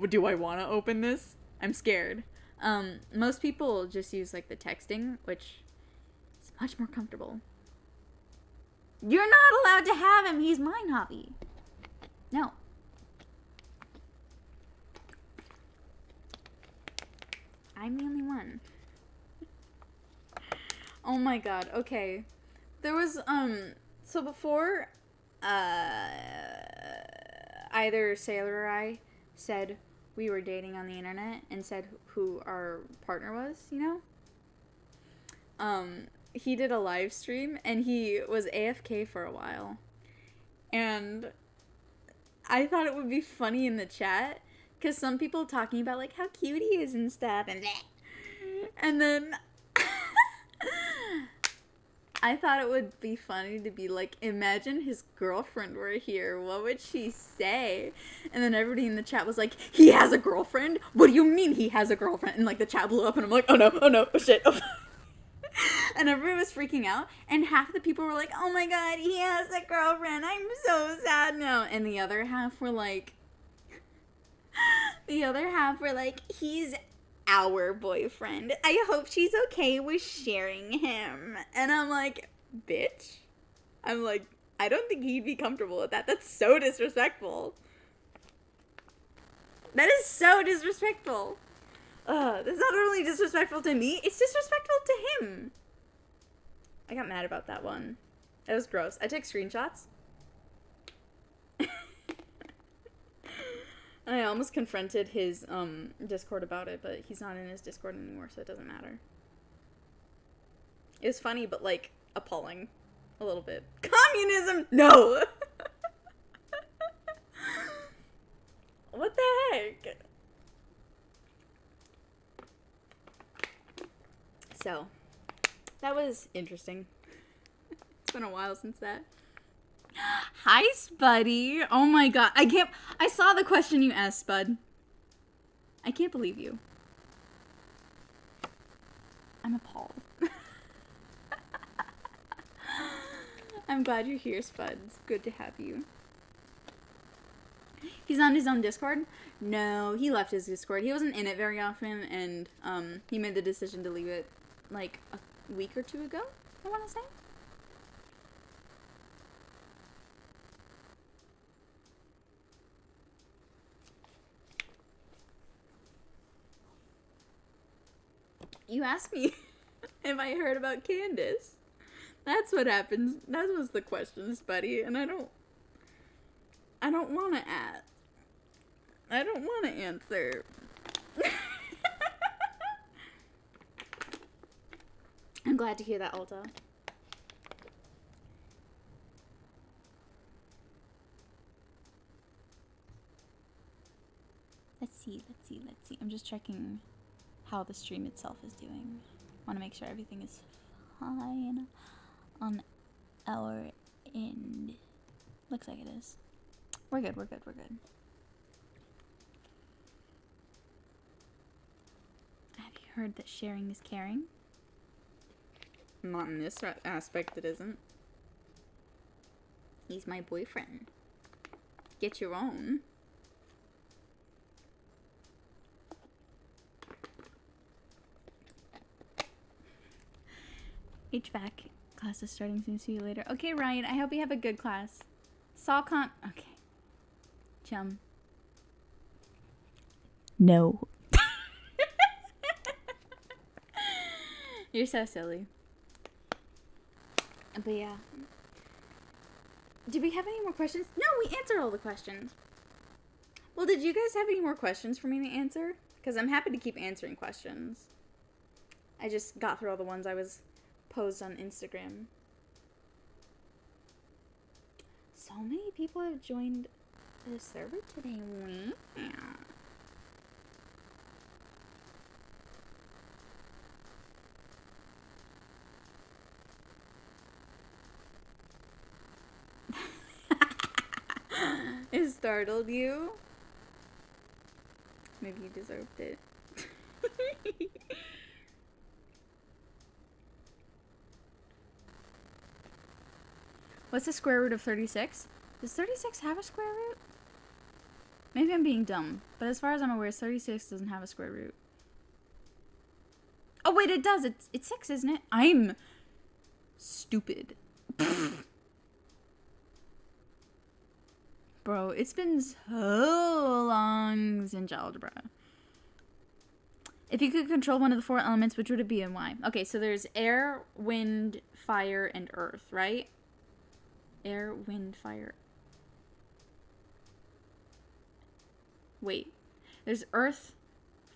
Do I want to open this? I'm scared. Most people just use like the texting, which is much more comfortable. You're not allowed to have him. He's mine, Hobby. No. I'm the only one. Oh my god. Okay. There was, so before, either Sailor or I said we were dating on the internet and said who our partner was, you know? He did a live stream and he was AFK for a while. And I thought it would be funny in the chat because some people talking about like how cute he is and stuff and then I thought it would be funny to be like, imagine his girlfriend were here. What would she say? And then everybody in the chat was like, he has a girlfriend? What do you mean he has a girlfriend? And like the chat blew up and I'm like, oh no, oh shit. Oh. And everybody was freaking out. And half the people were like, oh my god, he has a girlfriend. I'm so sad now. And the other half were like, he's our boyfriend. I hope she's okay with sharing him. And I'm like, bitch. I'm like, I don't think he'd be comfortable with that. That's so disrespectful. That is so disrespectful. That's not only disrespectful to me, it's disrespectful to him. I got mad about that one. That was gross. I took screenshots. I almost confronted his Discord about it, but he's not in his Discord anymore, so it doesn't matter. It was funny, but like appalling a little bit. Communism? No. What the heck? So, that was interesting. It's been a while since that. Hi, Spuddy. Oh my god. I saw the question you asked, Spud. I can't believe you. I'm appalled. I'm glad you're here, Spud. It's good to have you. He's on his own Discord? No, he left his Discord. He wasn't in it very often, and he made the decision to leave it like a week or two ago, I want to say. You asked me if I heard about Candace. That's what happens. That was the question, Spuddy, and I don't want to ask. I don't want to answer. I'm glad to hear that, Alta. Let's see. I'm just checking how the stream itself is doing. Want to make sure everything is fine on our end. Looks like it is. We're good. Have you heard that sharing is caring? Not in this aspect, it isn't. He's my boyfriend. Get your own. HVAC class is starting soon. See you later. Okay, Ryan. I hope you have a good class. Okay. Chum. No. You're so silly. But yeah. Did we have any more questions? No, we answered all the questions. Well, did you guys have any more questions for me to answer? Because I'm happy to keep answering questions. I just got through all the ones I was posed on Instagram. So many people have joined the server today. Wow. It startled you? Maybe you deserved it. What's the square root of 36? Does 36 have a square root? Maybe I'm being dumb, but as far as I'm aware, 36 doesn't have a square root. Oh wait, it does. It's 6, isn't it? I'm stupid. Bro, it's been so long since algebra. If you could control one of the 4 elements, which would it be and why? Okay, so there's air, wind, fire, and earth, right? Air, wind, fire. Wait. There's earth,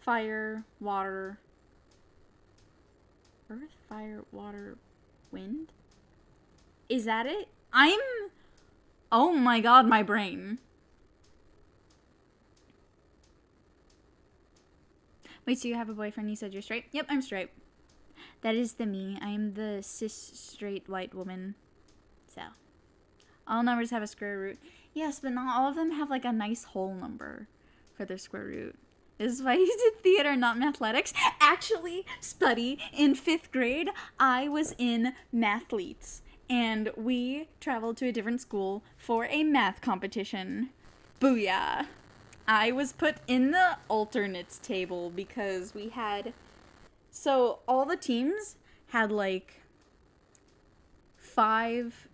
fire, water. Earth, fire, water, wind? Is that it? Oh my god, my brain. Wait, so you have a boyfriend? You said you're straight? Yep, I'm straight. That is the me. I am the cis straight white woman. So, all numbers have a square root. Yes, but not all of them have like a nice whole number for their square root. This is why you did theater, not mathletics. Actually, Spuddy, in 5th grade, I was in mathletes. And we traveled to a different school for a math competition. Booyah! I was put in the alternates table because we had... So, all the teams had, like, 5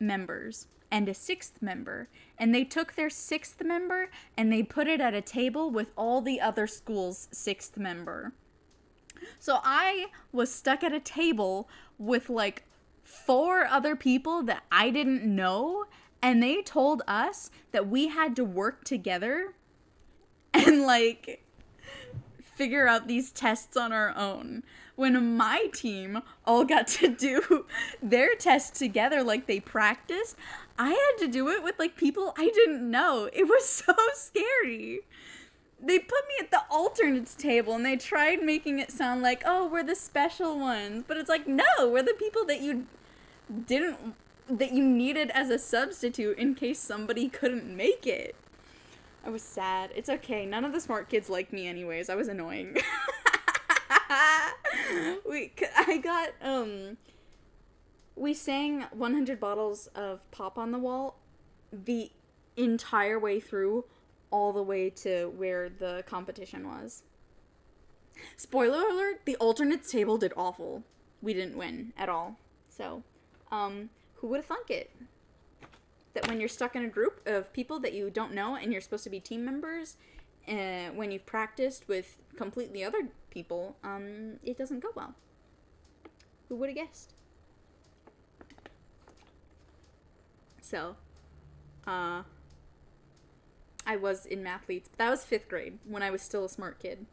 members and a 6th member. And they took their 6th member and they put it at a table with all the other schools' 6th member. So, I was stuck at a table with, like, 4 other people that I didn't know, and they told us that we had to work together and, like, figure out these tests on our own. When my team all got to do their tests together like they practiced, I had to do it with, like, people I didn't know. It was so scary. They put me at the alternates table and they tried making it sound like, oh, we're the special ones. But it's like, no, we're the people that you needed as a substitute in case somebody couldn't make it. I was sad. It's okay. None of the smart kids like me anyways. I was annoying. We sang 100 bottles of pop on the wall the entire way through, all the way to where the competition was. Spoiler alert, the alternates table did awful. We didn't win at all. So, who would have thunk it? That when you're stuck in a group of people that you don't know and you're supposed to be team members, when you've practiced with completely other people, it doesn't go well. Who would have guessed? So, I was in mathletes, but that was 5th grade, when I was still a smart kid.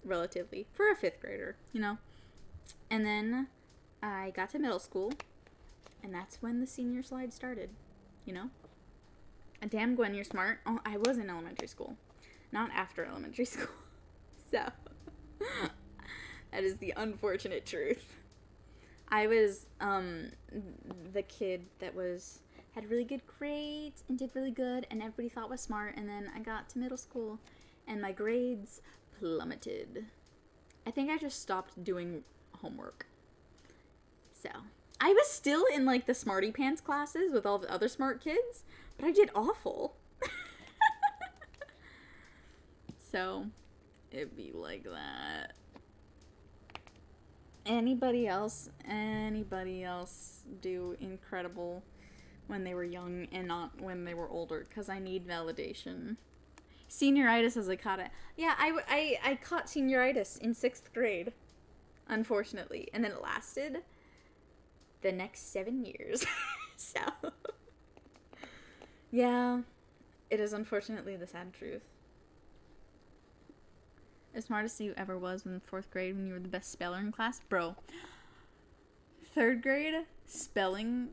Relatively. For a 5th grader, you know? And then I got to middle school, and that's when the senior slide started, you know? Damn, Gwen, you're smart. Oh, I was in elementary school, not after elementary school. So, that is the unfortunate truth. I was, the kid that had really good grades and did really good, and everybody thought was smart, and then I got to middle school, and my grades plummeted. I think I just stopped doing homework. So, I was still in, like, the smarty pants classes with all the other smart kids, but I did awful. So, it'd be like that. Anybody else do incredible when they were young and not when they were older? Because I need validation. Senioritis, as I caught it. Yeah, I caught senioritis in 6th grade, unfortunately. And then it lasted the next 7 years. So, yeah, it is unfortunately the sad truth. The smartest you ever was in 4th grade when you were the best speller in class? Bro, 3rd grade spelling,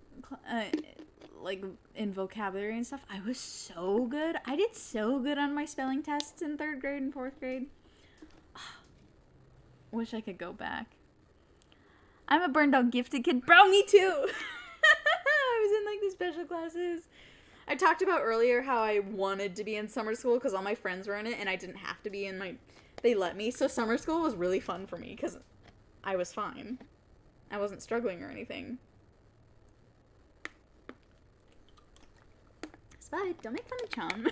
like, in vocabulary and stuff, I was so good. I did so good on my spelling tests in 3rd grade and 4th grade. Wish I could go back. I'm a burned out gifted kid. Bro, me too! I was in, like, the special classes. I talked about earlier how I wanted to be in summer school because all my friends were in it and I didn't have to be in my... They let me, so summer school was really fun for me because I was fine. I wasn't struggling or anything. Spud, don't make fun of Chum.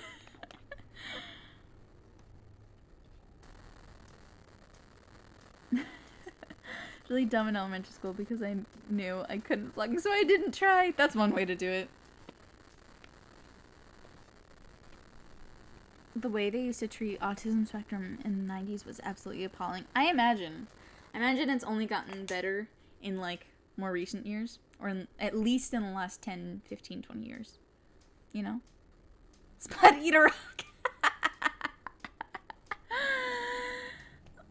Really dumb in elementary school because I knew I couldn't flunk, so I didn't try. That's one way to do it. the way they used to treat autism spectrum in the 90s was absolutely appalling. I imagine it's only gotten better in like more recent years, or at least in the last 10, 15, 20 years. You know? Spud eat a rock.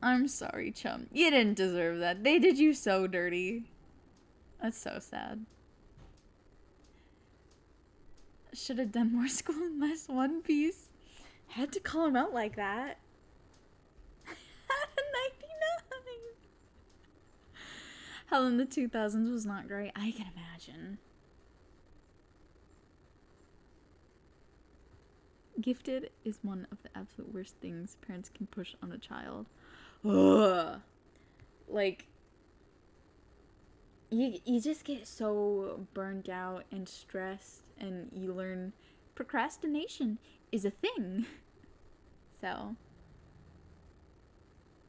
I'm sorry, chum. You didn't deserve that. They did you so dirty. That's so sad. Should have done more school and less One Piece. Had to call him out like that. 99. Hell in the 2000s was not great. I can imagine. Gifted is one of the absolute worst things parents can push on a child. Ugh. Like, you just get so burnt out and stressed, and you learn procrastination is a thing. So,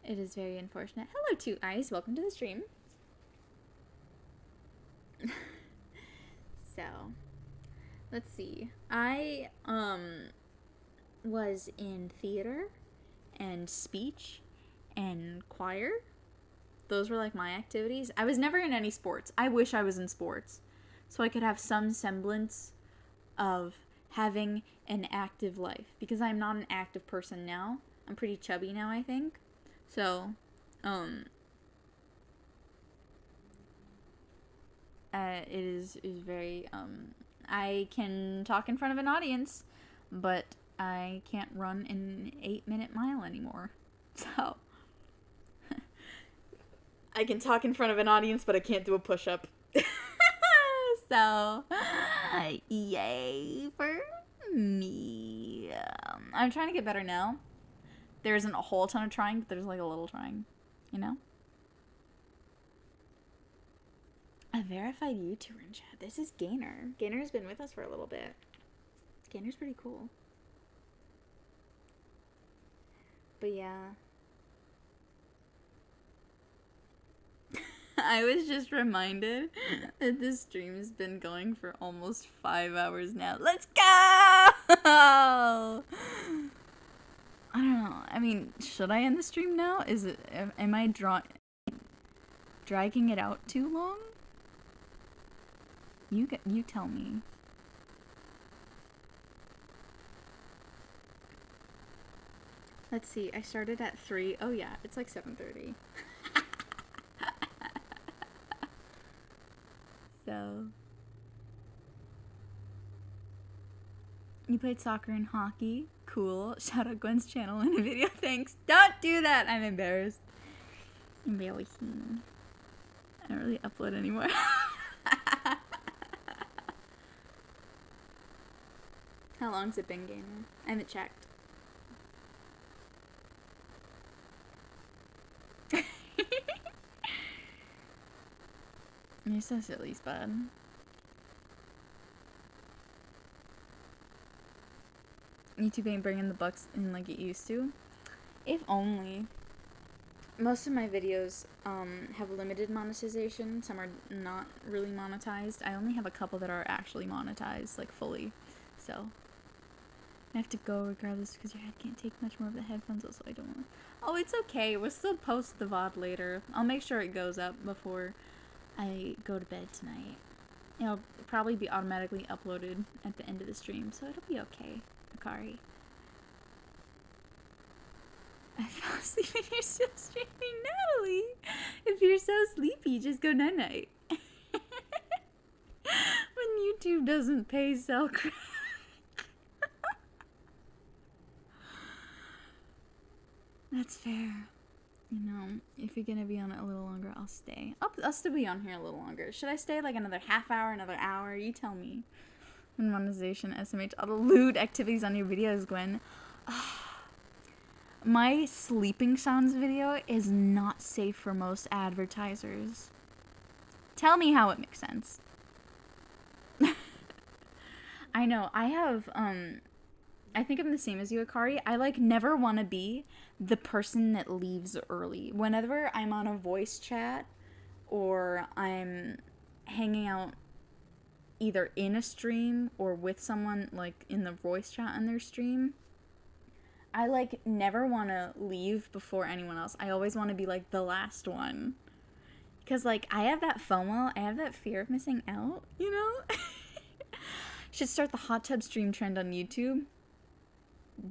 it is very unfortunate. Hello, Two Eyes. Welcome to the stream. So, let's see. I, was in theater and speech and choir. Those were like my activities. I was never in any sports. I wish I was in sports so I could have some semblance of having an active life, because I'm not an active person now. I'm pretty chubby now, I think. So, it is very, I can talk in front of an audience, but I can't run an 8-minute mile anymore. So, I can talk in front of an audience, but I can't do a push-up. So, yay for me. I'm trying to get better now. There isn't a whole ton of trying, but there's like a little trying, you know? A verified YouTuber in chat. This is Gainer. Gainer's been with us for a little bit. Gainer's pretty cool. But yeah. I was just reminded that this stream has been going for almost 5 hours now. Let's go! I don't know. I mean, should I end the stream now? Am I dragging it out too long? You tell me. Let's see. I started at 3. Oh yeah, it's like 7:30. So, you played soccer and hockey. Cool. Shout out Gwen's channel in a video. Thanks. Don't do that. I'm embarrassed. Embarrassing. I don't really upload anymore. How long's it been, Gamer? I haven't checked. You're so silly, Spud. YouTube ain't bringing the bucks in like it used to. If only. Most of my videos have limited monetization. Some are not really monetized. I only have a couple that are actually monetized, like fully. So I have to go regardless because your head can't take much more of the headphones. Also, I don't want. Oh, it's okay. We'll still post the VOD later. I'll make sure it goes up before I go to bed tonight. It'll probably be automatically uploaded at the end of the stream, so it'll be okay, Akari. I fell asleep and you're still streaming, Natalie. If you're so sleepy, just go night-night. When YouTube doesn't pay, sell crack. That's fair. You know, if you're gonna be on it a little longer, I'll stay. I'll still be on here a little longer. Should I stay like another half hour, another hour? You tell me. When monetization, SMH, all the lewd activities on your videos, Gwen. My sleeping sounds video is not safe for most advertisers. Tell me how it makes sense. I know, I have, I think I'm the same as you, Akari. I, like, never want to be the person that leaves early. Whenever I'm on a voice chat or I'm hanging out either in a stream or with someone, like, in the voice chat on their stream, I like never want to leave before anyone else. I always want to be like the last one. Because like I have that FOMO, I have that fear of missing out, you know? Should start the hot tub stream trend on YouTube.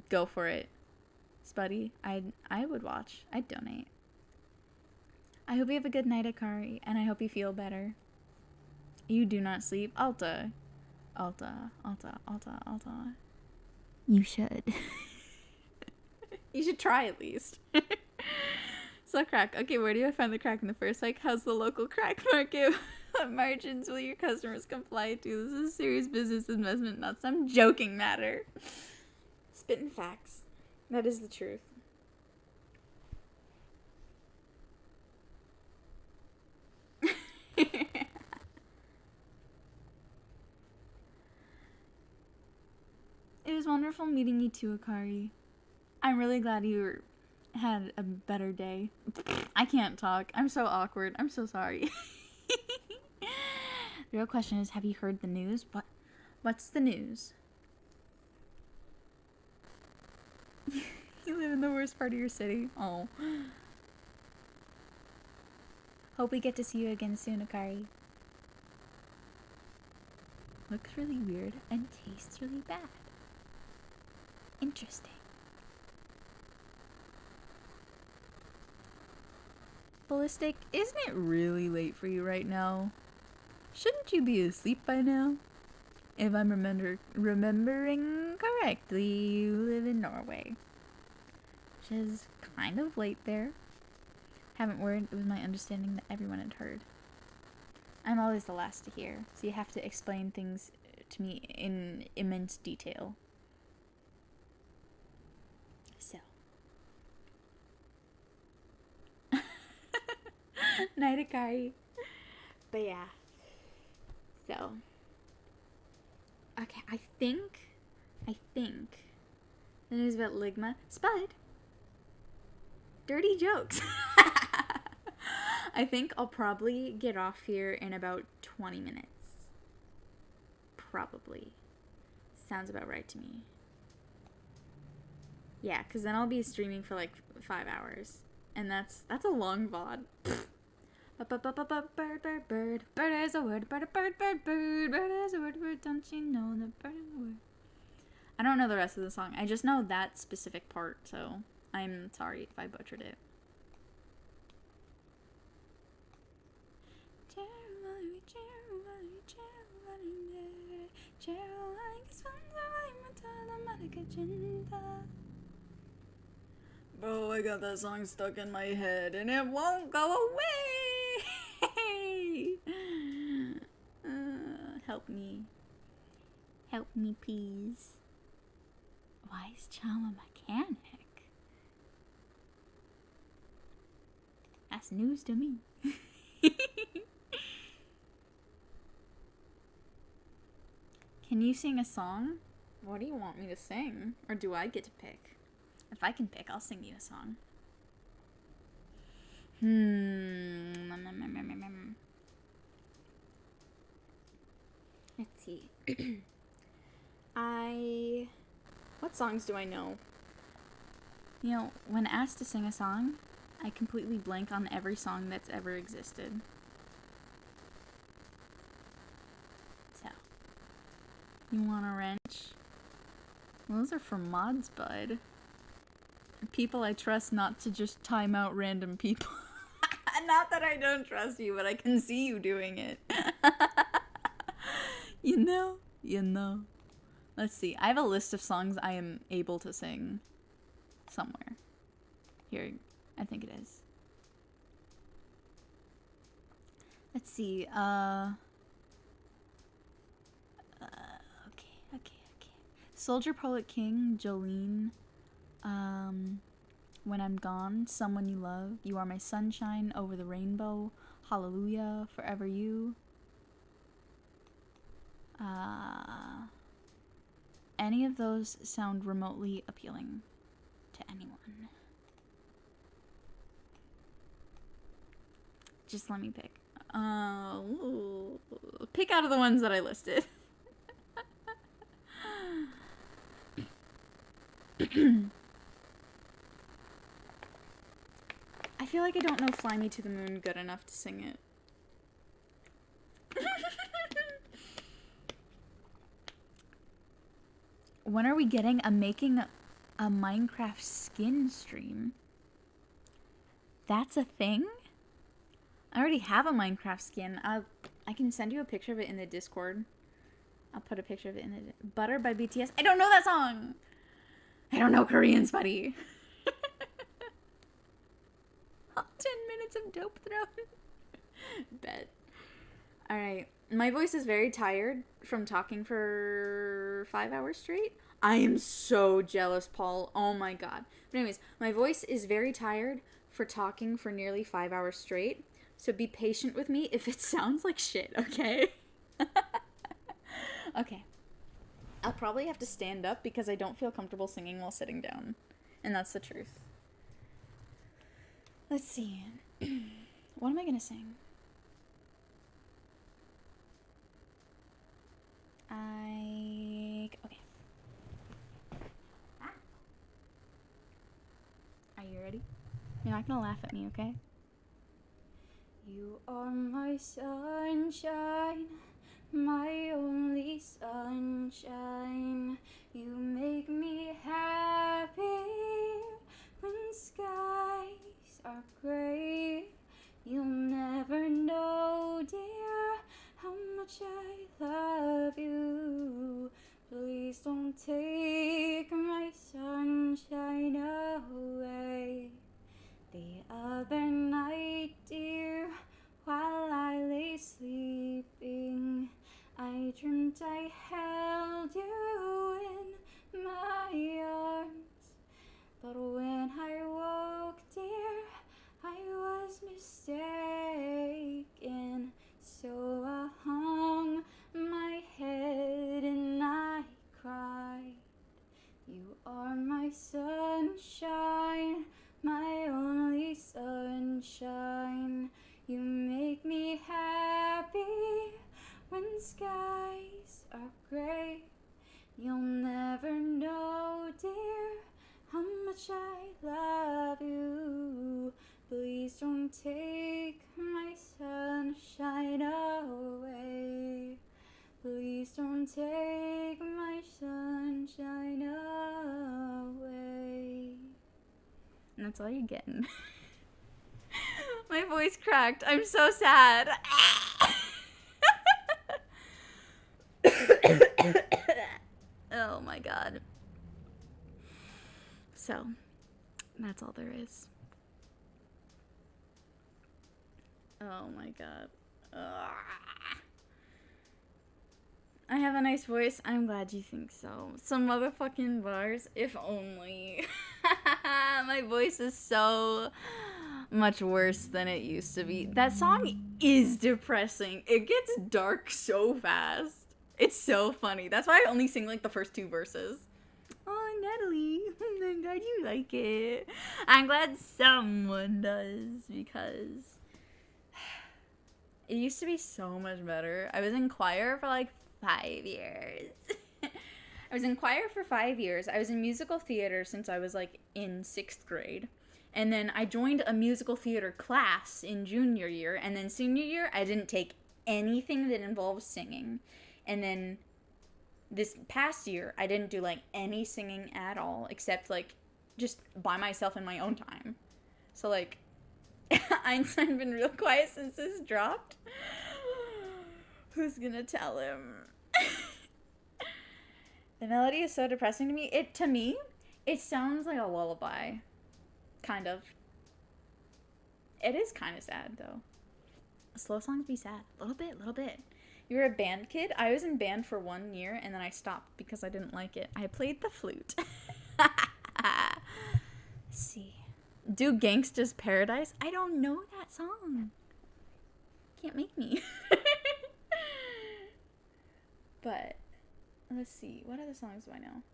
Go for it. Spuddy, I would watch. I'd donate. I hope you have a good night, Akari, and I hope you feel better. You do not sleep. Alta. You should. You should try at least. So crack. Okay, where do I find the crack in the first hike? How's the local crack market? What margins will your customers comply to? This is a serious business investment, not some joking matter. Spitting facts. That is the truth. It was wonderful meeting you too, Akari. I'm really glad you had a better day. I can't talk. I'm so awkward. I'm so sorry. The real question is, have you heard the news? What's the news? You live in the worst part of your city. Oh. Hope we get to see you again soon, Akari. Looks really weird and tastes really bad. Interesting. Ballistic, isn't it really late for you right now? Shouldn't you be asleep by now? If I'm remembering correctly, you live in Norway. Which is kind of late there. Haven't worried, it was my understanding that everyone had heard. I'm always the last to hear, so you have to explain things to me in immense detail. So. Night, Akari. But yeah. So. Okay, I think the news about Ligma. Spud. Dirty jokes. I think I'll probably get off here in about 20 minutes. Probably. Sounds about right to me. Yeah, because then I'll be streaming for like 5 hours. And that's a long VOD. Bird is a word, bird is a word, don't you know that bird is a word? I don't know the rest of the song. I just know that specific part, so I'm sorry if I butchered it. Bro, I got that song stuck in my head and it won't go away. Help me. Help me, please. Why is Chum a mechanic? That's news to me. Can you sing a song? What do you want me to sing? Or do I get to pick? If I can pick, I'll sing you a song. Let's see. What songs do I know? You know, when asked to sing a song, I completely blank on every song that's ever existed. So, you want a wrench? Those are for mods, bud. People I trust not to just time out random people. Not that I don't trust you, but I can see you doing it. You know. Let's see. I have a list of songs I am able to sing somewhere. Here, I think it is. Let's see. Okay. Soldier Poet King, Jolene. When I'm Gone, Someone You Love, You Are My Sunshine, Over the Rainbow, Hallelujah, Forever You. Any of those sound remotely appealing to anyone. Just let me pick. Pick out of the ones that I listed. I feel like I don't know Fly Me to the Moon good enough to sing it. When are we getting a making a Minecraft skin stream? That's a thing? I already have a Minecraft skin. I can send you a picture of it in the Discord. I'll put a picture of it in the... Butter by BTS. I don't know that song! I don't know Korean, buddy. 10 minutes of dope throat. Bet. Alright. My voice is very tired from talking for 5 hours straight. I am so jealous, Paul. Oh my god. But anyways, my voice is very tired for talking for nearly 5 hours straight. So be patient with me if it sounds like shit, okay? Okay. I'll probably have to stand up because I don't feel comfortable singing while sitting down. And that's the truth. Let's see. What am I gonna sing? Okay. Ah. Are you ready? You're not gonna laugh at me, okay? You are my sunshine, my only sunshine. You make me happy when skies are gray. You'll never know, dear, how much I love you. Please don't take my sunshine away. The other night, dear, while I lay sleeping, I dreamt I held you in my arms. But when I woke, dear, I was mistaken. So I hung my head and I cried. You are my sunshine, my only sunshine. You make me happy when skies are gray. You'll never know, dear, how much I love you. Please don't take my sunshine away. Please don't take my sunshine away. And that's all you're getting. My voice cracked. I'm so sad. Oh my god. So, that's all there is. Oh my god. Ugh. I have a nice voice. I'm glad you think so. Some motherfucking bars, if only. My voice is so much worse than it used to be. That song is depressing. It gets dark so fast. It's so funny. That's why I only sing like the first 2 verses. Oh, Natalie, I'm glad you like it. I'm glad someone does, because it used to be so much better. I was in choir for like 5 years. I was in choir for 5 years. I was in musical theater since I was like in 6th grade. And then I joined a musical theater class in junior year. And then senior year, I didn't take anything that involved singing. And then this past year, I didn't do like any singing at all, except like just by myself in my own time. So like, Einstein been real quiet since this dropped. Who's gonna tell him? The melody is so depressing to me. To me, it sounds like a lullaby. Kind of. It is kind of sad, though. Slow songs be sad. A little bit. You were a band kid? I was in band for 1 year, and then I stopped because I didn't like it. I played the flute. Let's see. Do Gangsta's Paradise? I don't know that song. Can't make me. But, let's see. What other songs do I know?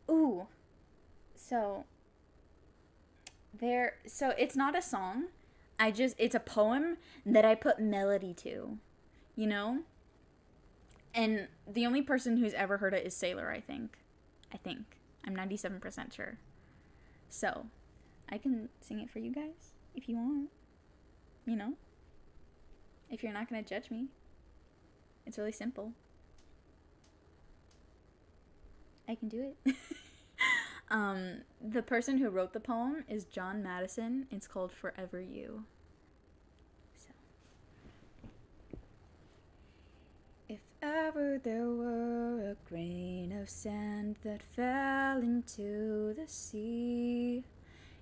Ooh. So it's not a song. It's a poem that I put melody to. You know? And the only person who's ever heard it is Sailor, I think. I'm 97% sure. So, I can sing it for you guys if you want. You know? If you're not going to judge me. It's really simple. I can do it. The person who wrote the poem is John Madison. It's called Forever You. So. If ever there were a grain of sand that fell into the sea,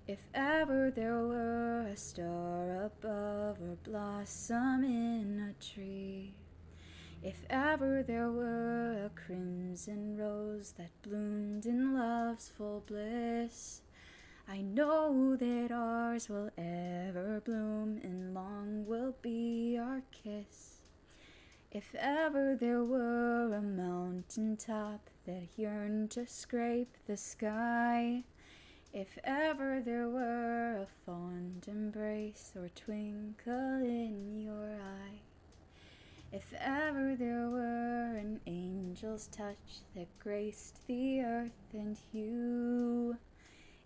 if ever there were a star above or blossom in a tree, if ever there were a crimson rose that bloomed in love's full bliss, I know that ours will ever bloom and long will be our kiss. If ever there were a mountain top that yearned to scrape the sky, if ever there were a fond embrace or twinkle in your eye, if ever there were an angel's touch that graced the earth and you,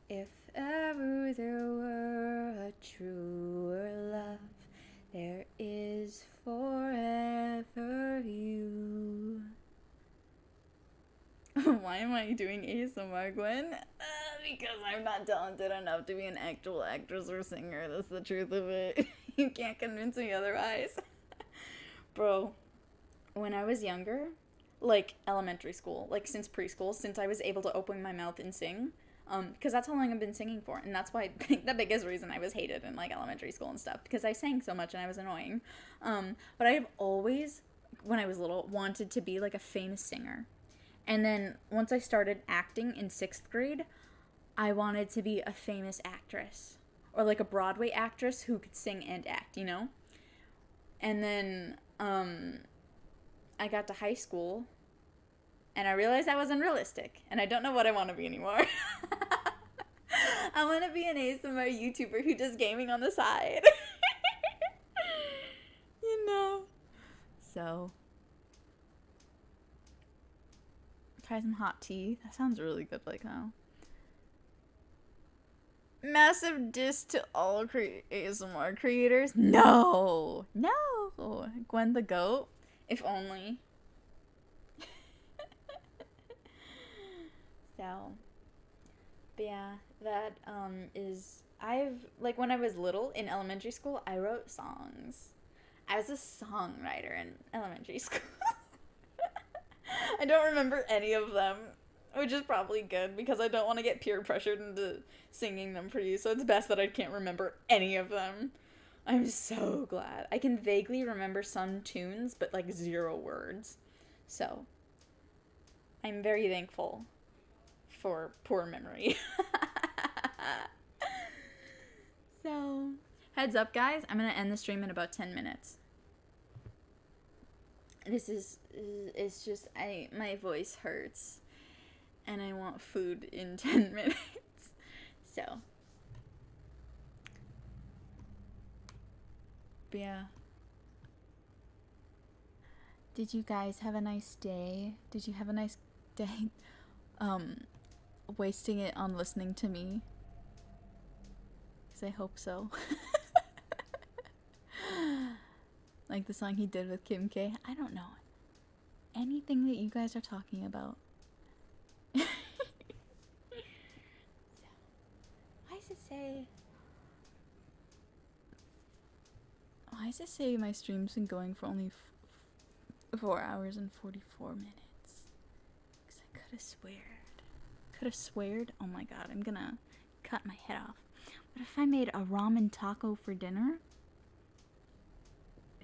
if ever there were a truer love, there is forever you. Why am I doing ASMR, Gwen? Because I'm not talented enough to be an actual actress or singer. That's the truth of it. You can't convince me otherwise. Bro, when I was younger, like elementary school, like since preschool, since I was able to open my mouth and sing, because that's how long I've been singing for, and that's why the biggest reason I was hated in like elementary school and stuff, because I sang so much and I was annoying. But I've always, when I was little, wanted to be like a famous singer. And then once I started acting in 6th grade, I wanted to be a famous actress, or like a Broadway actress who could sing and act, you know? And then I got to high school, and I realized that was unrealistic, and I don't know what I want to be anymore. I want to be an ASMR YouTuber who does gaming on the side. You know? So, try some hot tea. That sounds really good like now. Massive diss to all ASMR creators. No! Gwen the Goat. If only. So, but yeah, that is, like when I was little in elementary school, I wrote songs. I was a songwriter in elementary school. I don't remember any of them, which is probably good because I don't want to get peer pressured into singing them for you, so it's best that I can't remember any of them. I'm so glad. I can vaguely remember some tunes, but like 0 words. So, I'm very thankful for poor memory. So, heads up guys, I'm gonna end the stream in about 10 minutes. It's just, my voice hurts, and I want food in 10 minutes. So, but yeah. Did you guys have a nice day? Did you have a nice day? Wasting it on listening to me? Because I hope so. Like the song he did with Kim K. I don't know anything that you guys are talking about. So, why does it say my stream's been going for only 4 hours and 44 minutes? Because I could have sweared. Oh my god, I'm gonna cut my head off. What if I made a ramen taco for dinner?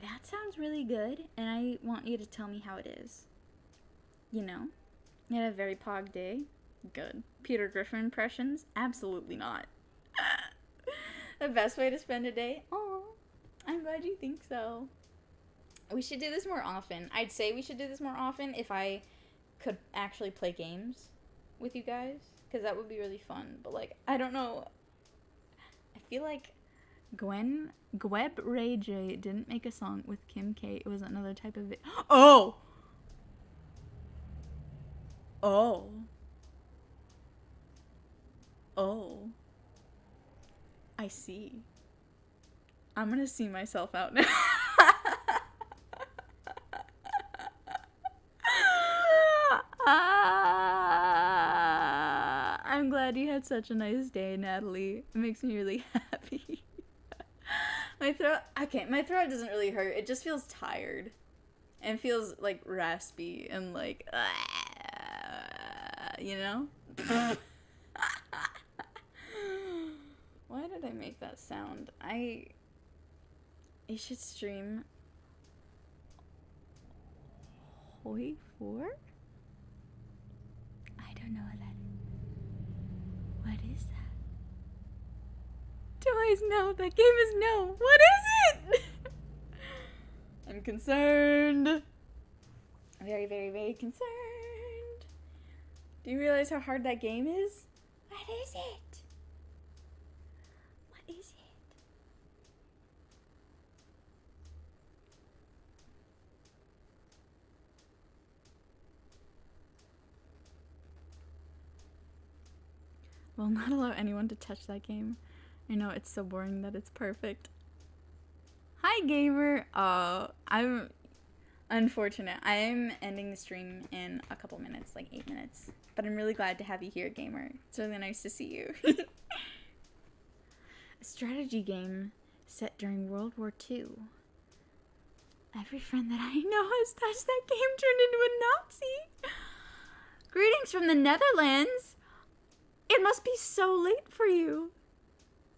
That sounds really good, and I want you to tell me how it is. You know? You had a very pog day? Good. Peter Griffin impressions? Absolutely not. The best way to spend a day? Oh, I'm glad you think so. We should do this more often. I'd say we should do this more often if I could actually play games with you guys, because that would be really fun. But, like, I don't know. I feel like Gweb Ray J didn't make a song with Kim K. It was another type of Oh! Oh. Oh. I see. I'm gonna see myself out now. I'm glad you had such a nice day, Natalie. It makes me really happy. My throat doesn't really hurt. It just feels tired. And feels like raspy and like, you know? Why did I make that sound? You should stream Hoi 4? I don't know what that is. What is that? Twice no. That game is no. What is it? I'm concerned. Very, very, very concerned. Do you realize how hard that game is? What is it? What is it? Will not allow anyone to touch that game. I know, it's so boring that it's perfect. Hi, gamer. I'm unfortunate. I'm ending the stream in a couple minutes, like 8 minutes. But I'm really glad to have you here, gamer. It's really nice to see you. A strategy game set during World War II. Every friend that I know has touched that game turned into a Nazi. Greetings from the Netherlands. It must be so late for you.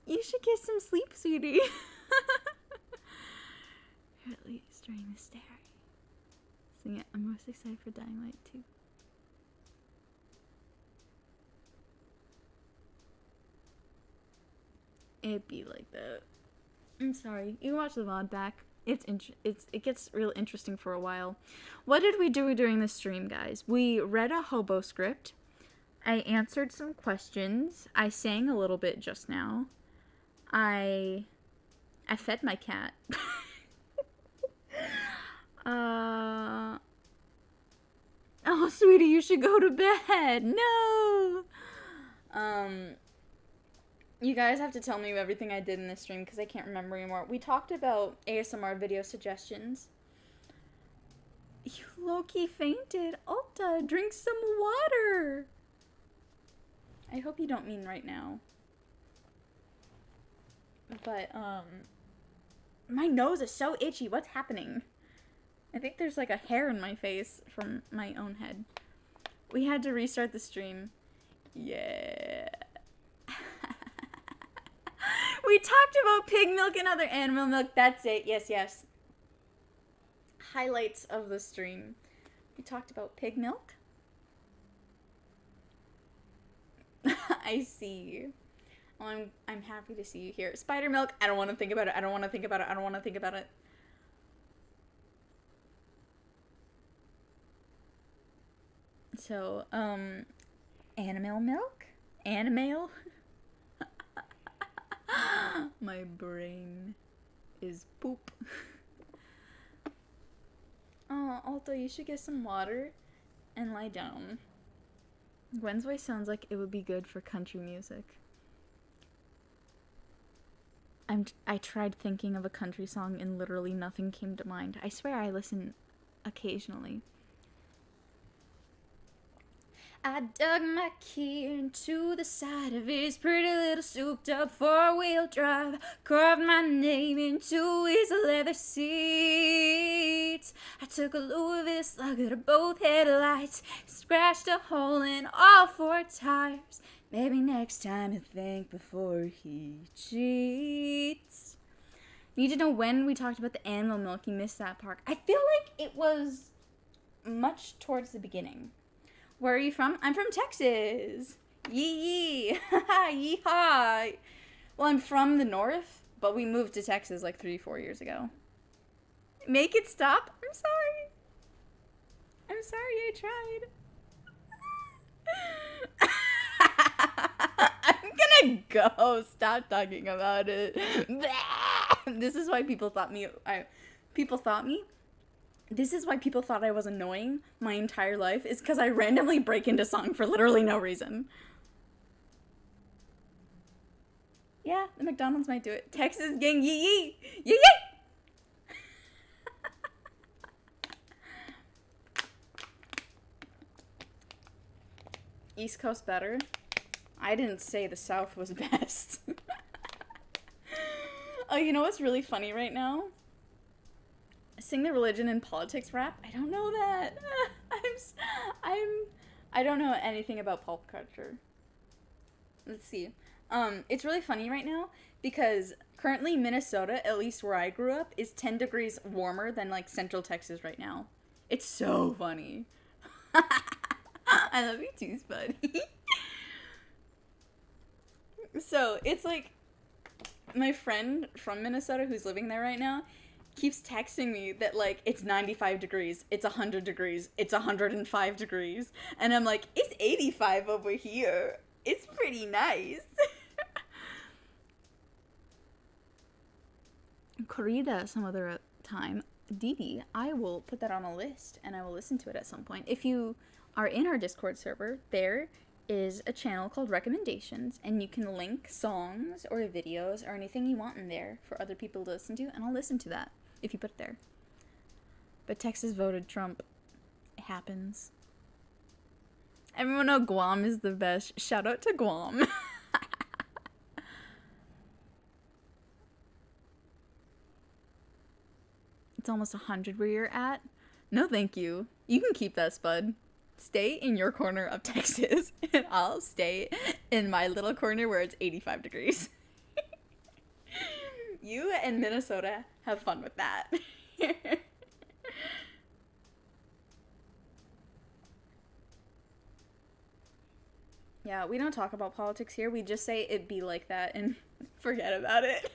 You should get some sleep, sweetie. At least during this day. So yeah, I'm most excited for Dying Light 2. It'd be like that. I'm sorry. You can watch the VOD back. It gets real interesting for a while. What did we do during the stream, guys? We read a Hobo script. I answered some questions. I sang a little bit just now. I fed my cat. Oh, sweetie, you should go to bed. No. You guys have to tell me everything I did in this stream because I can't remember anymore. We talked about ASMR video suggestions. You low-key fainted. Alta, drink some water. I hope you don't mean right now. But, my nose is so itchy. What's happening? I think there's like a hair in my face from my own head. We had to restart the stream. Yeah. We talked about pig milk and other animal milk. That's it. Yes, yes. Highlights of the stream. We talked about pig milk. I see. Well, I'm happy to see you here. Spider milk. I don't want to think about it. I don't want to think about it. I don't want to think about it. So, animal milk? Animal? My brain is poop. Oh, Alta, you should get some water and lie down. Gwen's voice sounds like it would be good for country music. I tried thinking of a country song and literally nothing came to mind. I swear I listen occasionally. I dug my key into the side of his pretty little souped up four-wheel drive. Carved my name into his leather seats. I took a Louisville slugger to both headlights. Scratched a hole in all four tires. Maybe next time he'll think before he cheats. Need to know when we talked about the animal milk. You missed that part. I feel like it was much towards the beginning. Where are you from? I'm from Texas. Yee yee. Yeehaw. Well, I'm from the north, but we moved to Texas like 3-4 years ago. Make it stop? I'm sorry. I'm sorry I tried. I'm gonna go. Stop talking about it. This is why people thought me This is why people thought I was annoying my entire life, is because I randomly break into song for literally no reason. Yeah, the McDonald's might do it. Texas gang yee yee! Yee yee! East Coast better? I didn't say the South was best. Oh, you know what's really funny right now? Sing the religion and politics rap? I don't know that. I don't know anything about pop culture. Let's see. It's really funny right now because currently Minnesota, at least where I grew up, is 10 degrees warmer than like Central Texas right now. It's so funny. I love you too, Spud. So it's like my friend from Minnesota who's living there right now keeps texting me that like it's 95 degrees, it's 100 degrees, it's 105 degrees, and I'm like, it's 85 over here. It's pretty nice. Corrida some other time. DB, I will put that on a list and I will listen to it at some point. If you are in our Discord server, there is a channel called Recommendations, and you can link songs or videos or anything you want in there for other people to listen to, and I'll listen to that if you put it there. But Texas voted Trump. It happens. Everyone know Guam is the best. Shout out to Guam. It's almost 100 where you're at. No thank you. You can keep that, Spud. Stay in your corner of Texas, and I'll stay in my little corner where it's 85 degrees. You and Minnesota have fun with that. Yeah, we don't talk about politics here. We just say it be like that and forget about it.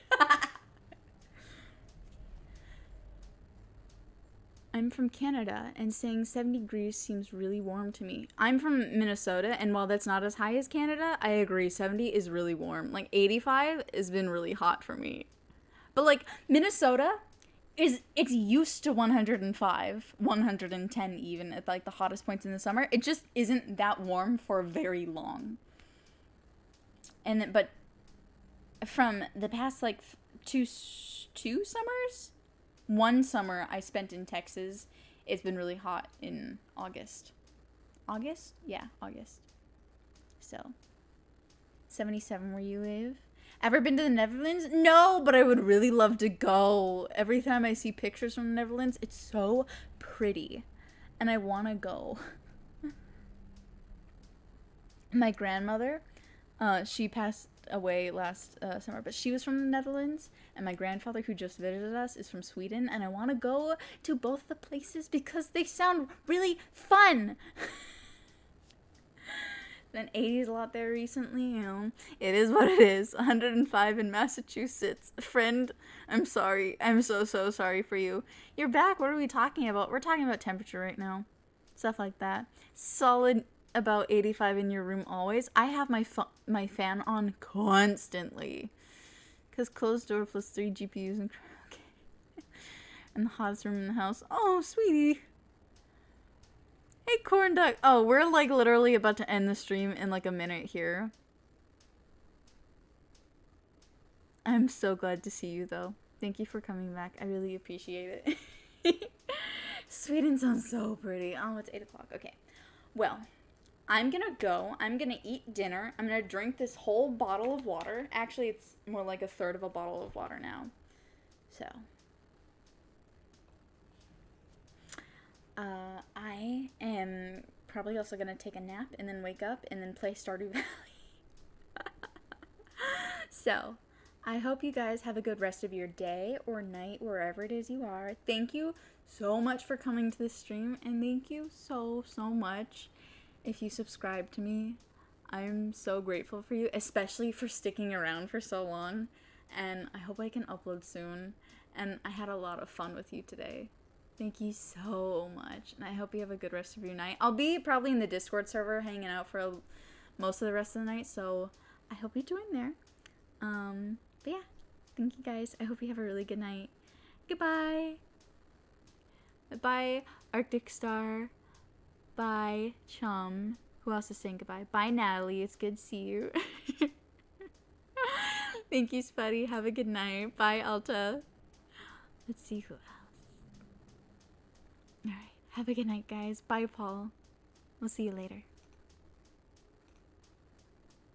I'm from Canada, and saying 70 degrees seems really warm to me. I'm from Minnesota, and while that's not as high as Canada, I agree, 70 is really warm. Like, 85 has been really hot for me. But, like, Minnesota it's used to 105, 110 even, at, like, the hottest points in the summer. It just isn't that warm for very long. But from the past, like, two summers? One summer I spent in Texas, it's been really hot in August. August? Yeah, August. So, 77 where you live. Ever been to the Netherlands? No, but I would really love to go. Every time I see pictures from the Netherlands, it's so pretty. And I want to go. My grandmother, she passed away last summer, but she was from the Netherlands, and my grandfather, who just visited us, is from Sweden, and I want to go to both the places because they sound really fun. Been 80s a lot there recently, you know. It is what it is. 105 in Massachusetts. Friend, I'm sorry. I'm so sorry for you. You're back. What are we talking about? We're talking about temperature right now. Stuff like that. Solid about 85 in your room always. I have my fan on constantly. Because closed door plus 3 GPUs and... Okay. And the hottest room in the house. Oh, sweetie. Hey, corn duck. Oh, we're like literally about to end the stream in like a minute here. I'm so glad to see you though. Thank you for coming back. I really appreciate it. Sweden sounds so pretty. Oh, it's 8 o'clock. Okay. Well, I'm gonna go. I'm gonna eat dinner. I'm gonna drink this whole bottle of water. Actually, it's more like a third of a bottle of water now. So. I am probably also going to take a nap and then wake up and then play Stardew Valley. So, I hope you guys have a good rest of your day or night, wherever it is you are. Thank you so much for coming to this stream, and thank you so much if you subscribe to me. I'm so grateful for you, especially for sticking around for so long, and I hope I can upload soon, and I had a lot of fun with you today. Thank you so much, and I hope you have a good rest of your night. I'll be probably in the Discord server hanging out for most of the rest of the night, so I hope you join there. But yeah, thank you guys. I hope you have a really good night. Goodbye! Bye, Arctic Star. Bye, Chum. Who else is saying goodbye? Bye, Natalie. It's good to see you. Thank you, Spuddy. Have a good night. Bye, Alta. Let's see who else. Alright. Have a good night, guys. Bye, Paul. We'll see you later.